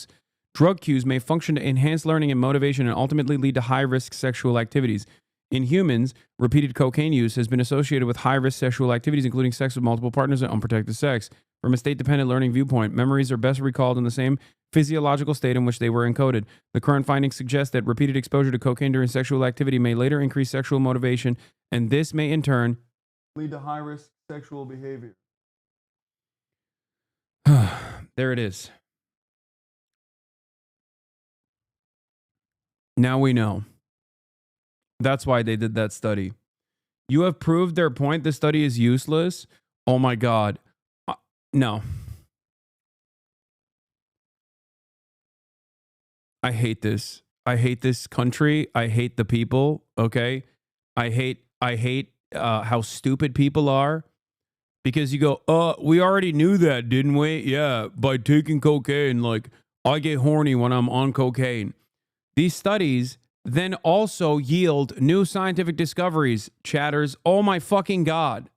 cues may function to enhance learning and motivation and ultimately lead to high-risk sexual activities. In humans, repeated cocaine use has been associated with high-risk sexual activities, including sex with multiple partners and unprotected sex. From a state-dependent learning viewpoint, memories are best recalled in the same physiological state in which they were encoded. The current findings suggest that repeated exposure to cocaine during sexual activity may later increase sexual motivation, and this may in turn lead to high-risk sexual behavior. There it is. Now we know. That's why they did that study. You have proved their point. The study is useless. Oh my God. No. I hate this. I hate this country. I hate the people. Okay. I hate how stupid people are. Because you go, we already knew that, didn't we? Yeah, by taking cocaine, like, I get horny when I'm on cocaine. These studies then also yield new scientific discoveries, chatters. Oh my fucking God.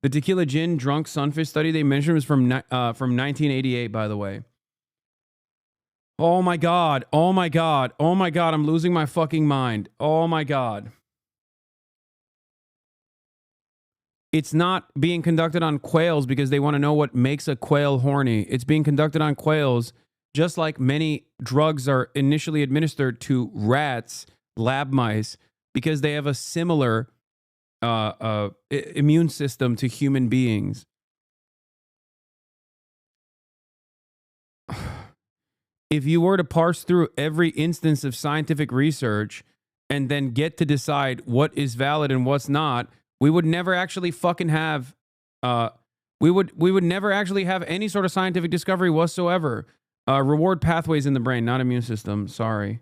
The tequila gin drunk sunfish study they mentioned was from 1988, by the way. Oh my God. Oh my God. Oh my God. I'm losing my fucking mind. Oh my God. It's not being conducted on quails because they want to know what makes a quail horny. It's being conducted on quails just like many drugs are initially administered to rats, lab mice, because they have a similar immune system to human beings. If you were to parse through every instance of scientific research and then get to decide what is valid and what's not, we would never actually fucking have, we would never actually have any sort of scientific discovery whatsoever. Reward pathways in the brain, not immune system. Sorry.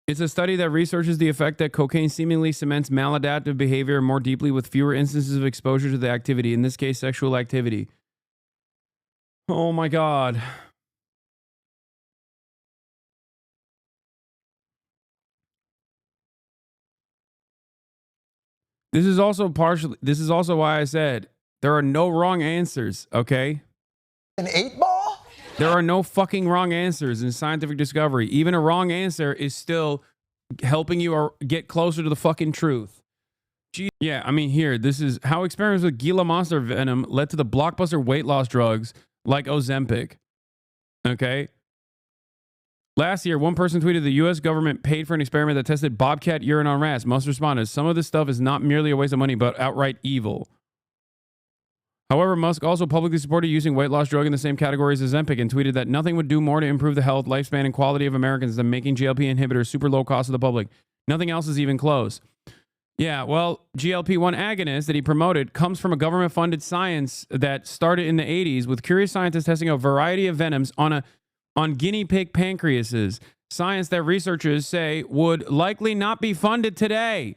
It's a study that researches the effect that cocaine seemingly cements maladaptive behavior more deeply with fewer instances of exposure to the activity, in this case, sexual activity. Oh my God. This is also why I said there are no wrong answers, okay? An 8-ball? There are no fucking wrong answers in scientific discovery. Even a wrong answer is still helping you or get closer to the fucking truth. Yeah, I mean, here, this is how experiments with Gila monster venom led to the blockbuster weight loss drugs like Ozempic. Okay? Last year, one person tweeted the U.S. government paid for an experiment that tested bobcat urine on rats. Musk responded, some of this stuff is not merely a waste of money, but outright evil. However, Musk also publicly supported using weight loss drug in the same category as Ozempic and tweeted that nothing would do more to improve the health, lifespan, and quality of Americans than making GLP inhibitors super low cost to the public. Nothing else is even close. Yeah, well, GLP-1 agonist that he promoted comes from a government-funded science that started in the 80s with curious scientists testing a variety of venoms on guinea pig pancreases. Science that researchers say would likely not be funded today.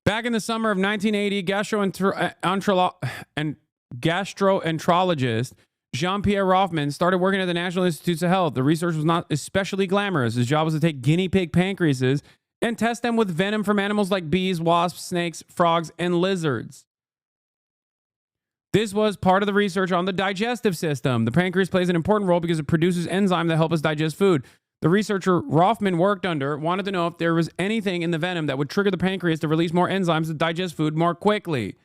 Back in the summer of 1980, gastroenterologist Jean-Pierre Rothman started working at the National Institutes of Health. The research was not especially glamorous. His job was to take guinea pig pancreases and test them with venom from animals like bees, wasps, snakes, frogs, and lizards. This was part of the research on the digestive system. The pancreas plays an important role because it produces enzymes that help us digest food. The researcher Rothman worked under wanted to know if there was anything in the venom that would trigger the pancreas to release more enzymes to digest food more quickly.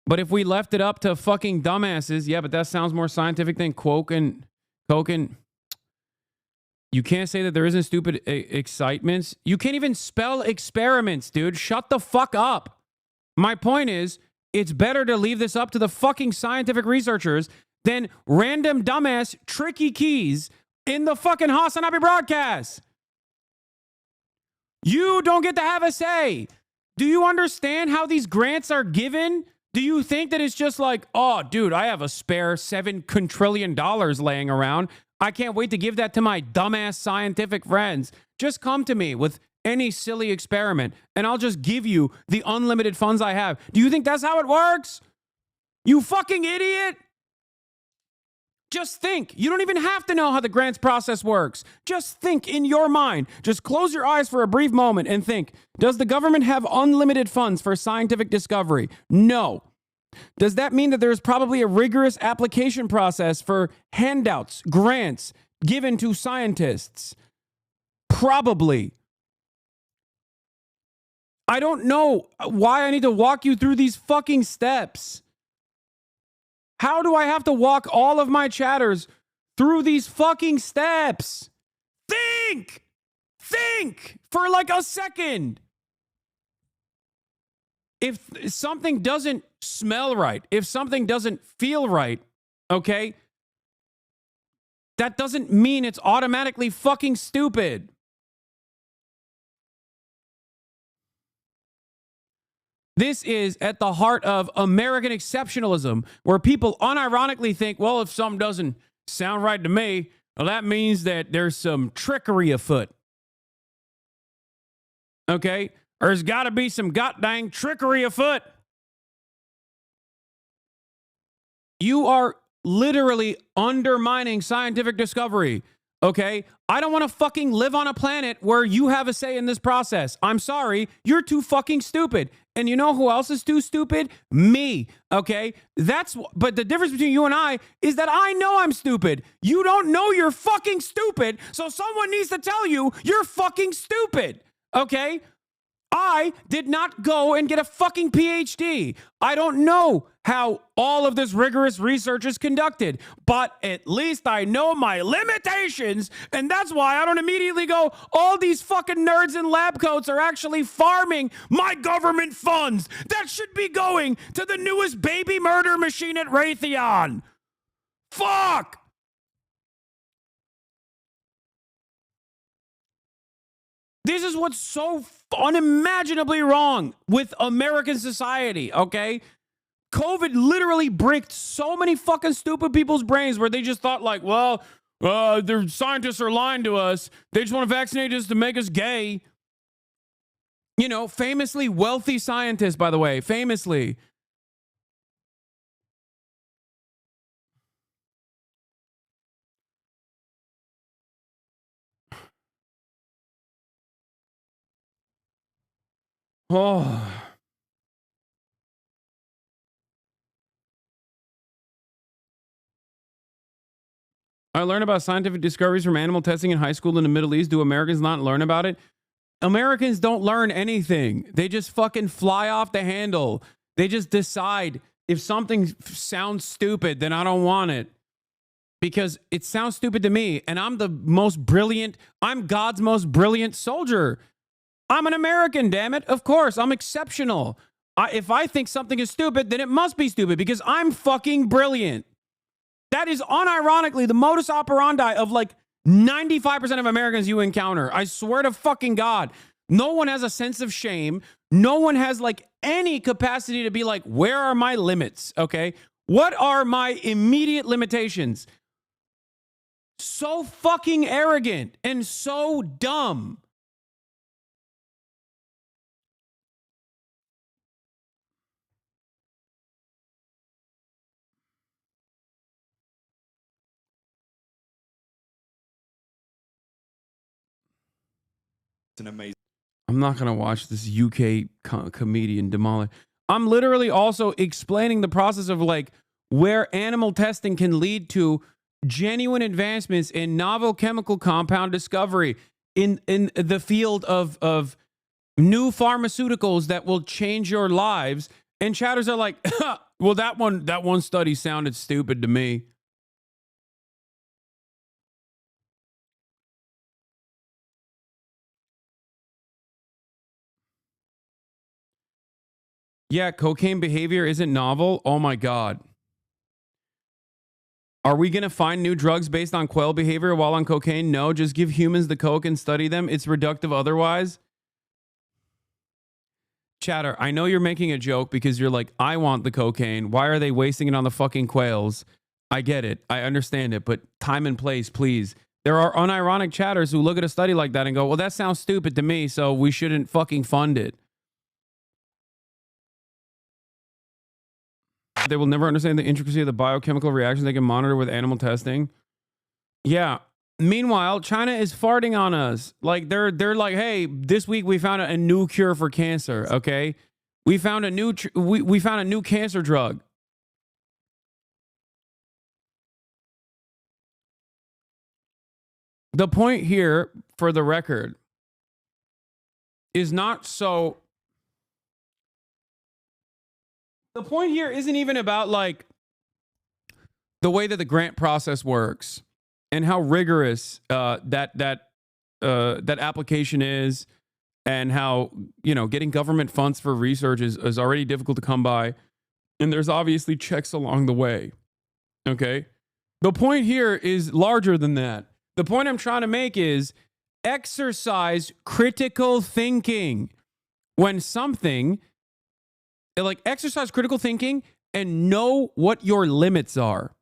But if we left it up to fucking dumbasses, yeah, but that sounds more scientific than coke and... You can't say that there isn't stupid excitements. You can't even spell experiments, dude. Shut the fuck up. My point is, it's better to leave this up to the fucking scientific researchers than random dumbass tricky keys in the fucking HasanAbi broadcast. You don't get to have a say. Do you understand how these grants are given? Do you think that it's just like, oh, dude, I have a spare $7 quintillion laying around. I can't wait to give that to my dumbass scientific friends. Just come to me with any silly experiment, and I'll just give you the unlimited funds I have. Do you think that's how it works? You fucking idiot! Just think. You don't even have to know how the grants process works. Just think in your mind. Just close your eyes for a brief moment and think, does the government have unlimited funds for scientific discovery? No. Does that mean that there's probably a rigorous application process for handouts, grants given to scientists? Probably. I don't know why I need to walk you through these fucking steps. How do I have to walk all of my chatters through these fucking steps? Think for like a second. If something doesn't smell right, if something doesn't feel right, okay, that doesn't mean it's automatically fucking stupid. This is at the heart of American exceptionalism, where people unironically think, well, if something doesn't sound right to me, well, that means that there's some trickery afoot. Okay? There's got to be some goddamn trickery afoot. You are literally undermining scientific discovery. Okay? I don't want to fucking live on a planet where you have a say in this process. I'm sorry. You're too fucking stupid. And you know who else is too stupid? Me. Okay? But the difference between you and I is that I know I'm stupid. You don't know you're fucking stupid. So someone needs to tell you you're fucking stupid. Okay? I did not go and get a fucking PhD. I don't know how all of this rigorous research is conducted, but at least I know my limitations, and that's why I don't immediately go, all these fucking nerds in lab coats are actually farming my government funds that should be going to the newest baby murder machine at Raytheon. Fuck! This is what's so unimaginably wrong with American society, okay? COVID literally bricked so many fucking stupid people's brains where they just thought like, well, the scientists are lying to us. They just want to vaccinate us to make us gay. You know, famously wealthy scientists, by the way, famously. Oh. I learned about scientific discoveries from animal testing in high school in the Middle East. Do Americans not learn about it? Americans don't learn anything. They just fucking fly off the handle. They just decide if something sounds stupid, then I don't want it. Because it sounds stupid to me. And I'm God's most brilliant soldier. I'm an American, damn it. Of course, I'm exceptional. If I think something is stupid, then it must be stupid because I'm fucking brilliant. That is unironically the modus operandi of like 95% of Americans you encounter. I swear to fucking God. No one has a sense of shame. No one has like any capacity to be like, where are my limits? Okay. What are my immediate limitations? So fucking arrogant and so dumb. An amazing. I'm not going to watch this UK comedian demolish. I'm literally also explaining the process of like where animal testing can lead to genuine advancements in novel chemical compound discovery in the field of new pharmaceuticals that will change your lives. And chatters are like, well, that one study sounded stupid to me. Yeah, cocaine behavior isn't novel. Oh my God. Are we going to find new drugs based on quail behavior while on cocaine? No, just give humans the coke and study them. It's reductive otherwise. Chatter, I know you're making a joke because you're like, I want the cocaine. Why are they wasting it on the fucking quails? I get it. I understand it. But time and place, please. There are unironic chatters who look at a study like that and go, well, that sounds stupid to me, so we shouldn't fucking fund it. They will never understand the intricacy of the biochemical reactions they can monitor with animal testing. Yeah. Meanwhile, China is farting on us. Like they're like, hey, this week we found a new cure for cancer. Okay, we found a new we found a new cancer drug. The point here, for the record, is not so. The point here isn't even about like the way that the grant process works and how rigorous that application is, and how, you know, getting government funds for research is already difficult to come by, and there's obviously checks along the way. Okay? The point here is larger than that. The point I'm trying to make is exercise critical thinking. When something, like, exercise critical thinking and know what your limits are.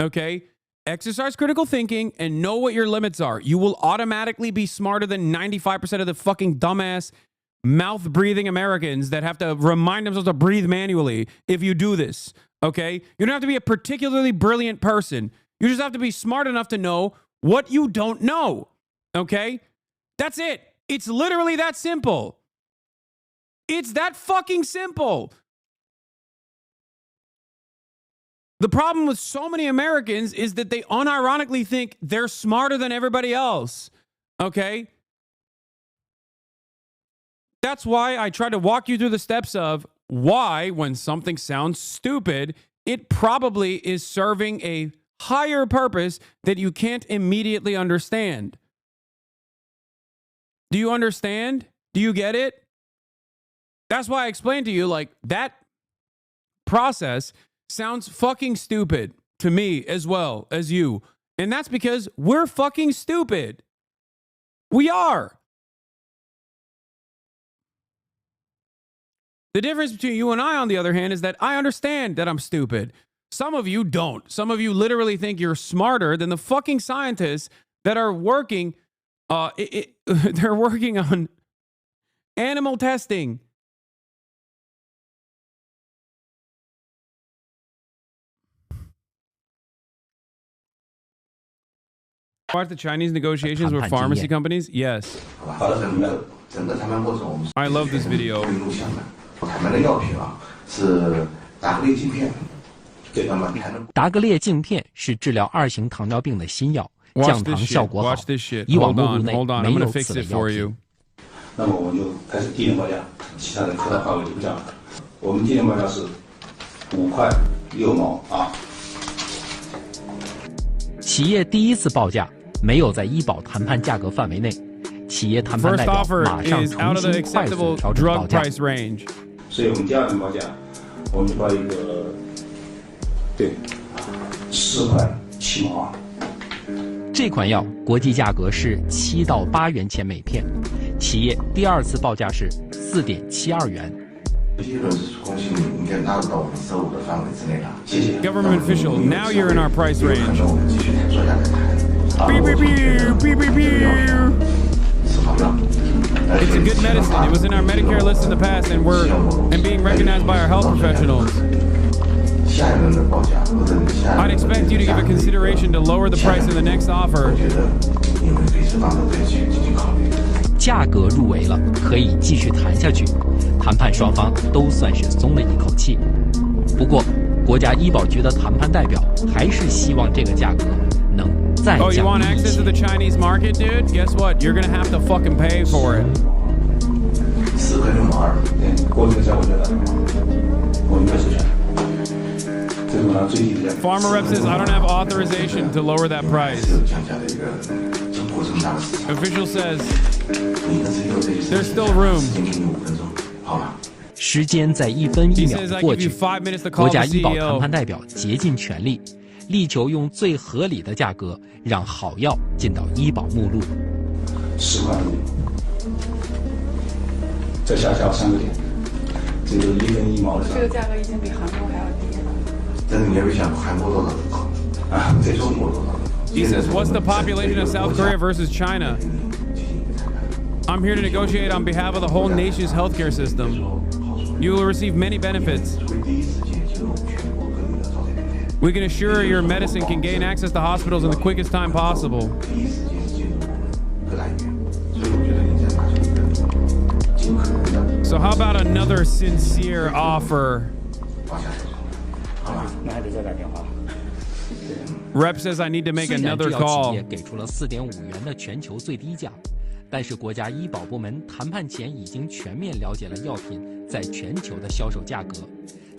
Okay? Exercise critical thinking and know what your limits are. You will automatically be smarter than 95% of the fucking dumbass mouth-breathing Americans that have to remind themselves to breathe manually if you do this. Okay? You don't have to be a particularly brilliant person. You just have to be smart enough to know what you don't know. Okay? That's it. It's literally that simple. It's that fucking simple. The problem with so many Americans is that they unironically think they're smarter than everybody else. Okay? That's why I try to walk you through the steps of why, when something sounds stupid, it probably is serving a higher purpose that you can't immediately understand. Do you understand? Do you get it? That's why I explained to you, like, that process sounds fucking stupid to me as well as you. And that's because we're fucking stupid. We are. The difference between you and I, on the other hand, is that I understand that I'm stupid. Some of you don't. Some of you literally think you're smarter than the fucking scientists that are working. They're working on animal testing. Watch the Chinese negotiations with pharmacy companies? Yes. I love this video. Watch this shit. Watch this shit. Hold on. I'm going to fix it for you. 那么我们就开始低廉报价，其他的客单价位就不讲了。我们低廉报价是5块6毛啊。企业第一次报价没有在医保谈判价格范围内，企业谈判代表马上重新快速调整报价。所以我们第二轮报价，我们就报一个4块7毛啊。这款药国际价格是7到8元钱每片，企业第二次报价是4.72元。第一轮是恭喜你，应该纳入到我们收入的范围之内了。谢谢。Government official, now you're in our price range. 我们继续说下来谈。It's a good medicine. It was in our Medicare list in the past, and being recognized by our health professionals. I'd expect you to give a consideration to lower the price in the next offer. 价格入围了，可以继续谈下去。谈判双方都算是松了一口气。不过，国家医保局的谈判代表还是希望这个价格能再降低一些。Oh, you want access to the Chinese market, dude? Guess what? You're gonna have to fucking pay for it. 4块6毛2，国际价我觉得我应该授权。 Farmer rep says, I don't have authorization to lower that price. Official says, there's still room. 时间在1分1秒的过去，国家医保谈判代表竭尽全力，力求用最合理的价格让好药进到医保目录。10块5，再下调3个点，这个1分1毛的。这个价格已经比韩国还要低了。 但是你要想韩国多少人口啊？在中国多少人口 He says, what's the population of South Korea versus China? I'm here to negotiate on behalf of the whole nation's healthcare system. You will receive many benefits. We can assure your medicine can gain access to hospitals in the quickest time possible. So how about another sincere offer? Rep says I need to make another call. 企业给出了4.5元的全球最低价，但是国家医保部门谈判前已经全面了解了药品在全球的销售价格，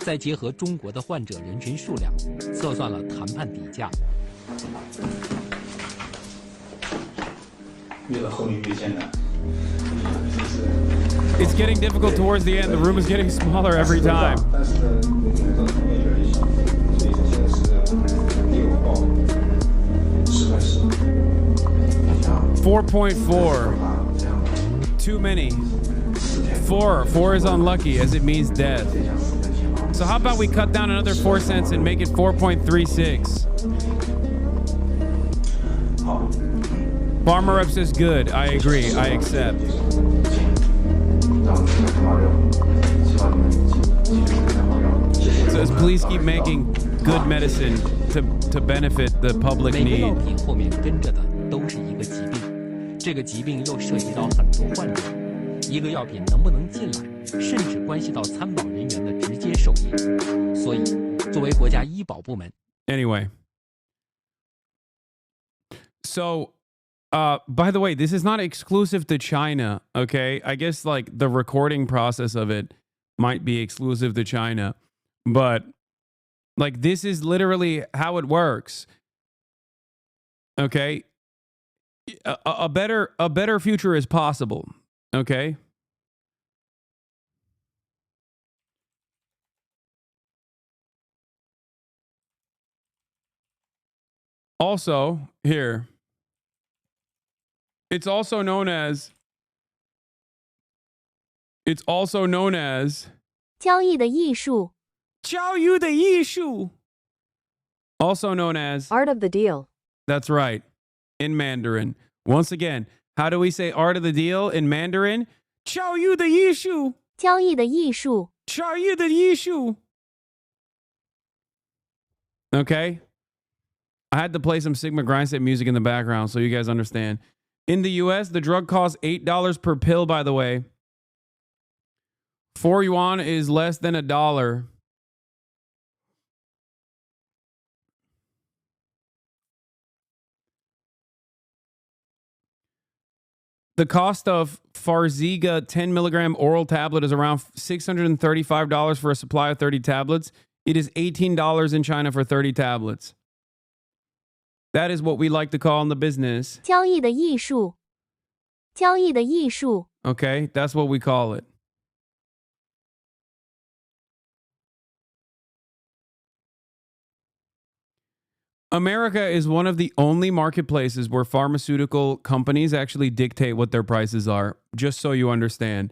再结合中国的患者人群数量，测算了谈判底价。越到后面越艰难。 It's getting difficult towards the end. The room is getting smaller every time. 但是呢，目前到同业越来越小，所以这现在是业务报10.4。 4.4. Too many. 4 is unlucky as it means death. So how about we cut down another 4 cents and make it 4.36? Farmer Rep says good. I agree. I accept. Says please keep making good medicine to benefit the public 每个药 need. 品后面跟着的都是一个疾病，这个疾病又涉及到很多患者。一个药品能不能进来，甚至关系到参保人员的直接受益。所以，作为国家医保部门 Anyway. So, by the way, this is not exclusive to China, okay? I guess like the recording process of it might be exclusive to China, but like this is literally how it works. Okay? A better future is possible, okay? Also, here, it's also known as 交易的艺术 also known as art of the deal. That's right, in Mandarin. Once again, how do we say art of the deal in Mandarin? 交易的艺术交易的艺术 Okay? I had to play some Sigma Grindset music in the background so you guys understand. In the US, the drug costs $8 per pill, by the way. 4 yuan is less than $1. The cost of Farxiga 10 milligram oral tablet is around $635 for a supply of 30 tablets. It is $18 in China for 30 tablets. That is what we like to call in the business. 交易的艺术交易的艺术 Okay, that's what we call it. America is one of the only marketplaces where pharmaceutical companies actually dictate what their prices are, just so you understand.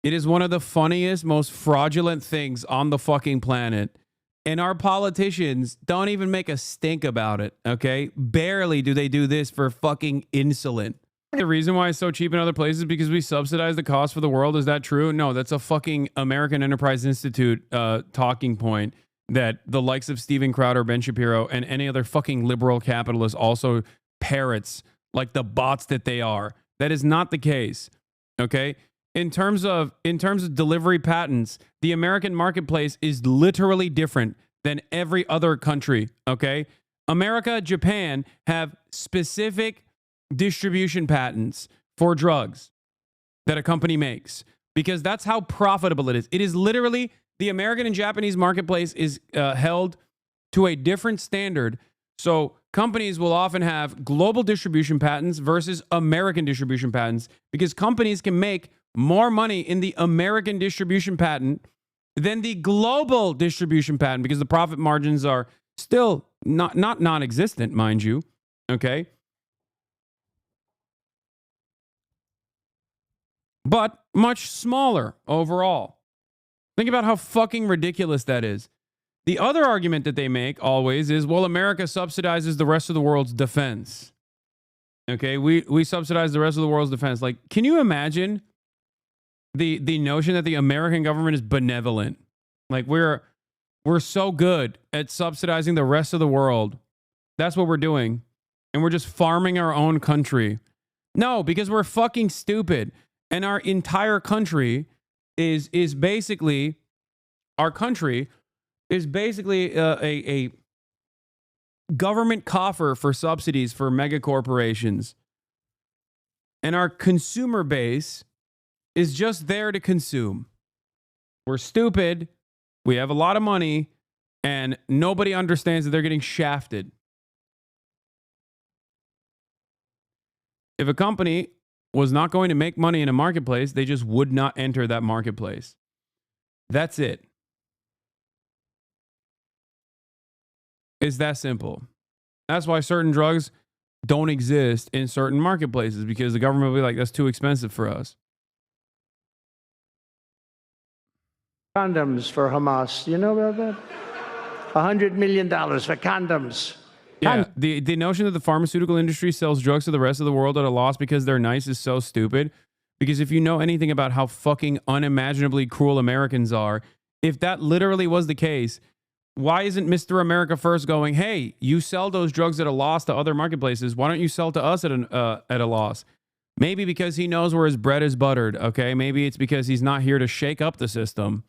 It is one of the funniest, most fraudulent things on the fucking planet. And our politicians don't even make a stink about it, okay? Barely do they do this for fucking insulin. The reason why it's so cheap in other places is because we subsidize the cost for the world. Is that true? No, that's a fucking American Enterprise Institute talking point that the likes of Steven Crowder, Ben Shapiro, and any other fucking liberal capitalist also parrots like the bots that they are. That is not the case, okay? In terms of delivery patents, the American marketplace is literally different than every other country, okay? America, Japan have specific distribution patents for drugs that a company makes because that's how profitable it is. It is literally the American and Japanese marketplace is held to a different standard. So companies will often have global distribution patents versus American distribution patents because companies can make more money in the American distribution patent than the global distribution patent because the profit margins are still not non-existent, mind you. Okay. But much smaller overall. Think about how fucking ridiculous that is. The other argument that they make always is, well, America subsidizes the rest of the world's defense. Okay, we subsidize the rest of the world's defense. Like, can you imagine the notion that the American government is benevolent? Like, we're so good at subsidizing the rest of the world. That's what we're doing. And we're just farming our own country. No, because we're fucking stupid. And our entire country is basically, our country is basically a government coffer for subsidies for mega corporations. And our consumer base is just there to consume. We're stupid. We have a lot of money, and nobody understands that they're getting shafted. If a company was not going to make money in a marketplace, they just would not enter that marketplace. That's it. It's that simple. That's why certain drugs don't exist in certain marketplaces, because the government will be like, that's too expensive for us. Condoms for Hamas. You know about that? $100 million for condoms. Yeah, the notion that the pharmaceutical industry sells drugs to the rest of the world at a loss because they're nice is so stupid. Because if you know anything about how fucking unimaginably cruel Americans are, if that literally was the case, why isn't Mr. America First going, hey, you sell those drugs at a loss to other marketplaces, why don't you sell to us at a loss? Maybe because he knows where his bread is buttered, okay? Maybe it's because he's not here to shake up the system.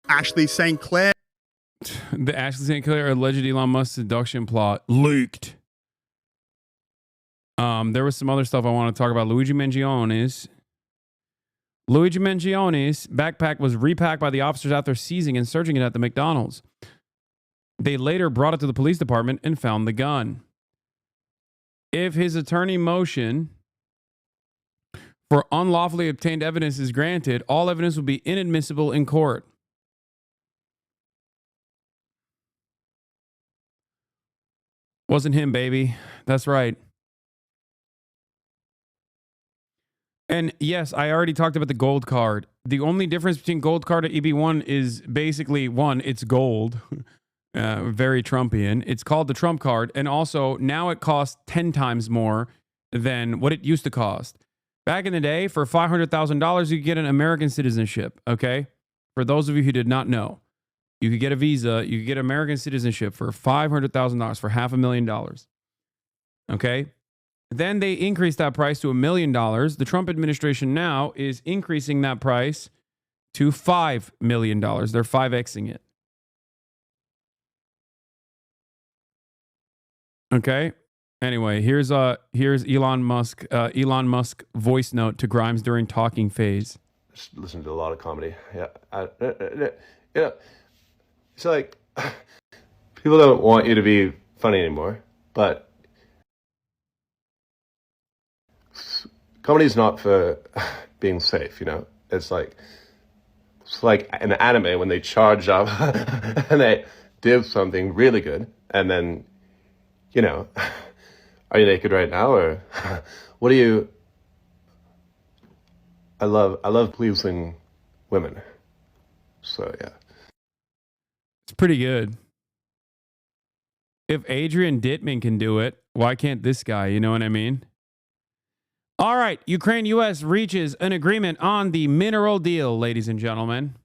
Ashley St. Clair. The Ashley St. Clair alleged Elon Musk seduction plot leaked. There was some other stuff I want to talk about. Luigi Mangione's backpack was repacked by the officers after seizing and searching it at the McDonald's. They later brought it to the police department and found the gun. If his attorney motion for unlawfully obtained evidence is granted, all evidence will be inadmissible in court. Wasn't him, baby. That's right. And yes, I already talked about the gold card. The only difference between gold card and EB1 is basically, one, it's gold. Very Trumpian. It's called the Trump card. And also, now it costs 10 times more than what it used to cost. Back in the day, for $500,000, you could get an American citizenship, okay? For those of you who did not know. You could get a visa. You could get American citizenship for $500,000, for $500,000. Okay? Then they increased that price to $1 million. The Trump administration now is increasing that price to $5 million. They're 5Xing it. Okay? Anyway, here's Elon Musk voice note to Grimes during talking phase. Just listen to a lot of comedy. Yeah. It's like, people don't want you to be funny anymore, but comedy's not for being safe, you know? It's like an anime when they charge up and they do something really good, and then, you know, are you naked right now, or what do you... I love pleasing women, so yeah. It's pretty good. If Adrian Dittman can do it, why can't this guy? You know what I mean? All right. Ukraine-U.S. reaches an agreement on the mineral deal, ladies and gentlemen.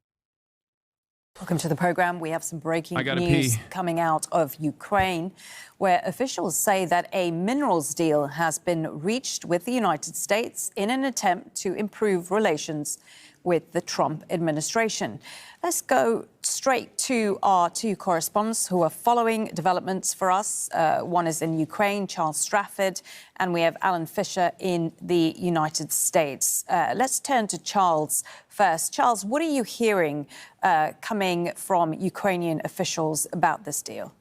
Welcome to the program. We have some breaking news coming out of Ukraine, where officials say that a minerals deal has been reached with the United States in an attempt to improve relations with the Trump administration. Let's go straight to our two correspondents who are following developments for us. One is in Ukraine, Charles Strafford, and we have Alan Fisher in the United States. Let's turn to Charles first. Charles, what are you hearing coming from Ukrainian officials about this deal?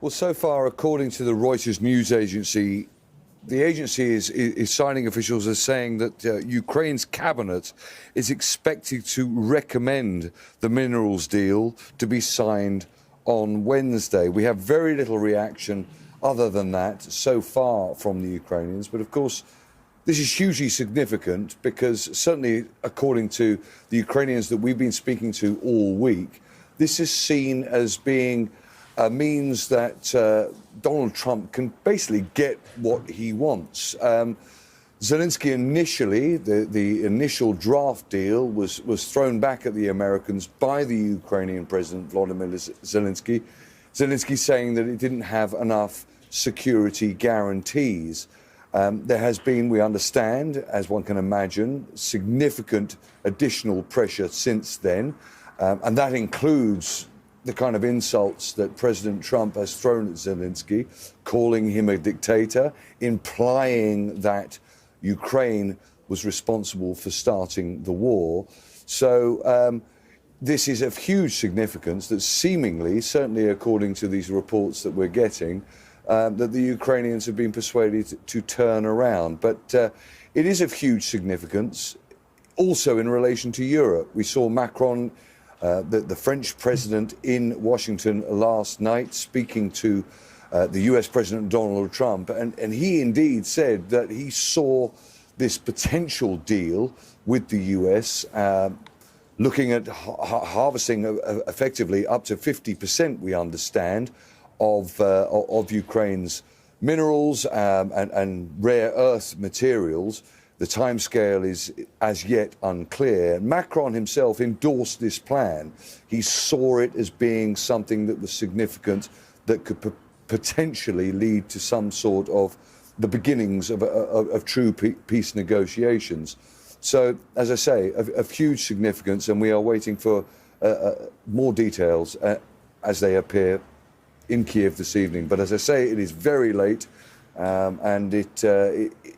Well, so far, according to the Reuters news agency, the agency is signing officials as saying that Ukraine's cabinet is expected to recommend the minerals deal to be signed on Wednesday. We have very little reaction other than that so far from the Ukrainians. But of course, this is hugely significant because certainly according to the Ukrainians that we've been speaking to all week, this is seen as being means that Donald Trump can basically get what he wants. Zelensky initially, the initial draft deal was thrown back at the Americans by the Ukrainian President Volodymyr Zelensky. Zelensky saying that it didn't have enough security guarantees. There has been, we understand, as one can imagine, significant additional pressure since then, and that includes the kind of insults that President Trump has thrown at Zelensky, calling him a dictator, implying that Ukraine was responsible for starting the war. So this is of huge significance that seemingly, certainly according to these reports that we're getting, that the Ukrainians have been persuaded to turn around. But it is of huge significance also in relation to Europe. We saw Macron, the French president, in Washington last night speaking to the US President Donald Trump, and he indeed said that he saw this potential deal with the US looking at harvesting effectively up to 50%, we understand, of Ukraine's minerals and rare earth materials. The timescale is as yet unclear. Macron himself endorsed this plan. He saw it as being something that was significant, that could potentially lead to some sort of the beginnings of true peace negotiations. So, as I say, of huge significance, and we are waiting for more details as they appear in Kiev this evening. But as I say, it is very late, and it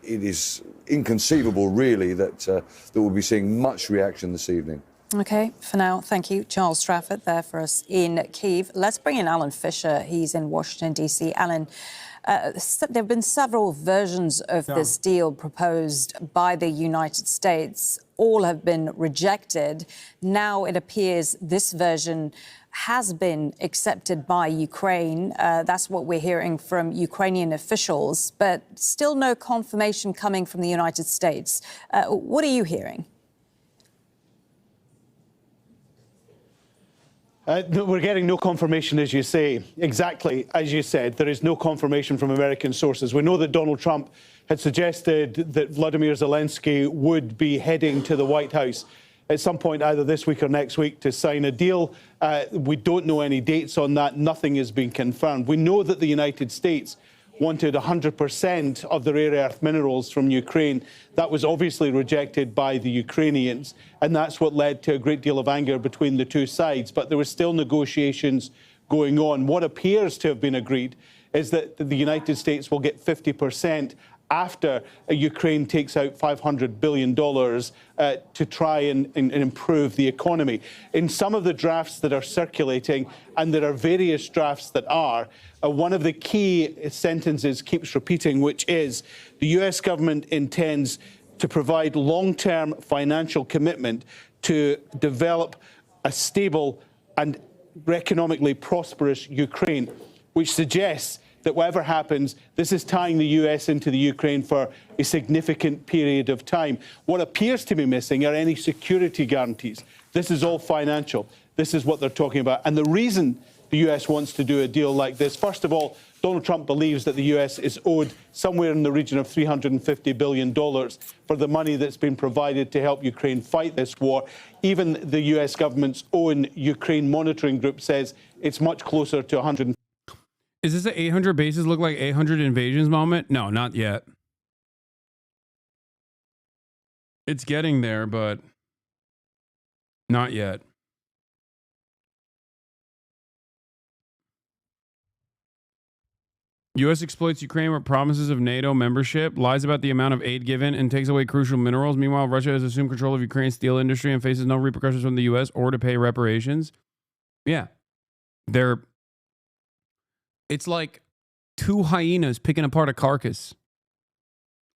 is inconceivable, really, that we'll be seeing much reaction this evening. Okay, for now, thank you. Charles Strafford there for us in Kiev. Let's bring in Alan Fisher. He's in Washington, D.C. Alan, there have been several versions of this deal proposed by the United States. All have been rejected. Now it appears this version has been accepted by Ukraine. That's what we're hearing from Ukrainian officials, but still no confirmation coming from the United States. What are you hearing? We're getting no confirmation, as you say. Exactly, as you said, there is no confirmation from American sources. We know that Donald Trump had suggested that Vladimir Zelensky would be heading to the White House at some point either this week or next week to sign a deal. We don't know any dates on that. Nothing has been confirmed. We know that the United States wanted 100% of the rare earth minerals from Ukraine. That was obviously rejected by the Ukrainians, and that's what led to a great deal of anger between the two sides. But there were still negotiations going on. What appears to have been agreed is that the United States will get 50% after Ukraine takes out $500 billion to try and improve the economy. In some of the drafts that are circulating, and there are various drafts that are, one of the key sentences keeps repeating, which is the US government intends to provide long-term financial commitment to develop a stable and economically prosperous Ukraine, which suggests that whatever happens, this is tying the US into the Ukraine for a significant period of time. What appears to be missing are any security guarantees. This is all financial. This is what they're talking about. And the reason the US wants to do a deal like this, first of all, Donald Trump believes that the US is owed somewhere in the region of $350 billion for the money that's been provided to help Ukraine fight this war. Even the US government's own Ukraine monitoring group says it's much closer to 100. Is this an 800 bases look like 800 invasions moment? No, not yet. It's getting there, but not yet. U.S. exploits Ukraine with promises of NATO membership, lies about the amount of aid given, and takes away crucial minerals. Meanwhile, Russia has assumed control of Ukraine's steel industry and faces no repercussions from the U.S. or to pay reparations. Yeah. It's like two hyenas picking apart a carcass.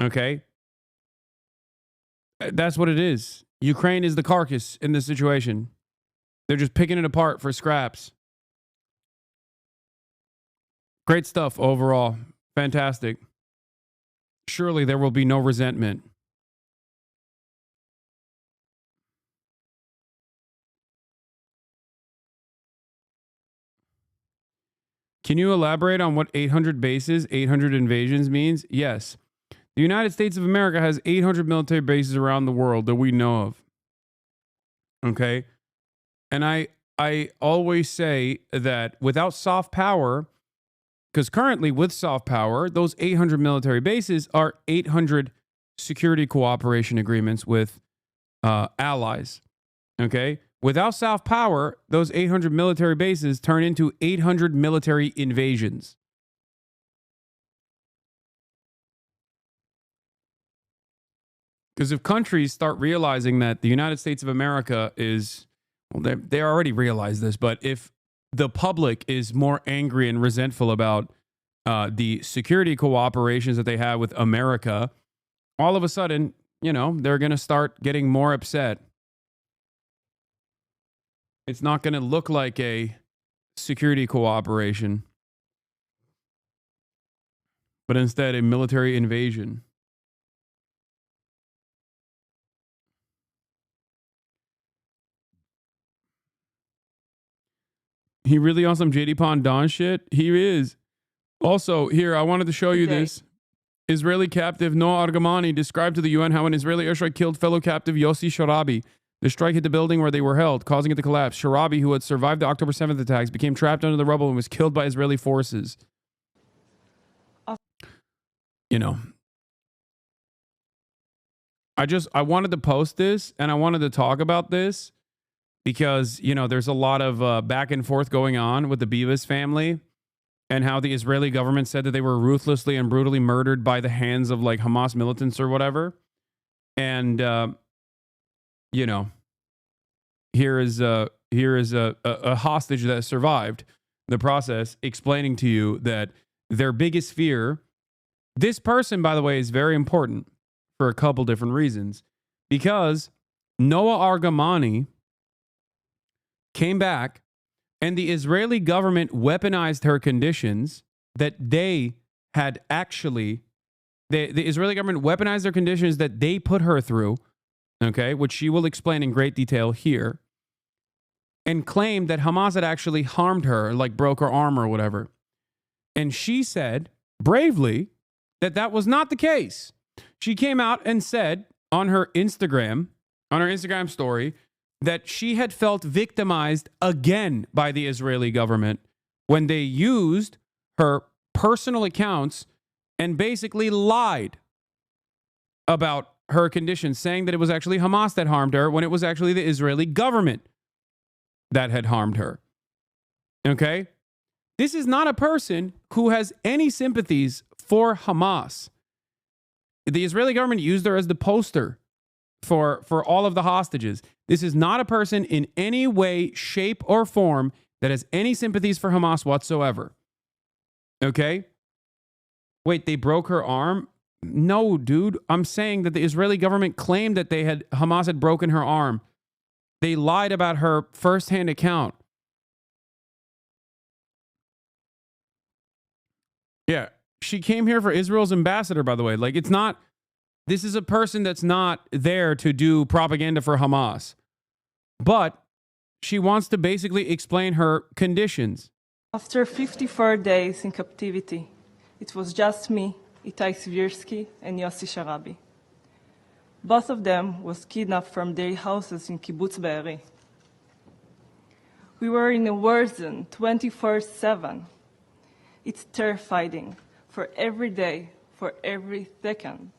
Okay? That's what it is. Ukraine is the carcass in this situation. They're just picking it apart for scraps. Great stuff overall. Fantastic. Surely there will be no resentment. Can you elaborate on what 800 bases, 800 invasions means? Yes. The United States of America has 800 military bases around the world that we know of. Okay? And I always say that without soft power Because currently, with soft power, those 800 military bases are 800 security cooperation agreements with allies. Okay? Without soft power, those 800 military bases turn into 800 military invasions. Because if countries start realizing that the United States of America is, well, they already realize this, but if the public is more angry and resentful about the security cooperations that they have with America, all of a sudden, you know, they're going to start getting more upset. It's not going to look like a security cooperation, but instead a military invasion. He really on some JD Pondon shit? He is. Also, here, I wanted to show you this. Israeli captive Noah Argamani described to the UN how an Israeli airstrike killed fellow captive Yossi Sharabi. The strike hit the building where they were held, causing it to collapse. Sharabi, who had survived the October 7th attacks, became trapped under the rubble and was killed by Israeli forces. You know, I wanted to post this and I wanted to talk about this because, you know, there's a lot of back and forth going on with the Beavis family and how the Israeli government said that they were ruthlessly and brutally murdered by the hands of like Hamas militants or whatever. And, you know, here is a hostage that survived the process explaining to you that their biggest fear, this person, by the way, is very important for a couple different reasons, because Noah Argamani came back and the Israeli government weaponized her conditions that they had actually, the Israeli government weaponized their conditions that they put her through, okay, which she will explain in great detail here, and claimed that Hamas had actually harmed her, like broke her arm or whatever. And she said, bravely, that that was not the case. She came out and said on her Instagram story, that she had felt victimized again by the Israeli government when they used her personal accounts and basically lied about her condition, saying that it was actually Hamas that harmed her when it was actually the Israeli government that had harmed her. Okay? This is not a person who has any sympathies for Hamas. The Israeli government used her as the poster for all of the hostages. This is not a person in any way, shape, or form that has any sympathies for Hamas whatsoever. Okay? Wait, they broke her arm? No, dude. I'm saying that the Israeli government claimed that Hamas had broken her arm. They lied about her firsthand account. Yeah. She came here for Israel's ambassador, by the way. Like, it's not... This is a person that's not there to do propaganda for Hamas. But she wants to basically explain her conditions. After 54 days in captivity, it was just me, Itai Svirsky, and Yossi Sharabi. Both of them was kidnapped from their houses in Kibbutz Be'eri. We were in a war zone 24/7. It's terrifying for every day, for every second.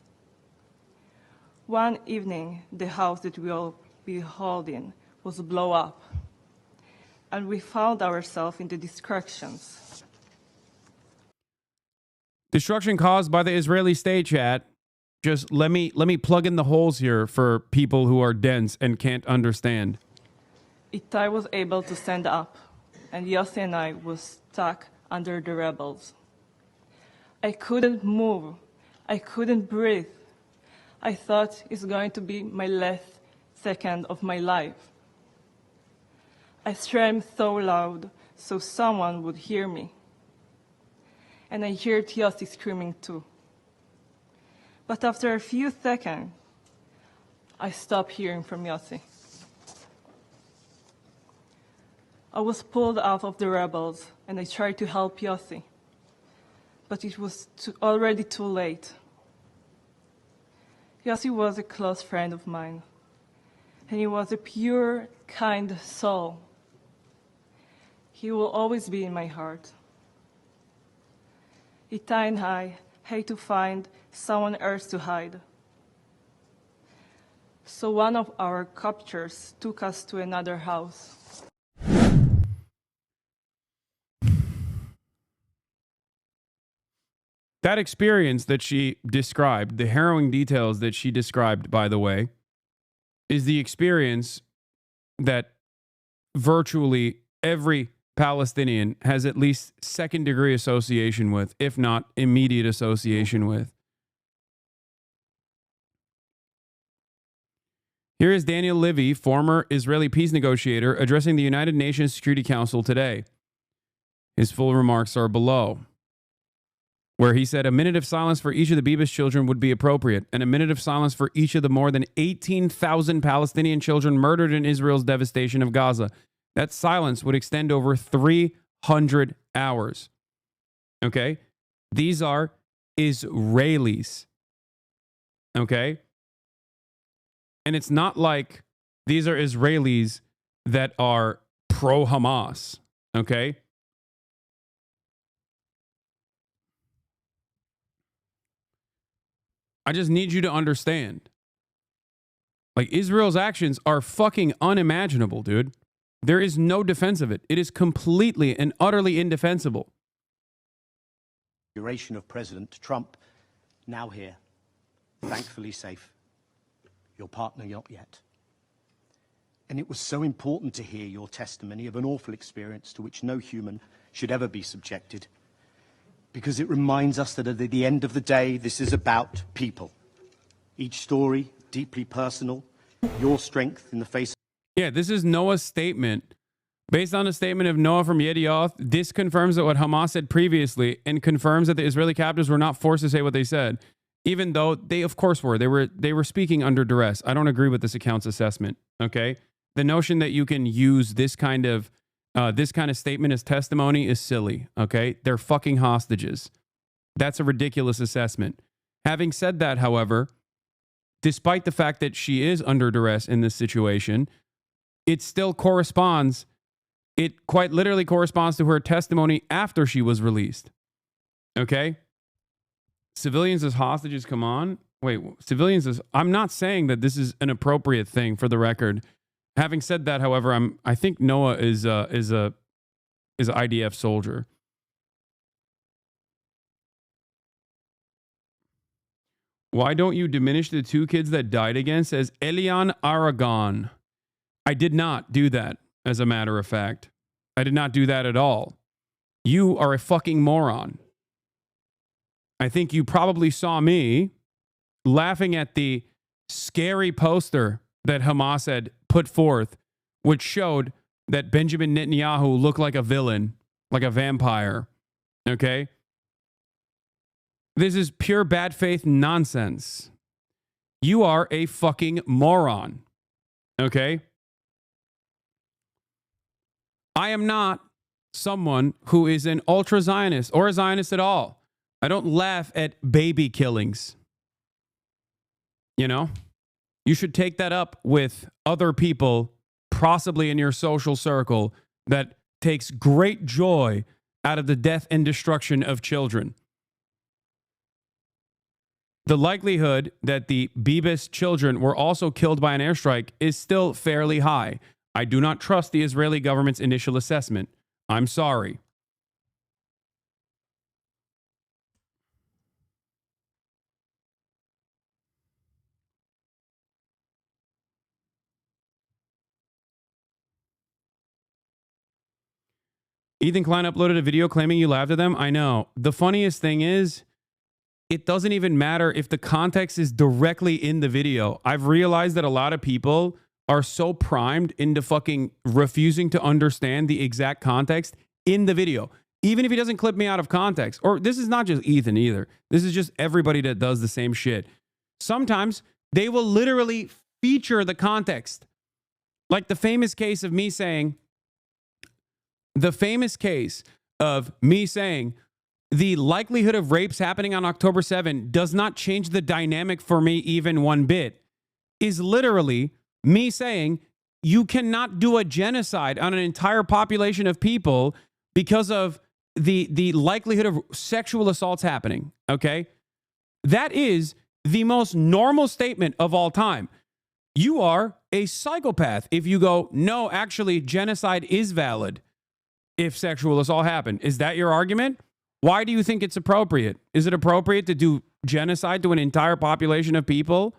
One evening, the house that we all be holding was blown up, and we found ourselves in the destructions. Destruction caused by the Israeli state, chat. Just let me plug in the holes here for people who are dense and can't understand. Itai was able to stand up, and Yossi and I was stuck under the rebels. I couldn't move. I couldn't breathe. I thought it's going to be my last second of my life. I screamed so loud so someone would hear me. And I heard Yossi screaming too. But after a few seconds, I stopped hearing from Yossi. I was pulled out of the rebels and I tried to help Yossi. But it was already too late. Yossi was a close friend of mine, and he was a pure, kind soul. He will always be in my heart. Ita and I had to find someone else to hide. So one of our captors took us to another house. That experience that she described, the harrowing details that she described, by the way, is the experience that virtually every Palestinian has at least second-degree association with, if not immediate association with. Here is Daniel Levy, former Israeli peace negotiator, addressing the United Nations Security Council today. His full remarks are below, where he said a minute of silence for each of the Bibas children would be appropriate, and a minute of silence for each of the more than 18,000 Palestinian children murdered in Israel's devastation of Gaza. That silence would extend over 300 hours. Okay? These are Israelis. Okay? And it's not like these are Israelis that are pro-Hamas. Okay? I just need you to understand. Like, Israel's actions are fucking unimaginable, dude. There is no defense of it. It is completely and utterly indefensible. Duration of President Trump, now here, thankfully safe. Your partner not yet. And it was so important to hear your testimony of an awful experience to which no human should ever be subjected, because it reminds us that at the end of the day, this is about people. Each story deeply personal, your strength in the face. Yeah, this is Noah's statement. Based on a statement of Noah from Yedioth, this confirms that what Hamas said previously and confirms that the Israeli captives were not forced to say what they said, even though they, of course, were. They were speaking under duress. I don't agree with this account's assessment, okay? The notion that you can use this kind of statement as testimony is silly, okay? They're fucking hostages. That's a ridiculous assessment. Having said that, however, despite the fact that she is under duress in this situation, it still corresponds. It quite literally corresponds to her testimony after she was released. Okay? Civilians as hostages, come on. Wait, civilians as... I'm not saying that this is an appropriate thing, for the record. Having said that, however, I think Noah is an IDF soldier. Why don't you diminish the two kids that died again? Says Elian Aragon. I did not do that, as a matter of fact. I did not do that at all. You are a fucking moron. I think you probably saw me laughing at the scary poster that Hamas had put forth, which showed that Benjamin Netanyahu looked like a villain, like a vampire. Okay? This is pure bad faith nonsense. You are a fucking moron. Okay? I am not someone who is an ultra-Zionist or a Zionist at all. I don't laugh at baby killings. You know? You should take that up with other people, possibly in your social circle, that takes great joy out of the death and destruction of children. The likelihood that the Bibas children were also killed by an airstrike is still fairly high. I do not trust the Israeli government's initial assessment. I'm sorry. Ethan Klein uploaded a video claiming you laughed at them. I know. The funniest thing is, it doesn't even matter if the context is directly in the video. I've realized that a lot of people are so primed into fucking refusing to understand the exact context in the video. Even if he doesn't clip me out of context. Or this is not just Ethan either. This is just everybody that does the same shit. Sometimes they will literally feature the context. Like the famous case of me saying, the likelihood of rapes happening on October 7 does not change the dynamic for me even one bit, is literally me saying you cannot do a genocide on an entire population of people because of the likelihood of sexual assaults happening, okay? That is the most normal statement of all time. You are a psychopath if you go, no, actually, genocide is valid if sexual assault happened. Is that your argument? Why do you think it's appropriate? Is it appropriate to do genocide to an entire population of people?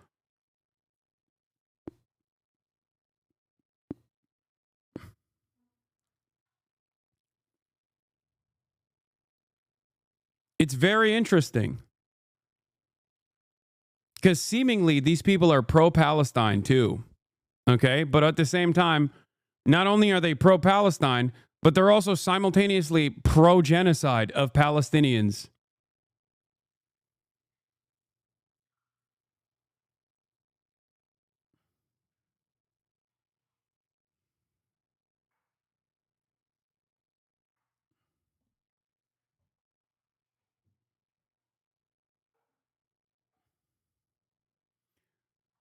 It's very interesting. Because seemingly these people are pro-Palestine too. Okay? But at the same time, not only are they pro-Palestine, but they're also simultaneously pro-genocide of Palestinians.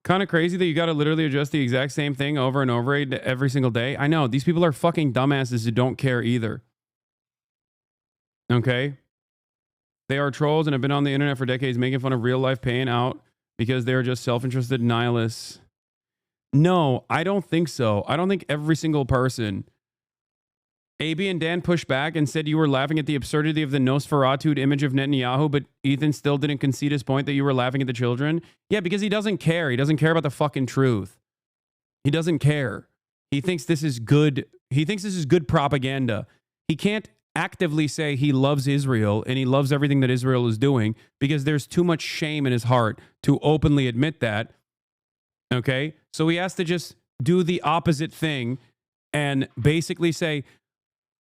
Kind of crazy that you got to literally adjust the exact same thing over and over every single day. I know, these people are fucking dumbasses who don't care either. Okay? They are trolls and have been on the internet for decades making fun of real life pain out because they're just self-interested nihilists. No, I don't think so. I don't think every single person. AB and Dan pushed back and said you were laughing at the absurdity of the Nosferatu image of Netanyahu, but Ethan still didn't concede his point that you were laughing at the children. Yeah, because he doesn't care. He doesn't care about the fucking truth. He doesn't care. He thinks this is good. He thinks this is good propaganda. He can't actively say he loves Israel and he loves everything that Israel is doing because there's too much shame in his heart to openly admit that. Okay? So he has to just do the opposite thing and basically say,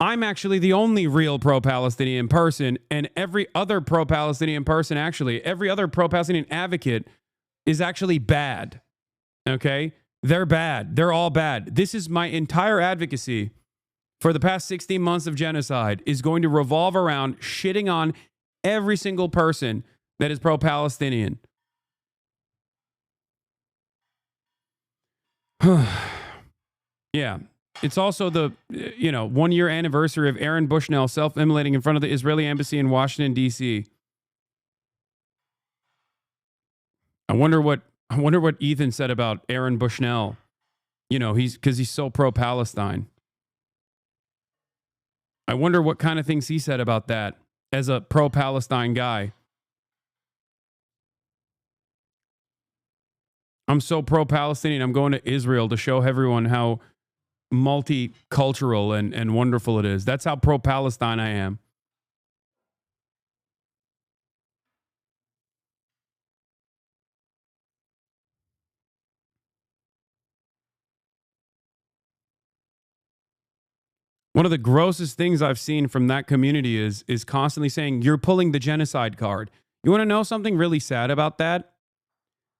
I'm actually the only real pro-Palestinian person, and every other pro-Palestinian person, actually, every other pro-Palestinian advocate is actually bad. Okay? They're bad. They're all bad. This is my entire advocacy for the past 16 months of genocide is going to revolve around shitting on every single person that is pro-Palestinian. Yeah. It's also the, 1 year anniversary of Aaron Bushnell self-immolating in front of the Israeli embassy in Washington, D.C. I wonder what Ethan said about Aaron Bushnell. Because he's so pro-Palestine. I wonder what kind of things he said about that as a pro-Palestine guy. I'm so pro-Palestinian, I'm going to Israel to show everyone how multicultural and wonderful it is. That's how pro-Palestine I am. One of the grossest things I've seen from that community is constantly saying, you're pulling the genocide card. You want to know something really sad about that?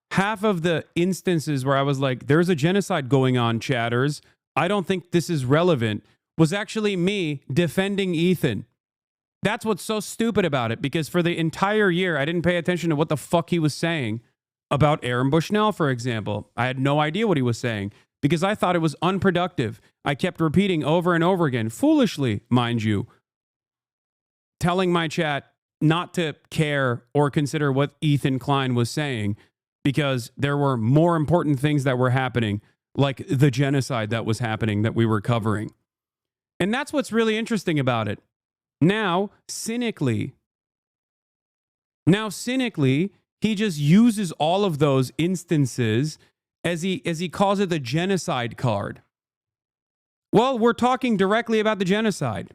Half of the instances where I was like, there's a genocide going on, chatters, I don't think this is relevant, was actually me defending Ethan. That's what's so stupid about it, because for the entire year, I didn't pay attention to what the fuck he was saying about Aaron Bushnell, for example. I had no idea what he was saying because I thought it was unproductive. I kept repeating over and over again, foolishly, mind you, telling my chat not to care or consider what Ethan Klein was saying because there were more important things that were happening, like the genocide that was happening that we were covering. And that's what's really interesting about it. Now, cynically, he just uses all of those instances as he calls it the genocide card. Well, we're talking directly about the genocide.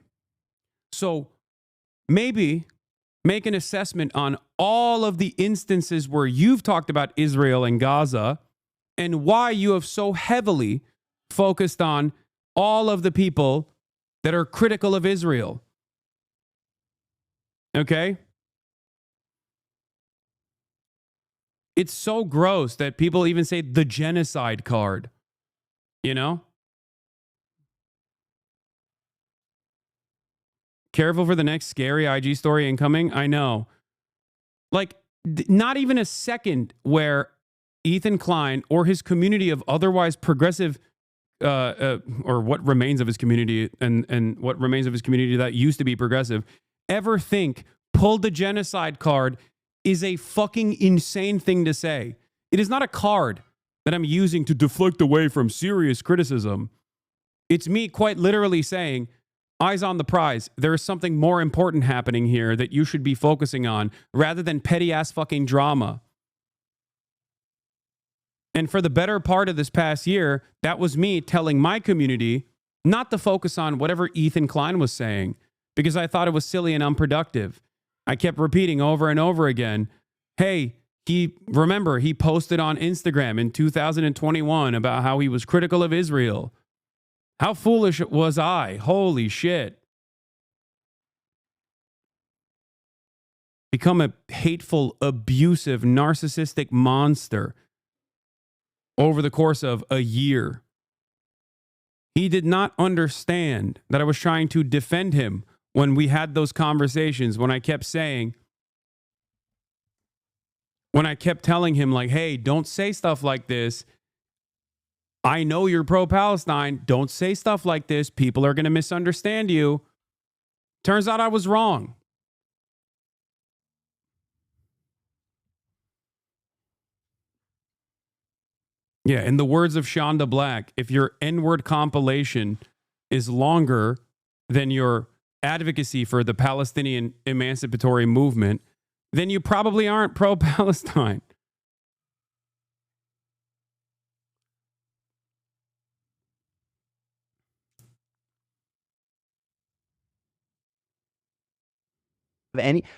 So maybe make an assessment on all of the instances where you've talked about Israel and Gaza and why you have so heavily focused on all of the people that are critical of Israel. Okay? It's so gross that people even say the genocide card. You know? Careful for the next scary IG story incoming. I know. Like, not even a second where Ethan Klein or his community of otherwise progressive, or what remains of his community and what remains of his community that used to be progressive, ever think pull the genocide card is a fucking insane thing to say. It is not a card that I'm using to deflect away from serious criticism. It's me quite literally saying, eyes on the prize. There is something more important happening here that you should be focusing on rather than petty ass fucking drama. And for the better part of this past year, that was me telling my community not to focus on whatever Ethan Klein was saying because I thought it was silly and unproductive. I kept repeating over and over again, hey, he posted on Instagram in 2021 about how he was critical of Israel. How foolish was I? Holy shit. Become a hateful, abusive, narcissistic monster over the course of a year. He did not understand that I was trying to defend him when we had those conversations, when I kept telling him like, hey, don't say stuff like this. I know you're pro-Palestine. Don't say stuff like this. People are going to misunderstand you. Turns out I was wrong. Yeah, in the words of Shonda Black, if your N-word compilation is longer than your advocacy for the Palestinian emancipatory movement, then you probably aren't pro-Palestine.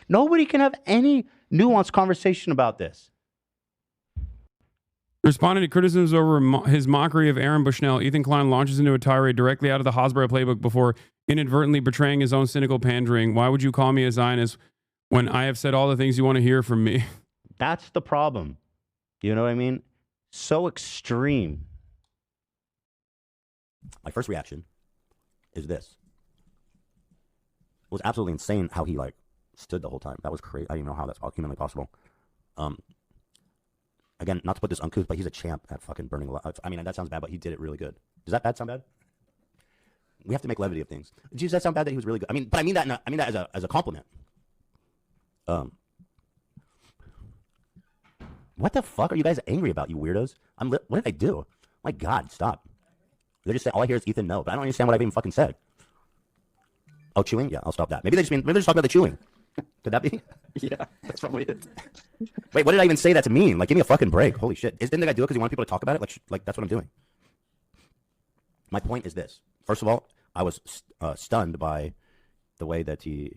Nobody can have any nuanced conversation about this. Responding to criticisms over his mockery of Aaron Bushnell, Ethan Klein launches into a tirade directly out of the Hasbro playbook before inadvertently betraying his own cynical pandering. Why would you call me a Zionist when I have said all the things you want to hear from me? That's the problem. You know what I mean? So extreme. My first reaction is this. It was absolutely insane how he stood the whole time. That was crazy. I don't even know how that's humanly possible. Again, not to put this uncouth, but he's a champ at fucking burning alive. I mean, that sounds bad, but he did it really good. Does that bad sound bad? We have to make levity of things. Does that sound bad that he was really good? I mean that as a compliment. What the fuck are you guys angry about, you weirdos? What did I do? My God, stop. They're just saying, all I hear is Ethan no, but I don't understand what I've even fucking said. Oh, chewing? Yeah, I'll stop that. Maybe they're just talking about the chewing. Could that be? Yeah, that's probably it. Wait, what did I even say that to mean? Like, give me a fucking break. Holy shit. Didn't the guy do it because he wanted people to talk about it? Like that's what I'm doing. My point is this. First of all, I was stunned by the way that he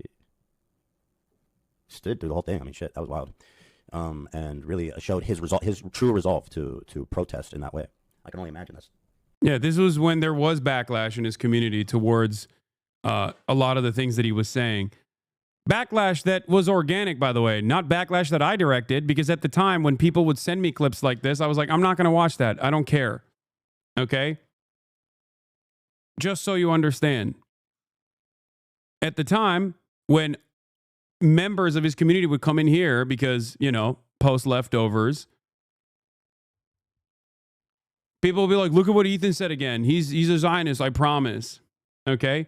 stood through the whole thing. I mean, shit, that was wild. And really showed his true resolve to protest in that way. I can only imagine this. Yeah, this was when there was backlash in his community towards a lot of the things that he was saying. Backlash that was organic, by the way, not backlash that I directed, because at the time when people would send me clips like this, I was like, I'm not going to watch that. I don't care. Okay? Just so you understand. At the time, when members of his community would come in here because, post leftovers, people will be like, look at what Ethan said again. He's a Zionist, I promise. Okay?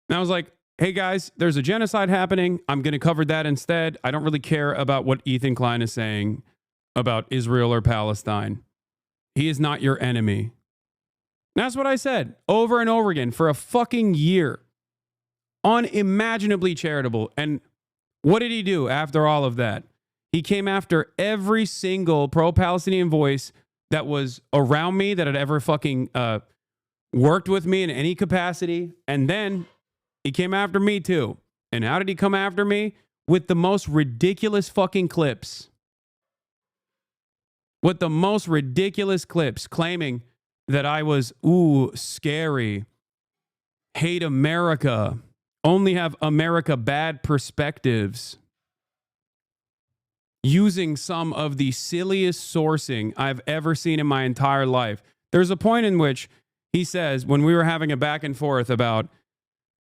And I was like, hey guys, there's a genocide happening. I'm going to cover that instead. I don't really care about what Ethan Klein is saying about Israel or Palestine. He is not your enemy. And that's what I said over and over again for a fucking year. Unimaginably charitable. And what did he do after all of that? He came after every single pro-Palestinian voice that was around me, that had ever fucking worked with me in any capacity. And then he came after me too. And how did he come after me? With the most ridiculous fucking clips. With the most ridiculous clips claiming that I was, scary, hate America, only have America bad perspectives. Using some of the silliest sourcing I've ever seen in my entire life. There's a point in which he says, when we were having a back and forth about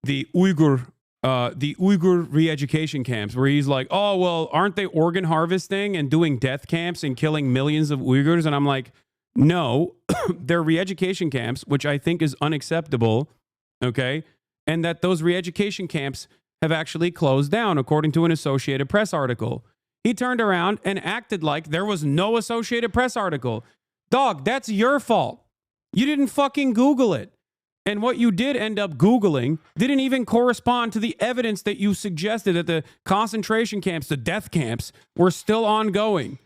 the Uyghur re-education camps, where he's like, oh, well, aren't they organ harvesting and doing death camps and killing millions of Uyghurs? And I'm like, no, they're re-education camps, which I think is unacceptable, okay? And that those re-education camps have actually closed down, according to an Associated Press article. He turned around and acted like there was no Associated Press article. Dog, that's your fault. You didn't fucking Google it. And what you did end up Googling didn't even correspond to the evidence that you suggested that the concentration camps, the death camps, were still ongoing.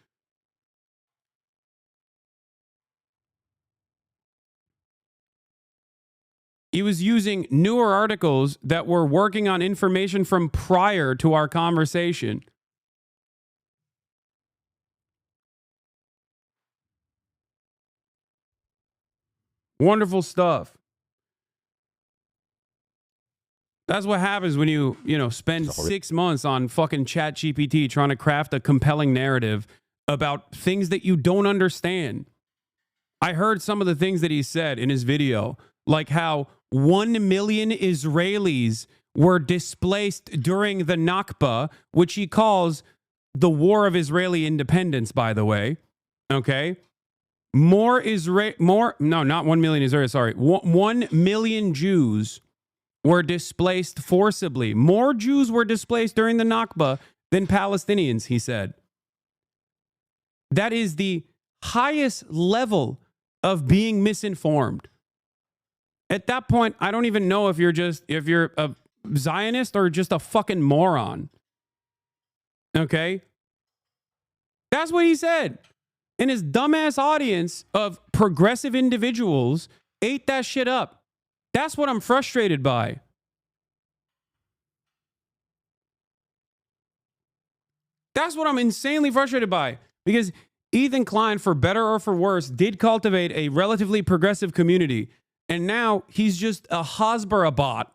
He was using newer articles that were working on information from prior to our conversation. Wonderful stuff. That's what happens when you spend 6 months on fucking ChatGPT trying to craft a compelling narrative about things that you don't understand. I heard some of the things that he said in his video, like how 1 million Israelis were displaced during the Nakba, which he calls the War of Israeli Independence, by the way. Okay? No, not 1 million Israelis, sorry. 1 million Jews were displaced forcibly. More Jews were displaced during the Nakba than Palestinians, he said. That is the highest level of being misinformed. At that point, I don't even know if you're a Zionist or just a fucking moron. Okay? That's what he said. And his dumbass audience of progressive individuals ate that shit up. That's what I'm frustrated by. That's what I'm insanely frustrated by. Because Ethan Klein, for better or for worse, did cultivate a relatively progressive community. And now he's just a Hasbara bot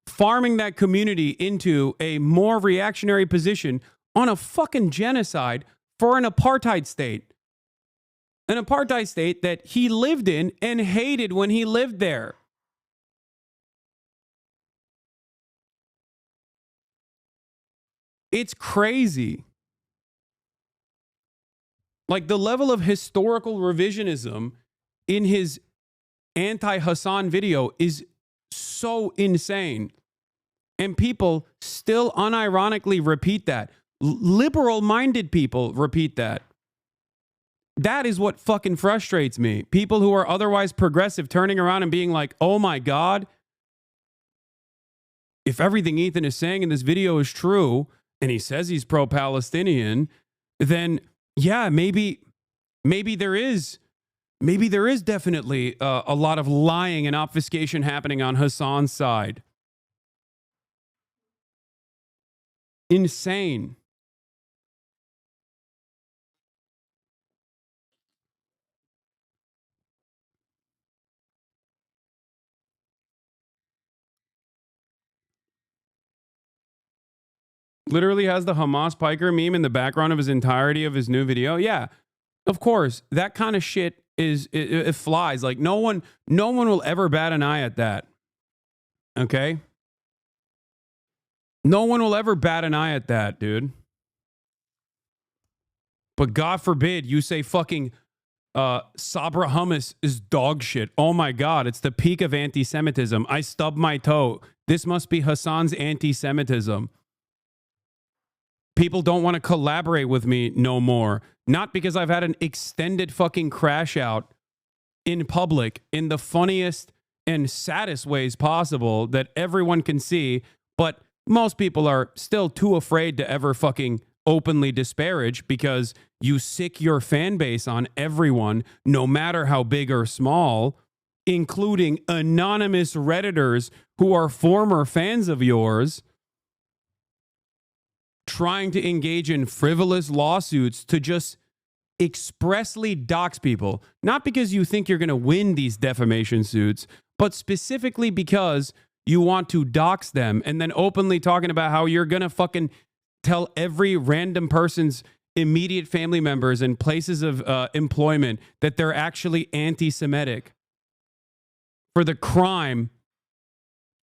farming that community into a more reactionary position on a fucking genocide for an apartheid state. An apartheid state that he lived in and hated when he lived there. It's crazy. Like the level of historical revisionism in his anti-Hassan video is so insane. And people still unironically repeat that. Liberal-minded people repeat that. That is what fucking frustrates me. People who are otherwise progressive turning around and being like, oh my God, if everything Ethan is saying in this video is true, and he says he's pro-Palestinian, then yeah, maybe there is definitely a lot of lying and obfuscation happening on Hassan's side. Insane. Literally has the Hamas Piker meme in the background of his entirety of his new video. Yeah, of course. That kind of shit it flies. Like no one will ever bat an eye at that. Okay? No one will ever bat an eye at that, dude. But God forbid you say fucking Sabra hummus is dog shit. Oh my God, it's the peak of anti-Semitism. I stubbed my toe. This must be Hassan's anti-Semitism. People don't want to collaborate with me no more. Not because I've had an extended fucking crash out in public in the funniest and saddest ways possible that everyone can see, but most people are still too afraid to ever fucking openly disparage because you sick your fan base on everyone, no matter how big or small, including anonymous Redditors who are former fans of yours, trying to engage in frivolous lawsuits to just expressly dox people, not because you think you're going to win these defamation suits, but specifically because you want to dox them and then openly talking about how you're going to fucking tell every random person's immediate family members and places of employment that they're actually anti-Semitic for the crime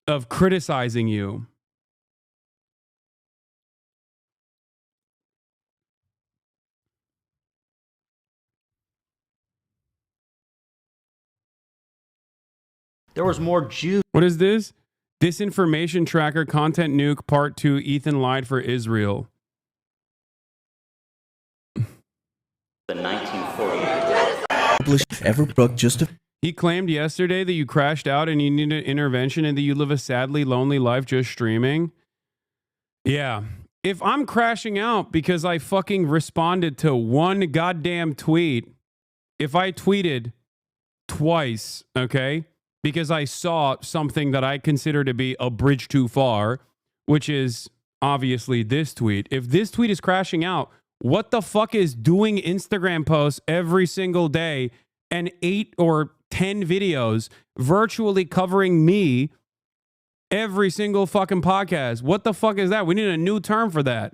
of criticizing you. There was more Jews. What is this? Disinformation tracker, content nuke, part 2. Ethan lied for Israel. The 1940s ever broke just a. He claimed yesterday that you crashed out and you needed intervention and that you live a sadly lonely life just streaming. Yeah. If I'm crashing out because I fucking responded to one goddamn tweet, if I tweeted twice, okay, because I saw something that I consider to be a bridge too far, which is obviously this tweet. If this tweet is crashing out, what the fuck is doing Instagram posts every single day and 8 or 10 videos virtually covering me every single fucking podcast? What the fuck is that? We need a new term for that.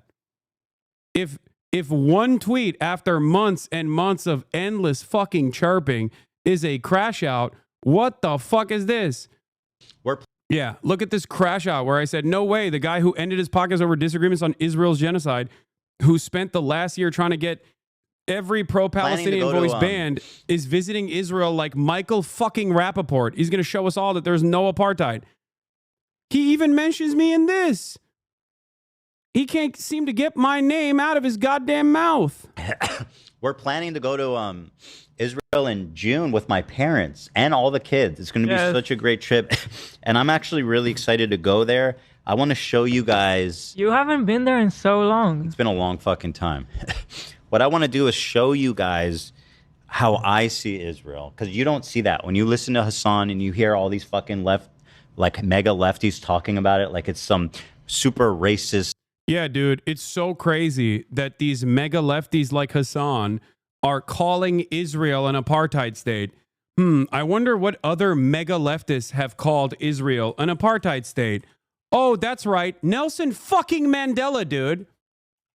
If one tweet after months and months of endless fucking chirping is a crash out, what the fuck is this? Yeah, look at this crash out where I said, no way, the guy who ended his podcast over disagreements on Israel's genocide, who spent the last year trying to get every pro-Palestinian voice banned, is visiting Israel like Michael fucking Rappaport. He's going to show us all that there's no apartheid. He even mentions me in this. He can't seem to get my name out of his goddamn mouth. We're planning to go to Israel in June with my parents and all the kids. It's going to be such a great trip. And I'm actually really excited to go there. I want to show you guys. You haven't been there in so long. It's been a long fucking time. What I want to do is show you guys how I see Israel. Because you don't see that. When you listen to Hasan and you hear all these fucking mega lefties talking about it like it's some super racist. Yeah, dude, it's so crazy that these mega lefties like Hasan are calling Israel an apartheid state. I wonder what other mega leftists have called Israel an apartheid state. Oh, that's right. Nelson fucking Mandela, dude.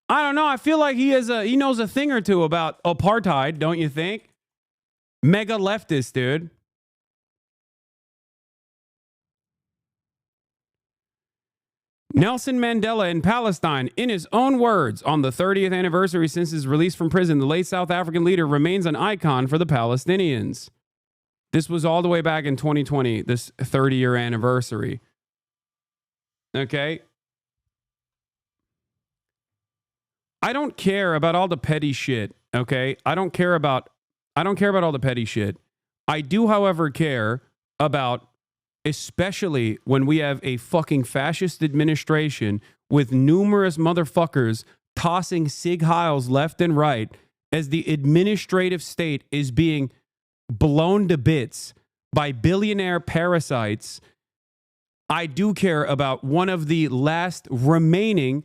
I don't know. I feel like he knows a thing or two about apartheid, don't you think? Mega leftist, dude. Nelson Mandela in Palestine, in his own words, on the 30th anniversary since his release from prison, the late South African leader remains an icon for the Palestinians. This was all the way back in 2020, this 30-year anniversary. Okay? I don't care about all the petty shit, okay? I don't care about all the petty shit. I do, however, care about, especially when we have a fucking fascist administration with numerous motherfuckers tossing Sig Heils left and right as the administrative state is being blown to bits by billionaire parasites. I do care about one of the last remaining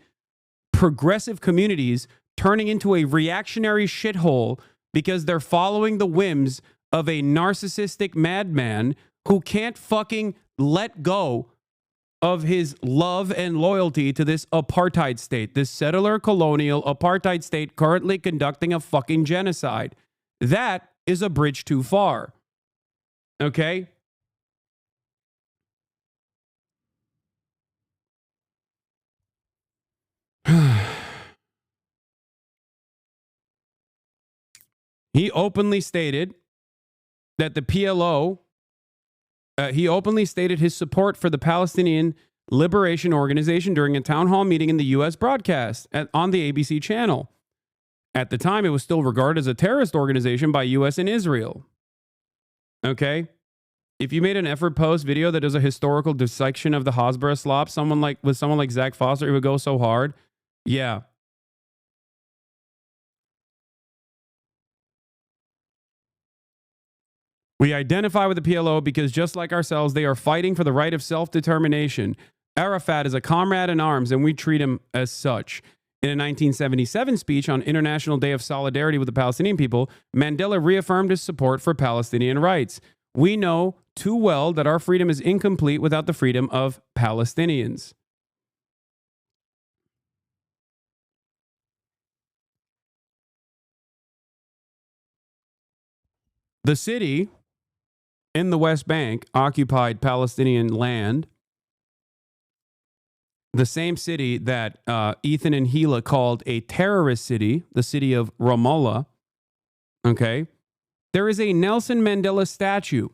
progressive communities turning into a reactionary shithole because they're following the whims of a narcissistic madman who can't fucking let go of his love and loyalty to this apartheid state, this settler colonial apartheid state currently conducting a fucking genocide. That is a bridge too far. Okay? He openly stated that the PLO, he openly stated his support for the Palestinian Liberation Organization during a town hall meeting in the U.S. broadcast on the ABC channel. At the time, it was still regarded as a terrorist organization by U.S. and Israel. Okay? If you made an effort post video that does a historical dissection of the Hasbara slop, someone like Zach Foster, it would go so hard. Yeah. We identify with the PLO because just like ourselves, they are fighting for the right of self-determination. Arafat is a comrade in arms, and we treat him as such. In a 1977 speech on International Day of Solidarity with the Palestinian people, Mandela reaffirmed his support for Palestinian rights. We know too well that our freedom is incomplete without the freedom of Palestinians. The city in the West Bank occupied Palestinian land, the same city that Ethan and Gila called a terrorist city, the city of Ramallah. Okay. There is a Nelson Mandela statue.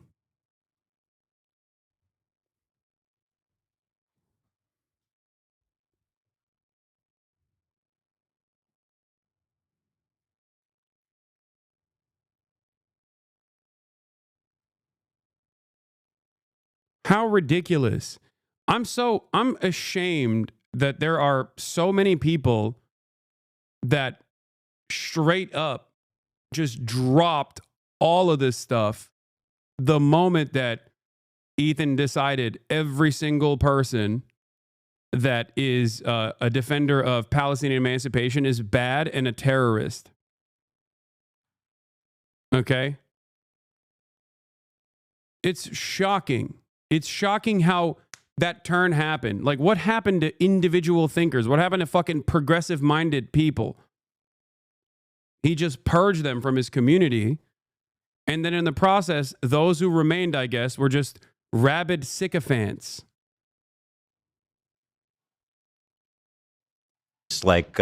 How ridiculous. I'm ashamed that there are so many people that straight up just dropped all of this stuff the moment that Ethan decided every single person that is a defender of Palestinian emancipation is bad and a terrorist. Okay? It's shocking. It's shocking how that turn happened. Like, what happened to individual thinkers? What happened to fucking progressive-minded people? He just purged them from his community. And then in the process, those who remained, I guess, were just rabid sycophants. It's like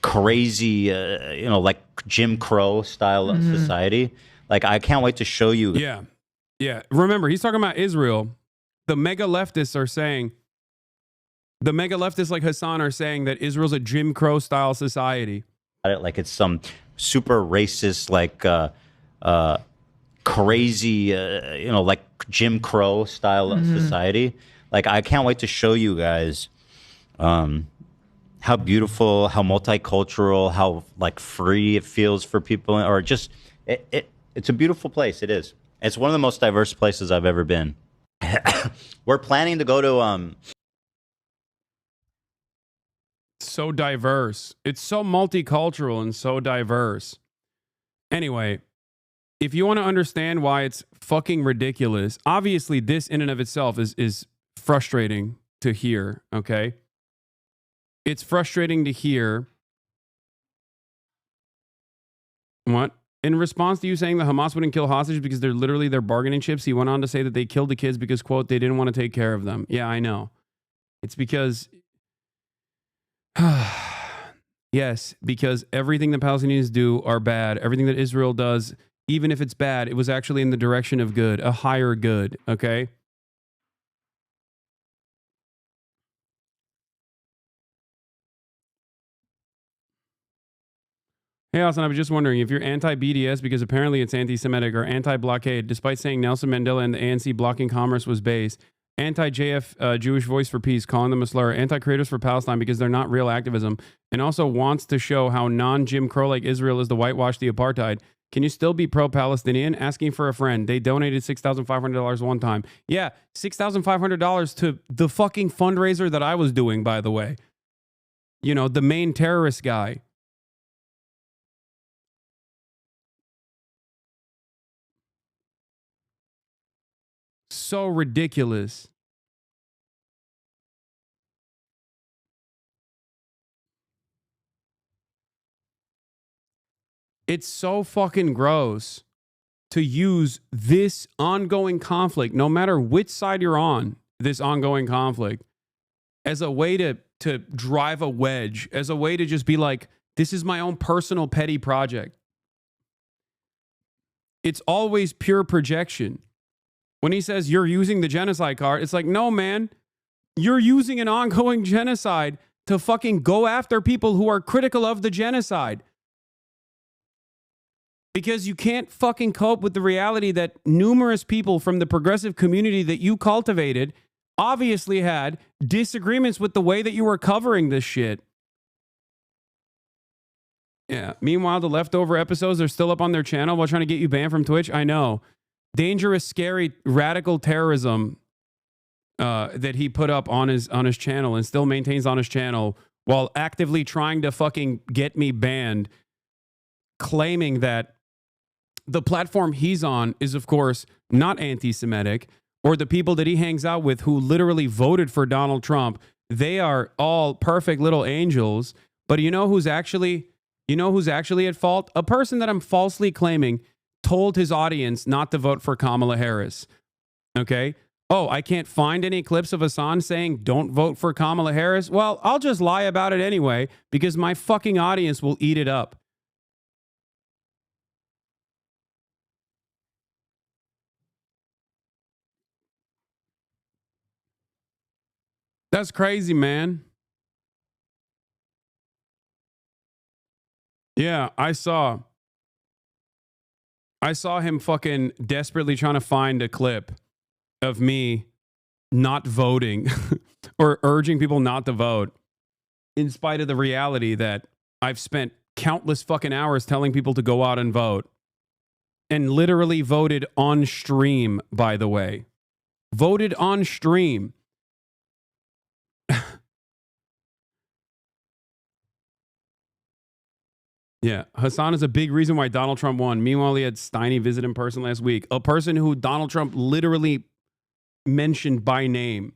crazy, like Jim Crow style society. Like, I can't wait to show you. Yeah. Yeah. Remember, he's talking about Israel. The mega leftists are saying, like Hassan are saying that Israel's a Jim Crow style society. Like it's some super racist, like crazy, like Jim Crow style society. Like, I can't wait to show you guys how beautiful, how multicultural, how like free it feels for people, or just it's a beautiful place. It is. It's one of the most diverse places I've ever been. We're planning to go to so diverse. It's so multicultural and so diverse. Anyway, if you want to understand why it's fucking ridiculous, obviously this in and of itself is frustrating to hear, okay? It's frustrating to hear. What? In response to you saying the Hamas wouldn't kill hostages because they're literally their bargaining chips, he went on to say that they killed the kids because, quote, they didn't want to take care of them. Yeah, I know. It's because... yes, because everything the Palestinians do are bad. Everything that Israel does, even if it's bad, it was actually in the direction of good, a higher good, okay? Hey, Austin, I was just wondering if you're anti-BDS because apparently it's anti-Semitic, or anti-blockade, despite saying Nelson Mandela and the ANC blocking commerce was base, anti-JF Jewish Voice for Peace, calling them a slur, anti-creators for Palestine because they're not real activism, and also wants to show how non-Jim Crow like Israel is to whitewash the apartheid. Can you still be pro-Palestinian? Asking for a friend. They donated $6,500 one time. Yeah, $6,500 to the fucking fundraiser that I was doing, by the way. You know, the main terrorist guy. So ridiculous. It's so fucking gross to use this ongoing conflict, no matter which side you're on, this ongoing conflict, as a way to drive a wedge, as a way to just be like, this is my own personal petty project. It's always pure projection. When he says you're using the genocide card, it's like, no, man, you're using an ongoing genocide to fucking go after people who are critical of the genocide. Because you can't fucking cope with the reality that numerous people from the progressive community that you cultivated obviously had disagreements with the way that you were covering this shit. Yeah. Meanwhile, the leftover episodes are still up on their channel while trying to get you banned from Twitch. I know. Dangerous, scary, radical terrorism that he put up on his channel and still maintains on his channel while actively trying to fucking get me banned, claiming that the platform he's on is, of course, not anti-Semitic, or the people that he hangs out with who literally voted for Donald Trump, they are all perfect little angels. But you know who's actually at fault? A person that I'm falsely claiming told his audience not to vote for Kamala Harris. Okay? Oh, I can't find any clips of Hasan saying don't vote for Kamala Harris? Well, I'll just lie about it anyway because my fucking audience will eat it up. That's crazy, man. Yeah, I saw him fucking desperately trying to find a clip of me not voting or urging people not to vote, in spite of the reality that I've spent countless fucking hours telling people to go out and vote, and literally voted on stream, by the way. Voted on stream. Yeah, Hasan is a big reason why Donald Trump won. Meanwhile, he had Steiny visit in person last week. A person who Donald Trump literally mentioned by name.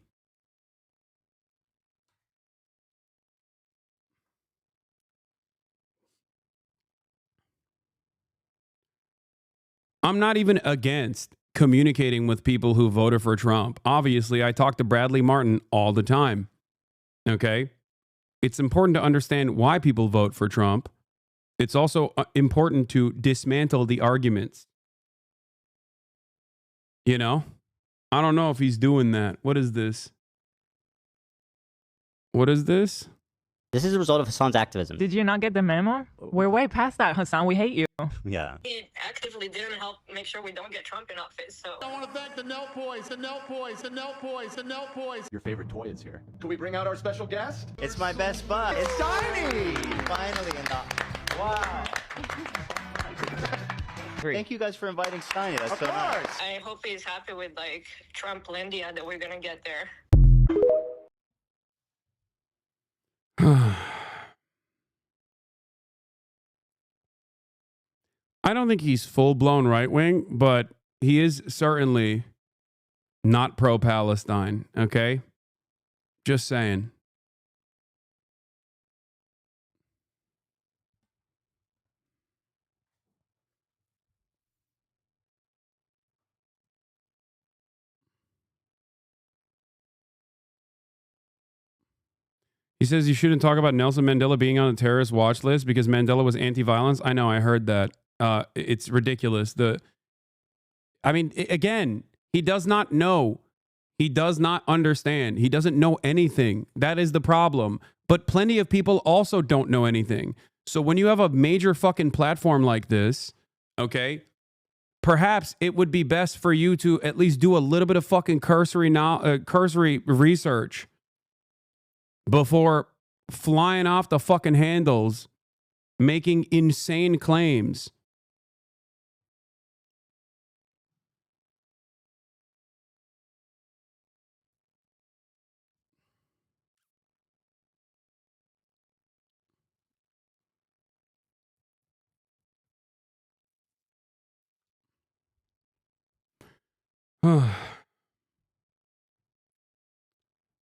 I'm not even against communicating with people who voted for Trump. Obviously, I talk to Bradley Martin all the time. Okay? It's important to understand why people vote for Trump. It's also important to dismantle the arguments. You know? I don't know if he's doing that. What is this? What is this? This is a result of Hasan's activism. Did you not get the memo? We're way past that, Hasan. We hate you. Yeah. It actively didn't help make sure we don't get Trump in office, so. I want to thank the Nelt Boys, the Nelt Boys, the Nelt Boys, the Nelt Boys. Your favorite toy is here. Can we bring out our special guest? It's my best bud. It's Tiny! Finally in the... Wow. Thank you guys for inviting Steiny. That's so nice. I hope he's happy with, like, Trump-Lindia that we're gonna get there. I don't think he's full-blown right-wing, but he is certainly not pro-Palestine, okay? Just saying. He says you shouldn't talk about Nelson Mandela being on a terrorist watch list because Mandela was anti-violence. I know, I heard that. It's ridiculous. Again, he does not know. He does not understand. He doesn't know anything. That is the problem. But plenty of people also don't know anything. So when you have a major fucking platform like this, okay, perhaps it would be best for you to at least do a little bit of fucking cursory research before flying off the fucking handles, making insane claims.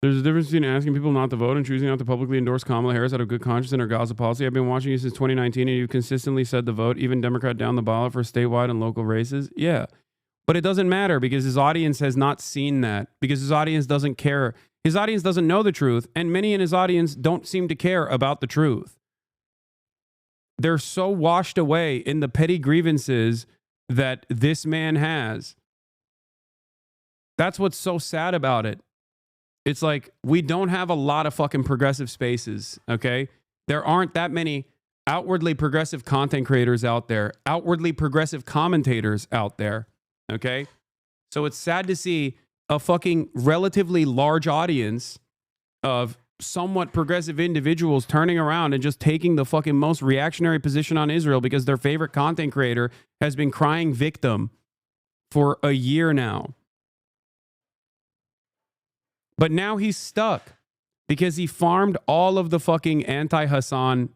There's a difference between asking people not to vote and choosing not to publicly endorse Kamala Harris out of good conscience and her Gaza policy. I've been watching you since 2019 and you've consistently said to vote, even Democrat down the ballot for statewide and local races. Yeah. But it doesn't matter because his audience has not seen that, because his audience doesn't care. His audience doesn't know the truth, and many in his audience don't seem to care about the truth. They're so washed away in the petty grievances that this man has. That's what's so sad about it. It's like we don't have a lot of fucking progressive spaces, okay? There aren't that many outwardly progressive content creators out there, outwardly progressive commentators out there, okay? So it's sad to see a fucking relatively large audience of somewhat progressive individuals turning around and just taking the fucking most reactionary position on Israel because their favorite content creator has been crying victim for a year now. But now he's stuck because he farmed all of the fucking anti-Hasan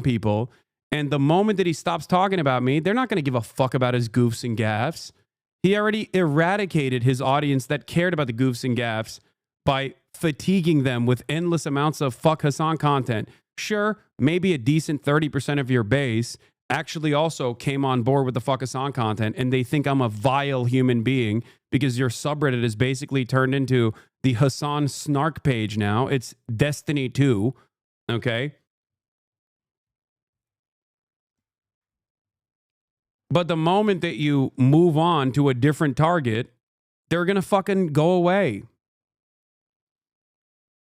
people. And the moment that he stops talking about me, they're not going to give a fuck about his goofs and gaffes. He already eradicated his audience that cared about the goofs and gaffes by fatiguing them with endless amounts of fuck Hasan content. Sure, maybe a decent 30% of your base actually also came on board with the fuck Hasan content and they think I'm a vile human being because your subreddit is basically turned into the Hasan snark page now. It's Destiny 2, okay? But the moment that you move on to a different target, they're going to fucking go away.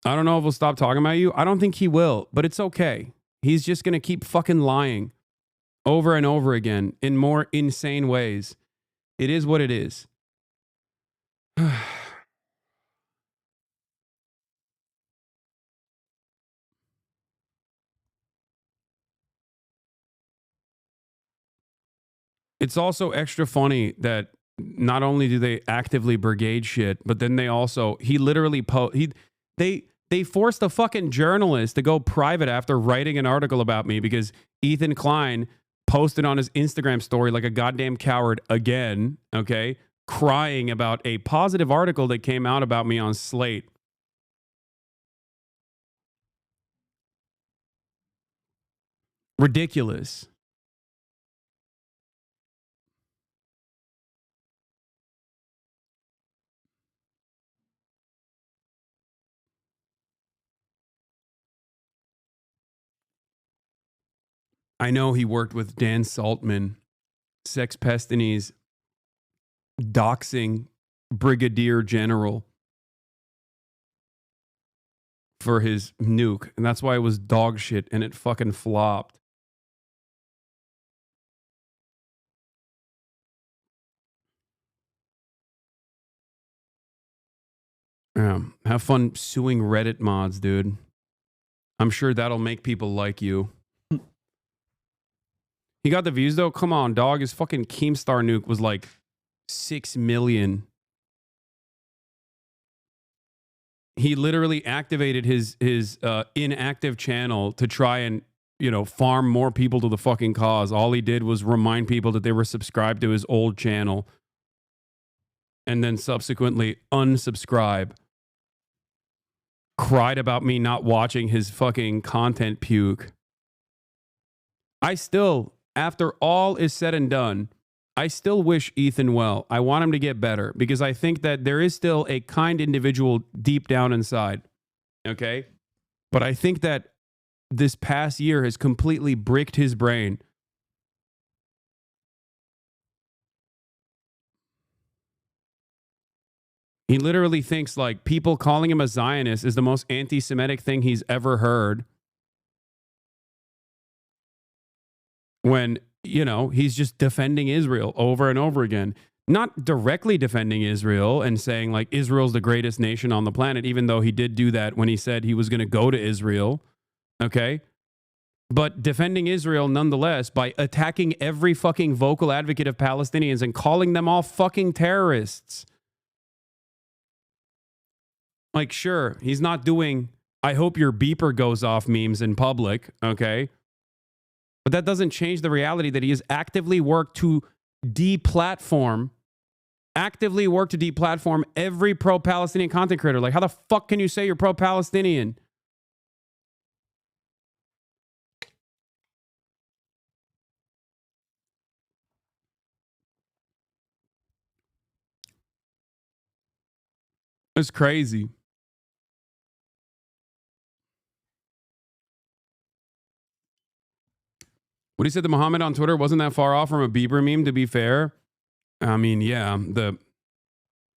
I don't know if he'll stop talking about you. I don't think he will, but it's okay. He's just going to keep fucking lying over and over again in more insane ways. It is what it is. It's also extra funny that not only do they actively brigade shit, but then they also he literally they forced a fucking journalist to go private after writing an article about me because Ethan Klein posted on his Instagram story like a goddamn coward again, okay, crying about a positive article that came out about me on Slate. Ridiculous. I know he worked with Dan Saltman, Sex Pestini's doxing brigadier general for his nuke. And that's why it was dog shit and it fucking flopped. Yeah. Have fun suing Reddit mods, dude. I'm sure that'll make people like you. He got the views though? Come on, dog. His fucking Keemstar nuke was like 6 million. He literally activated his inactive channel to try and, you know, farm more people to the fucking cause. All he did was remind people that they were subscribed to his old channel and then subsequently unsubscribe. Cried about me not watching his fucking content puke. I still, after all is said and done, I still wish Ethan well. I want him to get better because I think that there is still a kind individual deep down inside. Okay? But I think that this past year has completely bricked his brain. He literally thinks like people calling him a Zionist is the most anti-Semitic thing he's ever heard. When, you know, he's just defending Israel over and over again. Not directly defending Israel and saying like Israel's the greatest nation on the planet, even though he did do that when he said he was going to go to Israel. Okay? But defending Israel nonetheless by attacking every fucking vocal advocate of Palestinians and calling them all fucking terrorists. Like, sure, he's not doing, I hope your beeper goes off memes in public, okay? But that doesn't change the reality that he has actively worked to deplatform every pro-Palestinian content creator. Like, how the fuck can you say you're pro-Palestinian? It's crazy. What he said to Muhammad on Twitter wasn't that far off from a Bieber meme, to be fair. I mean, yeah,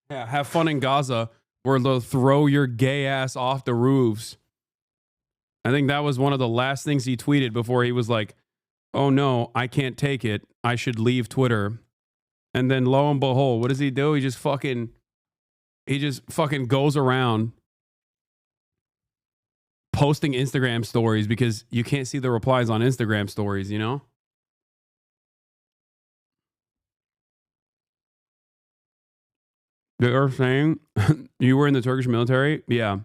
have fun in Gaza or they'll throw your gay ass off the roofs. I think that was one of the last things he tweeted before he was like, oh no, I can't take it. I should leave Twitter. And then lo and behold, what does he do? He just fucking goes around posting Instagram stories because you can't see the replies on Instagram stories, you know? They are saying you were in the Turkish military? Yeah.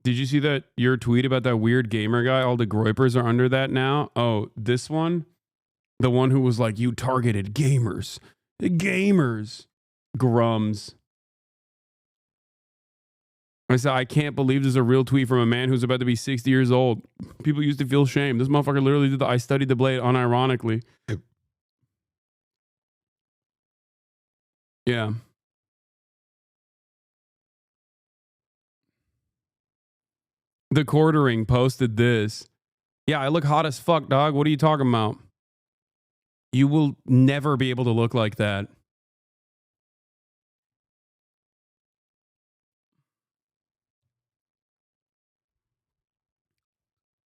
Did you see that your tweet about that weird gamer guy? All the groypers are under that now. Oh, this one? The one who was like, you targeted gamers. The gamers. Grums. I said, I can't believe this is a real tweet from a man who's about to be 60 years old. People used to feel shame. This motherfucker literally did the I studied the blade unironically. Yeah. The Quartering posted this. Yeah, I look hot as fuck, dog. What are you talking about? You will never be able to look like that.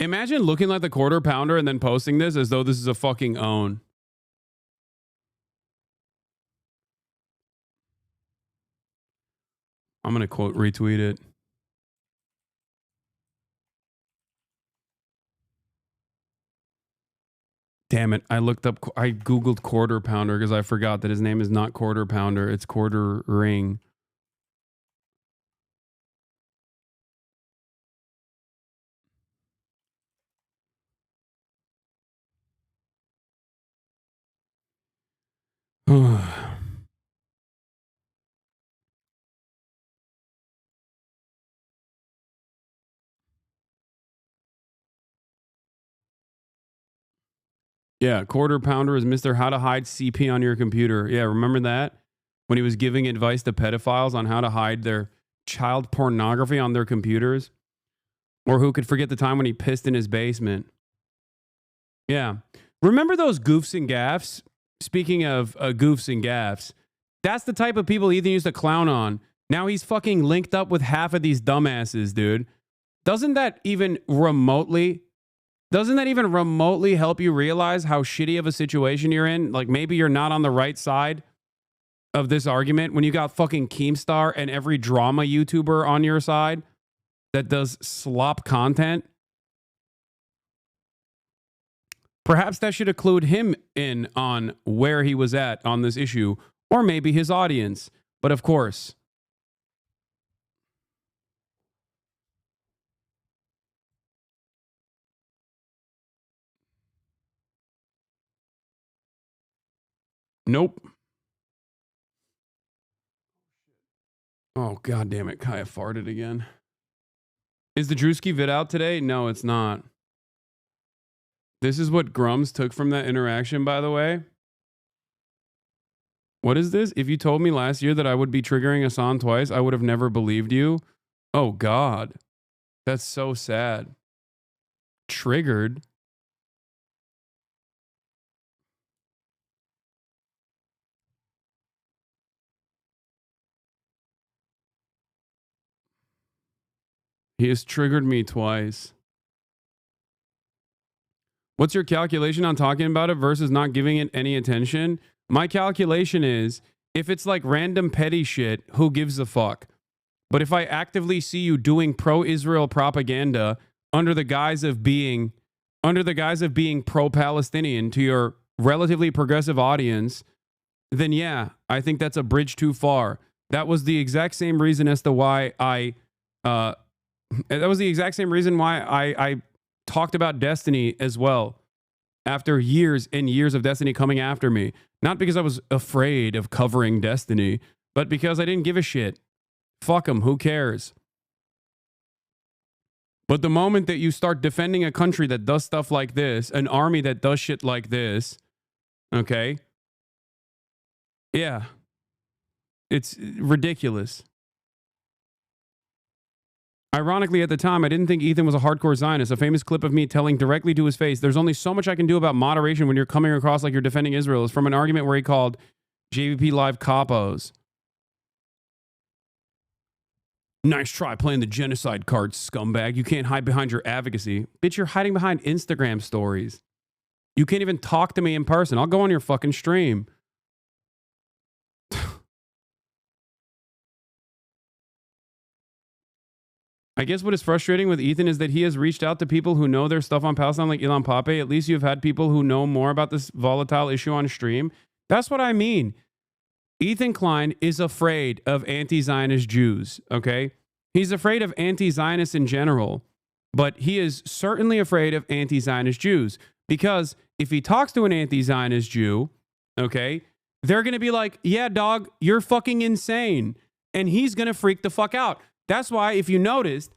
Imagine looking like the quarter pounder and then posting this as though this is a fucking own. I'm going to quote retweet it. Damn it. I Googled quarter pounder because I forgot that his name is not quarter pounder. It's quarter ring. Yeah, quarter pounder is Mr. How to Hide CP on your computer. Yeah, remember that? When he was giving advice to pedophiles on how to hide their child pornography on their computers? Or who could forget the time when he pissed in his basement? Yeah. Remember those goofs and gaffs? Speaking of goofs and gaffs, that's the type of people Ethan used to clown on. Now he's fucking linked up with half of these dumbasses, dude. Doesn't that even remotely help you realize how shitty of a situation you're in? Like maybe you're not on the right side of this argument when you got fucking Keemstar and every drama YouTuber on your side that does slop content. Perhaps that should have clued him in on where he was at on this issue, or maybe his audience. But of course, nope. Oh, God damn it. Kaya farted again. Is the Drewski vid out today? No, it's not. This is what Grums took from that interaction, by the way. What is this? If you told me last year that I would be triggering Hasan twice, I would have never believed you. Oh, God. That's so sad. Triggered? He has triggered me twice. What's your calculation on talking about it versus not giving it any attention? My calculation is, if it's like random petty shit, who gives a fuck? But if I actively see you doing pro-Israel propaganda under the guise of being pro-Palestinian to your relatively progressive audience, then yeah, I think that's a bridge too far. That was the exact same reason as to why I talked about Destiny as well after years and years of Destiny coming after me. Not because I was afraid of covering Destiny, but because I didn't give a shit. Fuck them. Who cares? But the moment that you start defending a country that does stuff like this, an army that does shit like this, okay? Yeah. It's ridiculous. Ironically, at the time, I didn't think Ethan was a hardcore Zionist. A famous clip of me telling directly to his face, "There's only so much I can do about moderation when you're coming across like you're defending Israel," is from an argument where he called JVP Live capos. Nice try playing the genocide card, scumbag. You can't hide behind your advocacy. Bitch, you're hiding behind Instagram stories. You can't even talk to me in person. I'll go on your fucking stream. I guess what is frustrating with Ethan is that he has reached out to people who know their stuff on Palestine, like Ilan Pape. At least you've had people who know more about this volatile issue on stream. That's what I mean. Ethan Klein is afraid of anti-Zionist Jews, okay? He's afraid of anti-Zionists in general, but he is certainly afraid of anti-Zionist Jews because if he talks to an anti-Zionist Jew, okay, they're going to be like, yeah, dog, you're fucking insane. And he's going to freak the fuck out. That's why, if you noticed,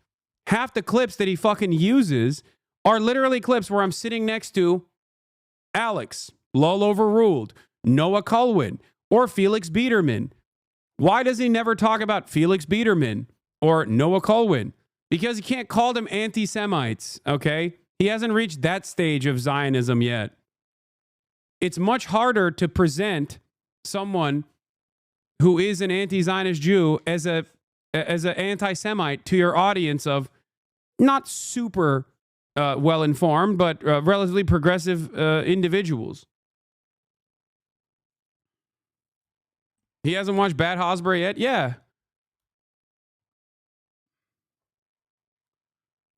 half the clips that he fucking uses are literally clips where I'm sitting next to Alex, Lol Overruled, Noah Colwyn, or Felix Biederman. Why does he never talk about Felix Biederman or Noah Colwyn? Because he can't call them anti-Semites, okay? He hasn't reached that stage of Zionism yet. It's much harder to present someone who is an anti-Zionist Jew as an anti-Semite to your audience of not super well-informed, but relatively progressive individuals. He hasn't watched Bad Hosbury yet? Yeah.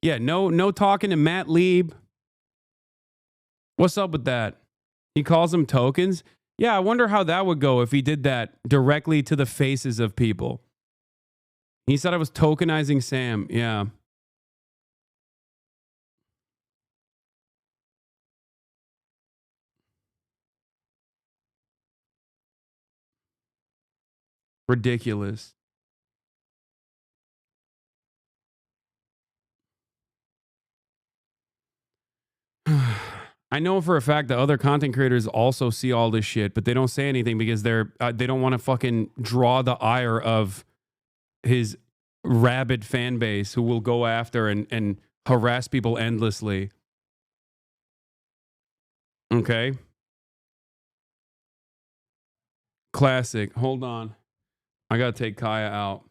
Yeah, no talking to Matt Lieb. What's up with that? He calls them tokens. Yeah, I wonder how that would go if he did that directly to the faces of people. He said I was tokenizing Sam. Yeah. Ridiculous. I know for a fact that other content creators also see all this shit, but they don't say anything because they don't want to fucking draw the ire of his rabid fan base who will go after and harass people endlessly. Okay. Classic. Hold on. I gotta take Kaya out.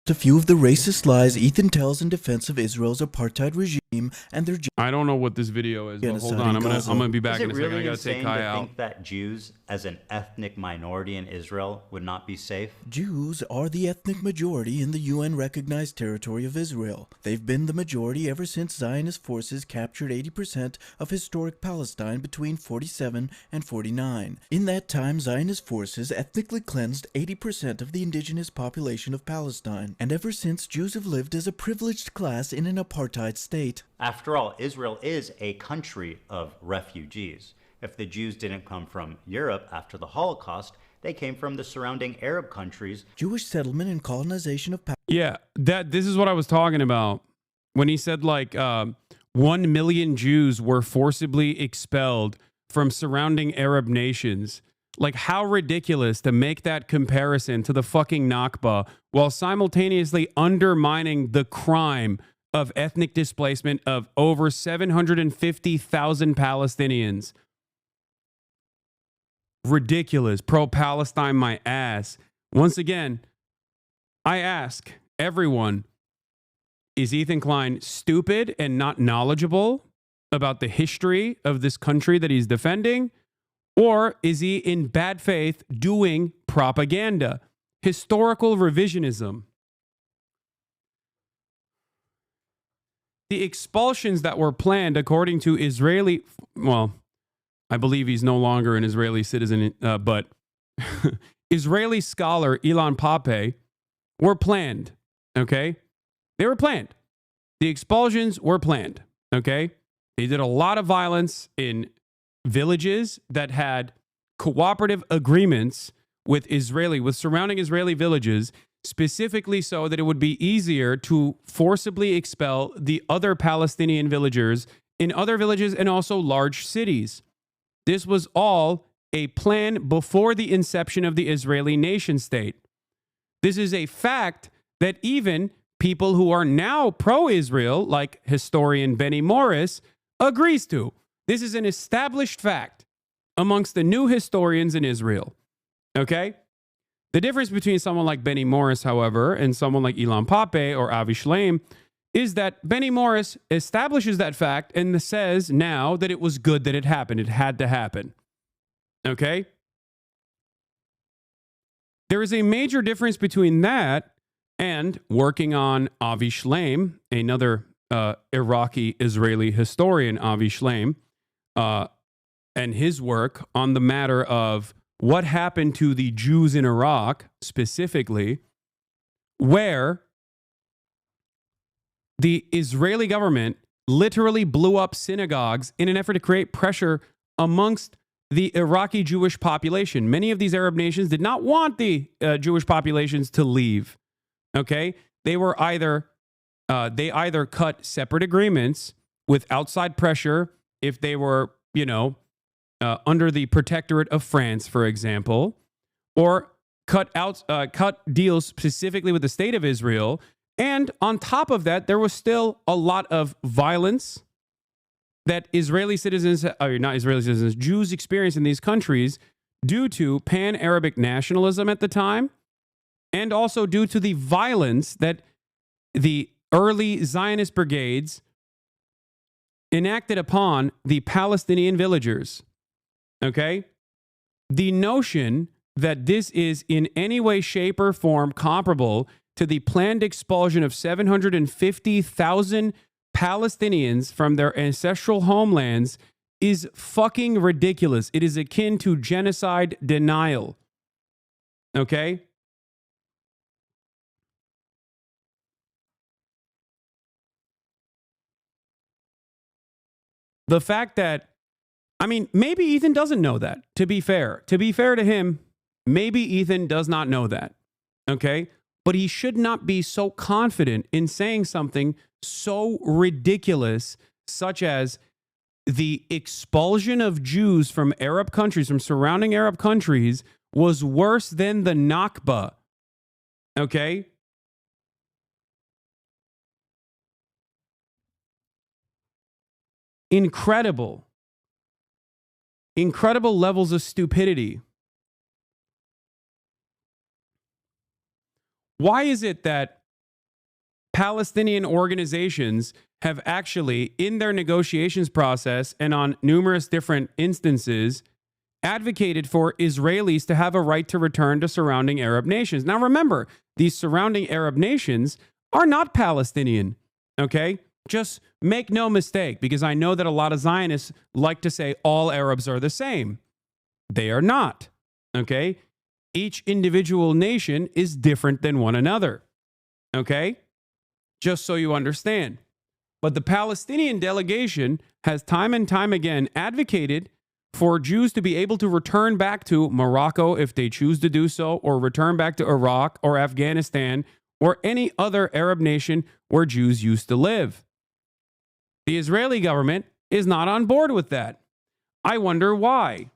A few of the racist lies Ethan tells in defense of Israel's apartheid regime and their... I don't know what this video is, but hold on. I'm gonna be back in a second. I gotta take Kaya out. Think that Jews as an ethnic minority in Israel would not be safe? Jews are the ethnic majority in the UN-recognized territory of Israel. They've been the majority ever since Zionist forces captured 80% of historic Palestine between 47 and 49. In that time, Zionist forces ethnically cleansed 80% of the indigenous population of Palestine. And ever since, Jews have lived as a privileged class in an apartheid state. After all, Israel is a country of refugees. If the Jews didn't come from Europe after the Holocaust, they came from the surrounding Arab countries. Jewish settlement and colonization of Yeah, this is what I was talking about when he said like 1 million Jews were forcibly expelled from surrounding Arab nations. Like, how ridiculous to make that comparison to the fucking Nakba while simultaneously undermining the crime of ethnic displacement of over 750,000 Palestinians. Ridiculous. Pro-Palestine my ass. Once again, I ask everyone, is Ethan Klein stupid and not knowledgeable about the history of this country that he's defending? Or is he in bad faith doing propaganda? Historical revisionism. The expulsions that were planned according to Israeli, well, I believe he's no longer an Israeli citizen, but Israeli scholar Ilan Pappé were planned, okay? They were planned. The expulsions were planned, okay? They did a lot of violence in villages that had cooperative agreements with surrounding Israeli villages, specifically so that it would be easier to forcibly expel the other Palestinian villagers in other villages and also large cities. This was all a plan before the inception of the Israeli nation state. This is a fact that even people who are now pro-Israel, like historian Benny Morris, agrees to. This is an established fact amongst the new historians in Israel. Okay? The difference between someone like Benny Morris, however, and someone like Ilan Pappé or Avi Shleim is that Benny Morris establishes that fact and says now that it was good that it happened. It had to happen. Okay? There is a major difference between that and working on Avi Shleim, another Iraqi-Israeli historian, Avi Shleim, and his work on the matter of what happened to the Jews in Iraq, specifically, where the Israeli government literally blew up synagogues in an effort to create pressure amongst the Iraqi Jewish population. Many of these Arab nations did not want the Jewish populations to leave. Okay? They either cut separate agreements with outside pressure if they were, under the protectorate of France, for example, or cut deals specifically with the state of Israel. And on top of that, there was still a lot of violence that Israeli citizens, or not Israeli citizens, Jews experience in these countries due to pan-Arabic nationalism at the time, and also due to the violence that the early Zionist brigades enacted upon the Palestinian villagers. Okay? The notion that this is in any way, shape, or form comparable to the planned expulsion of 750,000 Palestinians from their ancestral homelands is fucking ridiculous. It is akin to genocide denial. Okay? The fact that, I mean, maybe Ethan doesn't know that, to be fair. To be fair to him, maybe Ethan does not know that. Okay? But he should not be so confident in saying something so ridiculous, such as the expulsion of Jews from Arab countries, from surrounding Arab countries, was worse than the Nakba. Okay? Incredible. Incredible levels of stupidity. Why is it that Palestinian organizations have actually, in their negotiations process and on numerous different instances, advocated for Israelis to have a right to return to surrounding Arab nations? Now remember, these surrounding Arab nations are not Palestinian, okay? Just make no mistake, because I know that a lot of Zionists like to say all Arabs are the same. They are not, okay? Each individual nation is different than one another, okay? Just so you understand. But the Palestinian delegation has time and time again advocated for Jews to be able to return back to Morocco if they choose to do so, or return back to Iraq or Afghanistan or any other Arab nation where Jews used to live. The Israeli government is not on board with that. I wonder why.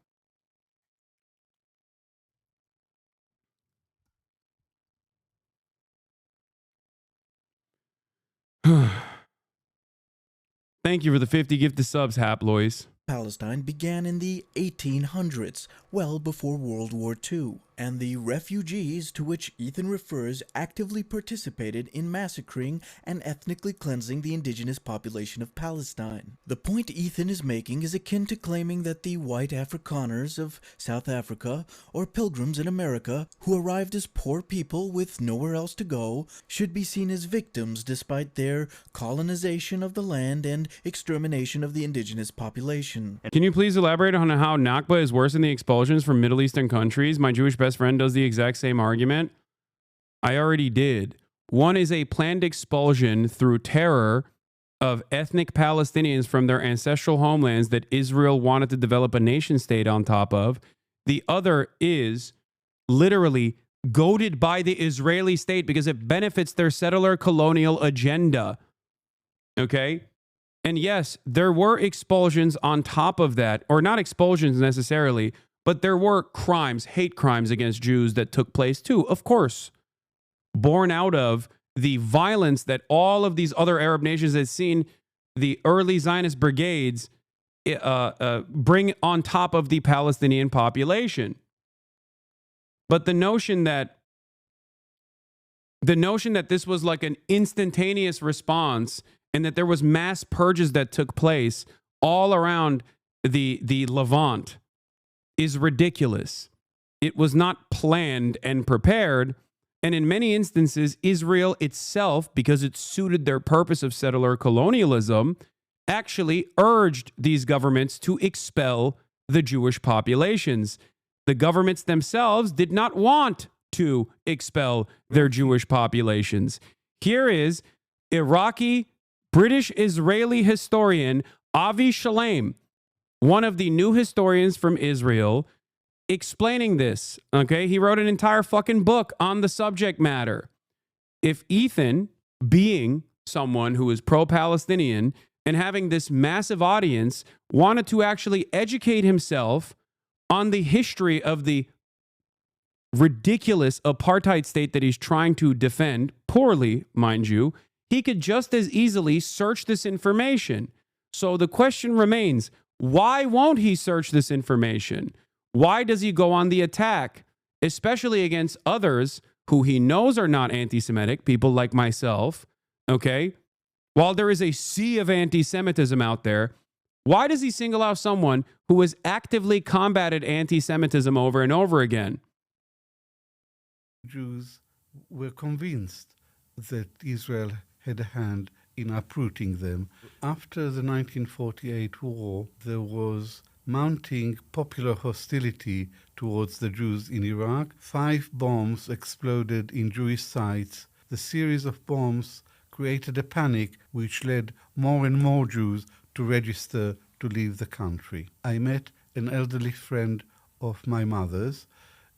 Thank you for the 50 gifted subs, Haplois. Palestine began in the 1800s, well before World War II, and the refugees to which Ethan refers actively participated in massacring and ethnically cleansing the indigenous population of Palestine. The point Ethan is making is akin to claiming that the white Afrikaners of South Africa, or pilgrims in America who arrived as poor people with nowhere else to go, should be seen as victims despite their colonization of the land and extermination of the indigenous population. Can you please elaborate on how Nakba is worse than the expulsions from Middle Eastern countries? My Jewish best friend does the exact same argument. I already did. One is a planned expulsion through terror of ethnic Palestinians from their ancestral homelands that Israel wanted to develop a nation state on top of. The other is literally goaded by the Israeli state because it benefits their settler colonial agenda. Okay? And yes, there were expulsions on top of that, or not expulsions necessarily, but there were crimes, hate crimes against Jews that took place too, of course, born out of the violence that all of these other Arab nations had seen the early Zionist brigades bring on top of the Palestinian population. But the notion that this was like an instantaneous response and that there was mass purges that took place all around the Levant is ridiculous. It was not planned and prepared. And in many instances, Israel itself, because it suited their purpose of settler colonialism, actually urged these governments to expel the Jewish populations. The governments themselves did not want to expel their Jewish populations. Here is Iraqi British-Israeli historian Avi Shalem, one of the new historians from Israel, explaining this. Okay, he wrote an entire fucking book on the subject matter. If Ethan, being someone who is pro-Palestinian and having this massive audience, wanted to actually educate himself on the history of the ridiculous apartheid state that he's trying to defend, poorly, mind you, he could just as easily search this information. So the question remains, why won't he search this information? Why does he go on the attack, especially against others who he knows are not anti-Semitic, people like myself, okay? While there is a sea of anti-Semitism out there, why does he single out someone who has actively combated anti-Semitism over and over again? Jews were convinced that Israel had a hand in uprooting them. After the 1948 war, there was mounting popular hostility towards the Jews in Iraq. 5 bombs exploded in Jewish sites. The series of bombs created a panic which led more and more Jews to register to leave the country. I met an elderly friend of my mother's,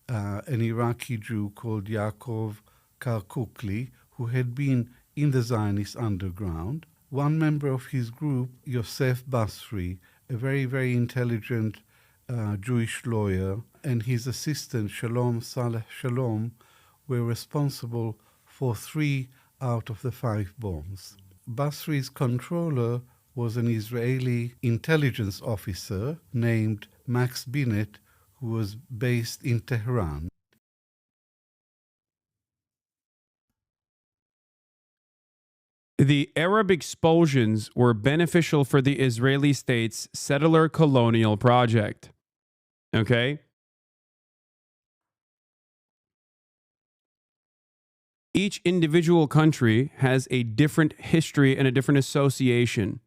an Iraqi Jew called Yaakov Karkukli, who had been in the Zionist underground. One member of his group, Yosef Basri, a very, very intelligent Jewish lawyer, and his assistant, Shalom Saleh Shalom, were responsible for 3 out of the 5 bombs. Basri's controller was an Israeli intelligence officer named Max Binet, who was based in Tehran. The Arab expulsions were beneficial for the Israeli state's settler colonial project. Okay? Each individual country has a different history and a different association.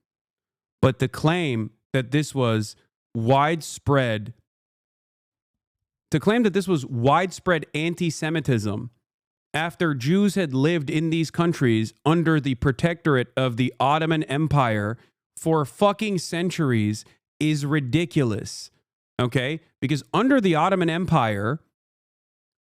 But the claim that this was widespread anti-Semitism after Jews had lived in these countries under the protectorate of the Ottoman Empire for fucking centuries is ridiculous. Okay? Because under the Ottoman Empire,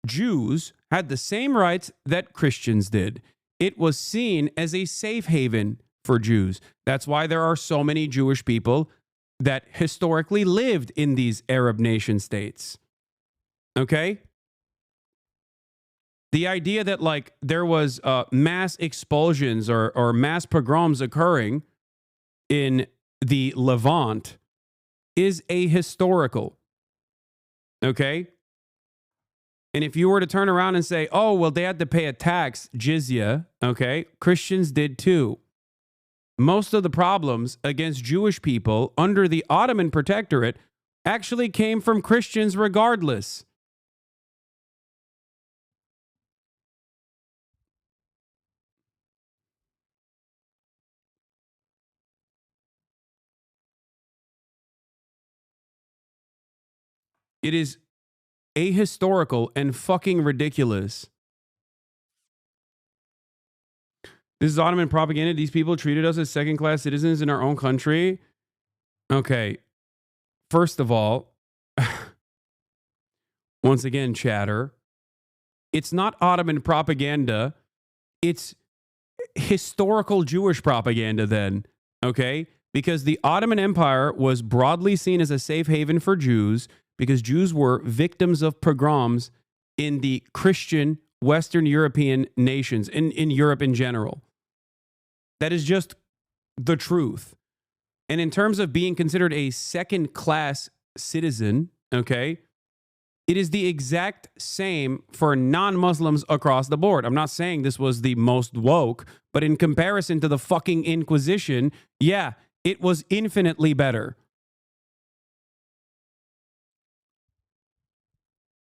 Jews had the same rights that Christians did. It was seen as a safe haven for Jews. That's why there are so many Jewish people that historically lived in these Arab nation states. Okay? The idea that like there was mass expulsions or mass pogroms occurring in the Levant is ahistorical. Okay? And if you were to turn around and say, oh, well, they had to pay a tax, jizya, okay? Christians did too. Most of the problems against Jewish people under the Ottoman protectorate actually came from Christians regardless. It is ahistorical and fucking ridiculous. This is Ottoman propaganda. These people treated us as second-class citizens in our own country. Okay. First of all, once again, chatter, it's not Ottoman propaganda. It's historical Jewish propaganda then, okay? Because the Ottoman Empire was broadly seen as a safe haven for Jews because Jews were victims of pogroms in the Christian Western European nations, in Europe in general. That is just the truth. And in terms of being considered a second-class citizen, okay, it is the exact same for non-Muslims across the board. I'm not saying this was the most woke, but in comparison to the fucking Inquisition, yeah, it was infinitely better.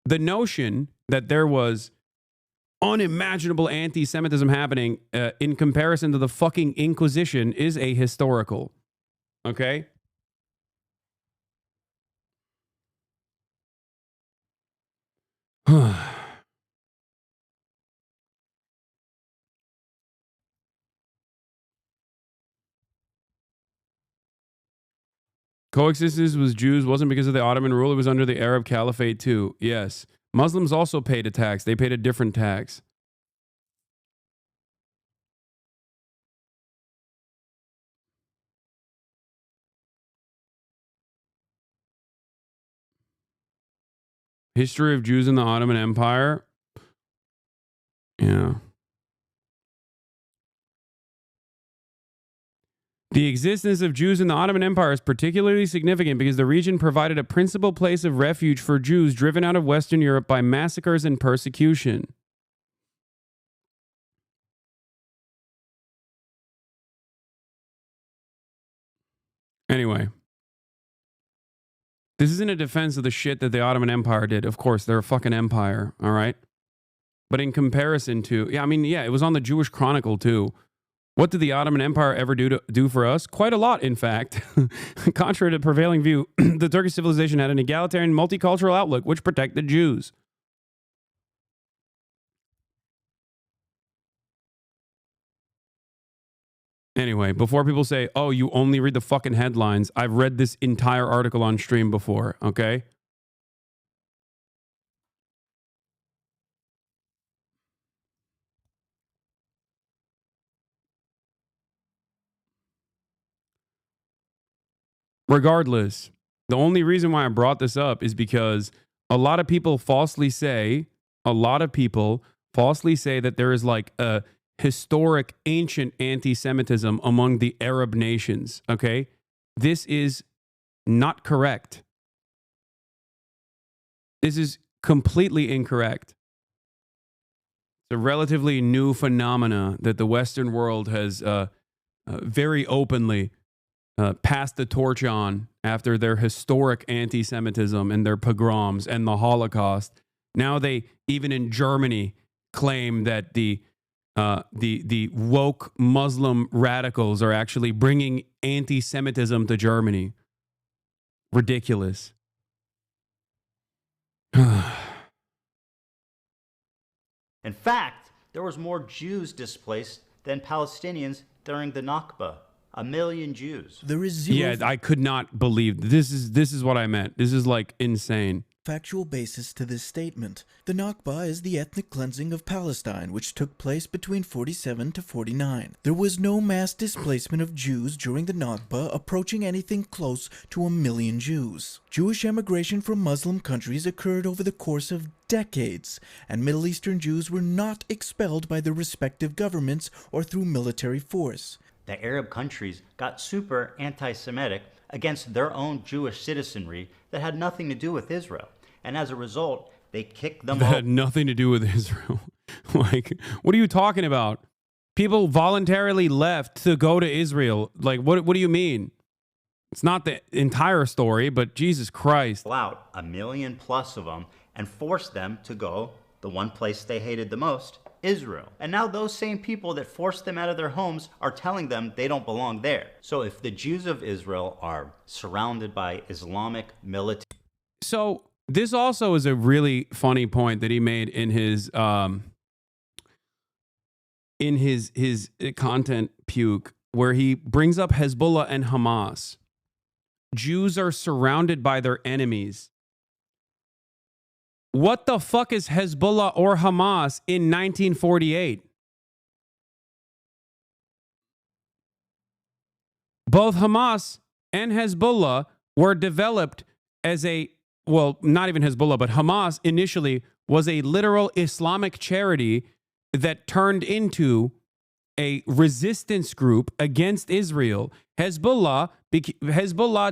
The notion that there was unimaginable anti-Semitism happening in comparison to the fucking Inquisition is ahistorical. Okay? Coexistence with Jews wasn't because of the Ottoman rule. It was under the Arab Caliphate too. Yes. Muslims also paid a tax. They paid a different tax. History of Jews in the Ottoman Empire. Yeah. The existence of Jews in the Ottoman Empire is particularly significant because the region provided a principal place of refuge for Jews driven out of Western Europe by massacres and persecution. Anyway, this isn't a defense of the shit that the Ottoman Empire did. Of course, they're a fucking empire, all right? But in comparison to, it was on the Jewish Chronicle too. What did the Ottoman Empire ever do for us? Quite a lot, in fact. Contrary to the prevailing view, the Turkish civilization had an egalitarian, multicultural outlook which protected Jews. Anyway, before people say, oh, you only read the fucking headlines, I've read this entire article on stream before, okay? Regardless, the only reason why I brought this up is because a lot of people falsely say that there is like a historic ancient anti-Semitism among the Arab nations, okay? This is not correct. This is completely incorrect. It's a relatively new phenomena that the Western world has very openly passed the torch on after their historic anti-Semitism and their pogroms and the Holocaust. Now they, even in Germany, claim that the woke Muslim radicals are actually bringing anti-Semitism to Germany. Ridiculous. In fact, there was more Jews displaced than Palestinians during the Nakba. 1 million Jews. There is zero. Yeah, I could not believe this is what I meant. This is like insane. Factual basis to this statement. The Nakba is the ethnic cleansing of Palestine, which took place between 47 to 49. There was no mass displacement of Jews during the Nakba, approaching anything close to 1 million Jews. Jewish emigration from Muslim countries occurred over the course of decades, and Middle Eastern Jews were not expelled by their respective governments or through military force. The Arab countries got super anti-Semitic against their own Jewish citizenry that had nothing to do with Israel. And as a result, they kicked them That out. had nothing to do with Israel. Like, what are you talking about? People voluntarily left to go to Israel. Like, what do you mean? It's not the entire story, but Jesus Christ. Out 1 million plus of them and forced them to go the one place they hated the most, Israel. And now those same people that forced them out of their homes are telling them they don't belong there. So if the Jews of Israel are surrounded by Islamic military... So this also is a really funny point that he made in his content puke, where he brings up Hezbollah and Hamas. Jews are surrounded by their enemies. What the fuck is Hezbollah or Hamas in 1948? Both Hamas and Hezbollah were developed as not even Hezbollah, but Hamas initially was a literal Islamic charity that turned into a resistance group against Israel. Hezbollah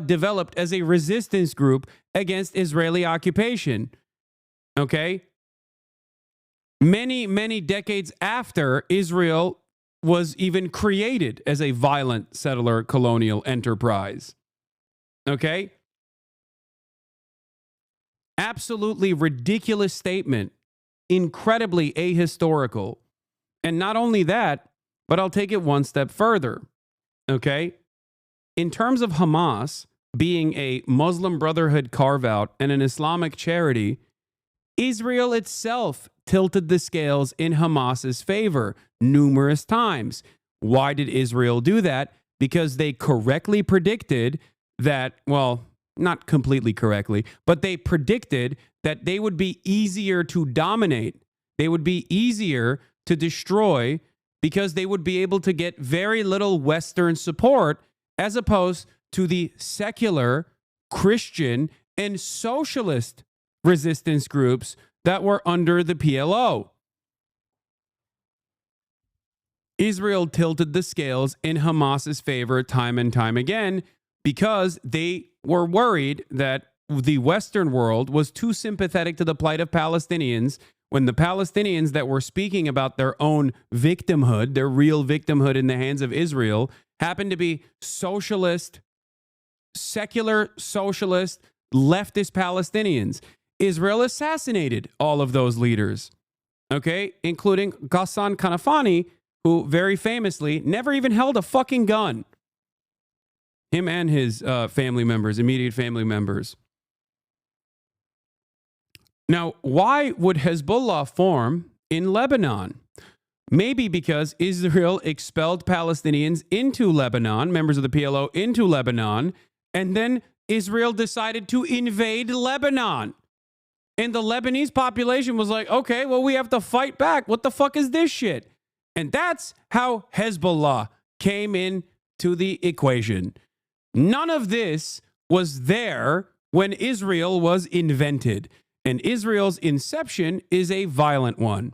developed as a resistance group against Israeli occupation. Okay? Many, many decades after Israel was even created as a violent settler colonial enterprise. Okay? Absolutely ridiculous statement. Incredibly ahistorical. And not only that, but I'll take it one step further. Okay? In terms of Hamas being a Muslim Brotherhood carve-out and an Islamic charity, Israel itself tilted the scales in Hamas's favor numerous times. Why did Israel do that? Because they correctly predicted that, well, not completely correctly, but they predicted that they would be easier to dominate. They would be easier to destroy because they would be able to get very little Western support as opposed to the secular, Christian, and socialist resistance groups that were under the PLO. Israel tilted the scales in Hamas's favor time and time again because they were worried that the Western world was too sympathetic to the plight of Palestinians when the Palestinians that were speaking about their own victimhood, their real victimhood in the hands of Israel, happened to be socialist, secular socialist, leftist Palestinians. Israel assassinated all of those leaders, okay, including Ghassan Kanafani, who very famously never even held a fucking gun. Him and his family members, immediate family members. Now, why would Hezbollah form in Lebanon? Maybe because Israel expelled Palestinians into Lebanon, members of the PLO into Lebanon, and then Israel decided to invade Lebanon. And the Lebanese population was like, okay, well, we have to fight back. What the fuck is this shit? And that's how Hezbollah came into the equation. None of this was there when Israel was invented. And Israel's inception is a violent one.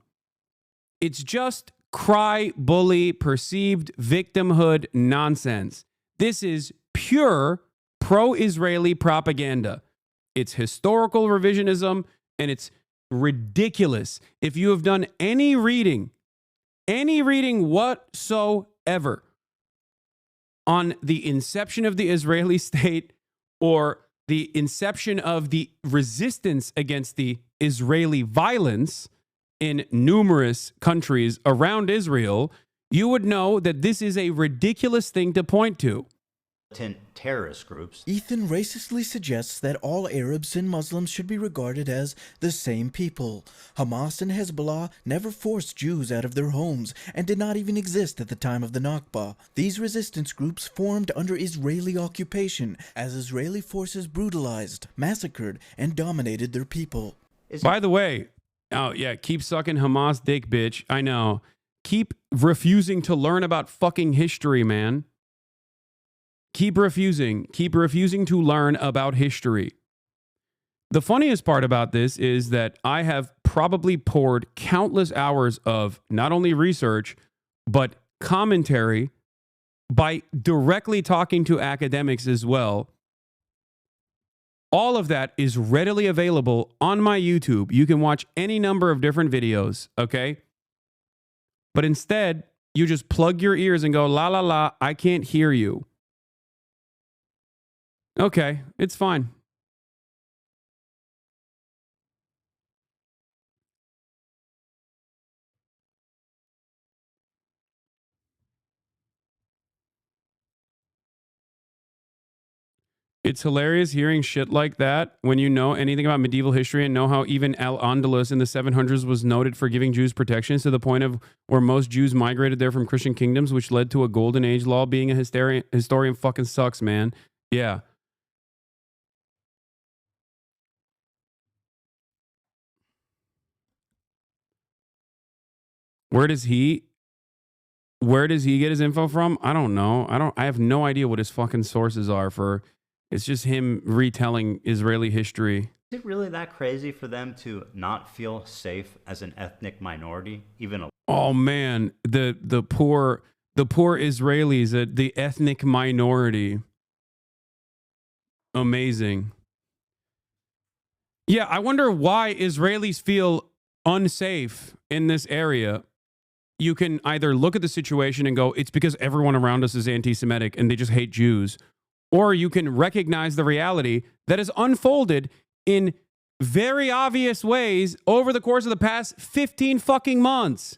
It's just cry, bully, perceived victimhood nonsense. This is pure pro-Israeli propaganda. It's historical revisionism, and it's ridiculous. If you have done any reading whatsoever on the inception of the Israeli state or the inception of the resistance against the Israeli violence in numerous countries around Israel, you would know that this is a ridiculous thing to point to. Terrorist groups. Ethan racistly suggests that all Arabs and Muslims should be regarded as the same people. Hamas and Hezbollah never forced Jews out of their homes and did not even exist at the time of the Nakba. These resistance groups formed under Israeli occupation as Israeli forces brutalized, massacred, and dominated their people. By the way, oh yeah, keep sucking Hamas dick, bitch. I know. Keep refusing to learn about fucking history, man. Keep refusing to learn about history. The funniest part about this is that I have probably poured countless hours of not only research, but commentary by directly talking to academics as well. All of that is readily available on my YouTube. You can watch any number of different videos, okay? But instead, you just plug your ears and go, la, la, la, I can't hear you. Okay, it's fine. It's hilarious hearing shit like that when you know anything about medieval history and know how even Al-Andalus in the 700s was noted for giving Jews protections to the point of where most Jews migrated there from Christian kingdoms, which led to a golden age law. Being a historian fucking sucks, man. Yeah. Where does he get his info from? I don't know. I have no idea what his fucking sources are for. It's just him retelling Israeli history. Is it really that crazy for them to not feel safe as an ethnic minority, even a Oh man, the poor Israelis, the ethnic minority. Amazing. Yeah, I wonder why Israelis feel unsafe in this area. You can either look at the situation and go, it's because everyone around us is anti-Semitic and they just hate Jews. Or you can recognize the reality that has unfolded in very obvious ways over the course of the past 15 fucking months.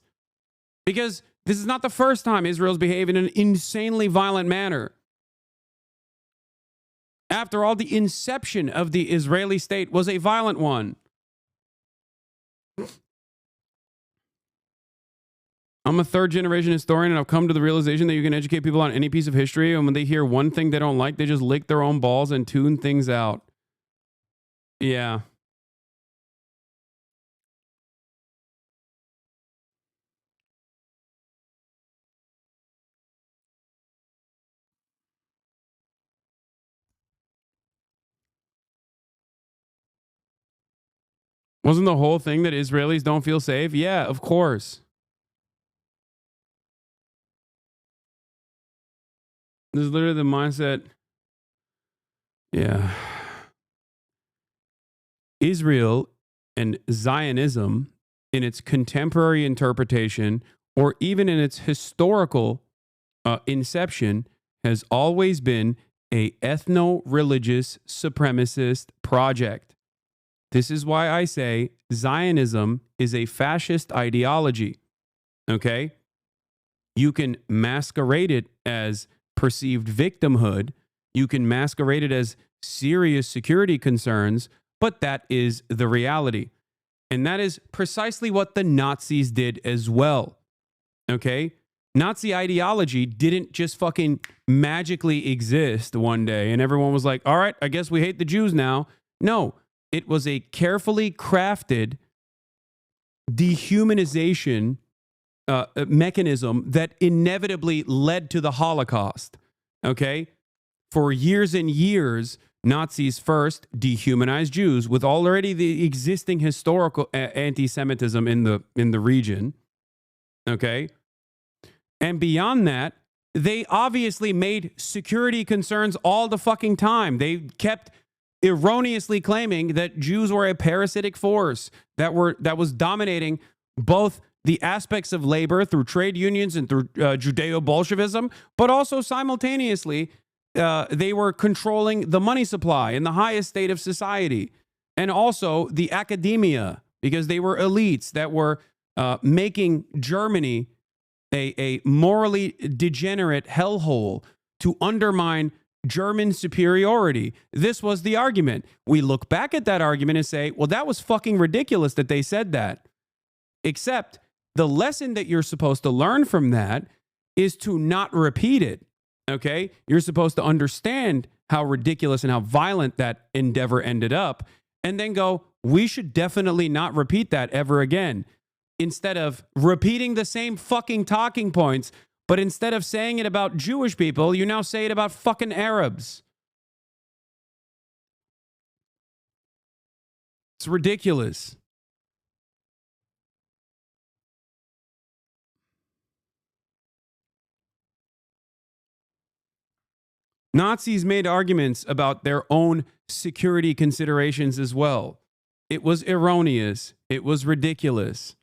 Because this is not the first time Israel's behaved in an insanely violent manner. After all, the inception of the Israeli state was a violent one. I'm a third-generation historian, and I've come to the realization that you can educate people on any piece of history, and when they hear one thing they don't like, they just lick their own balls and tune things out. Yeah. Wasn't the whole thing that Israelis don't feel safe? Yeah, of course. This is literally the mindset. Yeah. Israel and Zionism, in its contemporary interpretation, or even in its historical inception, has always been a ethno-religious supremacist project. This is why I say Zionism is a fascist ideology. Okay? You can masquerade it as perceived victimhood. You can masquerade it as serious security concerns, but that is the reality. And that is precisely what the Nazis did as well. Okay? Nazi ideology didn't just fucking magically exist one day and everyone was like, all right, I guess we hate the Jews now. No, it was a carefully crafted dehumanization mechanism that inevitably led to the Holocaust. Okay? For years and years, Nazis first dehumanized Jews with already the existing historical anti-Semitism in the region. Okay? And beyond that, they obviously made security concerns all the fucking time. They kept erroneously claiming that Jews were a parasitic force that was dominating both the aspects of labor through trade unions and through Judeo-Bolshevism, but also simultaneously they were controlling the money supply in the highest state of society, and also the academia, because they were elites that were making Germany a morally degenerate hellhole to undermine German superiority. This was the argument. We look back at that argument and say, well, that was fucking ridiculous that they said that. Except the lesson that you're supposed to learn from that is to not repeat it. Okay? You're supposed to understand how ridiculous and how violent that endeavor ended up, and then go, we should definitely not repeat that ever again. Instead of repeating the same fucking talking points, but instead of saying it about Jewish people, you now say it about fucking Arabs. It's ridiculous. Nazis made arguments about their own security considerations as well. It was erroneous. It was ridiculous.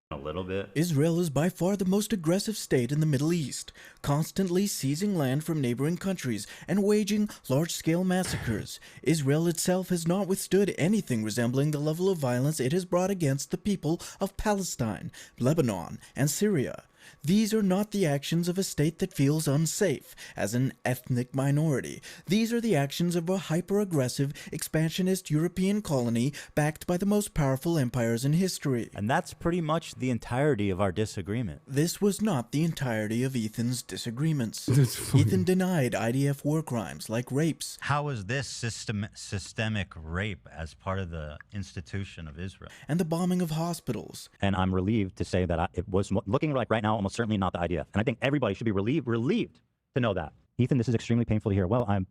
A little bit. Israel is by far the most aggressive state in the Middle East, constantly seizing land from neighboring countries and waging large-scale massacres. Israel itself has not withstood anything resembling the level of violence it has brought against the people of Palestine, Lebanon, and Syria. These are not the actions of a state that feels unsafe as an ethnic minority. These are the actions of a hyper-aggressive, expansionist European colony backed by the most powerful empires in history. And that's pretty much the entirety of our disagreement. This was not the entirety of Ethan's disagreements. Ethan denied IDF war crimes like rapes. How is this systemic rape as part of the institution of Israel? And the bombing of hospitals. And I'm relieved to say that it was looking like right now almost certainly not the IDF. And I think everybody should be relieved to know that. Ethan, this is extremely painful to hear. Well, I'm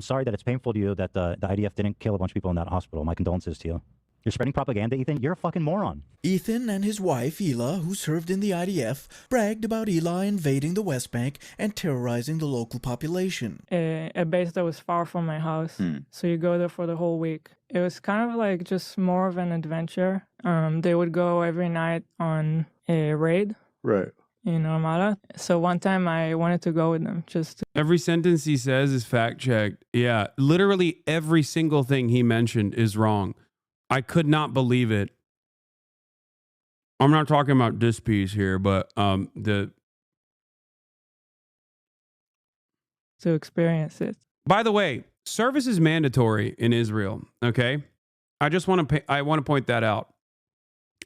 sorry that it's painful to you that the IDF didn't kill a bunch of people in that hospital. My condolences to you. You're spreading propaganda, Ethan. You're a fucking moron. Ethan and his wife, Ela, who served in the IDF, bragged about Ela invading the West Bank and terrorizing the local population. A base that was far from my house. So you go there for the whole week. It was kind of like just more of an adventure. They would go every night on a raid. Right. In Armada. So one time I wanted to go with them. Every sentence he says is fact checked. Yeah, literally every single thing he mentioned is wrong. I could not believe it. I'm not talking about this piece here, but to experience it. By the way, service is mandatory in Israel. Okay, I want to point that out.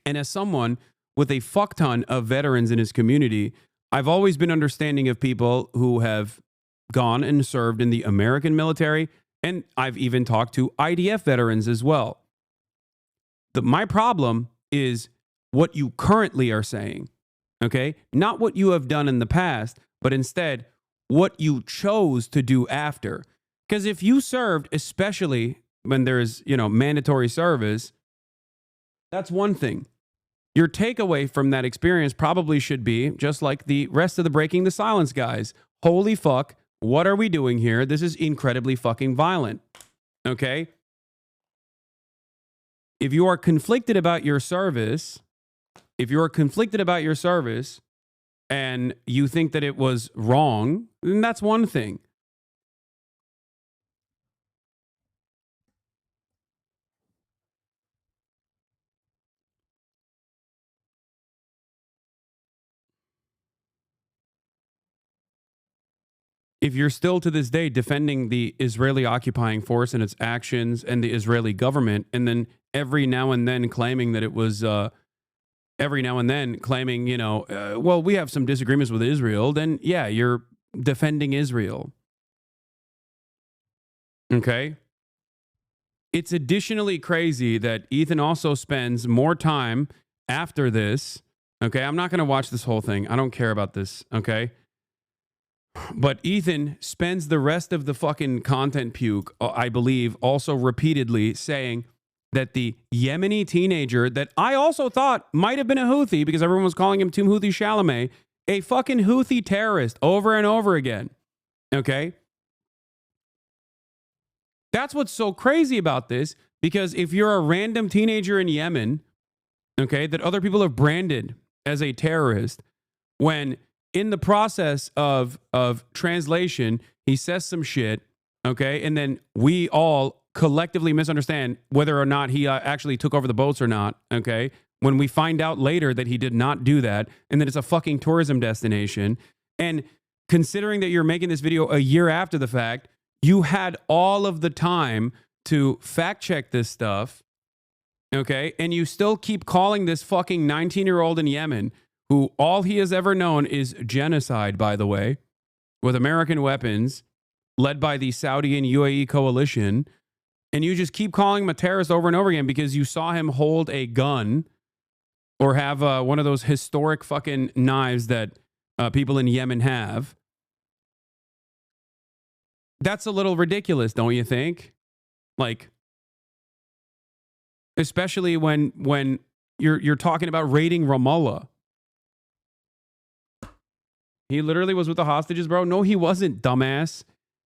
And as someone with a fuck ton of veterans in his community, I've always been understanding of people who have gone and served in the American military, and I've even talked to IDF veterans as well. My problem is what you currently are saying, okay? Not what you have done in the past, but instead what you chose to do after. Because if you served, especially when there's, mandatory service, that's one thing. Your takeaway from that experience probably should be, just like the rest of the Breaking the Silence guys, holy fuck, what are we doing here? This is incredibly fucking violent. Okay? If you are conflicted about your service, and you think that it was wrong, then that's one thing. If you're still to this day defending the Israeli occupying force and its actions and the Israeli government, and then every now and then claiming that it was, well, we have some disagreements with Israel, then yeah, you're defending Israel. Okay? It's additionally crazy that Ethan also spends more time after this. Okay? I'm not going to watch this whole thing. I don't care about this. Okay? But Ethan spends the rest of the fucking content puke, I believe, also repeatedly saying that the Yemeni teenager that I also thought might have been a Houthi, because everyone was calling him Houthi Chalamet, a fucking Houthi terrorist over and over again. Okay? That's what's so crazy about this, because if you're a random teenager in Yemen, okay, that other people have branded as a terrorist, when in the process of translation, he says some shit, okay, and then we all collectively misunderstand whether or not he actually took over the boats or not, okay, when we find out later that he did not do that, and that it's a fucking tourism destination, and considering that you're making this video a year after the fact, you had all of the time to fact check this stuff, okay, and you still keep calling this fucking 19-year-old in Yemen, who all he has ever known is genocide, by the way, with American weapons, led by the Saudi and UAE coalition, and you just keep calling him a terrorist over and over again because you saw him hold a gun or have one of those historic fucking knives that people in Yemen have. That's a little ridiculous, don't you think? Like, especially when you're talking about raiding Ramallah. He literally was with the hostages, bro. No, he wasn't, dumbass.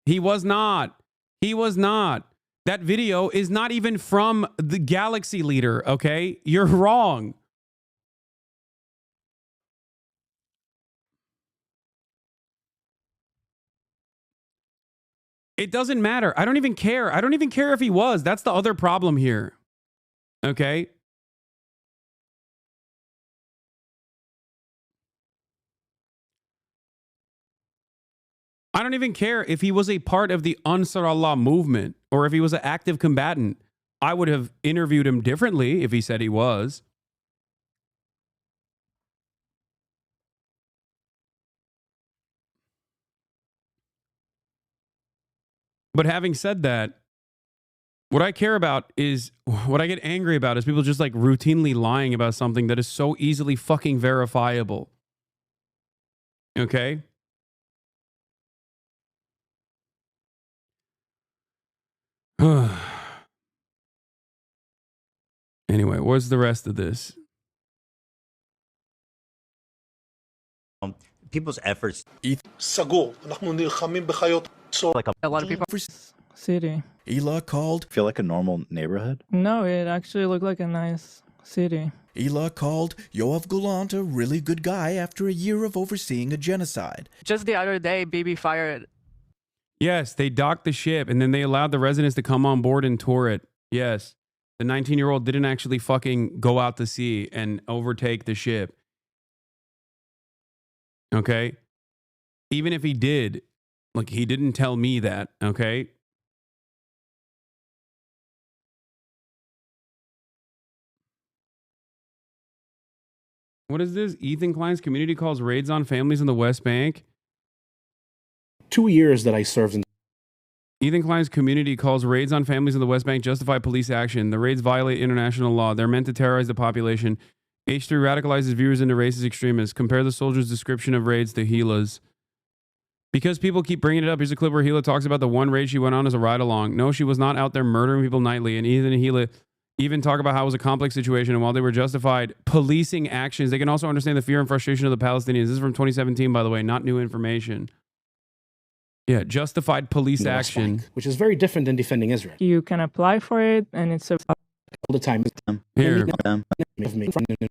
He was not. He was not. That video is not even from the Galaxy leader, okay? You're wrong. It doesn't matter. I don't even care. I don't even care if he was. That's the other problem here. Okay? I don't even care if he was a part of the Ansar Allah movement or if he was an active combatant. I would have interviewed him differently if he said he was. But having said that, what I care about is, what I get angry about is people just like routinely lying about something that is so easily fucking verifiable. Okay? Anyway, what's the rest of this? People's efforts. Like a lot of people. City. Ela called. Feel like a normal neighborhood? No, it actually looked like a nice city. Ela called Yoav Gulant a really good guy after a year of overseeing a genocide. Just the other day, Bibi fired. Yes, they docked the ship and then they allowed the residents to come on board and tour it. Yes. The 19-year-old didn't actually fucking go out to sea and overtake the ship. Okay? Even if he did, like, he didn't tell me that, okay? What is this? Ethan Klein's community calls raids on families in the West Bank. 2 years that I served in. Ethan Klein's community calls raids on families in the West Bank justify police action. The raids violate international law. They're meant to terrorize the population. H3 radicalizes viewers into racist extremists. Compare the soldier's description of raids to Gila's. Because people keep bringing it up, here's a clip where Gila talks about the one raid she went on as a ride-along. No, she was not out there murdering people nightly. And Ethan and Gila even talk about how it was a complex situation. And while they were justified policing actions, they can also understand the fear and frustration of the Palestinians. This is from 2017, by the way, not new information. Yeah, justified police action. Which is very different than defending Israel. You can apply for it, and it's a All the time. Here.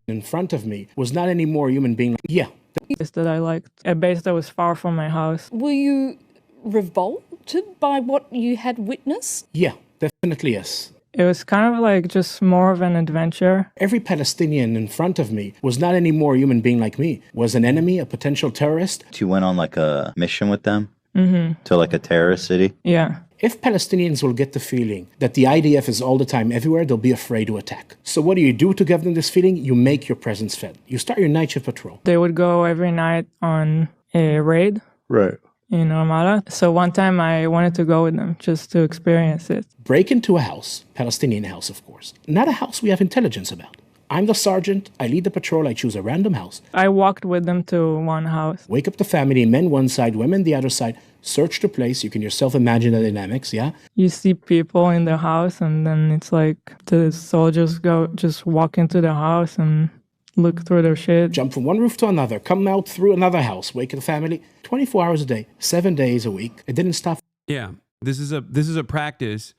In front of me was not any more human being. Yeah. base that I liked. A base that was far from my house. Were you revolted by what you had witnessed? Yeah, definitely yes. It was kind of like just more of an adventure. Every Palestinian in front of me was not any more human being like me. Was an enemy, a potential terrorist. You went on like a mission with them? Mm-hmm. To like a terrorist city? Yeah. If Palestinians will get the feeling that the IDF is all the time everywhere, they'll be afraid to attack. So what do to give them this feeling? You make your presence felt. You start your night shift patrol. They would go every night on a raid. Right. In Ramallah. So one time I wanted to go with them just to experience it. Break into a house, Palestinian house, of course. Not a house we have intelligence about. I'm the sergeant, I lead the patrol, I choose a random house. I walked with them to one house. Wake up the family, men one side, women the other side. Search the place, you can yourself imagine the dynamics, yeah? You see people in the house and then it's like the soldiers just walk into the house and look through their shit. Jump from one roof to another, come out through another house, wake up the family, 24 hours a day, 7 days a week. It didn't stop. Yeah, this is a practice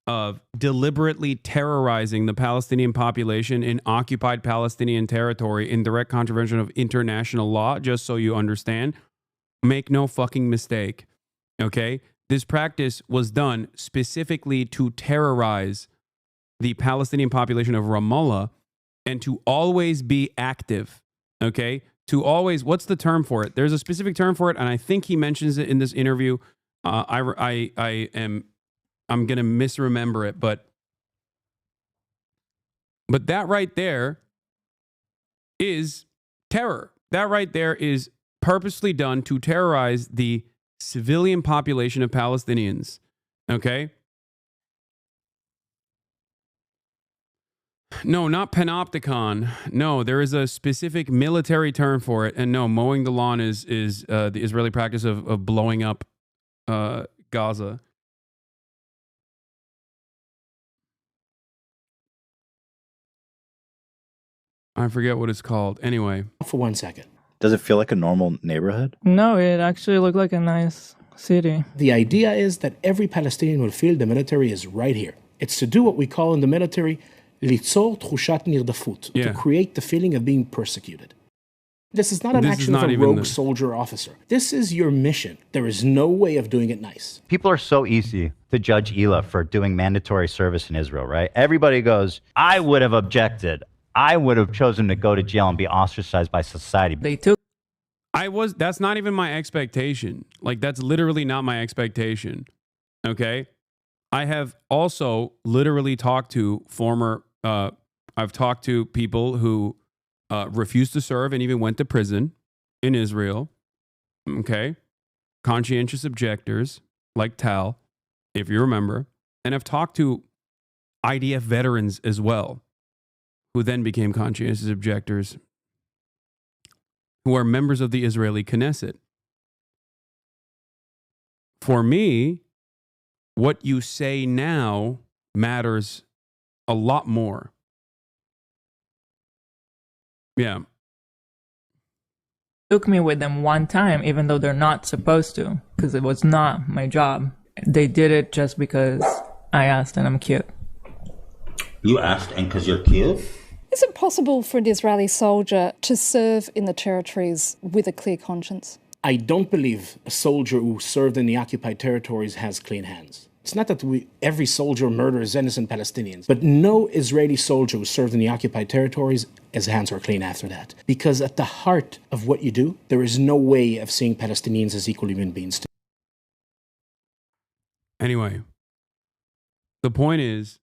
of deliberately terrorizing the Palestinian population in occupied Palestinian territory in direct contravention of international law, just so you understand. Make no fucking mistake, okay? This practice was done specifically to terrorize the Palestinian population of Ramallah and to always be active, okay? To always, what's the term for it? There's a specific term for it, and I think he mentions it in this interview. I'm going to misremember it, but that right there is terror. That right there is purposely done to terrorize the civilian population of Palestinians, okay? No, not panopticon. No, there is a specific military term for it, and no, mowing the lawn is the Israeli practice of blowing up Gaza. I forget what it's called. Anyway. For 1 second. Does it feel like a normal neighborhood? No, it actually looked like a nice city. The idea is that every Palestinian will feel the military is right here. It's to do what we call in the military, ליצור תחושת נרדפות, to create the feeling of being persecuted. This is not an action of a rogue soldier or officer. This is your mission. There is no way of doing it nice. People are so easy to judge Ela for doing mandatory service in Israel, right? Everybody goes, I would have objected. I would have chosen to go to jail and be ostracized by society. They took. That's not even my expectation. Like, that's literally not my expectation. Okay? I have also literally talked to I've talked to people who refused to serve and even went to prison in Israel. Okay? Conscientious objectors like Tal, if you remember. And I've talked to IDF veterans as well, who then became conscientious objectors, who are members of the Israeli Knesset. For me, what you say now matters a lot more. Yeah. Took me with them one time, even though they're not supposed to, because it was not my job. They did it just because I asked and I'm cute. You asked and because you're cute? Is it possible for an Israeli soldier to serve in the territories with a clear conscience? I don't believe a soldier who served in the occupied territories has clean hands. It's not that every soldier murders innocent Palestinians, but no Israeli soldier who served in the occupied territories, his hands are clean after that. Because at the heart of what you do, there is no way of seeing Palestinians as equal human beings. Anyway, the point is,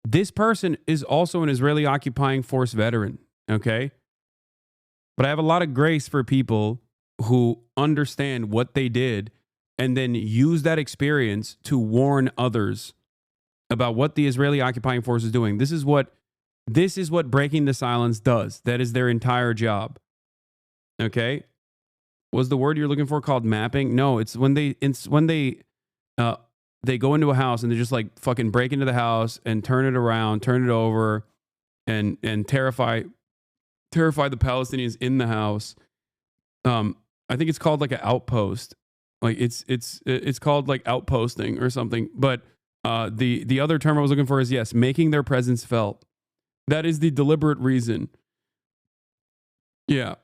this person is also an Israeli occupying force veteran, okay? But I have a lot of grace for people who understand what they did and then use that experience to warn others about what the Israeli occupying force is doing. This is what breaking the silence does. That is their entire job. Okay? Was the word you're looking for called mapping? No, it's when they go into a house and they just like fucking break into the house and turn it around, turn it over, and terrify the Palestinians in the house. I think it's called like an outpost. Like it's called like outposting or something. But the other term I was looking for is, yes, making their presence felt. That is the deliberate reason. Yeah.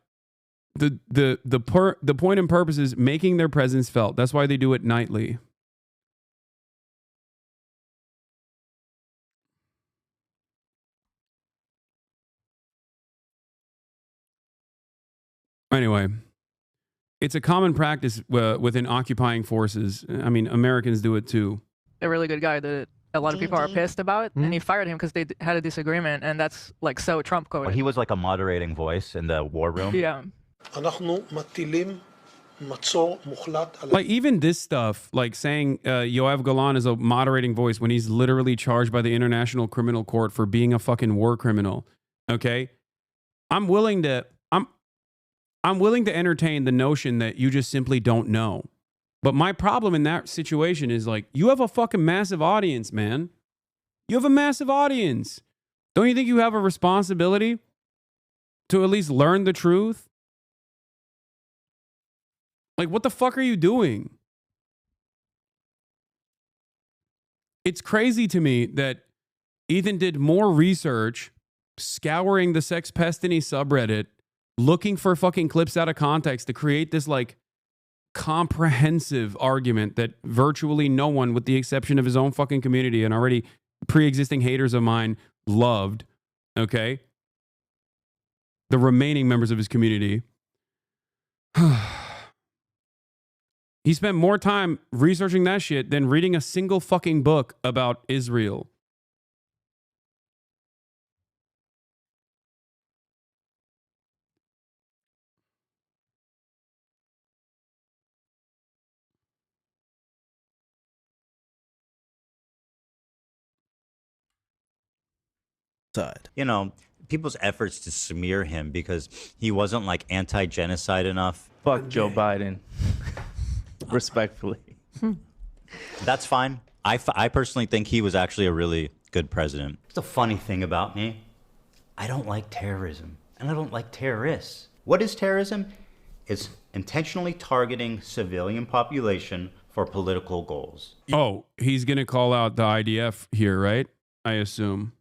The point and purpose is making their presence felt. That's why they do it nightly. Anyway, it's a common practice within occupying forces. I mean, Americans do it too. A really good guy that a lot of people are pissed about, and he fired him because they had a disagreement, and that's like so Trump coded. He was like a moderating voice in the war room. Yeah. Like even this stuff, like saying Yoav Golan is a moderating voice when he's literally charged by the International Criminal Court for being a fucking war criminal. Okay, I'm willing to entertain the notion that you just simply don't know. But my problem in that situation is like, you have a fucking massive audience, man. You have a massive audience. Don't you think you have a responsibility to at least learn the truth? Like, what the fuck are you doing? It's crazy to me that Ethan did more research scouring the Sex Pestiny subreddit, looking for fucking clips out of context to create this like comprehensive argument that virtually no one, with the exception of his own fucking community and already pre-existing haters of mine, loved. Okay? The remaining members of his community. He spent more time researching that shit than reading a single fucking book about Israel. You know, people's efforts to smear him because he wasn't like anti-genocide enough. Fuck Joe Biden. Respectfully. That's fine. I personally think he was actually a really good president. It's a funny thing about me. I don't like terrorism, and I don't like terrorists. What is terrorism? It's intentionally targeting civilian population for political goals. Oh, he's going to call out the IDF here, right? I assume.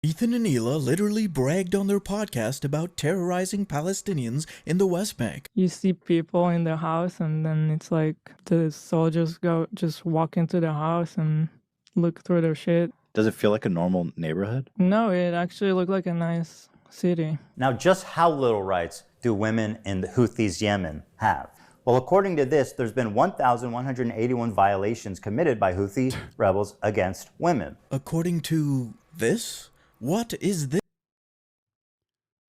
Ethan and Hila literally bragged on their podcast about terrorizing Palestinians in the West Bank. You see people in the house, and then it's like the soldiers just walk into the house and look through their shit. Does it feel like a normal neighborhood? No, it actually looked like a nice city. Now, just how little rights do women in the Houthis Yemen have? Well, according to this, there's been 1,181 violations committed by Houthi rebels against women. According to this? What is this?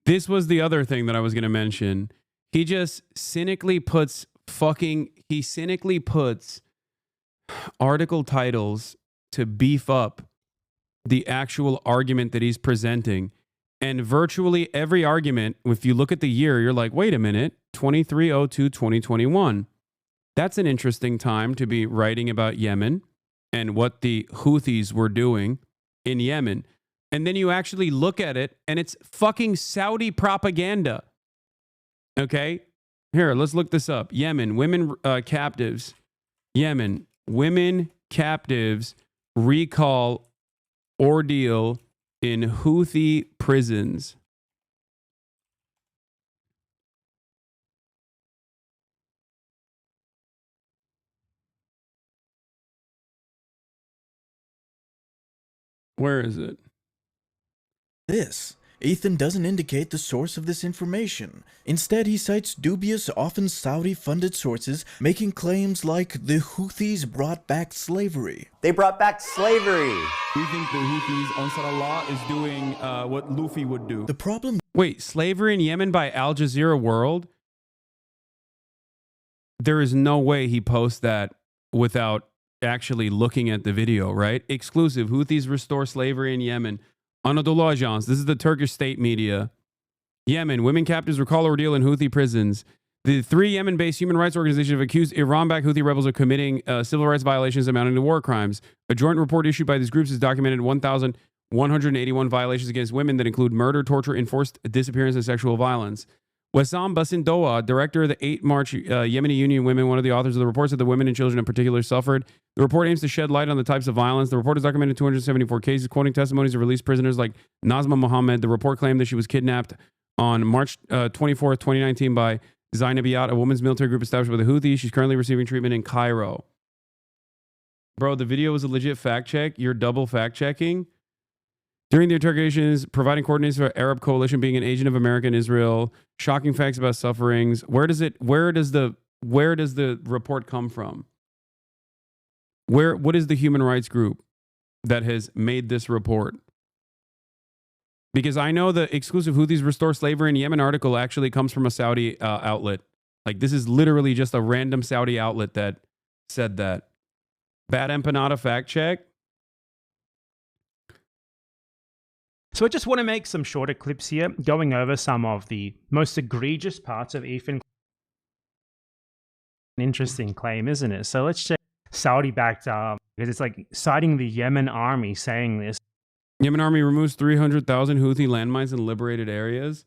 This was the other thing that I was going to mention. He just cynically puts article titles to beef up the actual argument that he's presenting. And virtually every argument, if you look at the year, you're like, wait a minute, 23/02/2021. That's an interesting time to be writing about Yemen and what the Houthis were doing in Yemen. And then you actually look at it, and it's fucking Saudi propaganda. Okay? Here, let's look this up. Yemen, women captives. Yemen, women captives recall ordeal in Houthi prisons. Where is it? This. Ethan doesn't indicate the source of this information. Instead, he cites dubious, often Saudi-funded sources, making claims like the Houthis brought back slavery. They brought back slavery. We think the Houthis, Ansar Allah, is doing what Luffy would do. The problem... Wait, slavery in Yemen by Al Jazeera World? There is no way he posts that without actually looking at the video, right? Exclusive. Houthis restore slavery in Yemen. Anadolu Ajans. This is the Turkish state media. Yemen. Women captives recall ordeal in Houthi prisons. The 3 Yemen-based human rights organizations have accused Iran-backed Houthi rebels of committing civil rights violations amounting to war crimes. A joint report issued by these groups has documented 1,181 violations against women that include murder, torture, enforced disappearance, and sexual violence. Wessam Basindoa, director of the 8 March Yemeni Union Women, one of the authors of the report, said that women and children in particular suffered. The report aims to shed light on the types of violence. The report has documented 274 cases, quoting testimonies of released prisoners like Nazma Mohammed. The report claimed that she was kidnapped on March 24th, 2019 by Zainabiyat, a women's military group established by the Houthis. She's currently receiving treatment in Cairo. Bro, the video was a legit fact check. You're double fact checking. During the interrogations, providing coordinates for Arab coalition, being an agent of America and Israel, shocking facts about sufferings. Where does the report come from? What is the human rights group that has made this report? Because I know the exclusive Houthis restore slavery in Yemen article actually comes from a Saudi outlet. Like, this is literally just a random Saudi outlet that said that. Bad empanada fact check. So I just want to make some shorter clips here, going over some of the most egregious parts of Ethan. An interesting claim, isn't it? So let's check Saudi-backed, because it's like citing the Yemen army saying this. Yemen army removes 300,000 Houthi landmines in liberated areas.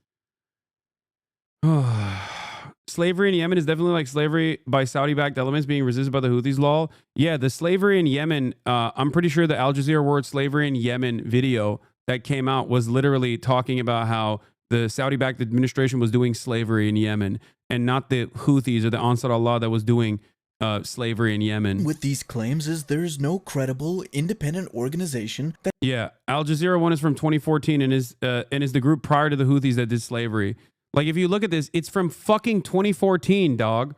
Slavery in Yemen is definitely like slavery by Saudi-backed elements being resisted by the Houthis law. Yeah, the slavery in Yemen, I'm pretty sure the Al Jazeera word slavery in Yemen video that came out was literally talking about how the Saudi-backed administration was doing slavery in Yemen and not the Houthis or the Ansar Allah that was doing slavery in Yemen. With these claims is there's no credible independent organization that... Yeah, Al Jazeera one is from 2014 and is the group prior to the Houthis that did slavery. Like, if you look at this, it's from fucking 2014, dog.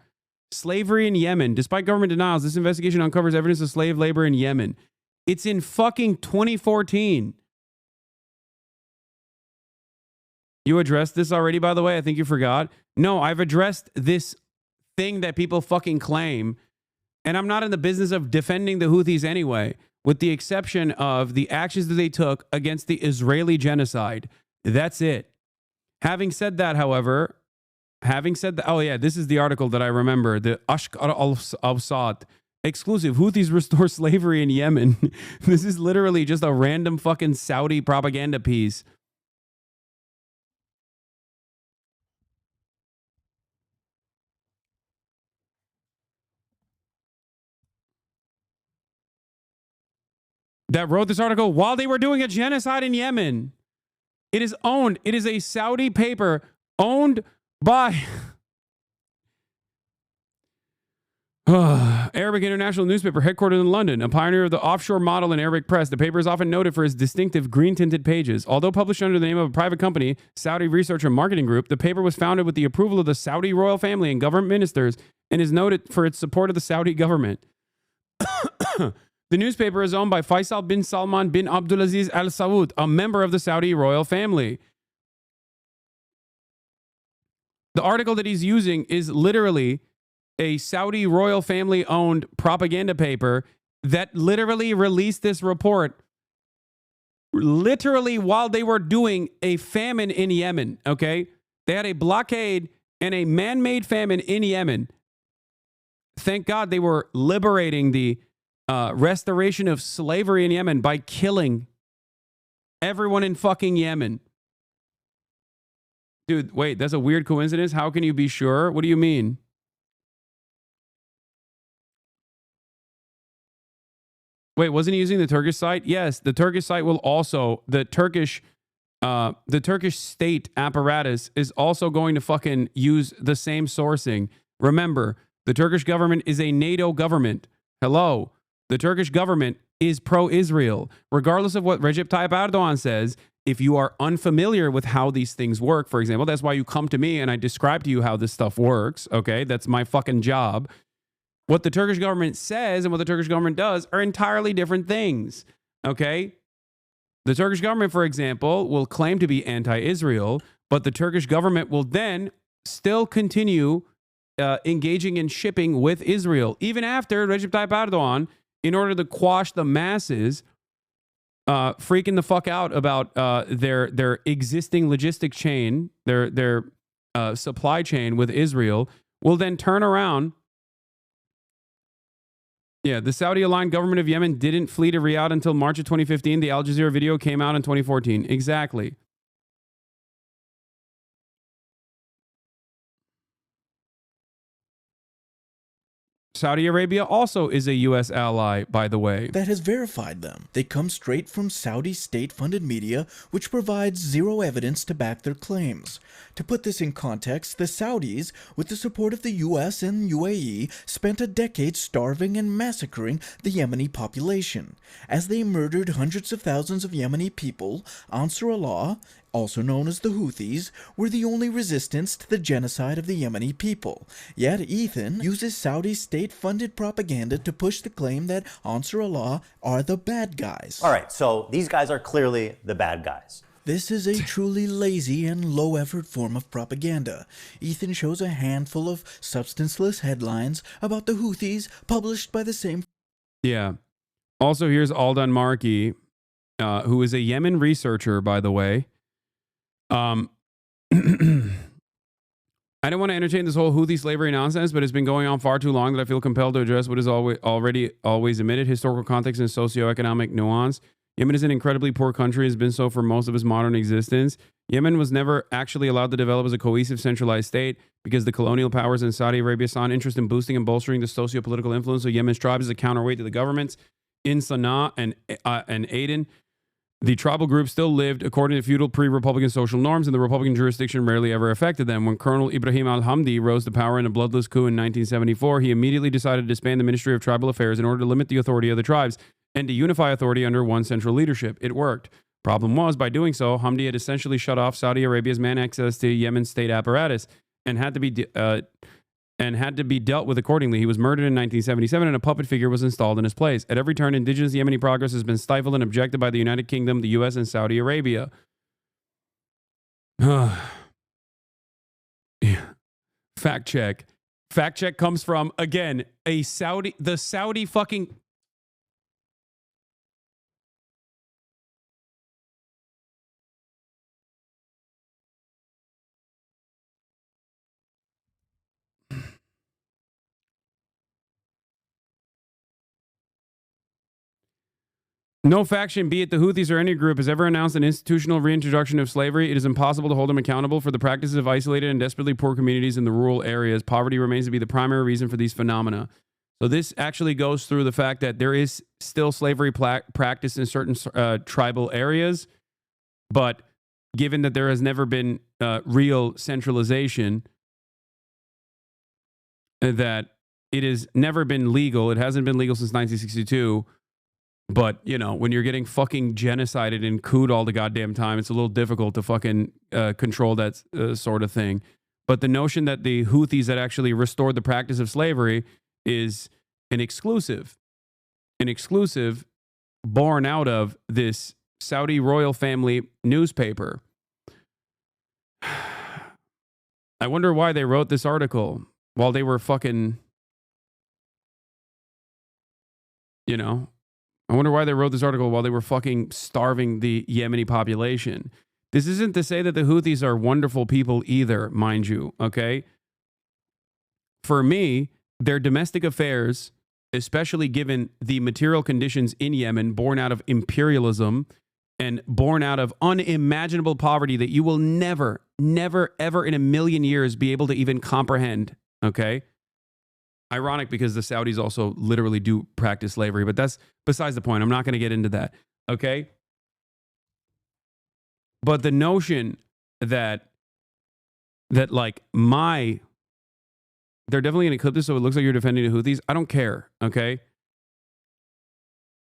Slavery in Yemen. Despite government denials, this investigation uncovers evidence of slave labor in Yemen. It's in fucking 2014. You addressed this already, by the way? I think you forgot. No, I've addressed this thing that people fucking claim. And I'm not in the business of defending the Houthis anyway, with the exception of the actions that they took against the Israeli genocide. That's it. Having said that, however, oh yeah, this is the article that I remember, the Ashkar al-Awsat exclusive, Houthis restore slavery in Yemen. This is literally just a random fucking Saudi propaganda piece. That wrote this article while they were doing a genocide in Yemen. It is a Saudi paper owned by Arabic International newspaper headquartered in London, a pioneer of the offshore model in Arabic press. The paper is often noted for its distinctive green-tinted pages. Although published under the name of a private company, Saudi Research and Marketing Group, the paper was founded with the approval of the Saudi royal family and government ministers and is noted for its support of the Saudi government. The newspaper is owned by Faisal bin Salman bin Abdulaziz Al Saud, a member of the Saudi royal family. The article that he's using is literally a Saudi royal family owned propaganda paper that literally released this report literally while they were doing a famine in Yemen, okay? They had a blockade and a man-made famine in Yemen. Thank God they were liberating the restoration of slavery in Yemen by killing everyone in fucking Yemen. Dude, wait, that's a weird coincidence. How can you be sure? What do you mean? Wait, wasn't he using the Turkish site? Yes, the Turkish site will also, the Turkish state apparatus is also going to fucking use the same sourcing. Remember, the Turkish government is a NATO government. Hello. The Turkish government is pro-Israel. Regardless of what Recep Tayyip Erdogan says, if you are unfamiliar with how these things work, for example, that's why you come to me and I describe to you how this stuff works, okay? That's my fucking job. What the Turkish government says and what the Turkish government does are entirely different things, okay? The Turkish government, for example, will claim to be anti-Israel, but the Turkish government will then still continue engaging in shipping with Israel, even after Recep Tayyip Erdogan, in order to quash the masses freaking the fuck out about their existing logistic chain, their supply chain with Israel, will then turn around. Yeah, the Saudi-aligned government of Yemen didn't flee to Riyadh until March of 2015. The Al Jazeera video came out in 2014. Exactly. Saudi Arabia also is a U.S. ally, by the way. That has verified them. They come straight from Saudi state-funded media, which provides zero evidence to back their claims. To put this in context, the Saudis, with the support of the U.S. and UAE, spent a decade starving and massacring the Yemeni population. As they murdered hundreds of thousands of Yemeni people, Ansar Allah, also known as the Houthis, were the only resistance to the genocide of the Yemeni people. Yet Ethan uses Saudi state-funded propaganda to push the claim that Ansar Allah are the bad guys. All right, so these guys are clearly the bad guys. This is a truly lazy and low-effort form of propaganda. Ethan shows a handful of substanceless headlines about the Houthis published by the same... Yeah. Also, here's Aldan Marki, who is a Yemen researcher, by the way. I don't want to entertain this whole Houthi slavery nonsense, but it's been going on far too long that I feel compelled to address what is always admitted: historical context and socioeconomic nuance. Yemen is an incredibly poor country, has been so for most of its modern existence. Yemen was never actually allowed to develop as a cohesive, centralized state because the colonial powers in Saudi Arabia saw an interest in boosting and bolstering the socio-political influence of Yemen's tribes as a counterweight to the governments in Sana'a and Aden. The tribal group still lived according to feudal pre-Republican social norms, and the Republican jurisdiction rarely ever affected them. When Colonel Ibrahim al-Hamdi rose to power in a bloodless coup in 1974, he immediately decided to disband the Ministry of Tribal Affairs in order to limit the authority of the tribes and to unify authority under one central leadership. It worked. Problem was, by doing so, Hamdi had essentially shut off Saudi Arabia's man access to Yemen's state apparatus and had to be dealt with accordingly. He was murdered in 1977, and a puppet figure was installed in his place. At every turn, indigenous Yemeni progress has been stifled and objected by the United Kingdom, the U.S., and Saudi Arabia. Fact check. Fact check comes from, again, the Saudi fucking... No faction, be it the Houthis or any group, has ever announced an institutional reintroduction of slavery. It is impossible to hold them accountable for the practices of isolated and desperately poor communities in the rural areas. Poverty remains to be the primary reason for these phenomena. So this actually goes through the fact that there is still slavery practiced in certain tribal areas, but given that there has never been real centralization, that it has never been legal. It hasn't been legal since 1962. But, you know, when you're getting fucking genocided and cooed all the goddamn time, it's a little difficult to fucking control that sort of thing. But the notion that the Houthis that actually restored the practice of slavery is an exclusive born out of this Saudi royal family newspaper. I wonder why they wrote this article while they were fucking, you know... I wonder why they wrote this article while they were fucking starving the Yemeni population. This isn't to say that the Houthis are wonderful people either, mind you, okay? For me, their domestic affairs, especially given the material conditions in Yemen, born out of imperialism and born out of unimaginable poverty that you will never, ever in a million years be able to even comprehend, okay? Ironic because the Saudis also literally do practice slavery, but that's besides the point. I'm not going to get into that, okay? But the notion that like they're definitely going to clip this so it looks like you're defending the Houthis. I don't care, okay?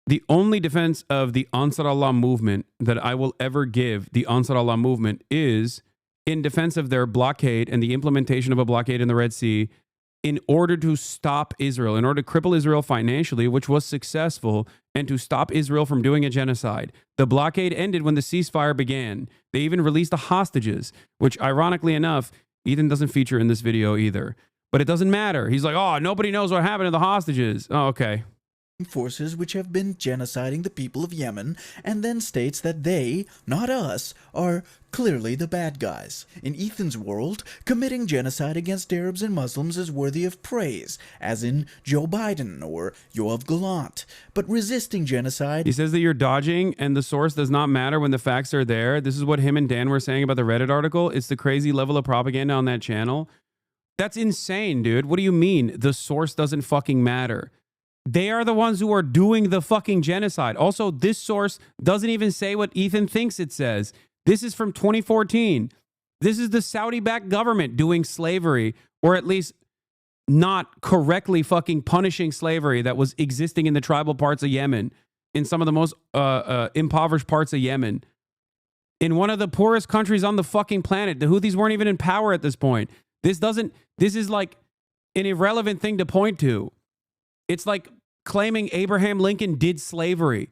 The only defense of the Ansar Allah movement that I will ever give the Ansar Allah movement is in defense of their blockade and the implementation of a blockade in the Red Sea in order to stop Israel, in order to cripple Israel financially, which was successful, and to stop Israel from doing a genocide. The blockade ended when the ceasefire began. They even released the hostages, which ironically enough, Ethan doesn't feature in this video either. But it doesn't matter. He's like, oh, nobody knows what happened to the hostages. Oh, okay. Forces which have been genociding the people of Yemen, and then states that they, not us, are clearly the bad guys. In Ethan's world, committing genocide against Arabs and Muslims is worthy of praise, as in Joe Biden or Yoav Gallant. But resisting genocide... He says that you're dodging and the source does not matter when the facts are there. This is what him and Dan were saying about the Reddit article. It's the crazy level of propaganda on that channel. That's insane, dude. What do you mean the source doesn't fucking matter? They are the ones who are doing the fucking genocide. Also, this source doesn't even say what Ethan thinks it says. This is from 2014. This is the Saudi-backed government doing slavery, or at least not correctly fucking punishing slavery that was existing in the tribal parts of Yemen, in some of the most impoverished parts of Yemen, in one of the poorest countries on the fucking planet. The Houthis weren't even in power at this point. This is like an irrelevant thing to point to. It's like claiming Abraham Lincoln did slavery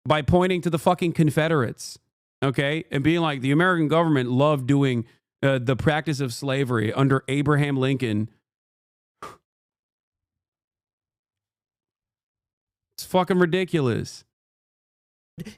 by pointing to the fucking Confederates, okay? And being like, the American government loved doing the practice of slavery under Abraham Lincoln. It's fucking ridiculous.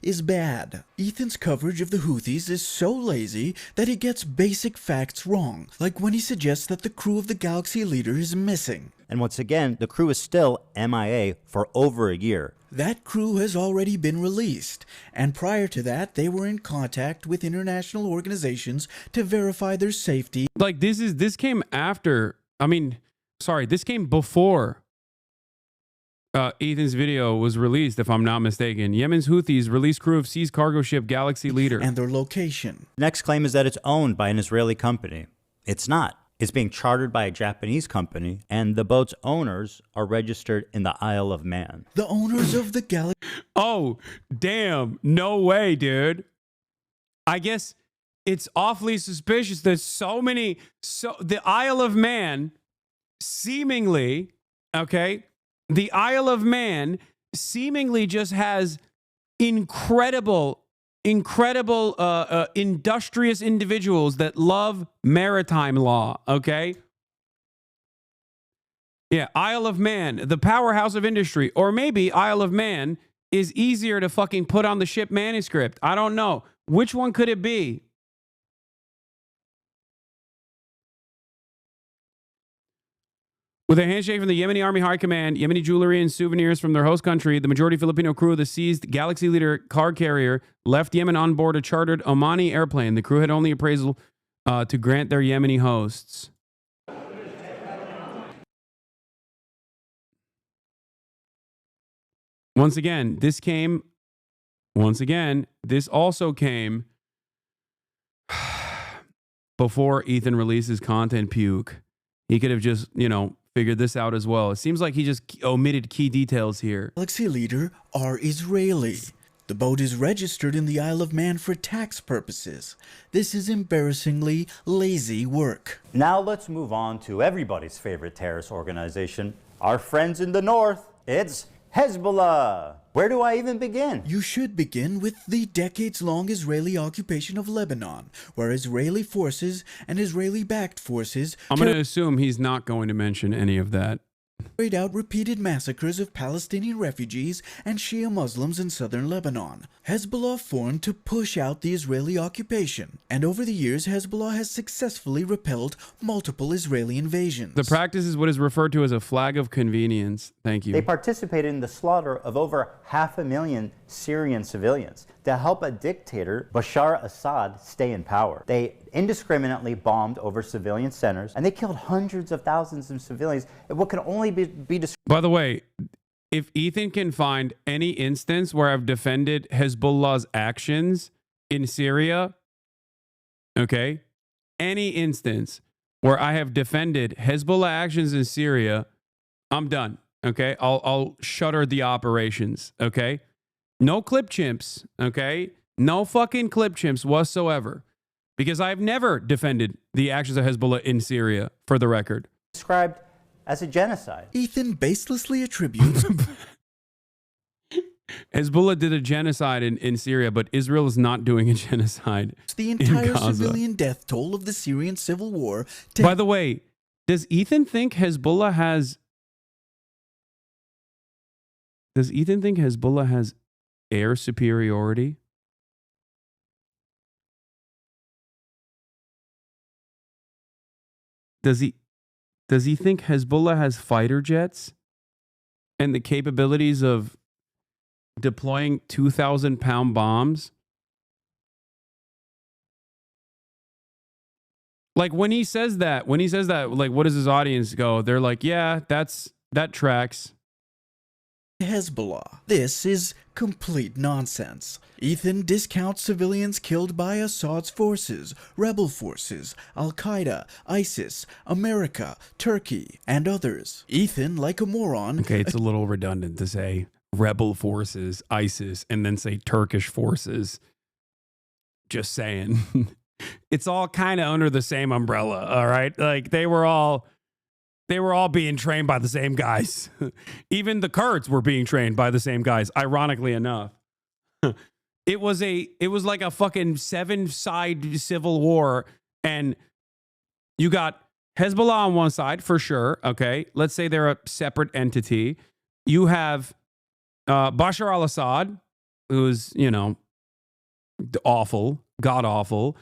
Is bad. Ethan's coverage of the Houthis is so lazy that he gets basic facts wrong, like when he suggests that the crew of the Galaxy Leader is missing. And once again, the crew is still MIA for over a year. That crew has already been released, and prior to that, they were in contact with international organizations to verify their safety. Like, this came after, this came before Ethan's video was released, if I'm not mistaken. Yemen's Houthis released crew of seized cargo ship Galaxy Leader. And their location. Next claim is that it's owned by an Israeli company. It's not. It's being chartered by a Japanese company, and the boat's owners are registered in the Isle of Man. The owners of the Galaxy... Oh, damn. No way, dude. I guess it's awfully suspicious that the Isle of Man seemingly, okay, the Isle of Man seemingly just has incredible, industrious individuals that love maritime law, okay? Yeah, Isle of Man, the powerhouse of industry. Or maybe Isle of Man is easier to fucking put on the ship manuscript. I don't know. Which one could it be? With a handshake from the Yemeni Army High Command, Yemeni jewelry and souvenirs from their host country, the majority Filipino crew of the seized Galaxy Leader car carrier left Yemen on board a chartered Omani airplane. The crew had only appraisal to grant their Yemeni hosts. Once again, this also came before Ethan releases content puke. He could have just, figured this out as well. It seems like he just omitted key details here. Galaxy Leader are Israeli. The boat is registered in the Isle of Man for tax purposes. This is embarrassingly lazy work. Now let's move on to everybody's favorite terrorist organization, our friends in the north. It's Hezbollah. Where do I even begin? You should begin with the decades-long Israeli occupation of Lebanon, where Israeli forces and Israeli-backed forces I'm going to assume he's not going to mention any of that. Carried out repeated massacres of Palestinian refugees and Shia Muslims in southern Lebanon. Hezbollah formed to push out the Israeli occupation, and over the years Hezbollah has successfully repelled multiple Israeli invasions. The practice is what is referred to as a flag of convenience. Thank you. They participated in the slaughter of over 500,000 Syrian civilians to help a dictator, Bashar Assad, stay in power. They indiscriminately bombed over civilian centers, and they killed hundreds of thousands of civilians in what can only be described. By the way, if Ethan can find any instance where I've defended Hezbollah's actions in Syria, okay, any instance where I have defended Hezbollah actions in Syria, I'm done, okay? I'll shutter the operations, okay? No clip chimps, okay? No fucking clip chimps whatsoever. Because I've never defended the actions of Hezbollah in Syria, for the record. Described as a genocide. Ethan baselessly attributes... Hezbollah did a genocide in Syria, but Israel is not doing a genocide. The entire civilian death toll of the Syrian civil war... By the way, does Ethan think Hezbollah has... air superiority? Does he think Hezbollah has fighter jets and the capabilities of deploying 2,000-pound bombs? Like when he says that, like what does his audience go? They're like, yeah, that tracks. Hezbollah. This is complete nonsense. Ethan discounts civilians killed by Assad's forces, rebel forces, Al-Qaeda, ISIS, America, Turkey, and others. Ethan, like a moron... Okay, it's a little redundant to say rebel forces, ISIS, and then say Turkish forces. Just saying. It's all kind of under the same umbrella, all right? Like they were all being trained by the same guys. Even the Kurds were being trained by the same guys, ironically enough. It was like a fucking 7-side civil war, and you got Hezbollah on one side for sure, okay? Let's say they're a separate entity. You have Bashar al-Assad, who's, you know, awful, god-awful.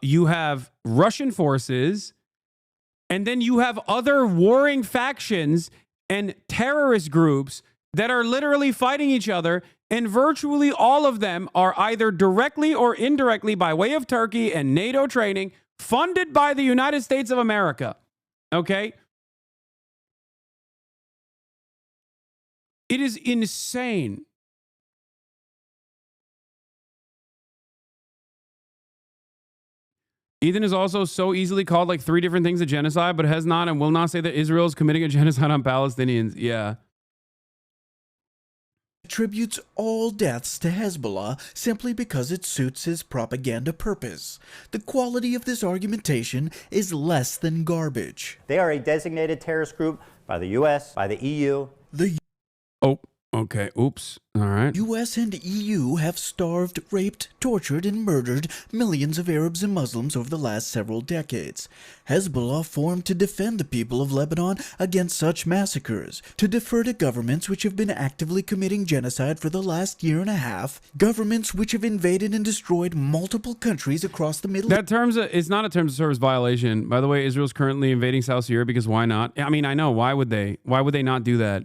You have Russian forces, and then you have other warring factions and terrorist groups that are literally fighting each other, and virtually all of them are either directly or indirectly by way of Turkey and NATO training, funded by the United States of America. Okay? It is insane. Ethan is also so easily called like 3 different things a genocide, but has not and will not say that Israel is committing a genocide on Palestinians. Yeah. Attributes all deaths to Hezbollah simply because it suits his propaganda purpose. The quality of this argumentation is less than garbage. They are a designated terrorist group by the U.S., by the EU. Okay, oops. All right. U.S. and EU have starved, raped, tortured, and murdered millions of Arabs and Muslims over the last several decades. Hezbollah formed to defend the people of Lebanon against such massacres, to defer to governments which have been actively committing genocide for the last year and a half, governments which have invaded and destroyed multiple countries across the Middle East. It's not a terms of service violation. By the way, Israel's currently invading South Syria because why not? I mean, I know. Why would they? Why would they not do that?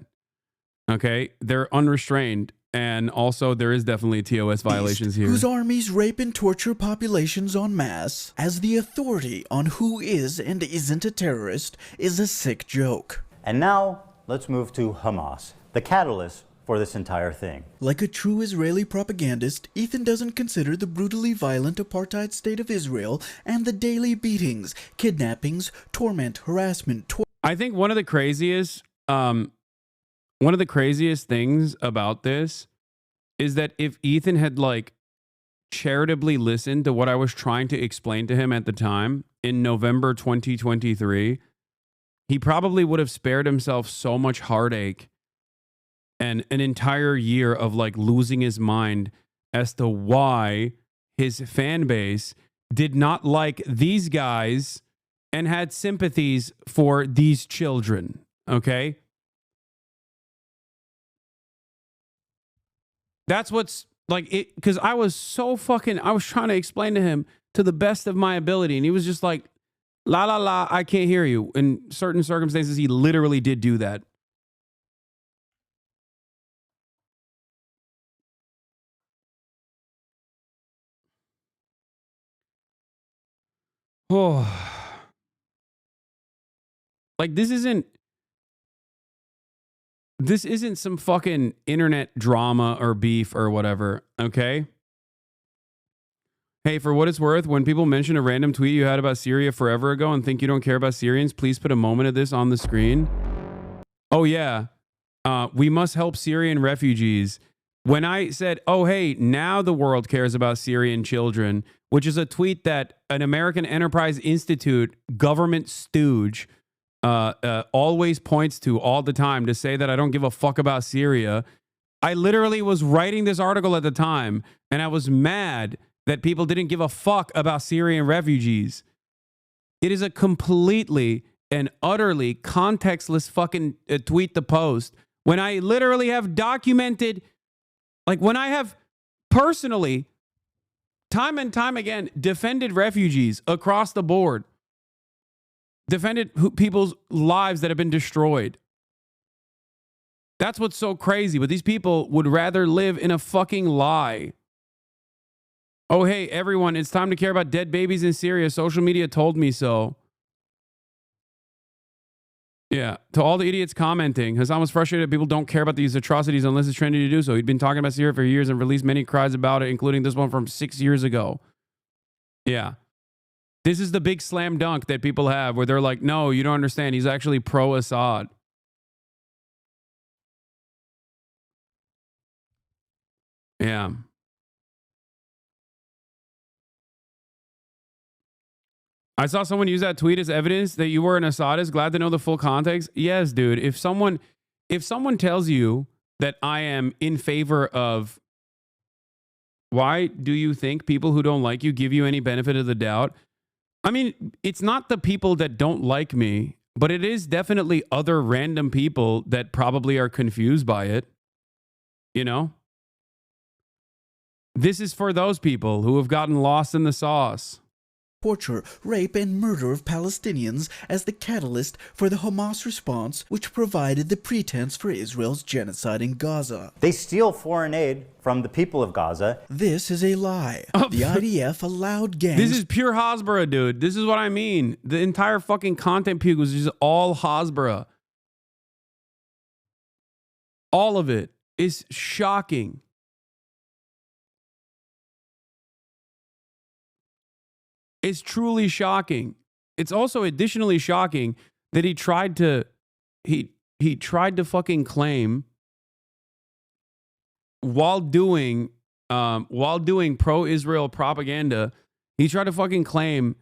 Okay, they're unrestrained, and also there is definitely TOS violations here. Whose armies rape and torture populations en masse, as the authority on who is and isn't a terrorist is a sick joke. And now, let's move to Hamas, the catalyst for this entire thing. Like a true Israeli propagandist, Ethan doesn't consider the brutally violent apartheid state of Israel and the daily beatings, kidnappings, torment, harassment, I think one of the craziest things about this is that if Ethan had like charitably listened to what I was trying to explain to him at the time in November 2023, he probably would have spared himself so much heartache and an entire year of like losing his mind as to why his fan base did not like these guys and had sympathies for these children. Okay? That's what's like it, because I was trying to explain to him to the best of my ability, and he was just like, la la la, I can't hear you. In certain circumstances, he literally did do that. Oh, like this isn't some fucking internet drama or beef or whatever, okay? Hey, for what it's worth, when people mention a random tweet you had about Syria forever ago and think you don't care about Syrians, please put a moment of this on the screen. Oh, yeah. We must help Syrian refugees. When I said, oh, hey, now the world cares about Syrian children, which is a tweet that an American Enterprise Institute government stooge always points to all the time to say that I don't give a fuck about Syria. I literally was writing this article at the time, and I was mad that people didn't give a fuck about Syrian refugees. It is a completely and utterly contextless fucking tweet to post when I literally have documented, like when I have personally, time and time again, defended refugees across the board. Defended people's lives that have been destroyed. That's what's so crazy. But these people would rather live in a fucking lie. Oh, hey, everyone, it's time to care about dead babies in Syria. Social media told me so. Yeah, to all the idiots commenting, Hasan was frustrated that people don't care about these atrocities unless it's trendy to do so. He'd been talking about Syria for years and released many cries about it, including this one from 6 years ago. Yeah. This is the big slam dunk that people have where they're like, no, you don't understand. He's actually pro-Assad. Yeah. I saw someone use that tweet as evidence that you were an Assadist. Glad to know the full context. Yes, dude. If someone tells you that I am in favor of, why do you think people who don't like you give you any benefit of the doubt? I mean, it's not the people that don't like me, but it is definitely other random people that probably are confused by it. You know? This is for those people who have gotten lost in the sauce. Torture, rape, and murder of Palestinians as the catalyst for the Hamas response, which provided the pretense for Israel's genocide in Gaza. They steal foreign aid from the people of Gaza. This is a lie. The IDF allowed gangs... This is pure Hasbara, dude. This is what I mean. The entire fucking content puke was just all Hasbara. All of it is shocking. It's truly shocking. It's also additionally shocking that he tried to fucking claim while doing pro-Israel propaganda, he tried to fucking claim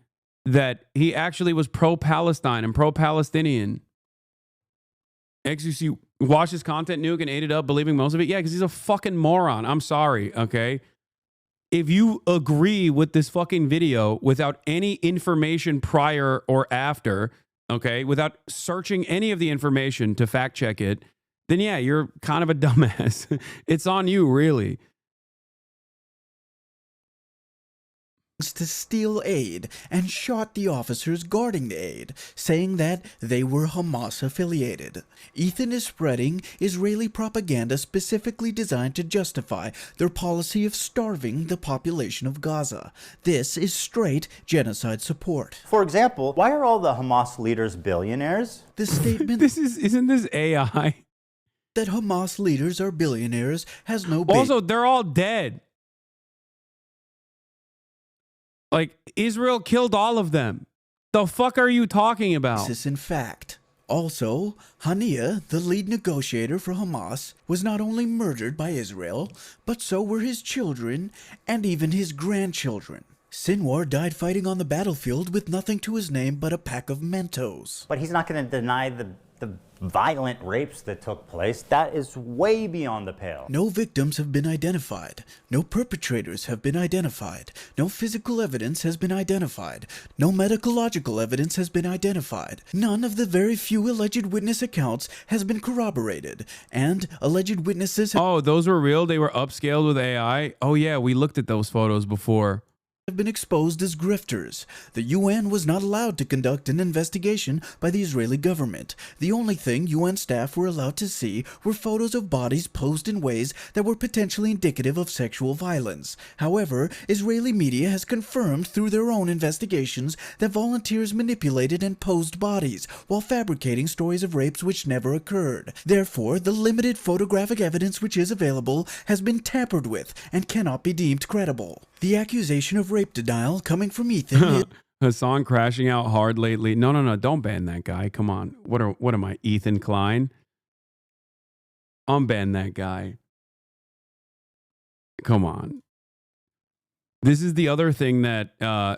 that he actually was pro-Palestine and pro-Palestinian. XUC watched his content nuke and ate it up, believing most of it. Yeah, because he's a fucking moron. I'm sorry, okay? If you agree with this fucking video without any information prior or after, okay, without searching any of the information to fact check it, then yeah, you're kind of a dumbass. It's on you, really. To steal aid and shot the officers guarding the aid, saying that they were Hamas affiliated. Ethan is spreading Israeli propaganda specifically designed to justify their policy of starving the population of Gaza. This is straight genocide support. For example, why are all the Hamas leaders billionaires? The statement isn't this AI? That Hamas leaders are billionaires has no basis. Also, they're all dead. Like, Israel killed all of them. The fuck are you talking about? This is in fact. Also, Haniyeh, the lead negotiator for Hamas, was not only murdered by Israel, but so were his children and even his grandchildren. Sinwar died fighting on the battlefield with nothing to his name but a pack of Mentos. But he's not going to deny the violent rapes that took place. That is way beyond the pale. No victims have been identified. No perpetrators have been identified. No physical evidence has been identified. No medicological evidence has been identified. None of the very few alleged witness accounts has been corroborated. And alleged witnesses Oh, those were real? They were upscaled with AI? Oh yeah, we looked at those photos before. Have been exposed as grifters. The UN was not allowed to conduct an investigation by the Israeli government. The only thing UN staff were allowed to see were photos of bodies posed in ways that were potentially indicative of sexual violence. However, Israeli media has confirmed through their own investigations that volunteers manipulated and posed bodies while fabricating stories of rapes which never occurred. Therefore, the limited photographic evidence which is available has been tampered with and cannot be deemed credible. The accusation of rape denial coming from Ethan. Hasan crashing out hard lately. No, don't ban that guy. Come on. What am I, Ethan Klein? Unban that guy. Come on. This is the other thing that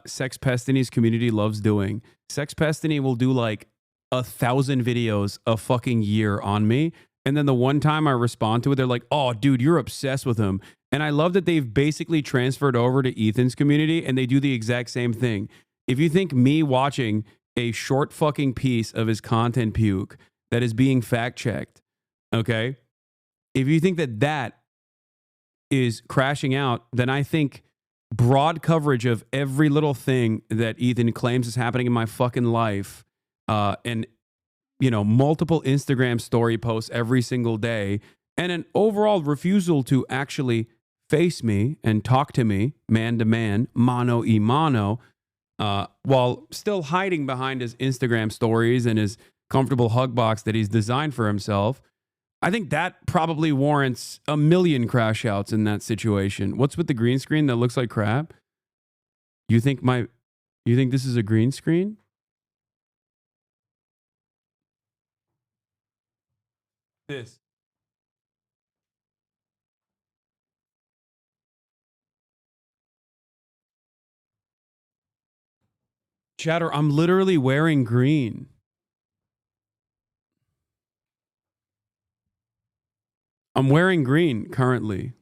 Sex Pestini's community loves doing. Sex Pestini will do like 1,000 videos a fucking year on me. And then the one time I respond to it, they're like, oh, dude, you're obsessed with him. And I love that they've basically transferred over to Ethan's community and they do the exact same thing. If you think me watching a short fucking piece of his content puke that is being fact checked, okay? If you think that that is crashing out, then I think broad coverage of every little thing that Ethan claims is happening in my fucking life, and you know, multiple Instagram story posts every single day, and an overall refusal to actually face me and talk to me man to man, mano y mano, while still hiding behind his Instagram stories and his comfortable hug box that he's designed for himself, I think that probably warrants a million crash outs in that situation. What's with the green screen that looks like crap? You think this is a green screen? This. Chatter, I'm literally wearing green. I'm wearing green currently.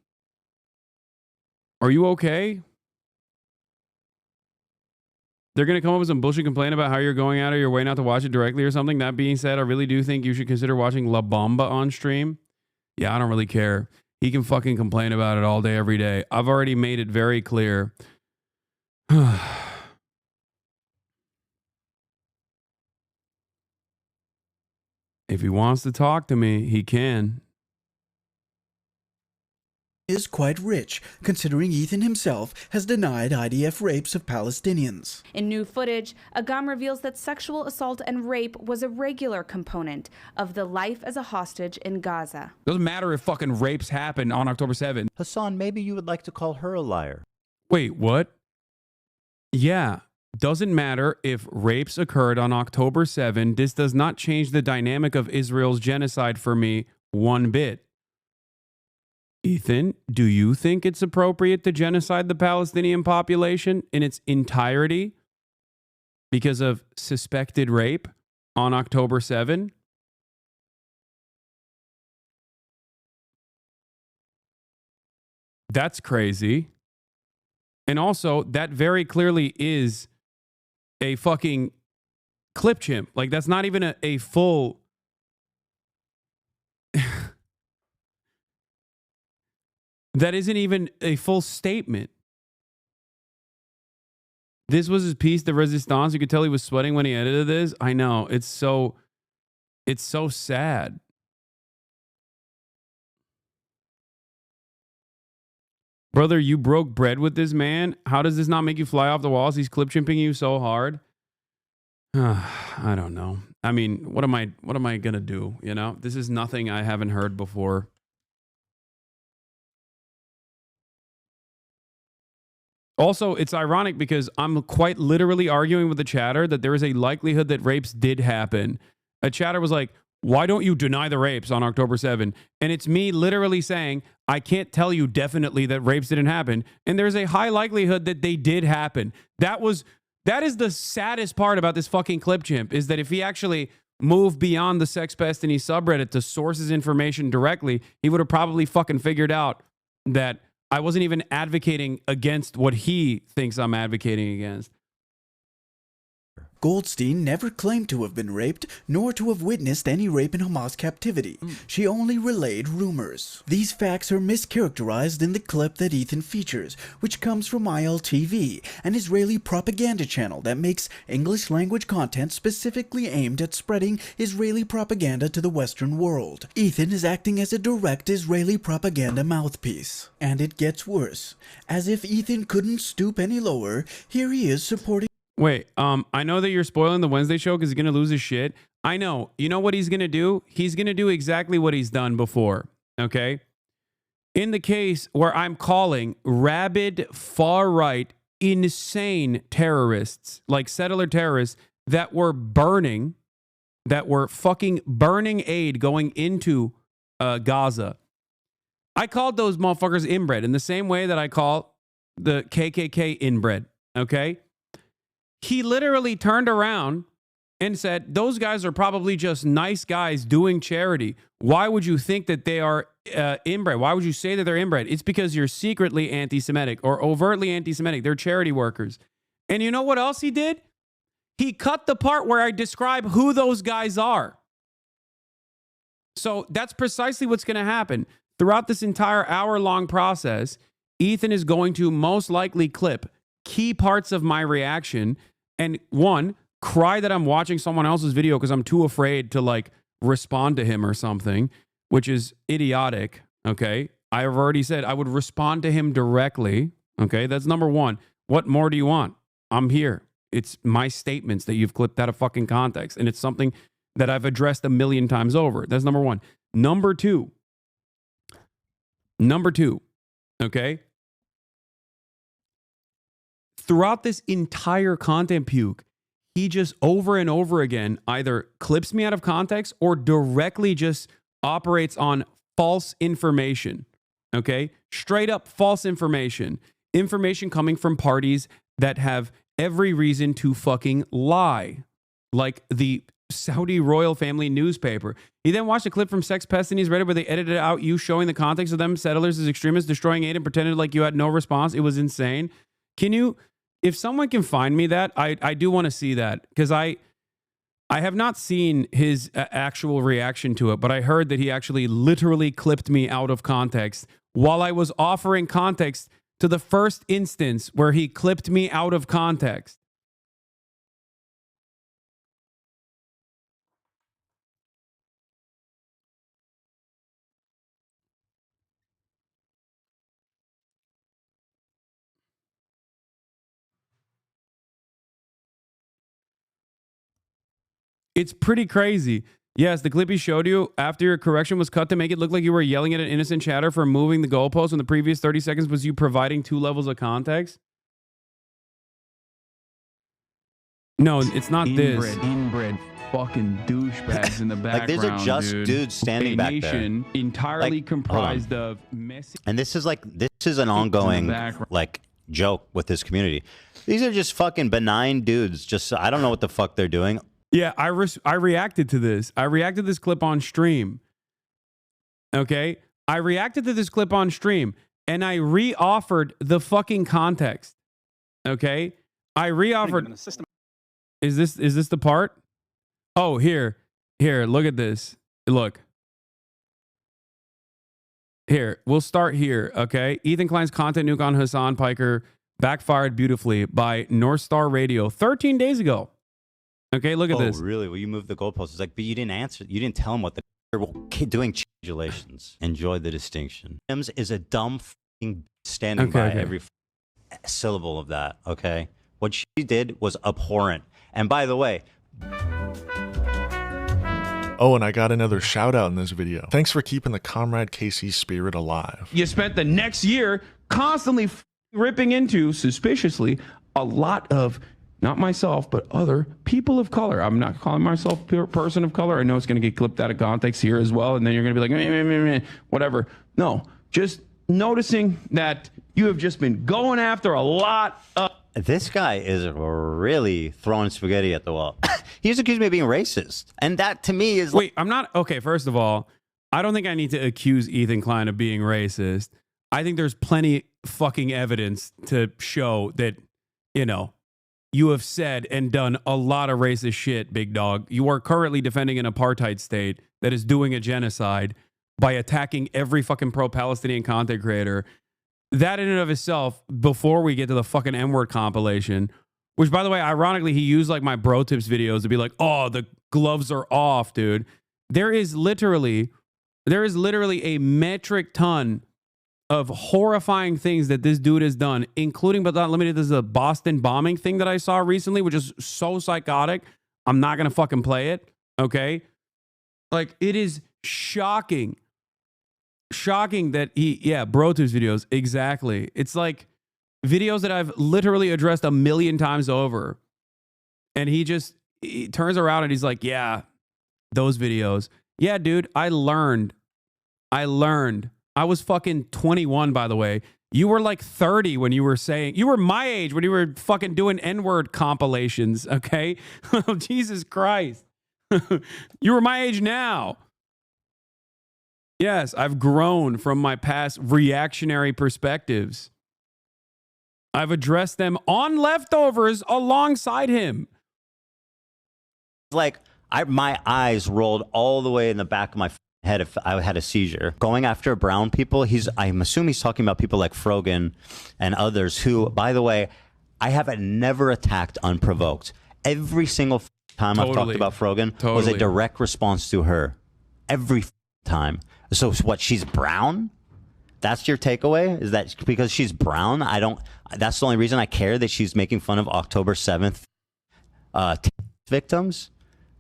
Are you okay? They're going to come up with some bullshit complaint about how you're going out of your way not to watch it directly or something. That being said, I really do think you should consider watching La Bamba on stream. Yeah, I don't really care. He can fucking complain about it all day, every day. I've already made it very clear. If he wants to talk to me, he can. Is quite rich, considering Ethan himself has denied IDF rapes of Palestinians. In new footage, Agam reveals that sexual assault and rape was a regular component of the life as a hostage in Gaza. Doesn't matter if fucking rapes happen on October 7th. Hasan, maybe you would like to call her a liar. Wait, what? Yeah. Doesn't matter if rapes occurred on October 7. This does not change the dynamic of Israel's genocide for me one bit. Ethan, do you think it's appropriate to genocide the Palestinian population in its entirety because of suspected rape on October 7? That's crazy. And also, that very clearly is a fucking clip chimp. Like, that's not even a full... That isn't even a full statement. This was his piece de resistance. You could tell he was sweating when he edited this. I know. It's so sad. Brother, you broke bread with this man. How does this not make you fly off the walls? He's clip chimping you so hard. I don't know. I mean, what am I gonna do? You know, this is nothing I haven't heard before. Also, it's ironic because I'm quite literally arguing with the chatter that there is a likelihood that rapes did happen. A chatter was like, why don't you deny the rapes on October 7? And it's me literally saying, I can't tell you definitely that rapes didn't happen. And there's a high likelihood that they did happen. That is the saddest part about this fucking clip chimp, is that if he actually moved beyond the Sex Destiny subreddit to source his information directly, he would have probably fucking figured out that I wasn't even advocating against what he thinks I'm advocating against. Goldstein never claimed to have been raped, nor to have witnessed any rape in Hamas captivity. She only relayed rumors. These facts are mischaracterized in the clip that Ethan features, which comes from ILTV, an Israeli propaganda channel that makes English-language content specifically aimed at spreading Israeli propaganda to the Western world. Ethan is acting as a direct Israeli propaganda mouthpiece. And it gets worse. As if Ethan couldn't stoop any lower, here he is supporting... Wait, I know that you're spoiling the Wednesday show because he's going to lose his shit. I know. You know what he's going to do? He's going to do exactly what he's done before, okay? In the case where I'm calling rabid, far-right, insane terrorists, like settler terrorists, that were fucking burning aid going into Gaza. I called those motherfuckers inbred in the same way that I call the KKK inbred, okay? He literally turned around and said, those guys are probably just nice guys doing charity. Why would you think that they are inbred? Why would you say that they're inbred? It's because you're secretly anti-Semitic or overtly anti-Semitic. They're charity workers. And you know what else he did? He cut the part where I describe who those guys are. So that's precisely what's going to happen. Throughout this entire hour-long process, Ethan is going to most likely clip key parts of my reaction and, one, cry that I'm watching someone else's video because I'm too afraid to, like, respond to him or something, which is idiotic, okay? I've already said I would respond to him directly. Okay, that's number one. What more do you want? I'm here. It's my statements that you've clipped out of fucking context. And it's something that I've addressed a million times over. That's number one. Number two, okay? Throughout this entire content puke, he just over and over again either clips me out of context or directly just operates on false information, okay? Straight up false information. Information coming from parties that have every reason to fucking lie, like the Saudi royal family newspaper. He then watched a clip from Sex Pest and he's Reddit where they edited out you showing the context of them settlers as extremists destroying aid and pretended like you had no response. It was insane. Can you, if someone can find me that, I do want to see that, because I have not seen his actual reaction to it, but I heard that he actually literally clipped me out of context while I was offering context to the first instance where he clipped me out of context. It's pretty crazy. Yes, the clip he showed you after your correction was cut to make it look like you were yelling at an innocent chatter for moving the goalpost when the previous 30 seconds was you providing 2 levels of context. No, it's not this. Inbred fucking douchebags in the background. Like, these are just dudes standing back there. Entirely Like, comprised of messy. And this is an ongoing like joke with this community. These are just fucking benign dudes. Just, I don't know what the fuck they're doing. Yeah, I reacted to this. I reacted to this clip on stream. Okay? I reacted to this clip on stream and I re-offered the fucking context. Okay? I re-offered. Is this the part? Oh, here, look at this. Look. Here, we'll start here, okay? Ethan Klein's content nuke on Hassan Piker backfired beautifully by North Star Radio 13 days ago. Okay, look at this. Oh, really? Well, you moved the goalpost. It's like, but you didn't answer. You didn't tell him what they're doing. Congratulations. Enjoy the distinction. Sims is a dumb fucking standing by every syllable of that, okay? What she did was abhorrent. And by the way... Oh, and I got another shout out in this video. Thanks for keeping the Comrade KC spirit alive. You spent the next year constantly ripping into, suspiciously, a lot of, not myself, but other people of color. I'm not calling myself a person of color. I know it's going to get clipped out of context here as well. And then you're going to be like, meh, meh, meh, meh, whatever. No, just noticing that you have just been going after a lot of... This guy is really throwing spaghetti at the wall. He's accused me of being racist. And that, to me, is... Wait, I'm not... Okay, first of all, I don't think I need to accuse Ethan Klein of being racist. I think there's plenty fucking evidence to show that, you know, you have said and done a lot of racist shit, big dog. You are currently defending an apartheid state that is doing a genocide by attacking every fucking pro-Palestinian content creator. That in and of itself, before we get to the fucking N-word compilation, which, by the way, ironically, he used like my bro tips videos to be like, oh, the gloves are off, dude. There is literally a metric ton of horrifying things that this dude has done, including but not limited to the Boston bombing thing that I saw recently, which is so psychotic. I'm not going to fucking play it. Okay. Like, it is shocking that bro tips videos. Exactly. It's like videos that I've literally addressed a million times over. And he turns around and he's like, yeah, those videos. Yeah, dude, I learned. I was fucking 21, by the way. You were like 30 when you were saying, you were my age when you were fucking doing N-word compilations. Okay. Jesus Christ. You were my age now. Yes, I've grown from my past reactionary perspectives. I've addressed them on leftovers alongside him. Like, my eyes rolled all the way in the back of my head if I had a seizure. Going after brown people, I'm assuming he's talking about people like Frogan and others who, by the way, I have never attacked unprovoked. Every single time I've talked about Frogan was a direct response to her. Every time. So what, she's brown? That's your takeaway? Is that because she's brown? That's the only reason I care, that she's making fun of October 7th victims?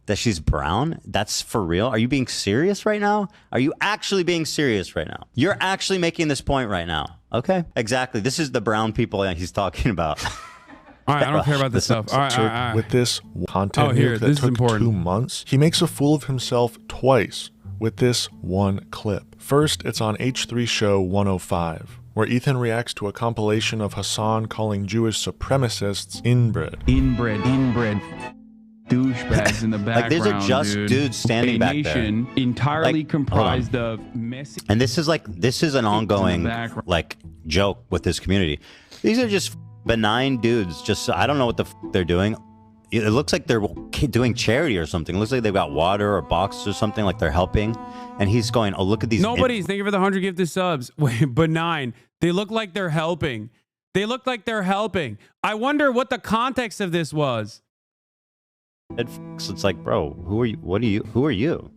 That she's brown? That's for real? Are you being serious right now? Are you actually being serious right now? You're actually making this point right now. Okay, exactly. This is the brown people that he's talking about. All right, I don't care about this stuff. All right. With this content here, that this is took important. 2 months, he makes a fool of himself twice with this one clip. First, it's on H3 Show 105, where Ethan reacts to a compilation of Hasan calling Jewish supremacists inbred. Inbred. Douchebags in the background. Like, there's a just dude standing back there. Entirely comprised of messy. And this is an ongoing like joke with this community. These are just benign dudes. Just, I don't know what the they're doing. It looks like they're doing charity or something. It looks like they've got water or boxes or something, like they're helping. And he's going, oh, look at these. Nobody's. Thank you for the 100 gifted subs. Wait, benign. They look like they're helping. They look like they're helping. I wonder what the context of this was. It's like, bro, who are you? Who are you?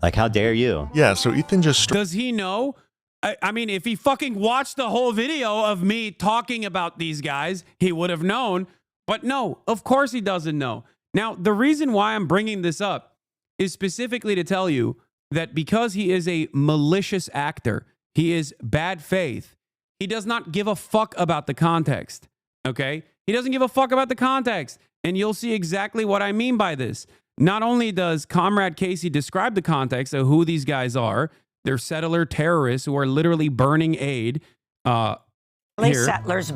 Like, how dare you? Yeah, so Ethan just... Does he know? I mean, if he fucking watched the whole video of me talking about these guys, he would have known. But no, of course he doesn't know. Now, the reason why I'm bringing this up is specifically to tell you that because he is a malicious actor, he is bad faith, he does not give a fuck about the context, okay? He doesn't give a fuck about the context. And you'll see exactly what I mean by this. Not only does Comrade Casey describe the context of who these guys are, they're settler terrorists who are literally burning aid. Settlers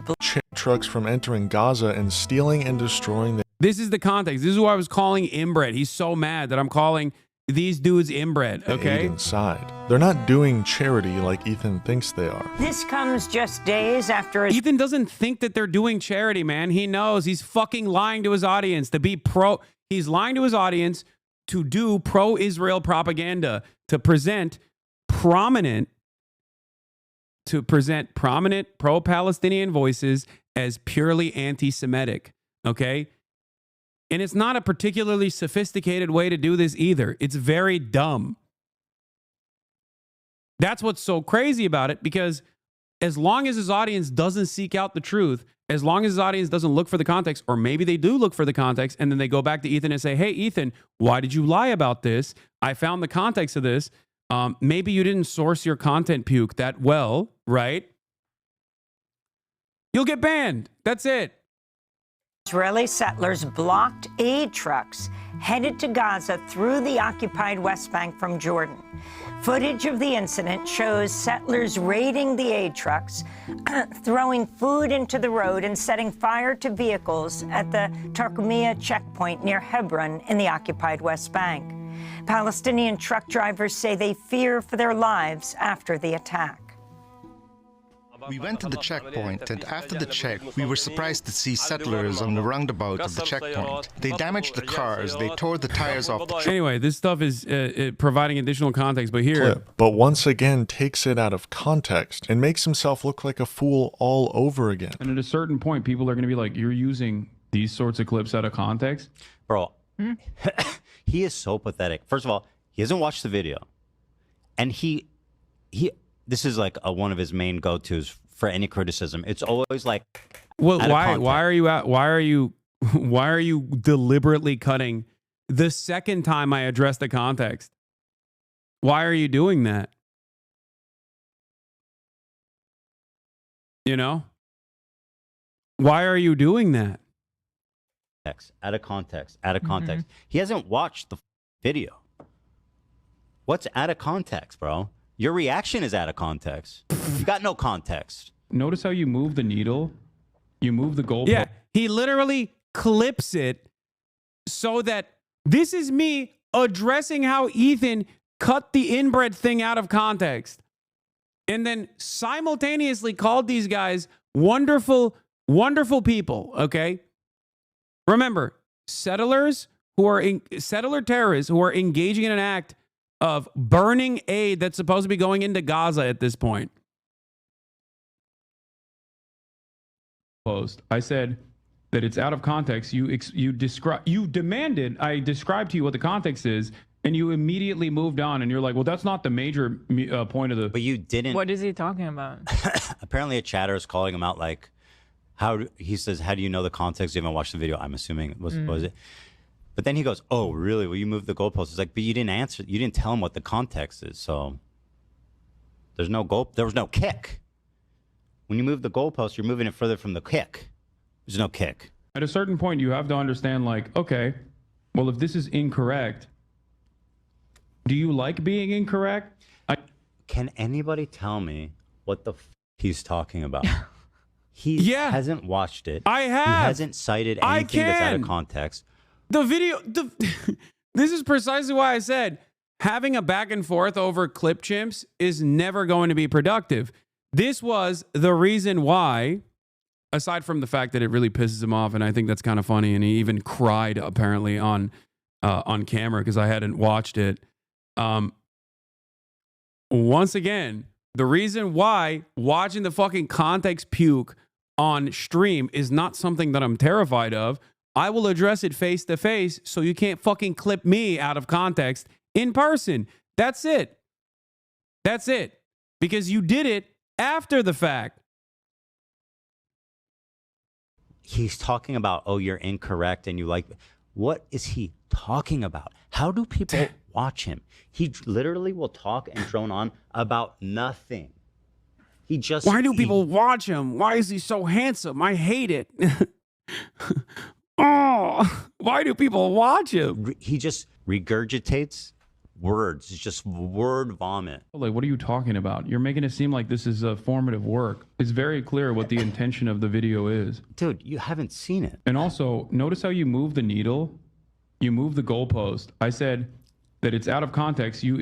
trucks from entering Gaza and stealing and destroying. This is the context. This is why I was calling inbred. He's so mad that I'm calling these dudes inbred. Okay. Inside, they're not doing charity like Ethan thinks they are. This comes just days after. Ethan doesn't think that they're doing charity, man. He knows he's fucking lying to his audience to be pro. He's lying to his audience to do pro-Israel propaganda, to present prominent pro-Palestinian voices as purely anti-Semitic. Okay. And it's not a particularly sophisticated way to do this either. It's very dumb. That's what's so crazy about it, because as long as his audience doesn't seek out the truth, as long as his audience doesn't look for the context, or maybe they do look for the context and then they go back to Ethan and say, hey, Ethan, why did you lie about this? I found the context of this. Maybe you didn't source your content puke that well, right? You'll get banned. That's it. Israeli settlers blocked aid trucks headed to Gaza through the occupied West Bank from Jordan. Footage of the incident shows settlers raiding the aid trucks, throwing food into the road and setting fire to vehicles at the Tarkumia checkpoint near Hebron in the occupied West Bank. Palestinian truck drivers say they fear for their lives after the attack. We went to the checkpoint, and after the check, we were surprised to see settlers on the roundabout of the checkpoint. They damaged the cars, they tore the tires off the Anyway, this stuff is providing additional context, but here... But once again takes it out of context and makes himself look like a fool all over again. And at a certain point, people are going to be like, you're using these sorts of clips out of context? Bro, he is so pathetic. First of all, he hasn't watched the video. And this is like one of his main go-tos for any criticism. It's always like, well, why are you deliberately cutting the second time I address the context? Why are you doing that? You know? Why are you doing that? Out of context. He hasn't watched the video. What's out of context, bro? Your reaction is out of context. You got no context. Notice how you move the needle? You move the goalpost. Yeah, he literally clips it so that this is me addressing how Ethan cut the inbred thing out of context and then simultaneously called these guys wonderful, wonderful people, okay? Remember, settler terrorists who are engaging in an act of burning aid that's supposed to be going into Gaza at this point. I said that it's out of context. You demanded I describe to you what the context is, and you immediately moved on, and you're like, well, that's not the major point of the. But you didn't. What is he talking about? Apparently, a chatter is calling him out. Like, he says, how do you know the context? You haven't watched the video. I'm assuming was it. But then he goes, oh, really? Well, you moved the goalpost. It's like, but you didn't answer. You didn't tell him what the context is. So there's no goal. There was no kick. When you move the goalpost, you're moving it further from the kick. There's no kick. At a certain point, you have to understand, like, okay, well, if this is incorrect, do you like being incorrect? Can anybody tell me what the he's talking about? He hasn't watched it. I have. He hasn't cited anything that's out of context. The video, this is precisely why I said having a back and forth over clip chimps is never going to be productive. This was the reason why, aside from the fact that it really pisses him off, and I think that's kind of funny, and he even cried apparently on camera because I hadn't watched it. Once again, the reason why watching the fucking context puke on stream is not something that I'm terrified of. I will address it face to face, so you can't fucking clip me out of context in person. That's it. That's it. Because you did it after the fact. He's talking about, oh, you're incorrect and you like. What is he talking about? How do people watch him? He literally will talk and drone on about nothing. Why do people watch him? Why is he so handsome? I hate it. Oh, why do people watch him? He just regurgitates words. It's just word vomit. Like, what are you talking about? You're making it seem like this is a formative work. It's very clear what the intention of the video is. Dude, you haven't seen it. And also, notice how you move the needle. You move the goalpost. I said that it's out of context. You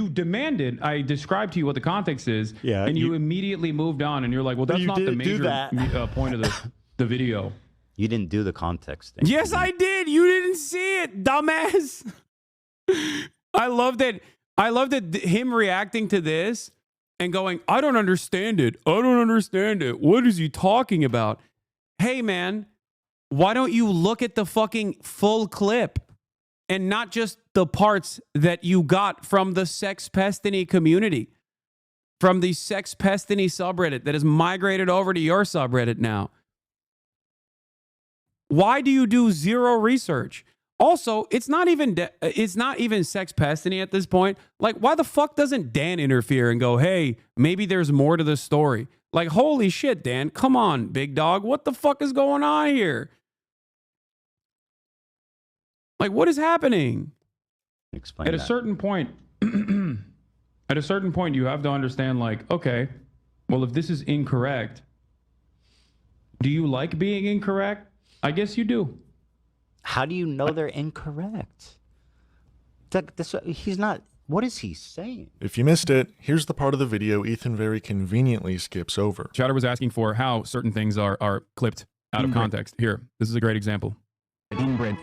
demanded I describe to you what the context is. Yeah. And you immediately moved on, and you're like, well, that's not the major point of the video. You didn't do the context thing. Yes, I did. You didn't see it, dumbass. I love that him reacting to this and going, I don't understand it. I don't understand it. What is he talking about? Hey, man, why don't you look at the fucking full clip and not just the parts that you got from the Sex Pestiny community, from the Sex Pestiny subreddit that has migrated over to your subreddit now? Why do you do zero research? Also, it's not even Sex Pestiny at this point. Like, why the fuck doesn't Dan interfere and go, hey, maybe there's more to the story? Like, holy shit, Dan, come on, big dog. What the fuck is going on here? Like, what is happening? Explain At a certain point, you have to understand, like, okay, well, if this is incorrect, do you like being incorrect? I guess you do. How do you know they're incorrect? He's not. What is he saying? If you missed it, here's the part of the video Ethan very conveniently skips over. Chatter was asking for how certain things are clipped out of context. Here, this is a great example. Inbred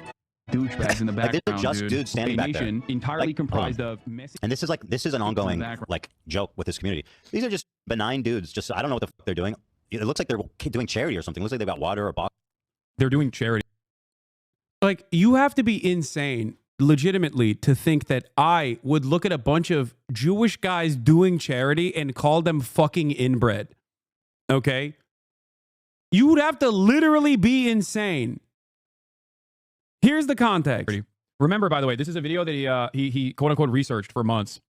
douchebags in the background, They're just dudes standing back there. Entirely comprised of messy. And this is an ongoing like joke with this community. These are just benign dudes. Just I don't know what the fuck they're doing. It looks like they're doing charity or something. It looks like they've got water or box. They're doing charity. Like, you have to be insane, legitimately, to think that I would look at a bunch of Jewish guys doing charity and call them fucking inbred. Okay? You would have to literally be insane. Here's the context. Remember, by the way, this is a video that he quote unquote researched for months.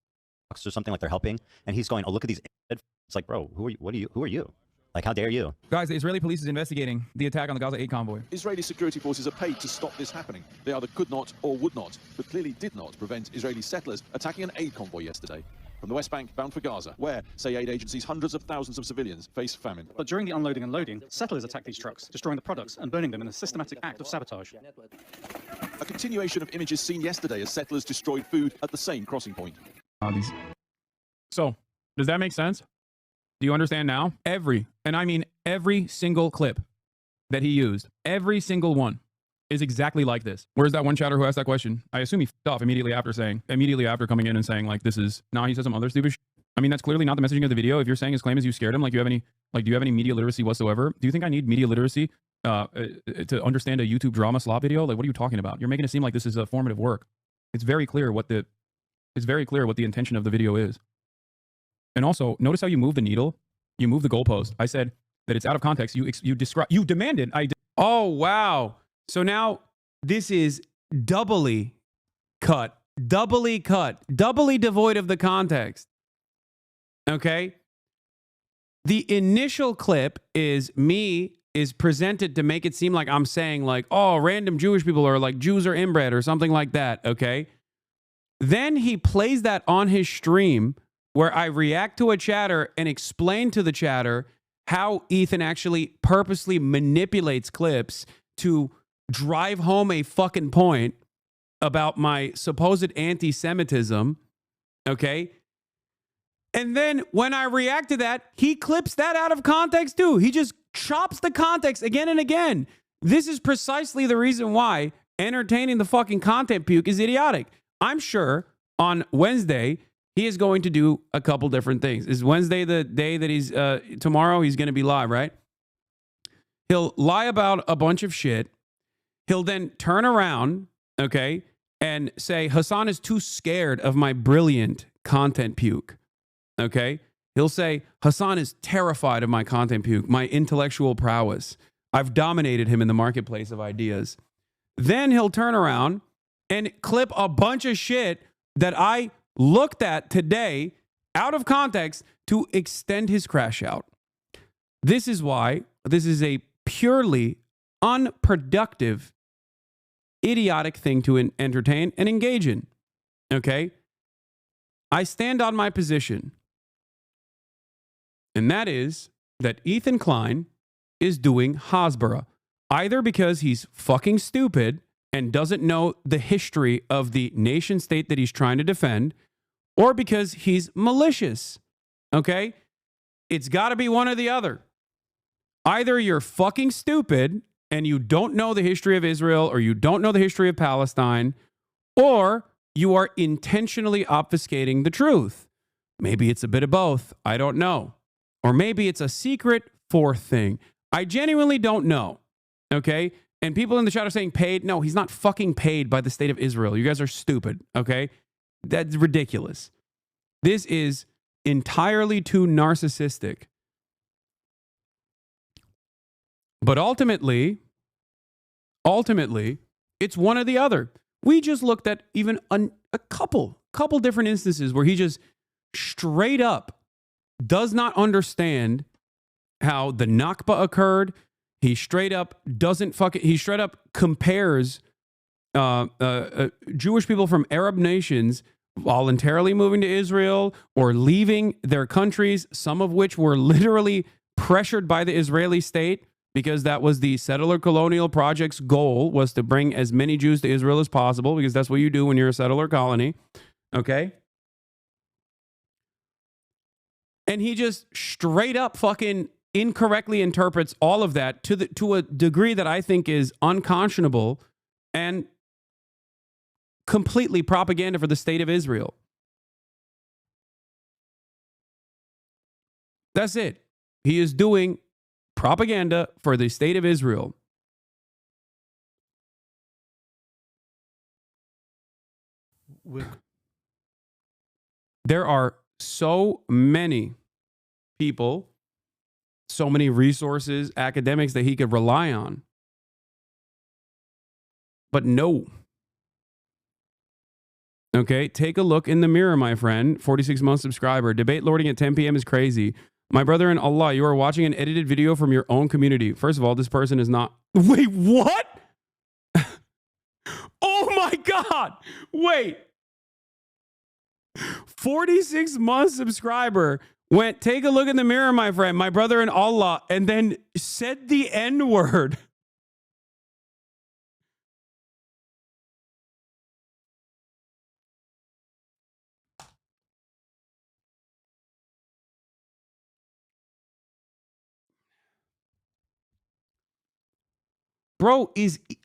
Or something like they're helping, and he's going, "Oh, look at these." It's like, bro, who are you? Who are you? Like, how dare you? Guys, the Israeli police is investigating the attack on the Gaza aid convoy. Israeli security forces are paid to stop this happening. They either could not or would not, but clearly did not prevent Israeli settlers attacking an aid convoy yesterday from the West Bank bound for Gaza, where, say aid agencies, hundreds of thousands of civilians face famine. But during the unloading and loading, settlers attacked these trucks, destroying the products and burning them in a systematic act of sabotage. A continuation of images seen yesterday as settlers destroyed food at the same crossing point. So, does that make sense? Do you understand now? Every single clip that he used, every single one is exactly like this. Where's that one chatter who asked that question? I assume he f***ed off immediately after coming in and saying, like, this is, he said some other stupid shit. I mean, that's clearly not the messaging of the video. If you're saying his claim is you scared him, do you have any media literacy whatsoever? Do you think I need media literacy to understand a YouTube drama slop video? Like, what are you talking about? You're making it seem like this is a formative work. It's very clear what the intention of the video is. And also, notice how you move the needle, you move the goalpost. I said that it's out of context. You demanded. Oh wow! So now this is doubly cut, doubly devoid of the context. Okay. The initial clip is presented to make it seem like I'm saying like, oh, random Jewish people are like Jews are inbred or something like that. Okay. Then he plays that on his stream where I react to a chatter and explain to the chatter how Ethan actually purposely manipulates clips to drive home a fucking point about my supposed anti-Semitism. Okay. And then when I react to that, he clips that out of context too. He just chops the context again and again. This is precisely the reason why entertaining the fucking content puke is idiotic. I'm sure on Wednesday, he is going to do a couple different things. Is Wednesday the day that he's, tomorrow he's going to be live, right? He'll lie about a bunch of shit. He'll then turn around, okay, and say, Hasan is too scared of my brilliant content puke. Okay. He'll say, Hasan is terrified of my content puke, my intellectual prowess. I've dominated him in the marketplace of ideas. Then he'll turn around and clip a bunch of shit that I looked at today out of context to extend his crash out. This is why this is a purely unproductive, idiotic thing to entertain and engage in. Okay. I stand on my position. And that is that Ethan Klein is doing Hasbara, either because he's fucking stupid and doesn't know the history of the nation state that he's trying to defend, or because he's malicious. Okay? It's got to be one or the other. Either you're fucking stupid and you don't know the history of Israel, or you don't know the history of Palestine, or you are intentionally obfuscating the truth. Maybe it's a bit of both. I don't know. Or maybe it's a secret fourth thing. I genuinely don't know. Okay? And people in the chat are saying paid. No, he's not fucking paid by the state of Israel. You guys are stupid. Okay? That's ridiculous. This is entirely too narcissistic. But ultimately, it's one or the other. We just looked at even a couple different instances where he just straight up does not understand how the Nakba occurred. He straight up compares Jewish people from Arab nations voluntarily moving to Israel or leaving their countries, some of which were literally pressured by the Israeli state, because that was the settler colonial project's goal, was to bring as many Jews to Israel as possible, because that's what you do when you're a settler colony. Okay? And he just straight up fucking incorrectly interprets all of that to a degree that I think is unconscionable and completely propaganda for the state of Israel. That's it. He is doing propaganda for the state of Israel. There are so many people, so many resources, academics that he could rely on. But no. Okay, take a look in the mirror, my friend. 46-month subscriber. Debate lording at 10 p.m. is crazy. My brother in Allah, you are watching an edited video from your own community. First of all, this person is not... Wait, what? Oh my God! Wait. 46-month subscriber went, take a look in the mirror, my friend, my brother in Allah, and then said the N-word. Bro,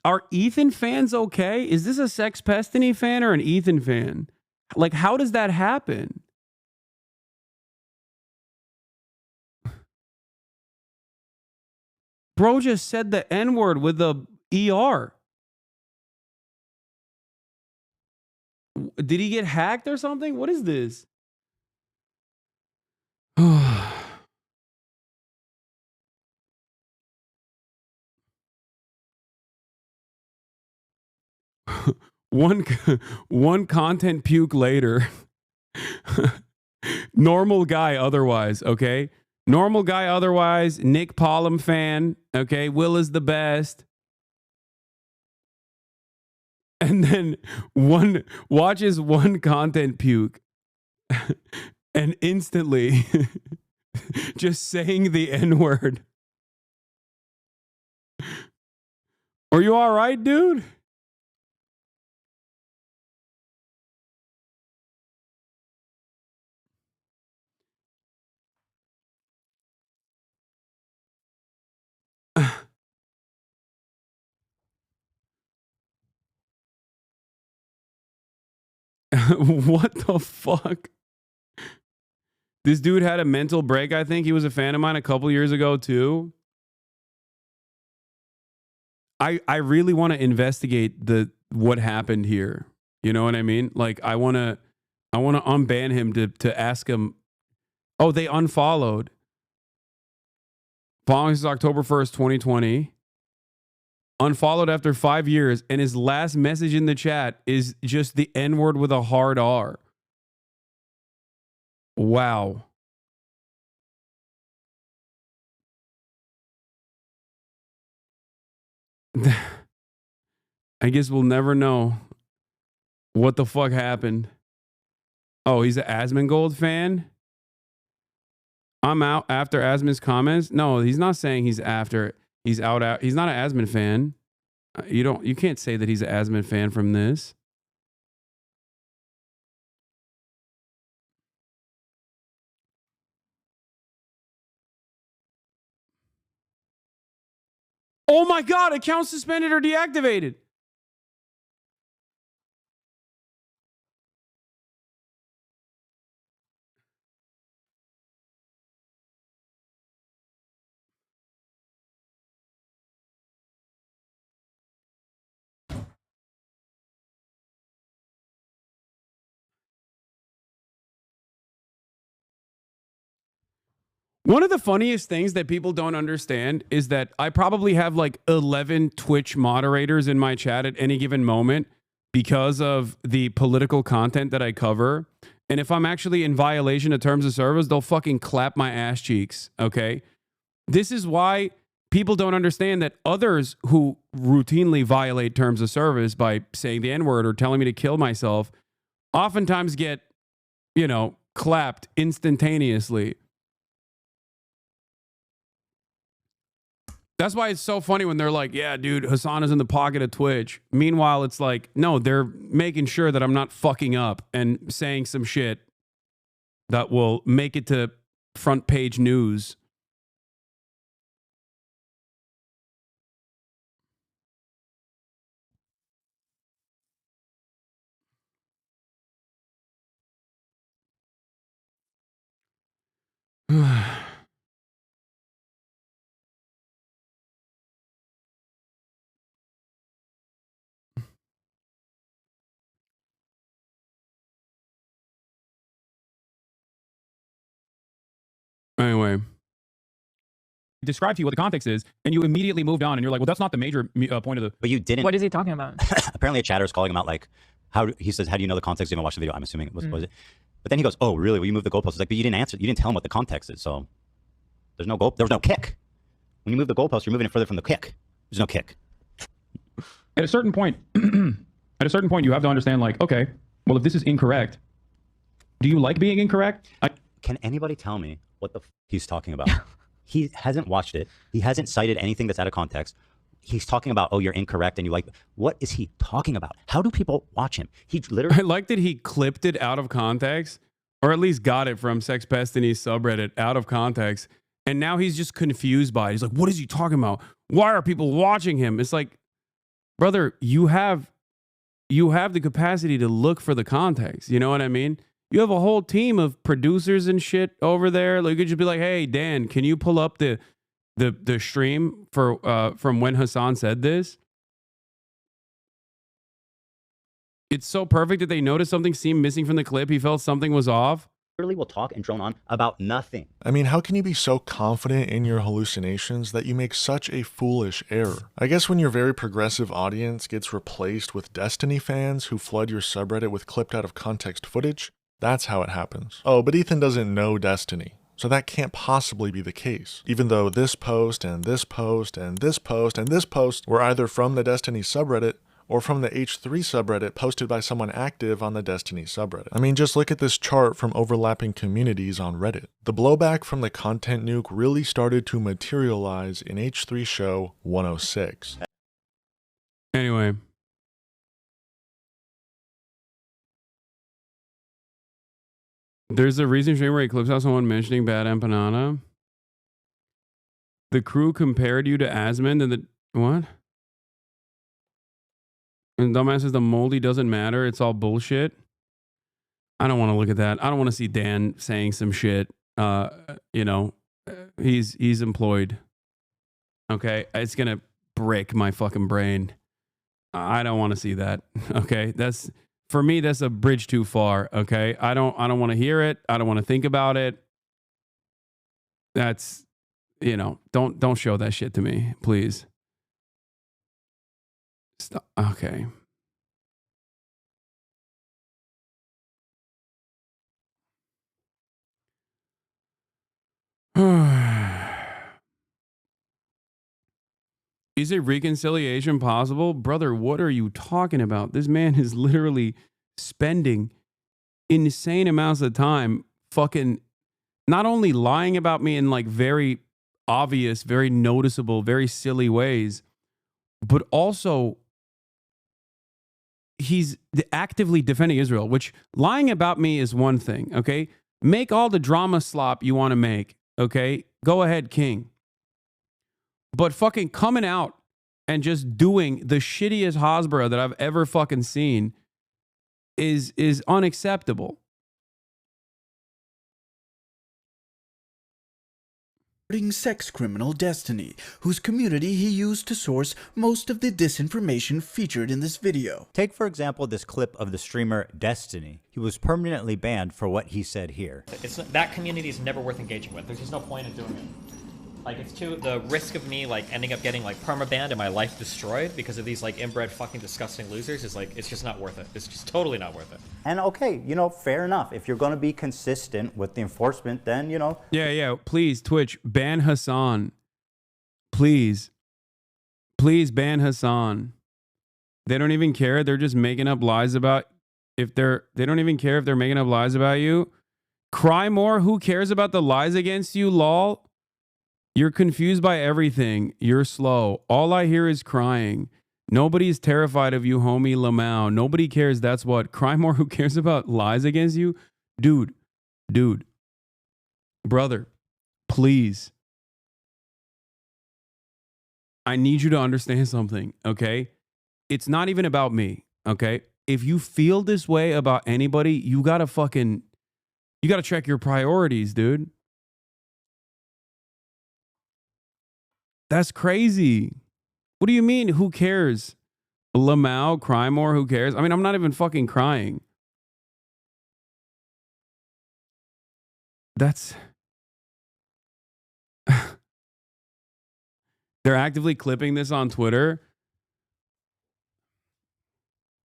are Ethan fans okay? Is this a Sex Pestiny fan or an Ethan fan? Like, how does that happen? Bro just said the N-word with the ER. did he get hacked or something? What is this? one content puke later. Normal guy otherwise, okay? Normal guy otherwise, Nick Pollum fan, okay? Will is the best. And then watches one content puke and instantly just saying the N-word. Are you all right, dude? What the fuck? This dude had a mental break. I think he was a fan of mine a couple years ago too. I really want to investigate what happened here. You know what I mean? Like I want to unban him to ask him. Oh, they unfollowed. Following is October 1st, 2020. Unfollowed after 5 years, and his last message in the chat is just the N-word with a hard R. Wow. I guess we'll never know what the fuck happened. Oh, he's an Asmongold fan? I'm out after Asmon's comments? No, he's not saying he's after. He's out. He's not an Asmon fan. You can't say that he's an Asmon fan from this. Oh my God, account suspended or deactivated. One of the funniest things that people don't understand is that I probably have like 11 Twitch moderators in my chat at any given moment because of the political content that I cover. And if I'm actually in violation of terms of service, they'll fucking clap my ass cheeks, okay? This is why people don't understand that others who routinely violate terms of service by saying the N-word or telling me to kill myself oftentimes get, clapped instantaneously. That's why it's so funny when they're like, yeah, dude, Hasan is in the pocket of Twitch. Meanwhile, it's like, no, they're making sure that I'm not fucking up and saying some shit that will make it to front page news. Anyway. Describe to you what the context is, and you immediately moved on, and you're like, well, that's not the major point of the... But you didn't... What is he talking about? Apparently a chatter is calling him out like, he says, how do you know the context? You didn't watch the video. I'm assuming it was it? But then he goes, oh, really? Well, you moved the goalpost. It's like, but you didn't answer. You didn't tell him what the context is, so there was no kick. When you move the goalpost, you're moving it further from the kick. There's no kick. At a certain point, you have to understand, like, okay, well, if this is incorrect, do you like being incorrect? Can anybody tell me what the he's talking about? He hasn't watched it. He hasn't cited anything that's out of context. He's talking about, oh, you're incorrect and you like, what is he talking about? How do people watch him? He literally... I like that he clipped it out of context, or at least got it from Sex Pestini's subreddit out of context. And now he's just confused by it. He's like, what is he talking about? Why are people watching him? It's like, brother, you have the capacity to look for the context. You know what I mean? You have a whole team of producers and shit over there. Like, you could just be like, hey, Dan, can you pull up the stream for from when Hasan said this? It's so perfect that they noticed something seemed missing from the clip. He felt something was off. Literally will talk and drone on about nothing. I mean, how can you be so confident in your hallucinations that you make such a foolish error? I guess when your very progressive audience gets replaced with Destiny fans who flood your subreddit with clipped out of context footage, that's how it happens. Oh, but Ethan doesn't know Destiny, so that can't possibly be the case. Even though this post and this post and this post and this post were either from the Destiny subreddit or from the H3 subreddit posted by someone active on the Destiny subreddit. I mean, just look at this chart from overlapping communities on Reddit. The blowback from the content nuke really started to materialize in H3 show 106. Anyway. There's a recent stream where he clips out someone mentioning bad empanada. The crew compared you to Asmund and the... What? And dumbass says the moldy doesn't matter. It's all bullshit. I don't want to look at that. I don't want to see Dan saying some shit. You know, he's employed. Okay, it's gonna break my fucking brain. I don't want to see that. Okay, that's for me. That's a bridge too far. Okay, I don't want to hear it. I don't want to think about it. That's, you know, don't show that shit to me, please. Stop. Okay. Is a reconciliation possible? Brother, what are you talking about? This man is literally spending insane amounts of time fucking not only lying about me in like very obvious, very noticeable, very silly ways, but also he's actively defending Israel, which lying about me is one thing, okay? Make all the drama slop you want to make, okay? Go ahead, King. But fucking coming out and just doing the shittiest Hasbro that I've ever fucking seen is unacceptable. Sex criminal Destiny, whose community he used to source most of the disinformation featured in this video. Take, for example, this clip of the streamer Destiny. He was permanently banned for what he said here. That community is never worth engaging with. There's just no point in doing it. Like, it's too, the risk of me, like, ending up getting, like, permabanned and my life destroyed because of these, like, inbred fucking disgusting losers is, like, it's just not worth it. It's just totally not worth it. And okay, you know, fair enough. If you're going to be consistent with the enforcement, then, you know. Yeah. Please, Twitch, ban Hasan. Please. Please ban Hasan. They don't even care. They're just making up lies about they don't even care if they're making up lies about you. Cry more. Who cares about the lies against you, lol? You're confused by everything. You're slow. All I hear is crying. Nobody's terrified of you, homie Lamau. Nobody cares. That's what. Cry more. Who cares about lies against you? Dude. Brother, please. I need you to understand something, okay? It's not even about me, okay? If you feel this way about anybody, you gotta check your priorities, dude. That's crazy. What do you mean? Who cares? Lamau, cry more. Who cares? I mean, I'm not even fucking crying. That's... They're actively clipping this on Twitter.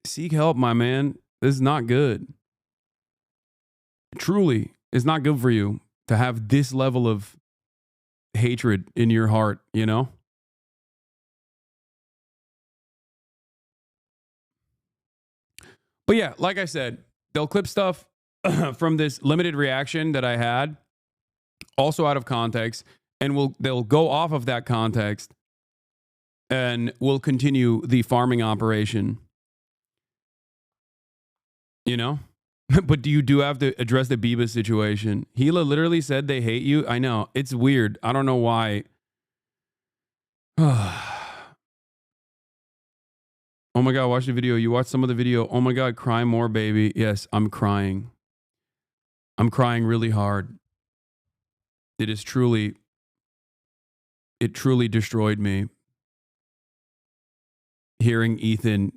Seek help, my man. This is not good. Truly, it's not good for you to have this level of hatred in your heart, you know? But yeah, like I said, they'll clip stuff from this limited reaction that I had, also out of context, and they'll go off of that context and we'll continue the farming operation. You know? But you do have to address the Biba situation. Gila literally said they hate you. I know. It's weird. I don't know why. Oh my God, watch the video. You watched some of the video. Oh my God, cry more, baby. Yes, I'm crying. I'm crying really hard. It truly destroyed me. Hearing Ethan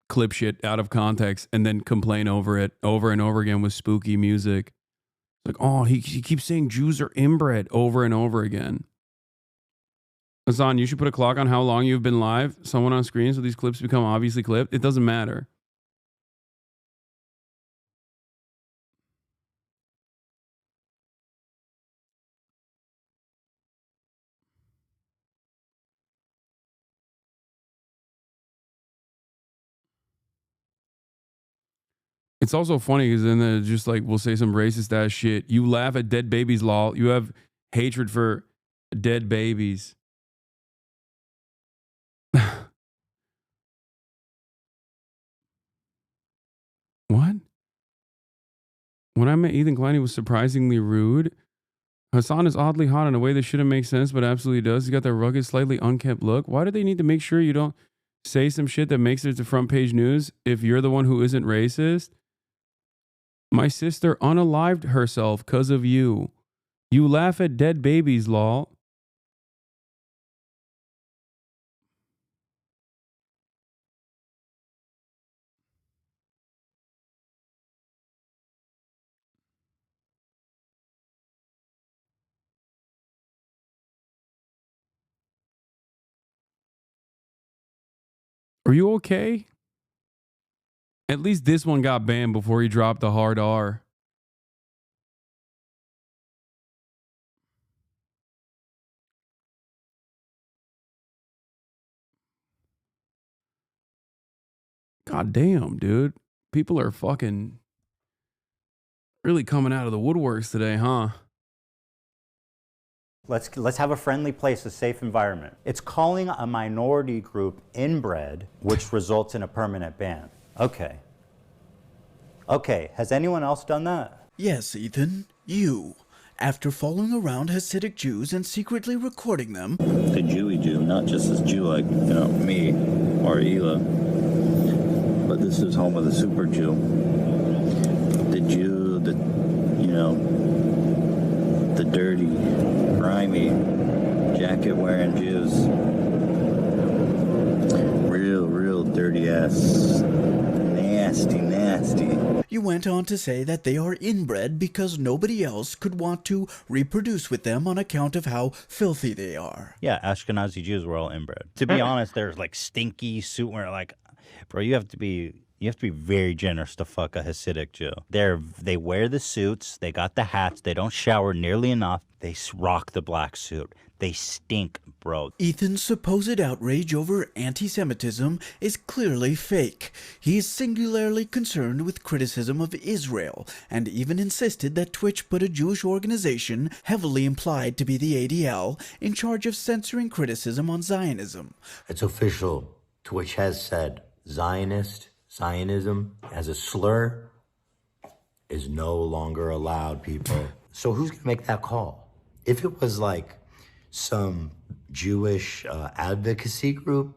clip shit out of context and then complain over it over and over again with spooky music. Like, oh, he keeps saying Jews are inbred over and over again. Hasan, you should put a clock on how long you've been live. Someone on screen so these clips become obviously clipped. It doesn't matter. It's also funny because then they're just like, we'll say some racist ass shit. You laugh at dead babies, lol. You have hatred for dead babies. What? When I met Ethan Klein, he was surprisingly rude. Hasan is oddly hot in a way that shouldn't make sense, but absolutely does. He's got that rugged, slightly unkempt look. Why do they need to make sure you don't say some shit that makes it to front page news if you're the one who isn't racist? My sister unalived herself because of you. You laugh at dead babies, lol. Are you okay? At least this one got banned before he dropped the hard R. God damn, dude. People are fucking really coming out of the woodworks today, huh? Let's have a friendly place, a safe environment. It's calling a minority group inbred, which results in a permanent ban. Okay. Okay, has anyone else done that? Yes, Ethan, you. After following around Hasidic Jews and secretly recording them. The Jewy Jew, not just this Jew like, me or Ela, but this is home of the super Jew. The Jew, the dirty, grimy, jacket-wearing Jews. Real dirty ass. Nasty. You went on to say that they are inbred because nobody else could want to reproduce with them on account of how filthy they are. Yeah, Ashkenazi Jews were all inbred. To be honest, there's like stinky suit wearing, like, bro, you have to be very generous to fuck a Hasidic Jew. They wear the suits, they got the hats, they don't shower nearly enough, they rock the black suit. They stink, bro. Ethan's supposed outrage over anti-Semitism is clearly fake. He is singularly concerned with criticism of Israel, and even insisted that Twitch put a Jewish organization, heavily implied to be the ADL, in charge of censoring criticism on Zionism. It's official. Twitch has said Zionism as a slur is no longer allowed, people. So who's going to make that call? If it was like some Jewish advocacy group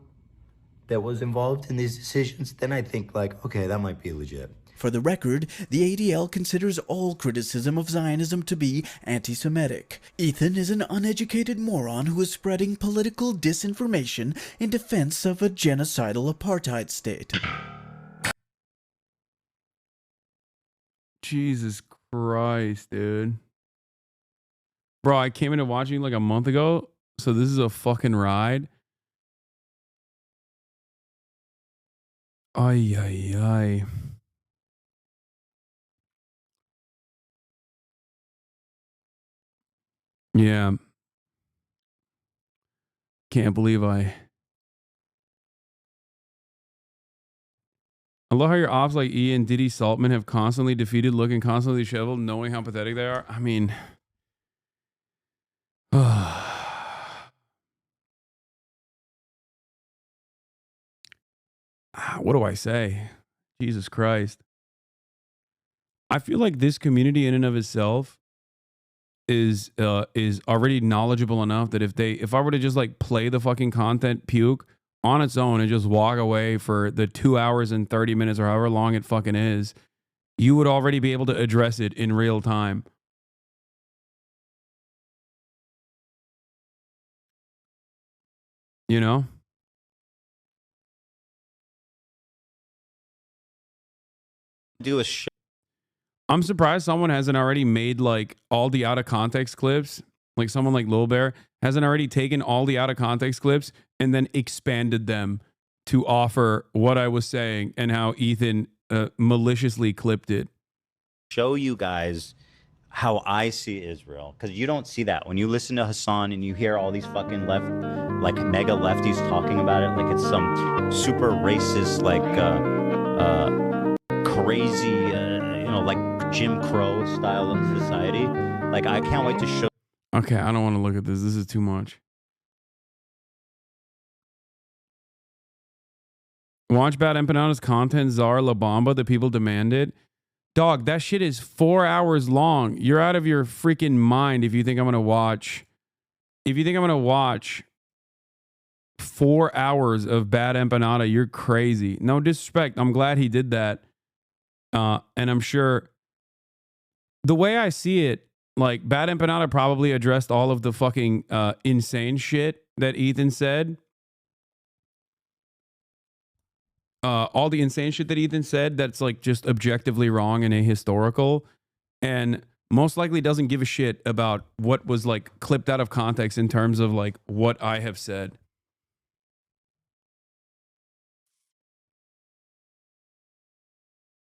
that was involved in these decisions, then I think like, okay, that might be legit. For the record, the ADL considers all criticism of Zionism to be anti-Semitic. Ethan is an uneducated moron who is spreading political disinformation in defense of a genocidal apartheid state. Jesus Christ, dude. Bro, I came into watching like a month ago, so this is a fucking ride. Ay. Yeah. Can't believe I love how your ops like E and Diddy Saltman have constantly defeated, looking constantly disheveled, knowing how pathetic they are. I mean, what do I say? Jesus Christ. I feel like this community in and of itself is already knowledgeable enough that if I were to just like play the fucking content puke on its own and just walk away for the 2 hours and 30 minutes or however long it fucking is, you would already be able to address it in real time. You know? do a show. I'm surprised someone hasn't already made like all the out of context clips. Like someone like Lil Bear hasn't already taken all the out of context clips and then expanded them to offer what I was saying and how Ethan maliciously clipped it. Show you guys how I see Israel, because you don't see that when you listen to Hasan and you hear all these fucking like mega lefties talking about it like it's some super racist, like crazy, you know, like Jim Crow style of society. Like, I can't wait to show. Okay, I don't want to look at this. This is too much. Watch Bad Empanada's content, Czar La Bamba, the people demanded. Dog, that shit is 4 hours long. You're out of your freaking mind if you think I'm going to watch. If you think I'm going to watch 4 hours of Bad Empanada, you're crazy. No disrespect. I'm glad he did that. And I'm sure the way I see it, like, Bad Empanada probably addressed all of the fucking insane shit that Ethan said. All the insane shit that Ethan said that's like just objectively wrong and ahistorical, and most likely doesn't give a shit about what was like clipped out of context in terms of like what I have said.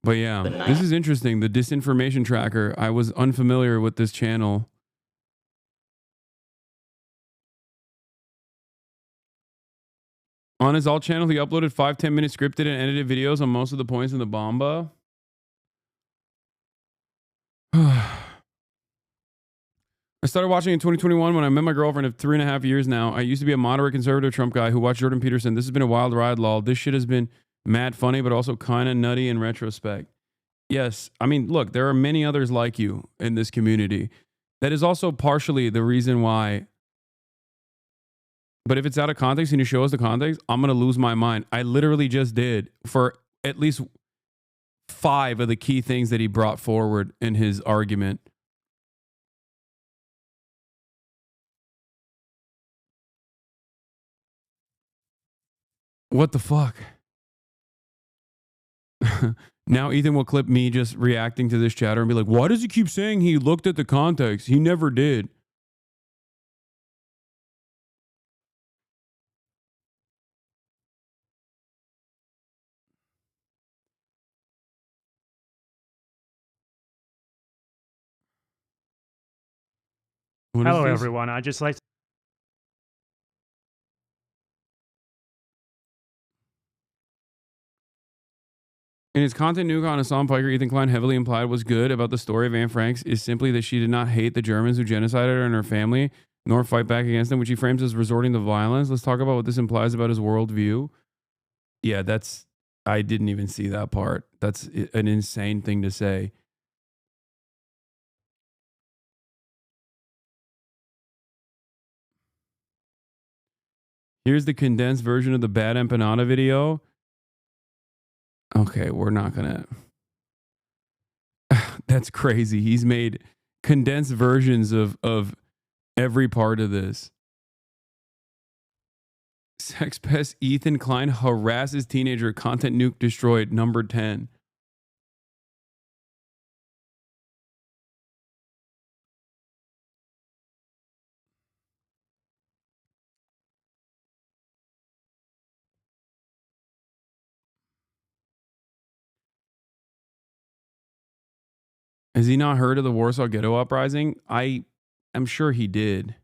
But yeah, this is interesting. The disinformation tracker. I was unfamiliar with this channel. On his alt channel, he uploaded 5-10 minute scripted and edited videos on most of the points in the Bomba. I started watching in 2021 when I met my girlfriend of 3.5 years now. I used to be a moderate conservative Trump guy who watched Jordan Peterson. This has been a wild ride, lol. This shit has been mad funny, but also kind of nutty in retrospect. Yes, I mean, look, there are many others like you in this community. That is also partially the reason why. But if it's out of context and you show us the context, I'm going to lose my mind. I literally just did for at least 5 of the key things that he brought forward in his argument. What the fuck? Now Ethan will clip me just reacting to this chatter and be like, why does he keep saying he looked at the context? He never did. Hello, everyone. I just like. In his content, nuke on Hassan Piker, Ethan Klein heavily implied was good about the story of Anne Frank's is simply that she did not hate the Germans who genocided her and her family, nor fight back against them, which he frames as resorting to violence. Let's talk about what this implies about his worldview. Yeah, I didn't even see that part. That's an insane thing to say. Here's the condensed version of the Bad Empanada video. Okay, we're not gonna. That's crazy. He's made condensed versions of every part of this. Sex pest Ethan Klein harasses teenager. Content nuke destroyed. Number 10. Has he not heard of the Warsaw Ghetto Uprising? I am sure he did.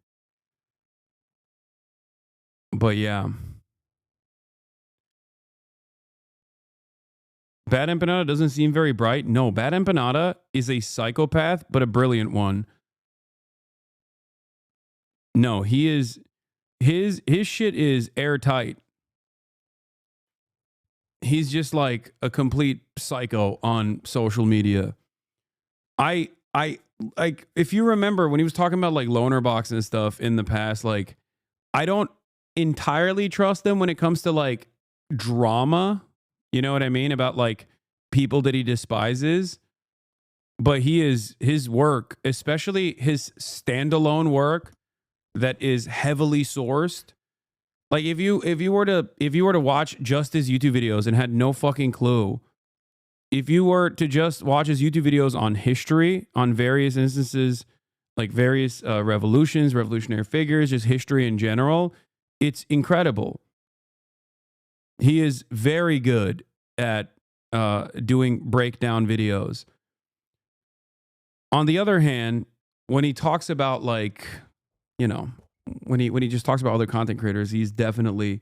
But yeah. Bad Empanada doesn't seem very bright. No, Bad Empanada is a psychopath, but a brilliant one. No, he is... His shit is airtight. He's just like a complete psycho on social media. I like, if you remember when he was talking about like loner box and stuff in the past, like, I don't entirely trust him when it comes to like drama, you know what I mean, about like people that he despises. But his work, especially his standalone work that is heavily sourced, like if you were to watch just his YouTube videos and had no fucking clue if you were to just watch his YouTube videos on history, on various instances, like various revolutions, revolutionary figures, just history in general, it's incredible. He is very good at doing breakdown videos. On the other hand, when he talks about, like, you know, when he just talks about other content creators, he's definitely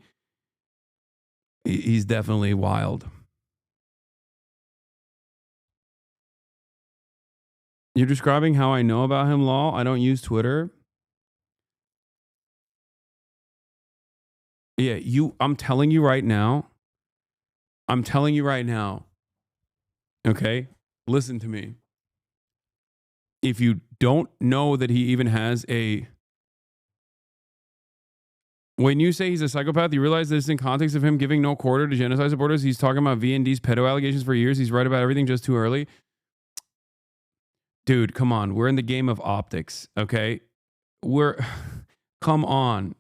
wild. You're describing how I know about him, lol. I don't use Twitter. Yeah, I'm telling you right now. Okay? Listen to me. If you don't know that he even has a... When you say he's a psychopath, you realize this in context of him giving no quarter to genocide supporters. He's talking about VND's pedo allegations for years. He's right about everything just too early. Dude, come on. We're in the game of optics, okay? Come on.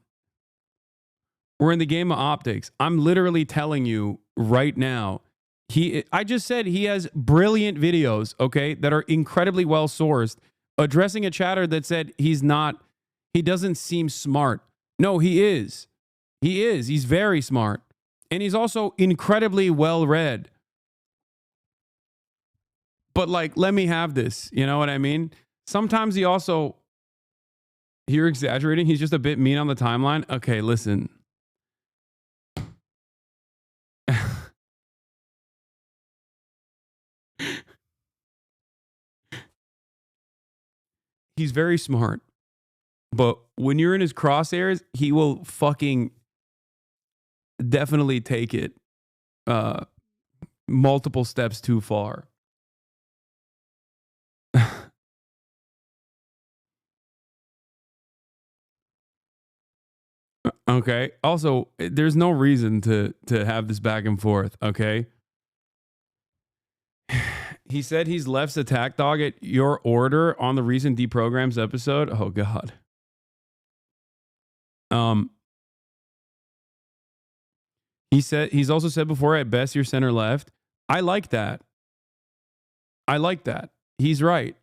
We're in the game of optics. I'm literally telling you right now, I just said he has brilliant videos, okay, that are incredibly well sourced, addressing a chatter that said he doesn't seem smart. No, he is. He is. He's very smart. And he's also incredibly well read. But, like, let me have this. You know what I mean? Sometimes you're exaggerating. He's just a bit mean on the timeline. Okay, listen. He's very smart. But when you're in his crosshairs, he will fucking definitely take it multiple steps too far. Okay. Also, there's no reason to have this back and forth, okay? He said he's left's attack dog at your order on the recent Deprograms episode. Oh, God. He's also said before, at best, you're center left. I like that. He's right.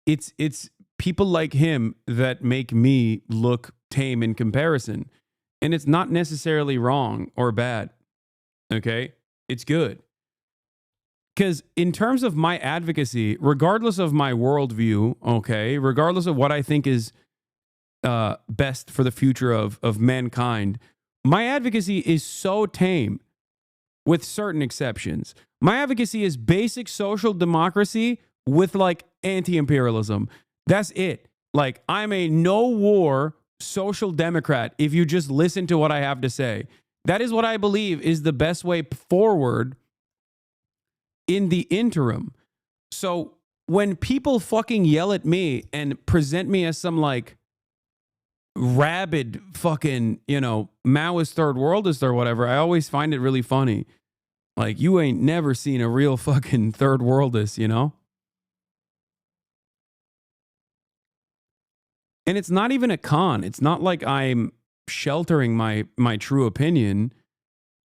It's people like him that make me look tame in comparison. And it's not necessarily wrong or bad. Okay? It's good. Because in terms of my advocacy, regardless of my worldview, okay, regardless of what I think is best for the future of mankind, my advocacy is so tame, with certain exceptions. My advocacy is basic social democracy with, like, anti-imperialism. That's it. Like, I'm a no-war social democrat if you just listen to what I have to say. That is what I believe is the best way forward in the interim. So when people fucking yell at me and present me as some, like, rabid fucking, you know, Maoist third worldist or whatever, I always find it really funny. Like, you ain't never seen a real fucking third worldist, you know? And it's not even a con. It's not like I'm sheltering my true opinion.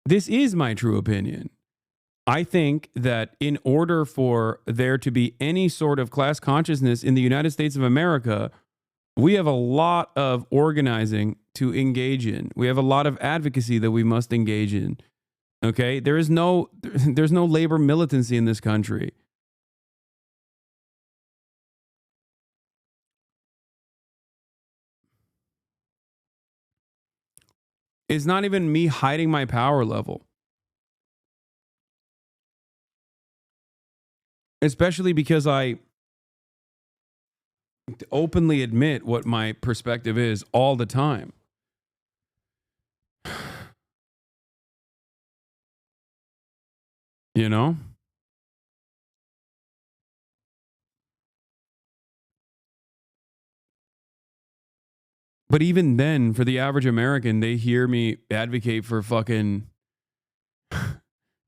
This is my true opinion. I think that in order for there to be any sort of class consciousness in the United States of America, we have a lot of organizing to engage in. We have a lot of advocacy that we must engage in. Okay? There's no labor militancy in this country. It's not even me hiding my power level. Especially because I openly admit what my perspective is all the time. You know? But even then, for the average American, they hear me advocate for fucking...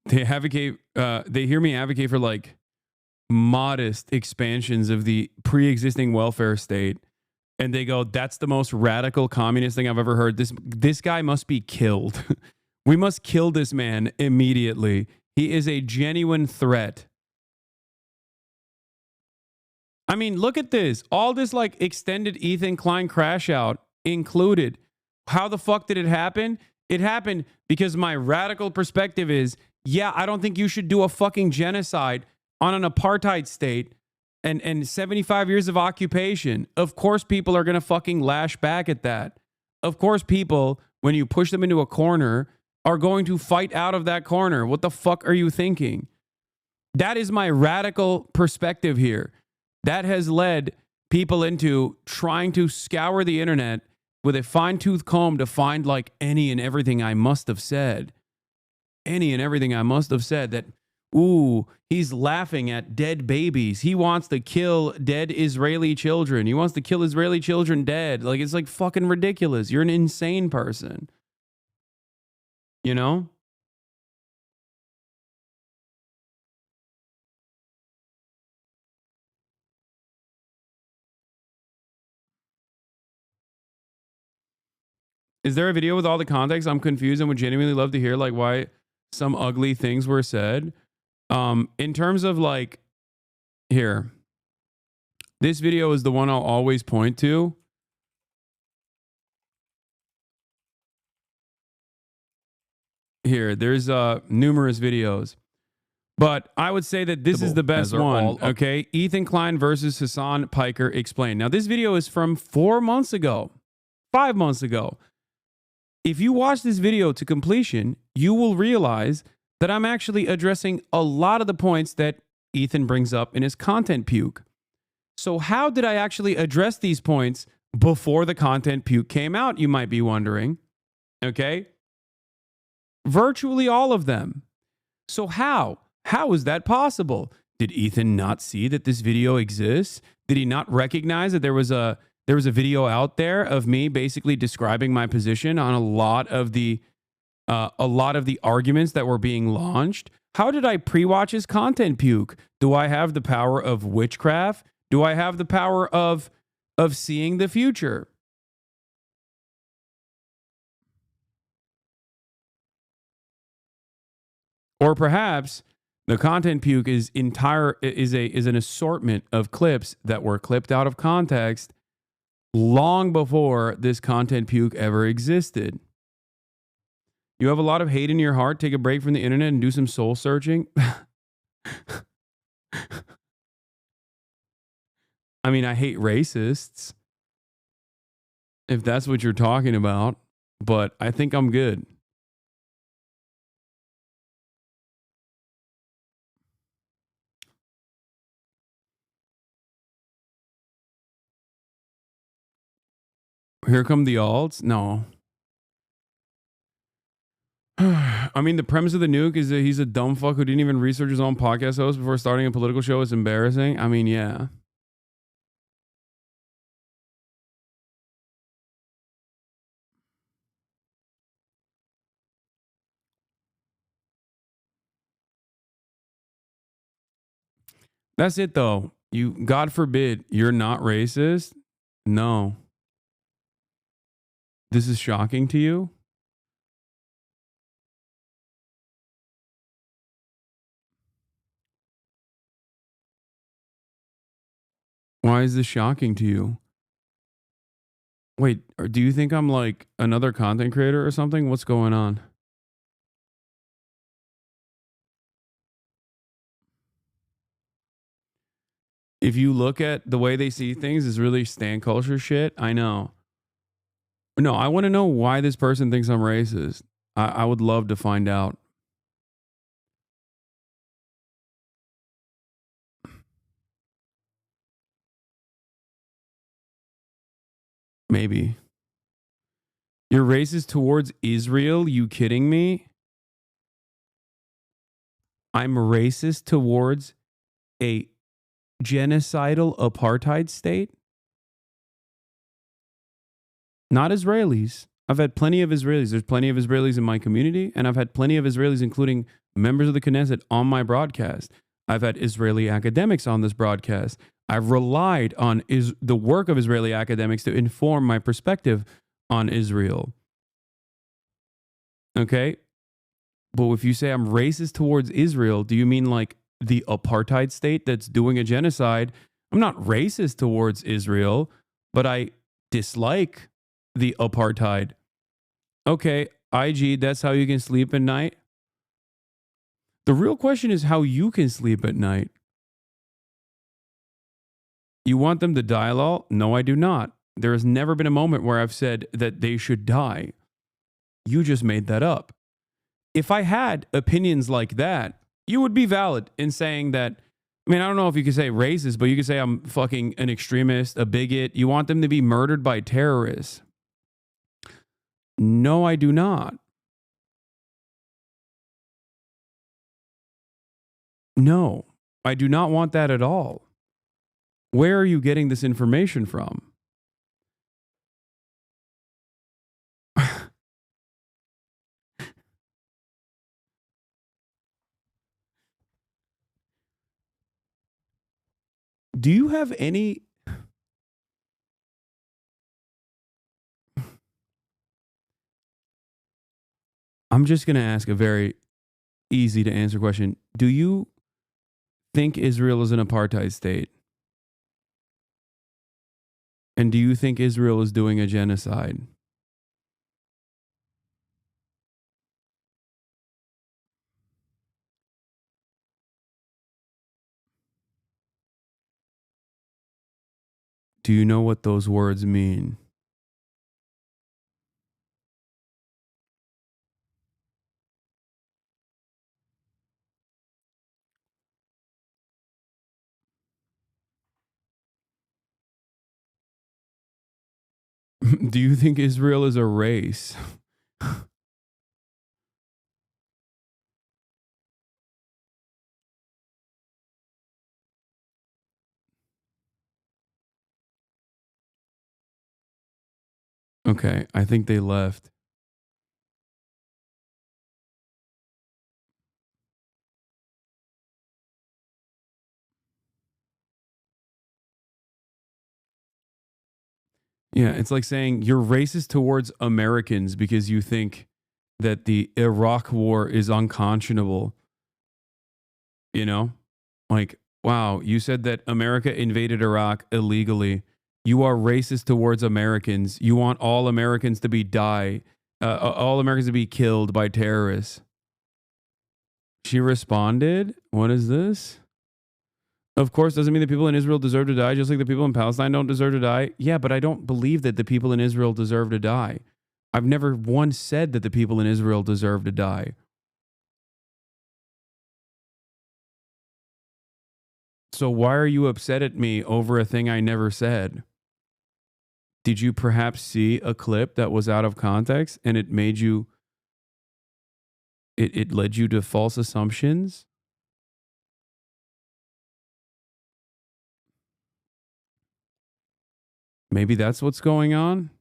They hear me advocate for, like, modest expansions of the pre-existing welfare state, and they go, that's the most radical communist thing I've ever heard. This guy must be killed. We must kill this man immediately. He is a genuine threat. I mean, look at this. All this like extended Ethan Klein crash out included. How the fuck did it happen? It happened because my radical perspective is, yeah, I don't think you should do a fucking genocide on an apartheid state and 75 years of occupation. Of course, people are going to fucking lash back at that. Of course, people, when you push them into a corner, are going to fight out of that corner. What the fuck are you thinking? That is my radical perspective here. That has led people into trying to scour the internet with a fine-tooth comb to find like any and everything I must have said. Any and everything I must have said that, ooh, he's laughing at dead babies. He wants to kill dead Israeli children. He wants to kill Israeli children dead. Like, it's like fucking ridiculous. You're an insane person. You know? Is there a video with all the context? I'm confused and would genuinely love to hear like why some ugly things were said. In terms of like, here, this video is the one I'll always point to. Here, there's numerous videos. But I would say that this is the best one, okay? Ethan Klein versus Hasan Piker explained. Now, this video is from 4 months ago, 5 months ago. If you watch this video to completion, you will realize that I'm actually addressing a lot of the points that Ethan brings up in his content puke. So how did I actually address these points before the content puke came out, you might be wondering, okay? Virtually all of them. So how? How is that possible? Did Ethan not see that this video exists? Did he not recognize that there was a video out there of me basically describing my position on a lot of the arguments that were being launched? How did I pre-watch his content puke? Do I have the power of witchcraft? Do I have the power of seeing the future? Or perhaps the content puke is an assortment of clips that were clipped out of context long before this content puke ever existed. You have a lot of hate in your heart. Take a break from the internet and do some soul searching. I mean, I hate racists, if that's what you're talking about, but I think I'm good. Here come the alts? No. I mean, the premise of the nuke is that he's a dumb fuck who didn't even research his own podcast host before starting a political show. It's embarrassing. I mean, yeah. That's it, though. God forbid, you're not racist? No. This is shocking to you? Why is this shocking to you? Wait, do you think I'm like another content creator or something? What's going on? If you look at the way they see things is really stan culture shit, I know. No, I want to know why this person thinks I'm racist. I would love to find out. Maybe. You're racist towards Israel? You kidding me? I'm racist towards a genocidal apartheid state? Not Israelis. I've had plenty of Israelis. There's plenty of Israelis in my community, and I've had plenty of Israelis, including members of the Knesset, on my broadcast. I've had Israeli academics on this broadcast. I've relied on the work of Israeli academics to inform my perspective on Israel. Okay? But if you say I'm racist towards Israel, do you mean like the apartheid state that's doing a genocide? I'm not racist towards Israel, but I dislike the apartheid. Okay, IG, that's how you can sleep at night. The real question is how you can sleep at night. You want them to die, lol? No, I do not. There has never been a moment where I've said that they should die. You just made that up. If I had opinions like that, you would be valid in saying that. I mean, I don't know if you could say racist, but you could say I'm fucking an extremist, a bigot. You want them to be murdered by terrorists. No, I do not. No, I do not want that at all. Where are you getting this information from? Do you have any... I'm just going to ask a very easy to answer question. Do you think Israel is an apartheid state? And do you think Israel is doing a genocide? Do you know what those words mean? Do you think Israel is a race? Okay, I think they left. Yeah, it's like saying you're racist towards Americans because you think that the Iraq war is unconscionable. You know? Like, wow, you said that America invaded Iraq illegally. You are racist towards Americans. You want all Americans to be all Americans to be killed by terrorists. She responded, what is this? Of course, doesn't mean the people in Israel deserve to die, just like the people in Palestine don't deserve to die. Yeah, but I don't believe that the people in Israel deserve to die. I've never once said that the people in Israel deserve to die. So why are you upset at me over a thing I never said? Did you perhaps see a clip that was out of context and it made you, it led you to false assumptions? Maybe that's what's going on?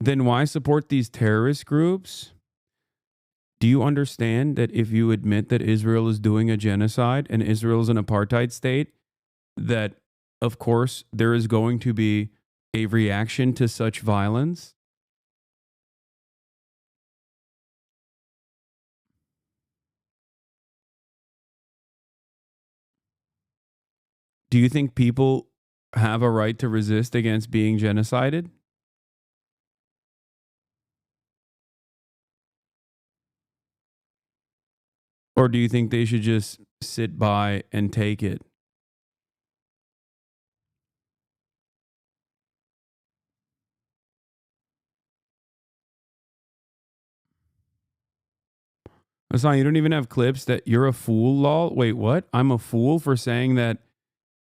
Then why support these terrorist groups? Do you understand that if you admit that Israel is doing a genocide and Israel is an apartheid state, that of course there is going to be a reaction to such violence? Do you think people have a right to resist against being genocided? Or do you think they should just sit by and take it? Hassan, you don't even have clips that you're a fool, lol? Wait, what? I'm a fool for saying that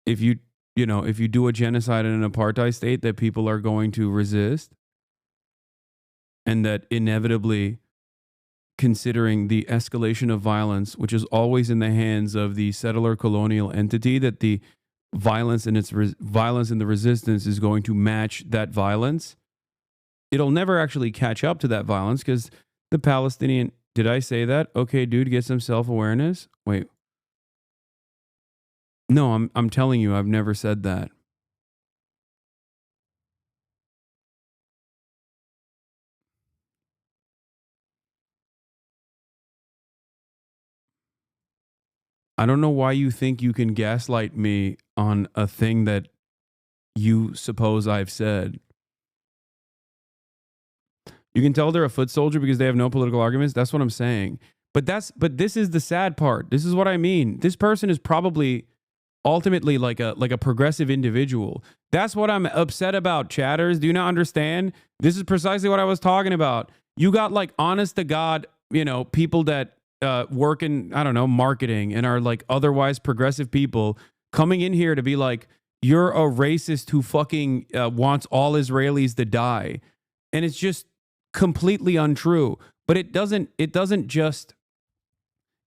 if you do a genocide in an apartheid state, that people are going to resist? And that inevitably, considering the escalation of violence, which is always in the hands of the settler colonial entity, that the violence and violence and the resistance is going to match that violence. It'll never actually catch up to that violence because the Palestinian... Did I say that? Okay, dude, get some self-awareness. Wait. No, I'm telling you, I've never said that. I don't know why you think you can gaslight me on a thing that you suppose I've said. You can tell they're a foot soldier because they have no political arguments. That's what I'm saying. But this is the sad part. This is what I mean. This person is probably ultimately like a progressive individual. That's what I'm upset about, chatters. Do you not understand? This is precisely what I was talking about. You got like honest to God, people that work in, I don't know, marketing and are like otherwise progressive people coming in here to be like, you're a racist who fucking wants all Israelis to die. And it's just completely untrue. But it doesn't just,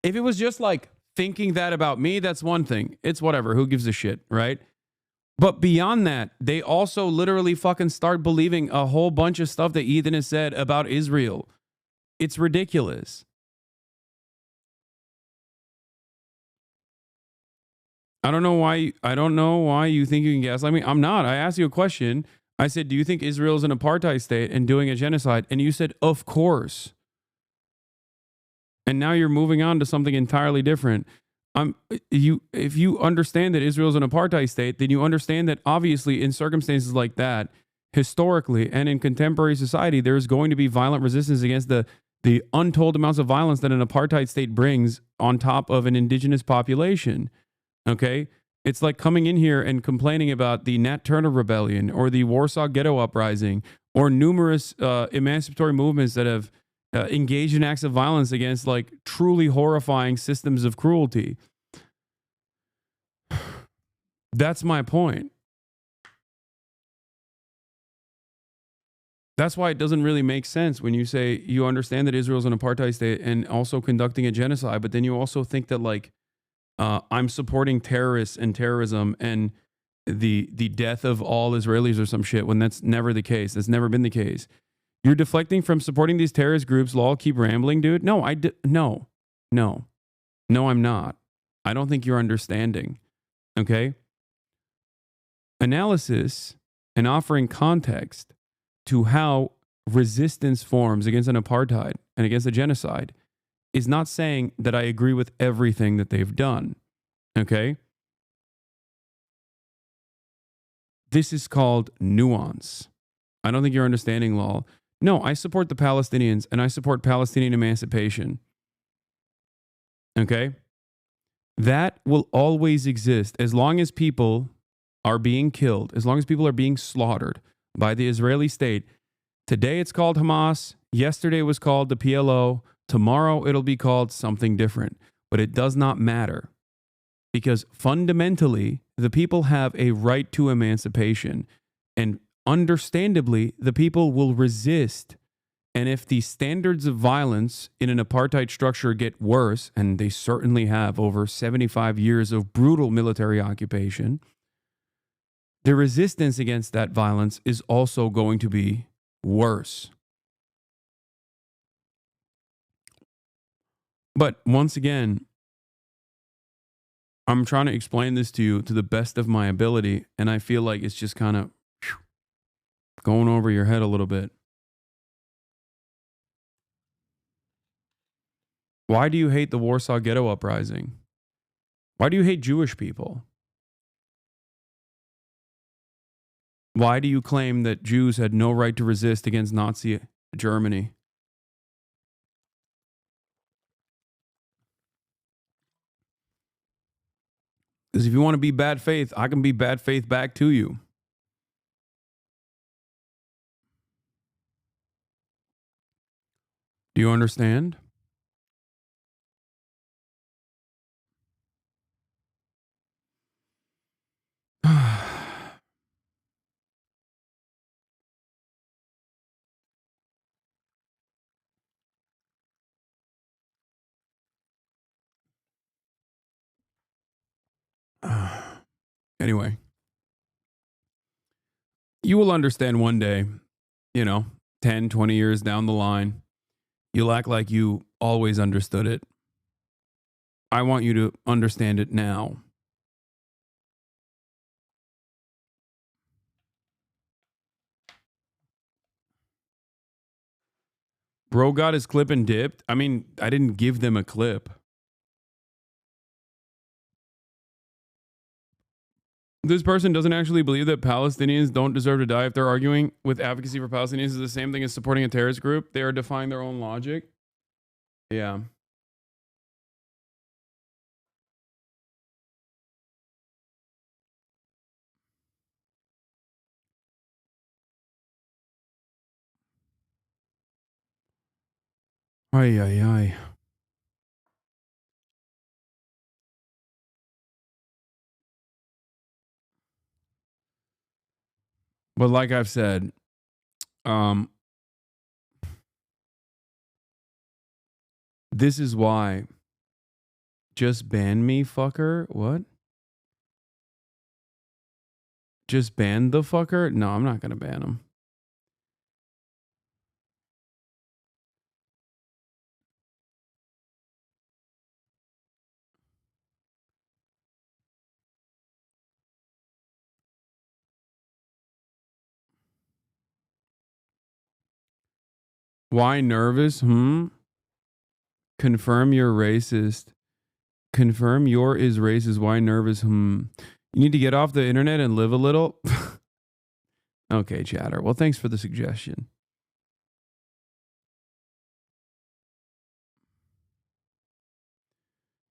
if it was just like thinking that about me, that's one thing. It's whatever. Who gives a shit, right? But beyond that, they also literally fucking start believing a whole bunch of stuff that Ethan has said about Israel. It's ridiculous. I don't know why you think you can gaslight me. I'm not. I asked you a question. I said, do you think Israel is an apartheid state and doing a genocide? And you said, of course. And now you're moving on to something entirely different. If you understand that Israel is an apartheid state, then you understand that obviously in circumstances like that, historically and in contemporary society, there's going to be violent resistance against the untold amounts of violence that an apartheid state brings on top of an indigenous population. Okay? It's like coming in here and complaining about the Nat Turner Rebellion or the Warsaw Ghetto Uprising or numerous emancipatory movements that have engaged in acts of violence against like truly horrifying systems of cruelty. That's my point. That's why it doesn't really make sense when you say you understand that Israel's an apartheid state and also conducting a genocide, but then you also think that like I'm supporting terrorists and terrorism and the death of all Israelis or some shit when that's never the case. That's never been the case. You're deflecting from supporting these terrorist groups. Lol, keep rambling, dude. No, I'm not. I don't think you're understanding. Okay? Analysis and offering context to how resistance forms against an apartheid and against a genocide is not saying that I agree with everything that they've done. Okay? This is called nuance. I don't think you're understanding, lol. No, I support the Palestinians and I support Palestinian emancipation. Okay? That will always exist as long as people are being killed, as long as people are being slaughtered by the Israeli state. Today it's called Hamas. Yesterday was called the PLO. Tomorrow it'll be called something different. But it does not matter because fundamentally the people have a right to emancipation, and understandably the people will resist. And if the standards of violence in an apartheid structure get worse, and they certainly have over 75 years of brutal military occupation, the resistance against that violence is also going to be worse. But once again, I'm trying to explain this to you to the best of my ability, and I feel like it's just kind of going over your head a little bit. Why do you hate the Warsaw Ghetto Uprising? Why do you hate Jewish people? Why do you claim that Jews had no right to resist against Nazi Germany? Because if you want to be bad faith, I can be bad faith back to you. Do you understand? Anyway, you will understand one day, 10, 20 years down the line, you'll act like you always understood it. I want you to understand it now. Bro got his clip and dipped. I mean, I didn't give them a clip. This person doesn't actually believe that Palestinians don't deserve to die if they're arguing with advocacy for Palestinians is the same thing as supporting a terrorist group. They are defying their own logic. Yeah. Ay, ay, ay. But like I've said, this is why. Just ban me, fucker? What? Just ban the fucker? No, I'm not gonna ban him. Why nervous? Confirm you're racist. Confirm your is racist. Why nervous? You need to get off the internet and live a little. Okay, chatter. Well, thanks for the suggestion.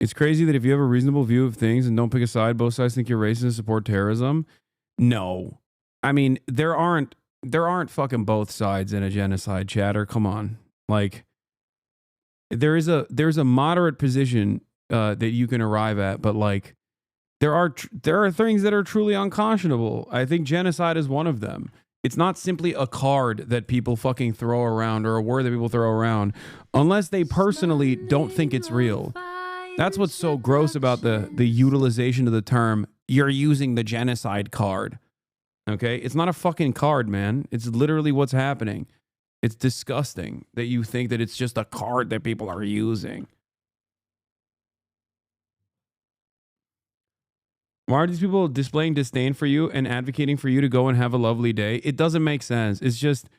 It's crazy that if you have a reasonable view of things and don't pick a side, both sides think you're racist and support terrorism. No. I mean, there aren't fucking both sides in a genocide, chatter. Come on. Like, there's a moderate position that you can arrive at, but like there are things that are truly unconscionable. I think genocide is one of them. It's not simply a card that people fucking throw around or a word that people throw around unless they personally don't think it's real. That's what's so gross about the utilization of the term, you're using the genocide card. Okay? It's not a fucking card, man. It's literally what's happening. It's disgusting that you think that it's just a card that people are using. Why are these people displaying disdain for you and advocating for you to go and have a lovely day? It doesn't make sense. It's just,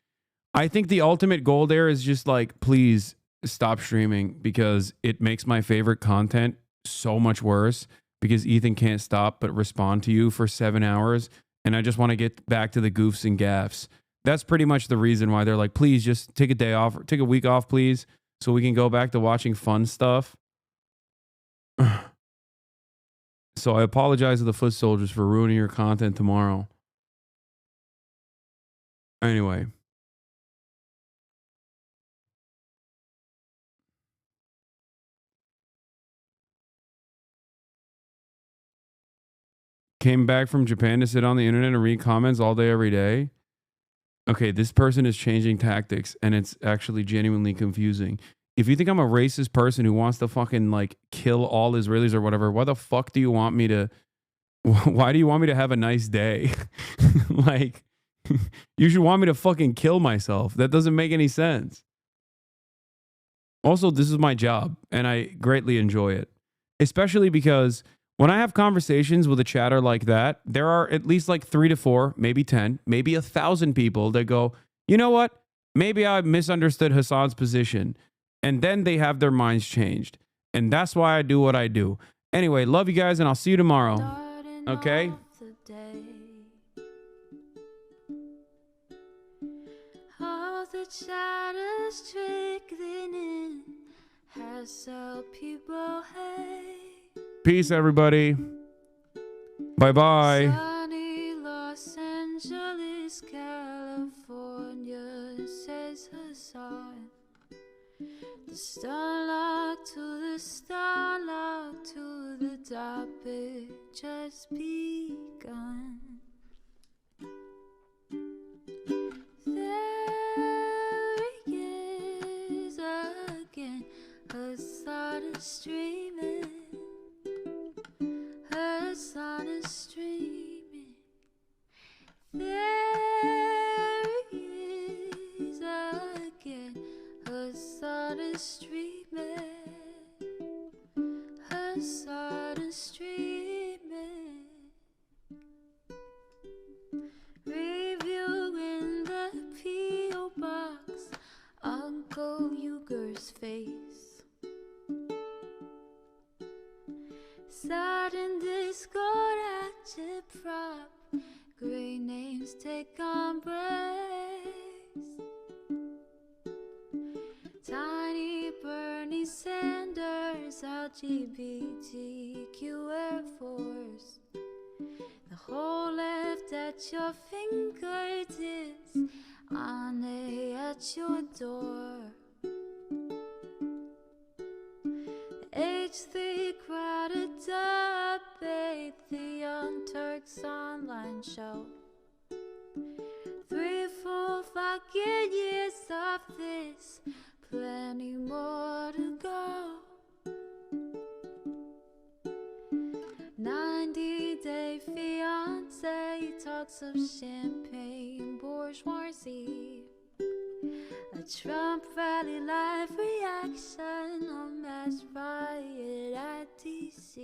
I think the ultimate goal there is just like, please stop streaming because it makes my favorite content so much worse because Ethan can't stop but respond to you for 7 hours. And I just want to get back to the goofs and gaffs. That's pretty much the reason why they're like, please just take a day off, take a week off, please, so we can go back to watching fun stuff. So I apologize to the foot soldiers for ruining your content tomorrow. Anyway. Came back from Japan to sit on the internet and read comments all day, every day. Okay, this person is changing tactics and it's actually genuinely confusing. If you think I'm a racist person who wants to fucking like kill all Israelis or whatever, why the fuck do you want me to, why do you want me to have a nice day? Like, you should want me to fucking kill myself. That doesn't make any sense. Also, this is my job and I greatly enjoy it, especially because when I have conversations with a chatter like that, there are at least like 3 to 4, maybe 10, maybe 1,000 people that go, you know what? Maybe I misunderstood Hasan's position. And then they have their minds changed. And that's why I do what I do. Anyway, love you guys and I'll see you tomorrow. Okay? All the chatter's trickling in has how people hate. Peace, everybody. Bye-bye. Sunny Los Angeles, California, says Hasan. The starlock to the starlock to the topic just begun. There he is again, Hasan is streaming. Hasan is streaming. There he is again. Hasan is streaming. Hasan is streaming. Reviewing the P.O. box, Uncle Uyghur's face. Sudden discord at agitprop. Great names take embrace. Tiny Bernie Sanders, LGBTQ Air Force. The whole left at your fingertips, on at your door. H3 crowded debate, the Young Turks online show. 3 full fucking years of this, plenty more to go. 90-day fiance, talks of champagne bourgeoisie. A Trump rally live reaction, a mass riot at DC.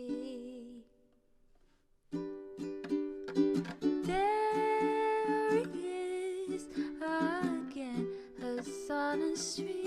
There he is again, Hasan Street.